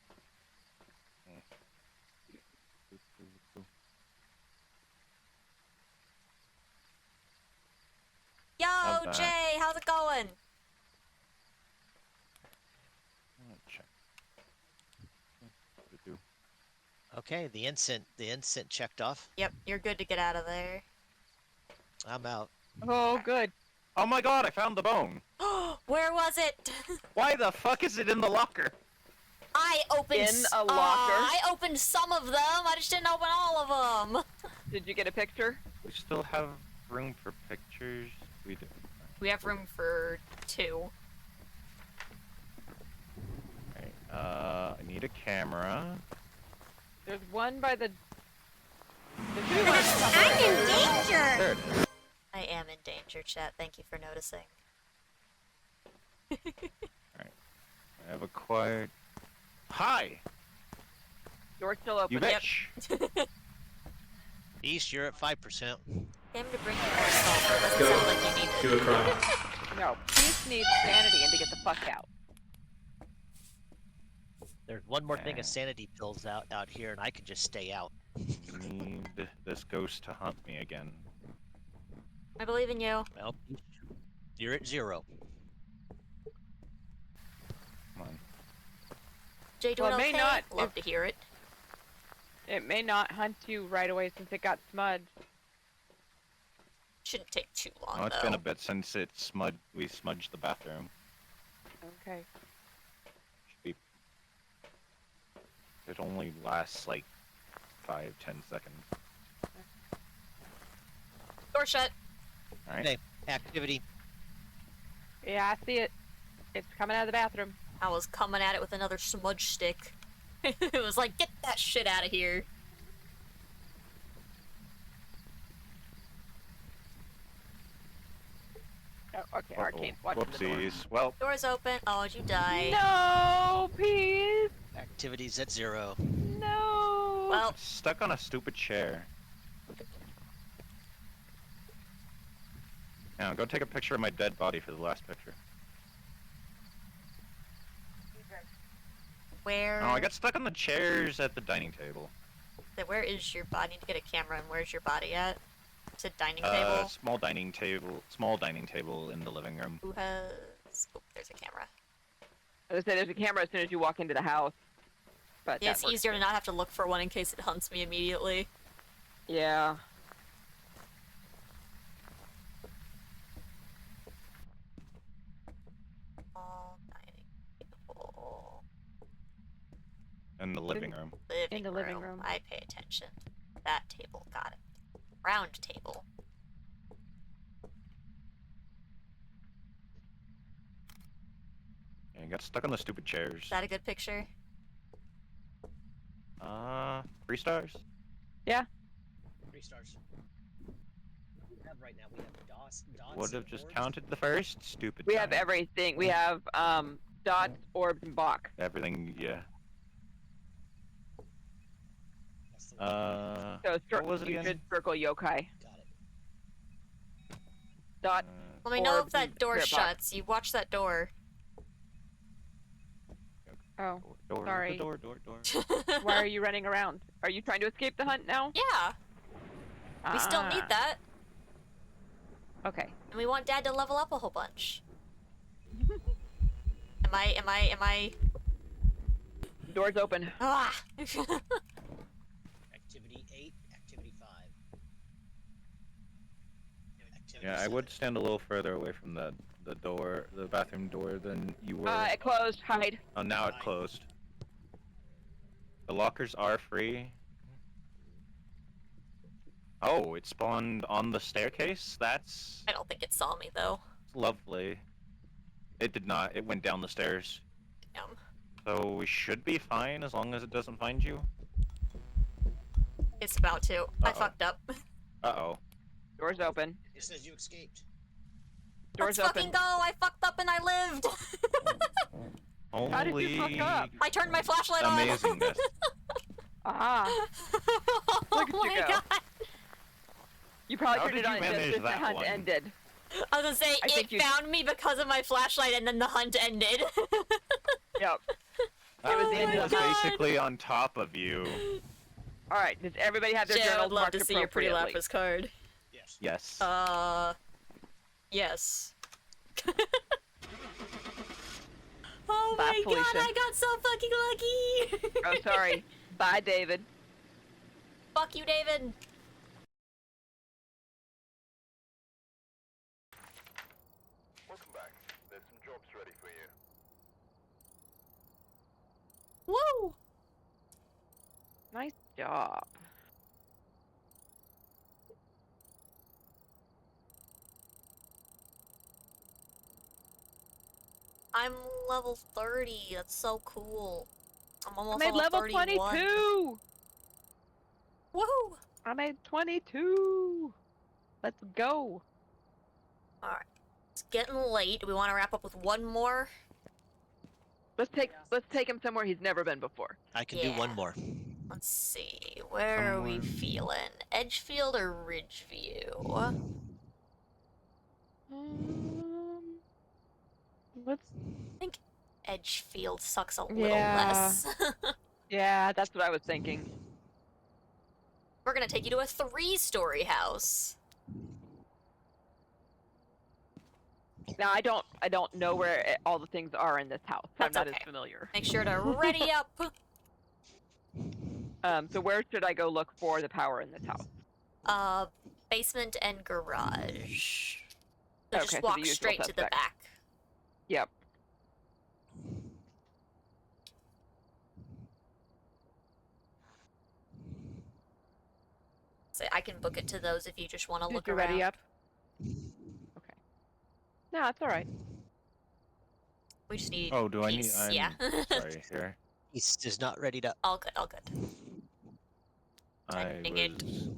Yo, Not bad. Jay, how's it going? Check. Okay, the incense checked off. Yep, you're good to get out of there. I'm out. Oh, good. Oh my god, I found the bone! Where was it? Why the fuck is it in the locker? I opened In a locker? I opened some of them. I just didn't open all of them. Did you get a picture? We still have room for pictures. We do. We have room for 2. Alright, I need a camera. There's one by the... I'm in danger! There it is. I am in danger, chat. Thank you for noticing. I have acquired. Hi! Door's still open. You bitch! East, you're at 5%. Him to bring you more salt. It doesn't sound like you need it. Do a crime. No, peace needs sanity and to get the fuck out. There's one more thing of sanity pills out here, and I can just stay out. Need this ghost to hunt me again. I believe in you. Well, you're at 0. Come on. Jay, doing Well, it may okay? not, Love to hear it. It may not hunt you right away since it got smudged. Shouldn't take too long, Oh, it's though. been a bit since we smudged the bathroom. Okay. Should be. It only lasts like 5-10 seconds. Door shut. Alright. Okay, activity. Yeah, I see it. It's coming out of the bathroom. I was coming at it with another smudge stick. It was like, get that shit out of here. Oh, okay, Arcane's watching the door. Whoopsies. Well, Door's open. Oh, did you die? No, peace. Activity's at 0. No. Well, stuck on a stupid chair. Now, go take a picture of my dead body for the last picture. where? Oh, I got stuck on the chairs at the dining table. Where is your body? I need to get a camera, and where's your body at? It's a dining table. Small dining table in the living room. Who has? Oh, there's a camera. I was gonna say there's a camera as soon as you walk into the house. But Yeah, that it's works easier to too. not have to look for one in case it hunts me immediately. Yeah. Small dining table. In the living room. In the living room. I pay attention. That table, got it. Round table. Yeah, I got stuck on the stupid chairs. Is that a good picture? 3 stars? Yeah. 3 stars. We have right now, we have dots Would have just counted the first. Stupid. We have time. everything. We have dots, orbs, and box. Everything, yeah. So what was it you again? should circle yokai. Got it. Dot. Let me know if orbs, that and door spirit box. shuts. You watch that door. Oh, Door, sorry. door. Why are you running around? Are you trying to escape the hunt now? Yeah. We still need Ah. that. Okay. And we want Dad to level up a whole bunch. Am I... Doors open. Ah! Activity 8, activity 5. Yeah, I would stand a little further away from the door, the bathroom door, than you were. It closed. Hide. Oh, now it closed. The lockers are free. Oh, it spawned on the staircase? That's I don't think it saw me though. lovely. It did not. It went down the stairs. Damn. So we should be fine as long as it doesn't find you. It's about to. I fucked up. Uh-oh. Doors open. It says you escaped. Doors Let's open. fucking go! I fucked up and I lived! How did you fuck up? I turned my flashlight on! Amazingness. Ah. Look at Oh you my go. God. You probably How turned did it on you just manage as the that hunt one? ended. I was gonna say, I think it found me because of my flashlight and then the hunt ended. Yep. That Oh thing my was God. basically on top of you. Alright, does everybody have their Jay, I journals would love marked to see your pretty appropriately? Lapras card. Yes. Yes. Yes. Oh Bye, my Felicia. God, I got so fucking lucky! Oh, sorry. Bye, David. Fuck you, David! Welcome back. There's some jobs ready for you. Woo! Nice job. I'm level 30, that's so cool. I'm I almost made level 31. 22! Woo! I made 22! Let's go. Alright. It's getting late. Do we want to wrap up with one more? Let's take him somewhere he's never been before. I can do one more. Let's see. Where are we feeling? Edgefield or Ridgeview? Let's. I think Edgefield sucks a little Yeah. less. Yeah, that's what I was thinking. We're gonna take you to a 3-story house. Now I don't know where all the things are in this house. That's I'm not okay. as familiar. Make sure to ready up. So where should I go look for the power in this house? Basement and garage. So Okay, just so the walk usual straight to the suspects. back. Yep. So I can book it to those if you just want to look You around. ready up? Okay. No, that's all right. We just need Oh, do I need? peace. I'm Yeah. sorry. Here, East is not ready to. All good, all good. I Sending it. was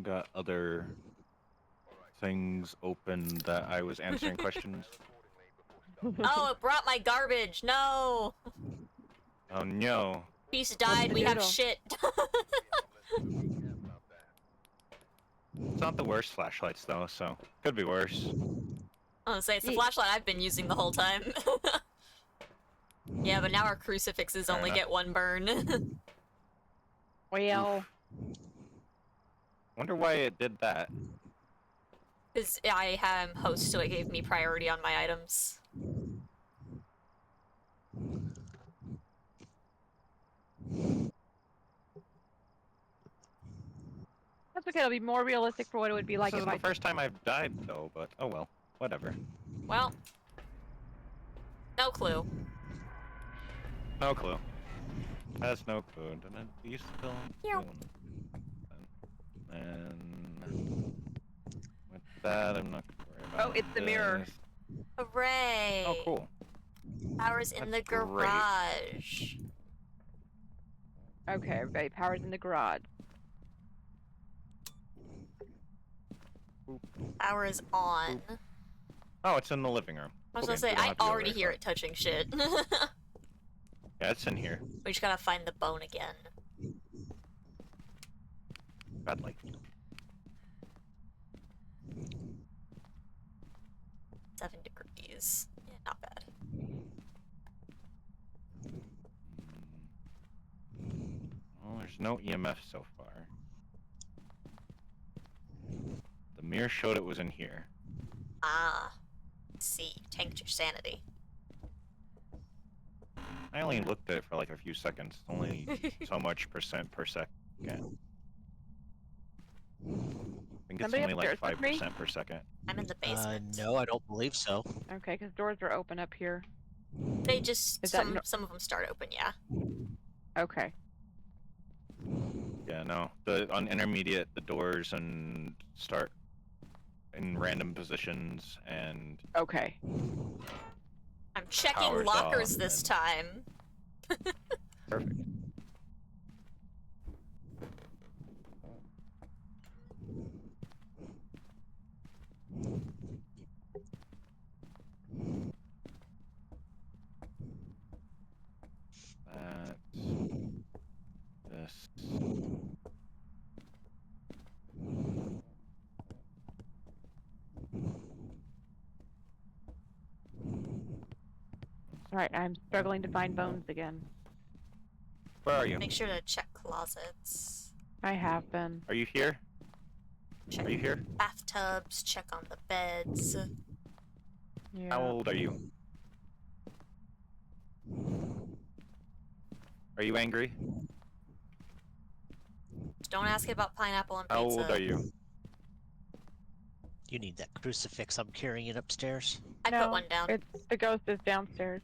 got other things open that I was answering questions. Oh, it brought my garbage. No. Oh no. Peace died. We have Doodle. shit. It's not the worst flashlights though, so could be worse. I was gonna say, it's the Yeet. flashlight I've been using the whole time. Yeah, but now our crucifixes Fair only enough. get one burn. Well, Wonder why it did that. Because I am host, so it gave me priority on my items. that's okay. It'll be more realistic for what it would be like This if is I. the first time I've died though, but oh well, whatever. Well, no clue. No clue. Has no clue. Didn't it used to Meow. And with that, I'm not gonna worry about Oh, it's the mirror. this. Hooray! Oh, cool. Power's in the That's great. garage. Okay, everybody. Power's in the garage. Power is on. Oh, it's in the living room. I was Okay, gonna say, we don't I have to go already very hear far. it touching shit. Yeah, it's in here. We just gotta find the bone again. Bad light. 7 degrees. Yeah, not bad. Well, there's no EMF so far. The mirror showed it was in here. Ah. See, tanked your sanity. I only looked at it for like a few seconds. Only so much percent per second. think it's Somebody only like upstairs with me? 5% per second. I'm in the basement. No, I don't believe so. Okay, because doors are open up here. They just Is that some of them start open, yeah. Okay. Yeah, no. On intermediate, the doors and start in random positions and Okay. I'm checking powers lockers off this and- time. Perfect. That. This. Alright, I'm struggling to find bones again. Where are you? Make sure to check closets. I have been. Are you here? Check Are you here? bathtubs, check on the beds. Yeah. How old are you? Are you angry? Don't ask about pineapple and How pizza. old are you? You need that crucifix I'm carrying upstairs. I put one down. The ghost is downstairs.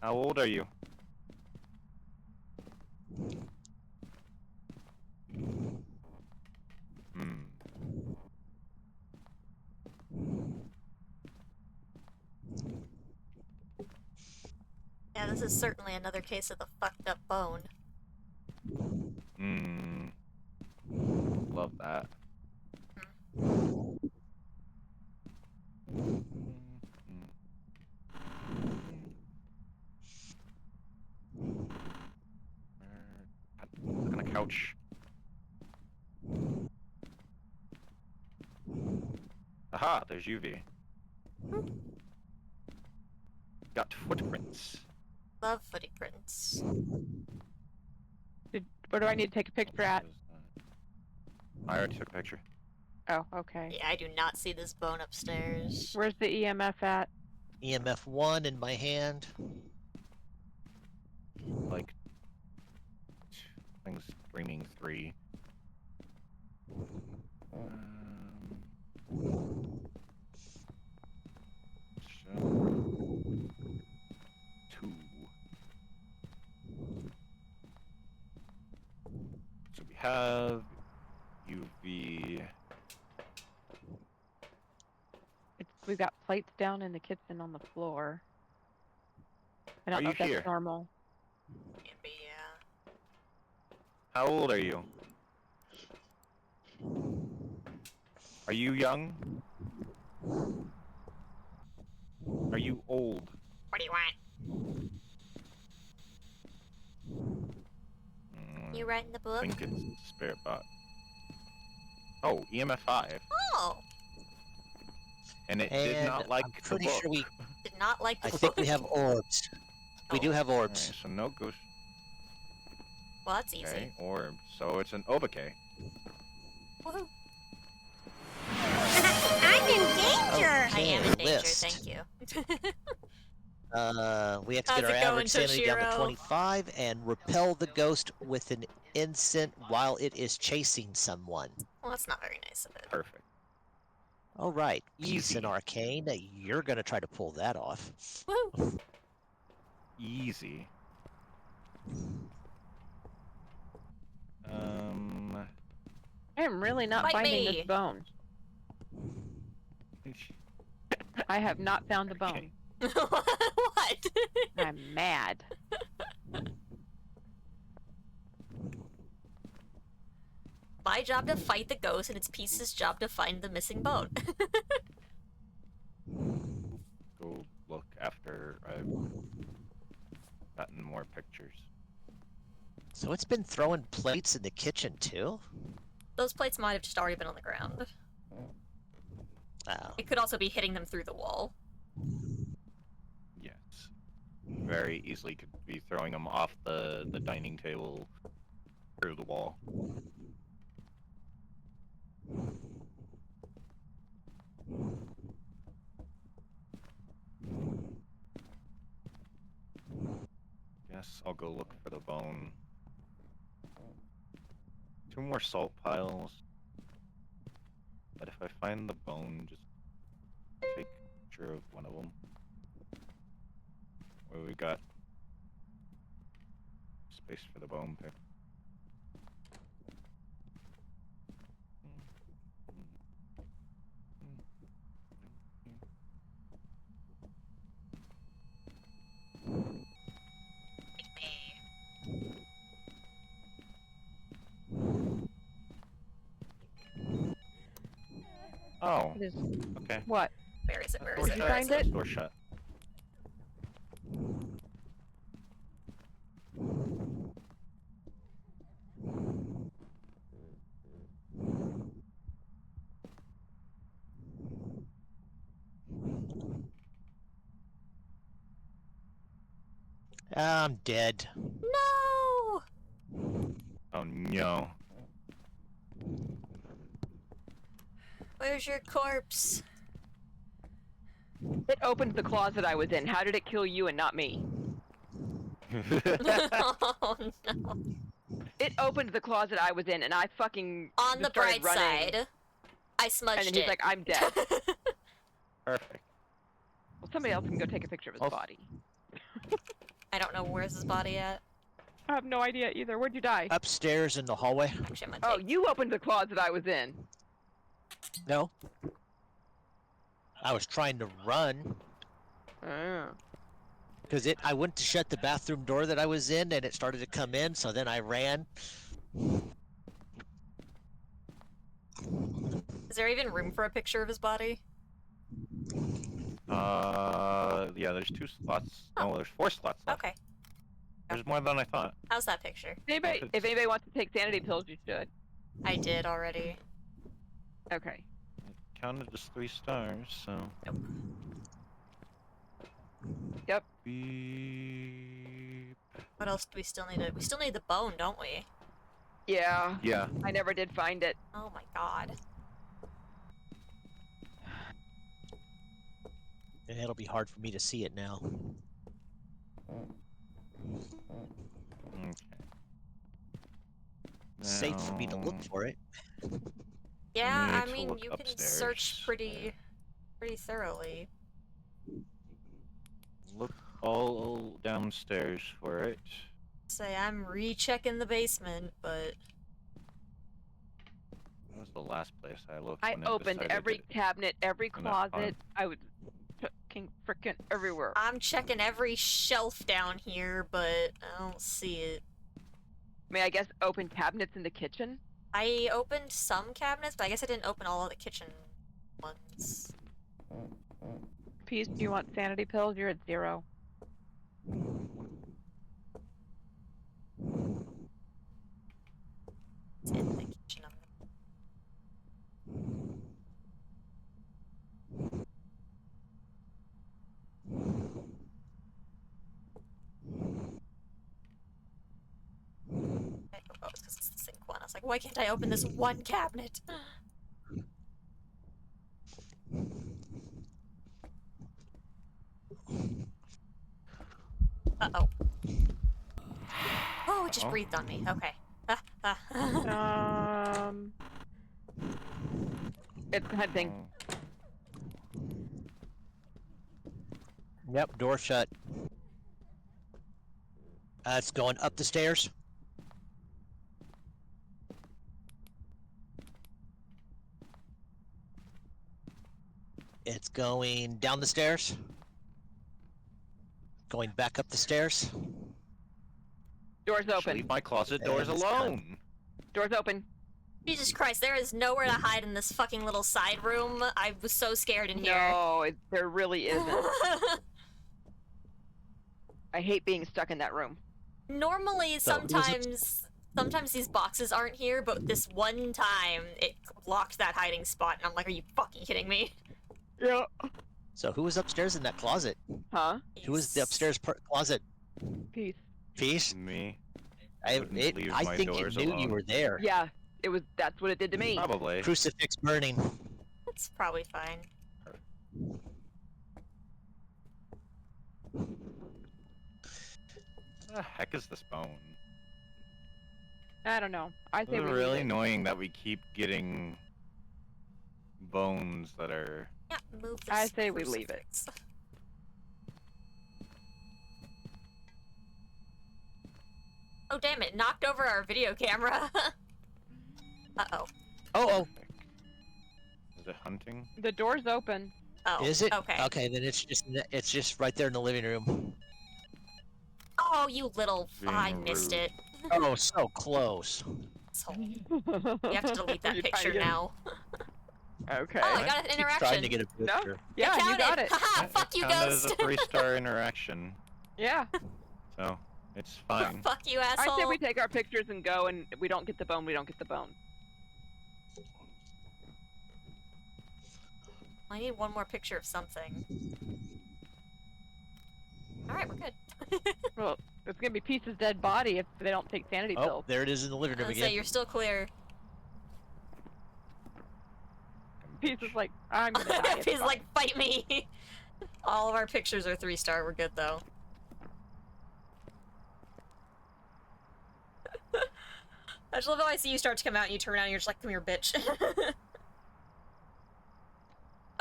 How old are you? Hmm. Yeah, this is certainly another case of the fucked up bone. Hmm. Love that. On a couch. Aha, there's UV. Got footprints. Love footy prints. Where do I need to take a picture at? I already took a picture. Oh, okay. Yeah, I do not see this bone upstairs. Where's the EMF at? EMF 1 in my hand. Like, things screaming 3. So, 2. So we have UV. We've got plates down in the kitchen on the floor. I Are don't know you if that's here? normal. Yeah. How old are you? Are you young? Are you old? What do you want? You writing the I book? think it's Spirit Bot. Oh, EMF 5. Oh! And it did not like I'm the pretty book. sure we. Did not like the I book. think we have orbs. We do have orbs. Alright, so no ghost. Well, that's easy. Okay, orb. So it's an obake. Woohoo. I'm in danger! I am in danger, list. thank you. We have to How's get our it going, average sanity down to Toshiro? 25 and repel the ghost with an instant while it is chasing someone. Well, that's not very nice of it. Perfect. All right, Peace Easy. and Arcane, you're gonna try to pull that off. Woo! Easy. I am really not Bite finding me. this bone. I have not found the bone. What? I'm mad. My job to fight the ghost, and it's Peace's job to find the missing bone. Go look after I've gotten more pictures. So it's been throwing plates in the kitchen too? Those plates might have just already been on the ground. Oh. It could also be hitting them through the wall. Yes. Very easily could be throwing them off the dining table through the wall. Guess I'll go look for the bone. 2 more salt piles. But if I find the bone, just take a picture of one of them. Where we got space for the bone pick. Oh, It is. okay. What? Where is it? Where Door is it? You Where shut. is find it? it? Door shut. I'm dead. No! Oh no. Where's your corpse? It opened the closet I was in. How did it kill you and not me? Oh no. It opened the closet I was in, and I fucking On just the started bright running. side, I smudged And then he's it. like, "I'm dead." Perfect. Well, somebody else can go take a picture of his Also- body. I don't know where's his body at. I have no idea either. Where'd you die? Upstairs in the hallway. Actually, I'm Oh, gonna take. you opened the closet I was in. No. I was trying to run because I went to shut the bathroom door that I was in, and it started to come in. So then I ran. Is there even room for a picture of his body? Yeah, there's 2 slots. Oh, there's 4 slots left. Okay. There's more than I thought. How's that picture? Anybody, if anybody wants to take sanity pills, you should. I did already. Okay. Counted as 3 stars, so. Nope. Yep. Beep. What else do we still need? We still need the bone, don't we? Yeah. Yeah. I never did find it. Oh my god. And it'll be hard for me to see it now. Okay. Safe for me to look Now- for it. Yeah, need I to mean, look you can upstairs. search pretty thoroughly. Look all downstairs for it. Say I'm rechecking the basement, but That was the last place I looked. I when it opened decided every to- cabinet, every in that farm. closet. I was fucking frickin' everywhere. I'm checking every shelf down here, but I don't see it. May I guess open cabinets in the kitchen? I opened some cabinets, but I guess I didn't open all of the kitchen ones. Peace, do you want sanity pills? You're at 0. It's in the kitchen. Oh, it's because it's the sink one. I was like, why can't I open this one cabinet? Uh-oh. Oh, it just breathed on me. Okay. It's hunting. Yep, door shut. It's going up the stairs. It's going down the stairs. Going back up the stairs. Doors Just open. leave my closet doors And it's done. alone. Doors open. Jesus Christ, there is nowhere to hide in this fucking little side room. I was so scared in here. No, there really isn't. I hate being stuck in that room. Normally, So, who's up- sometimes these boxes aren't here, but this one time, it blocked that hiding spot, and I'm like, are you fucking kidding me? Yeah. So who was upstairs in that closet? Huh? Who was the upstairs closet? Peace. Peace? Me. I Wouldn't leave I my think it doors knew you alone. were there. Yeah, that's what it did to me. Probably. Crucifix burning. That's probably fine. What the heck is this bone? I don't know. I It's say we really leave it. annoying that we keep getting bones that are. Yeah, move this. I say we leave it. Oh damn it! Knocked over our video camera. Uh-oh. Oh, Is it hunting? The door's open. Oh. is it? Okay. Okay, then it's just right there in the living room. Oh, you little. Being I missed rude. it. Oh, so close. So, you have to delete that Were you trying to picture get- now. Okay. Oh, I got an Keep interaction. trying to get a No? picture. Yeah, you counted. got it. Haha, That fuck you, counted as ghost. a 3-star interaction, Yeah. so it's fine. Fuck you, I asshole. say we take our pictures and go, and we don't get the bone. We don't get the bone. I need one more picture of something. Alright, we're good. Well, it's gonna be Peace's dead body if they don't take sanity Oh, pills. there it is in the living room I'll say again. you're still clear. Peace is like, I'm gonna die. it's He's fine." like, fight me. All of our pictures are 3-star. We're good though. I just love how I see you start to come out and you turn around and you're just like, come here, bitch.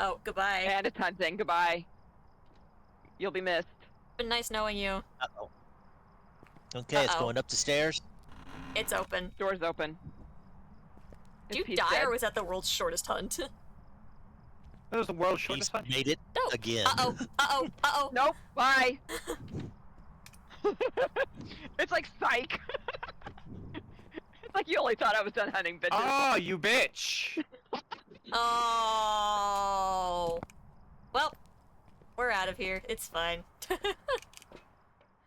Oh, goodbye. And it's hunting. Goodbye. You'll be missed. Been nice knowing you. Uh-oh. Okay, it's Uh-oh. going up the stairs. It's open. Door's open. Did Is you Peace die dead? or was that the world's shortest hunt? That was the world's He's shortest hunt. made it No. again. Uh-oh. Uh-oh. Uh-oh. Nope. Bye. It's like psych. It's like you only thought I was done hunting, bitches. Oh, you bitch! Oh. Well, we're out of here. It's fine. Do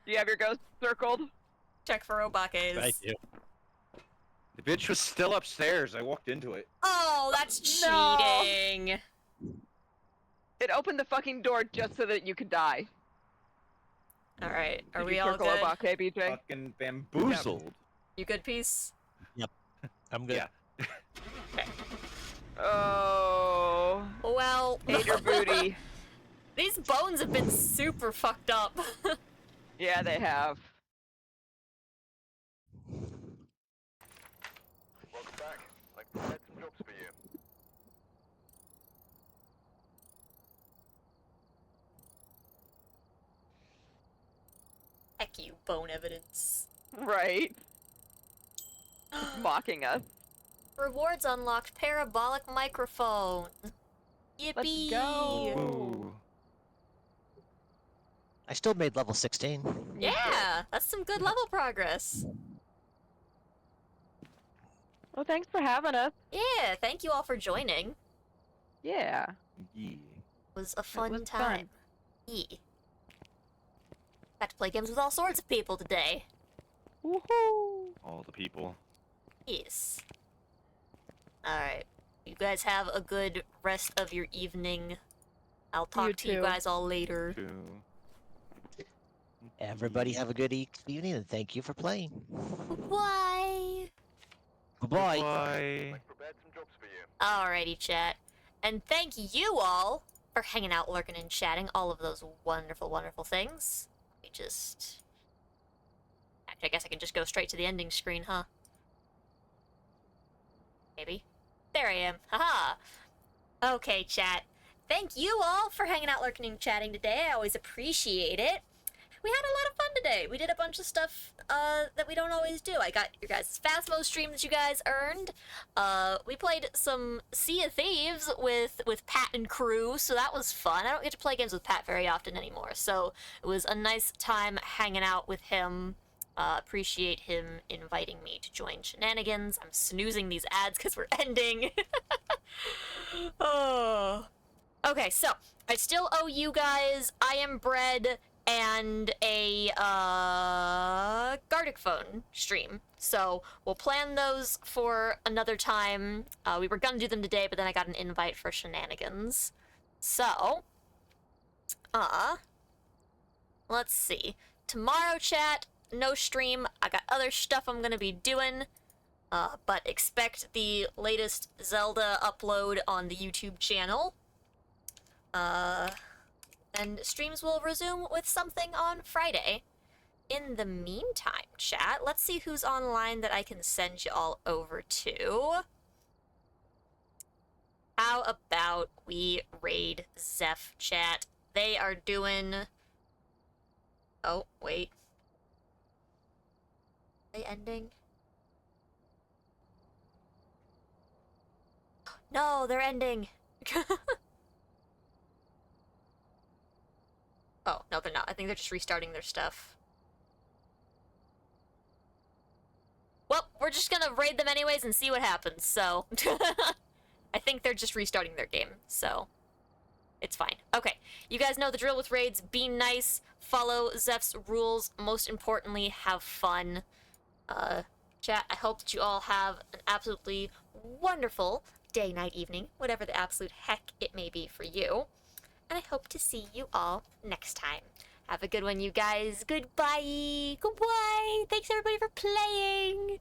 you have your ghost circled? Check for Obake's. I do. The bitch was still upstairs. I walked into it. Oh, that's No. cheating. It opened the fucking door just so that you could die. All right, are Did we you all circle good? Obake, BJ? Fucking bamboozled. You good, Peace? I'm good. Yeah. Oh. Well, Ate your booty. these bones have been super fucked up. Yeah, they have. Welcome back. I've prepared some jobs for you. Heck you, bone evidence. Right. Just mocking us. Rewards unlocked parabolic microphone. Yippee! go. Ooh. I still made level 16. Yeah, that's some good level progress. Well, thanks for having us. Yeah, thank you all for joining. Yeah. Yeah. It was a fun was time. fun. Yeah. Got to play games with all sorts of people today. Woohoo! All the people. Yes. Alright. You guys have a good rest of your evening. I'll talk to you too. guys all later. Too. Everybody have a good evening and thank you for playing. Bye! Goodbye. Bye. I've prepared some jobs for you. Alrighty, chat. And thank you all for hanging out, lurking, and chatting. All of those wonderful, wonderful things. Let me just... Actually, I guess I can just go straight to the ending screen, huh? Maybe. There I am. Haha! Okay, chat. Thank you all for hanging out, lurking, and chatting today. I always appreciate it. We had a lot of fun today. We did a bunch of stuff that we don't always do. I got your guys' Phasmo stream that you guys earned. We played some Sea of Thieves with Pat and crew, so that was fun. I don't get to play games with Pat very often anymore, so it was a nice time hanging out with him. Appreciate him inviting me to join shenanigans. I'm snoozing these ads because we're ending. Oh. Okay, so I still owe you guys I Am Bread and a Gardic phone stream. So we'll plan those for another time. We were gonna do them today, but then I got an invite for shenanigans. So, let's see. Tomorrow, chat, no stream. I got other stuff I'm gonna be doing. But expect the latest Zelda upload on the YouTube channel. And streams will resume with something on Friday. In the meantime, chat, let's see who's online that I can send you all over to. How about we raid Zeph, chat? They are doing... Oh, wait. Are they ending? No, they're ending! Oh, no, they're not. I think they're just restarting their stuff. Well, we're just gonna raid them anyways and see what happens, so... I think they're just restarting their game, so... It's fine. Okay, you guys know the drill with raids. Be nice, follow Zeph's rules, most importantly, have fun. Chat, I hope that you all have an absolutely wonderful day, night, evening, whatever the absolute heck it may be for you. And I hope to see you all next time. Have a good one, you guys. Goodbye. Goodbye. Thanks, everybody, for playing.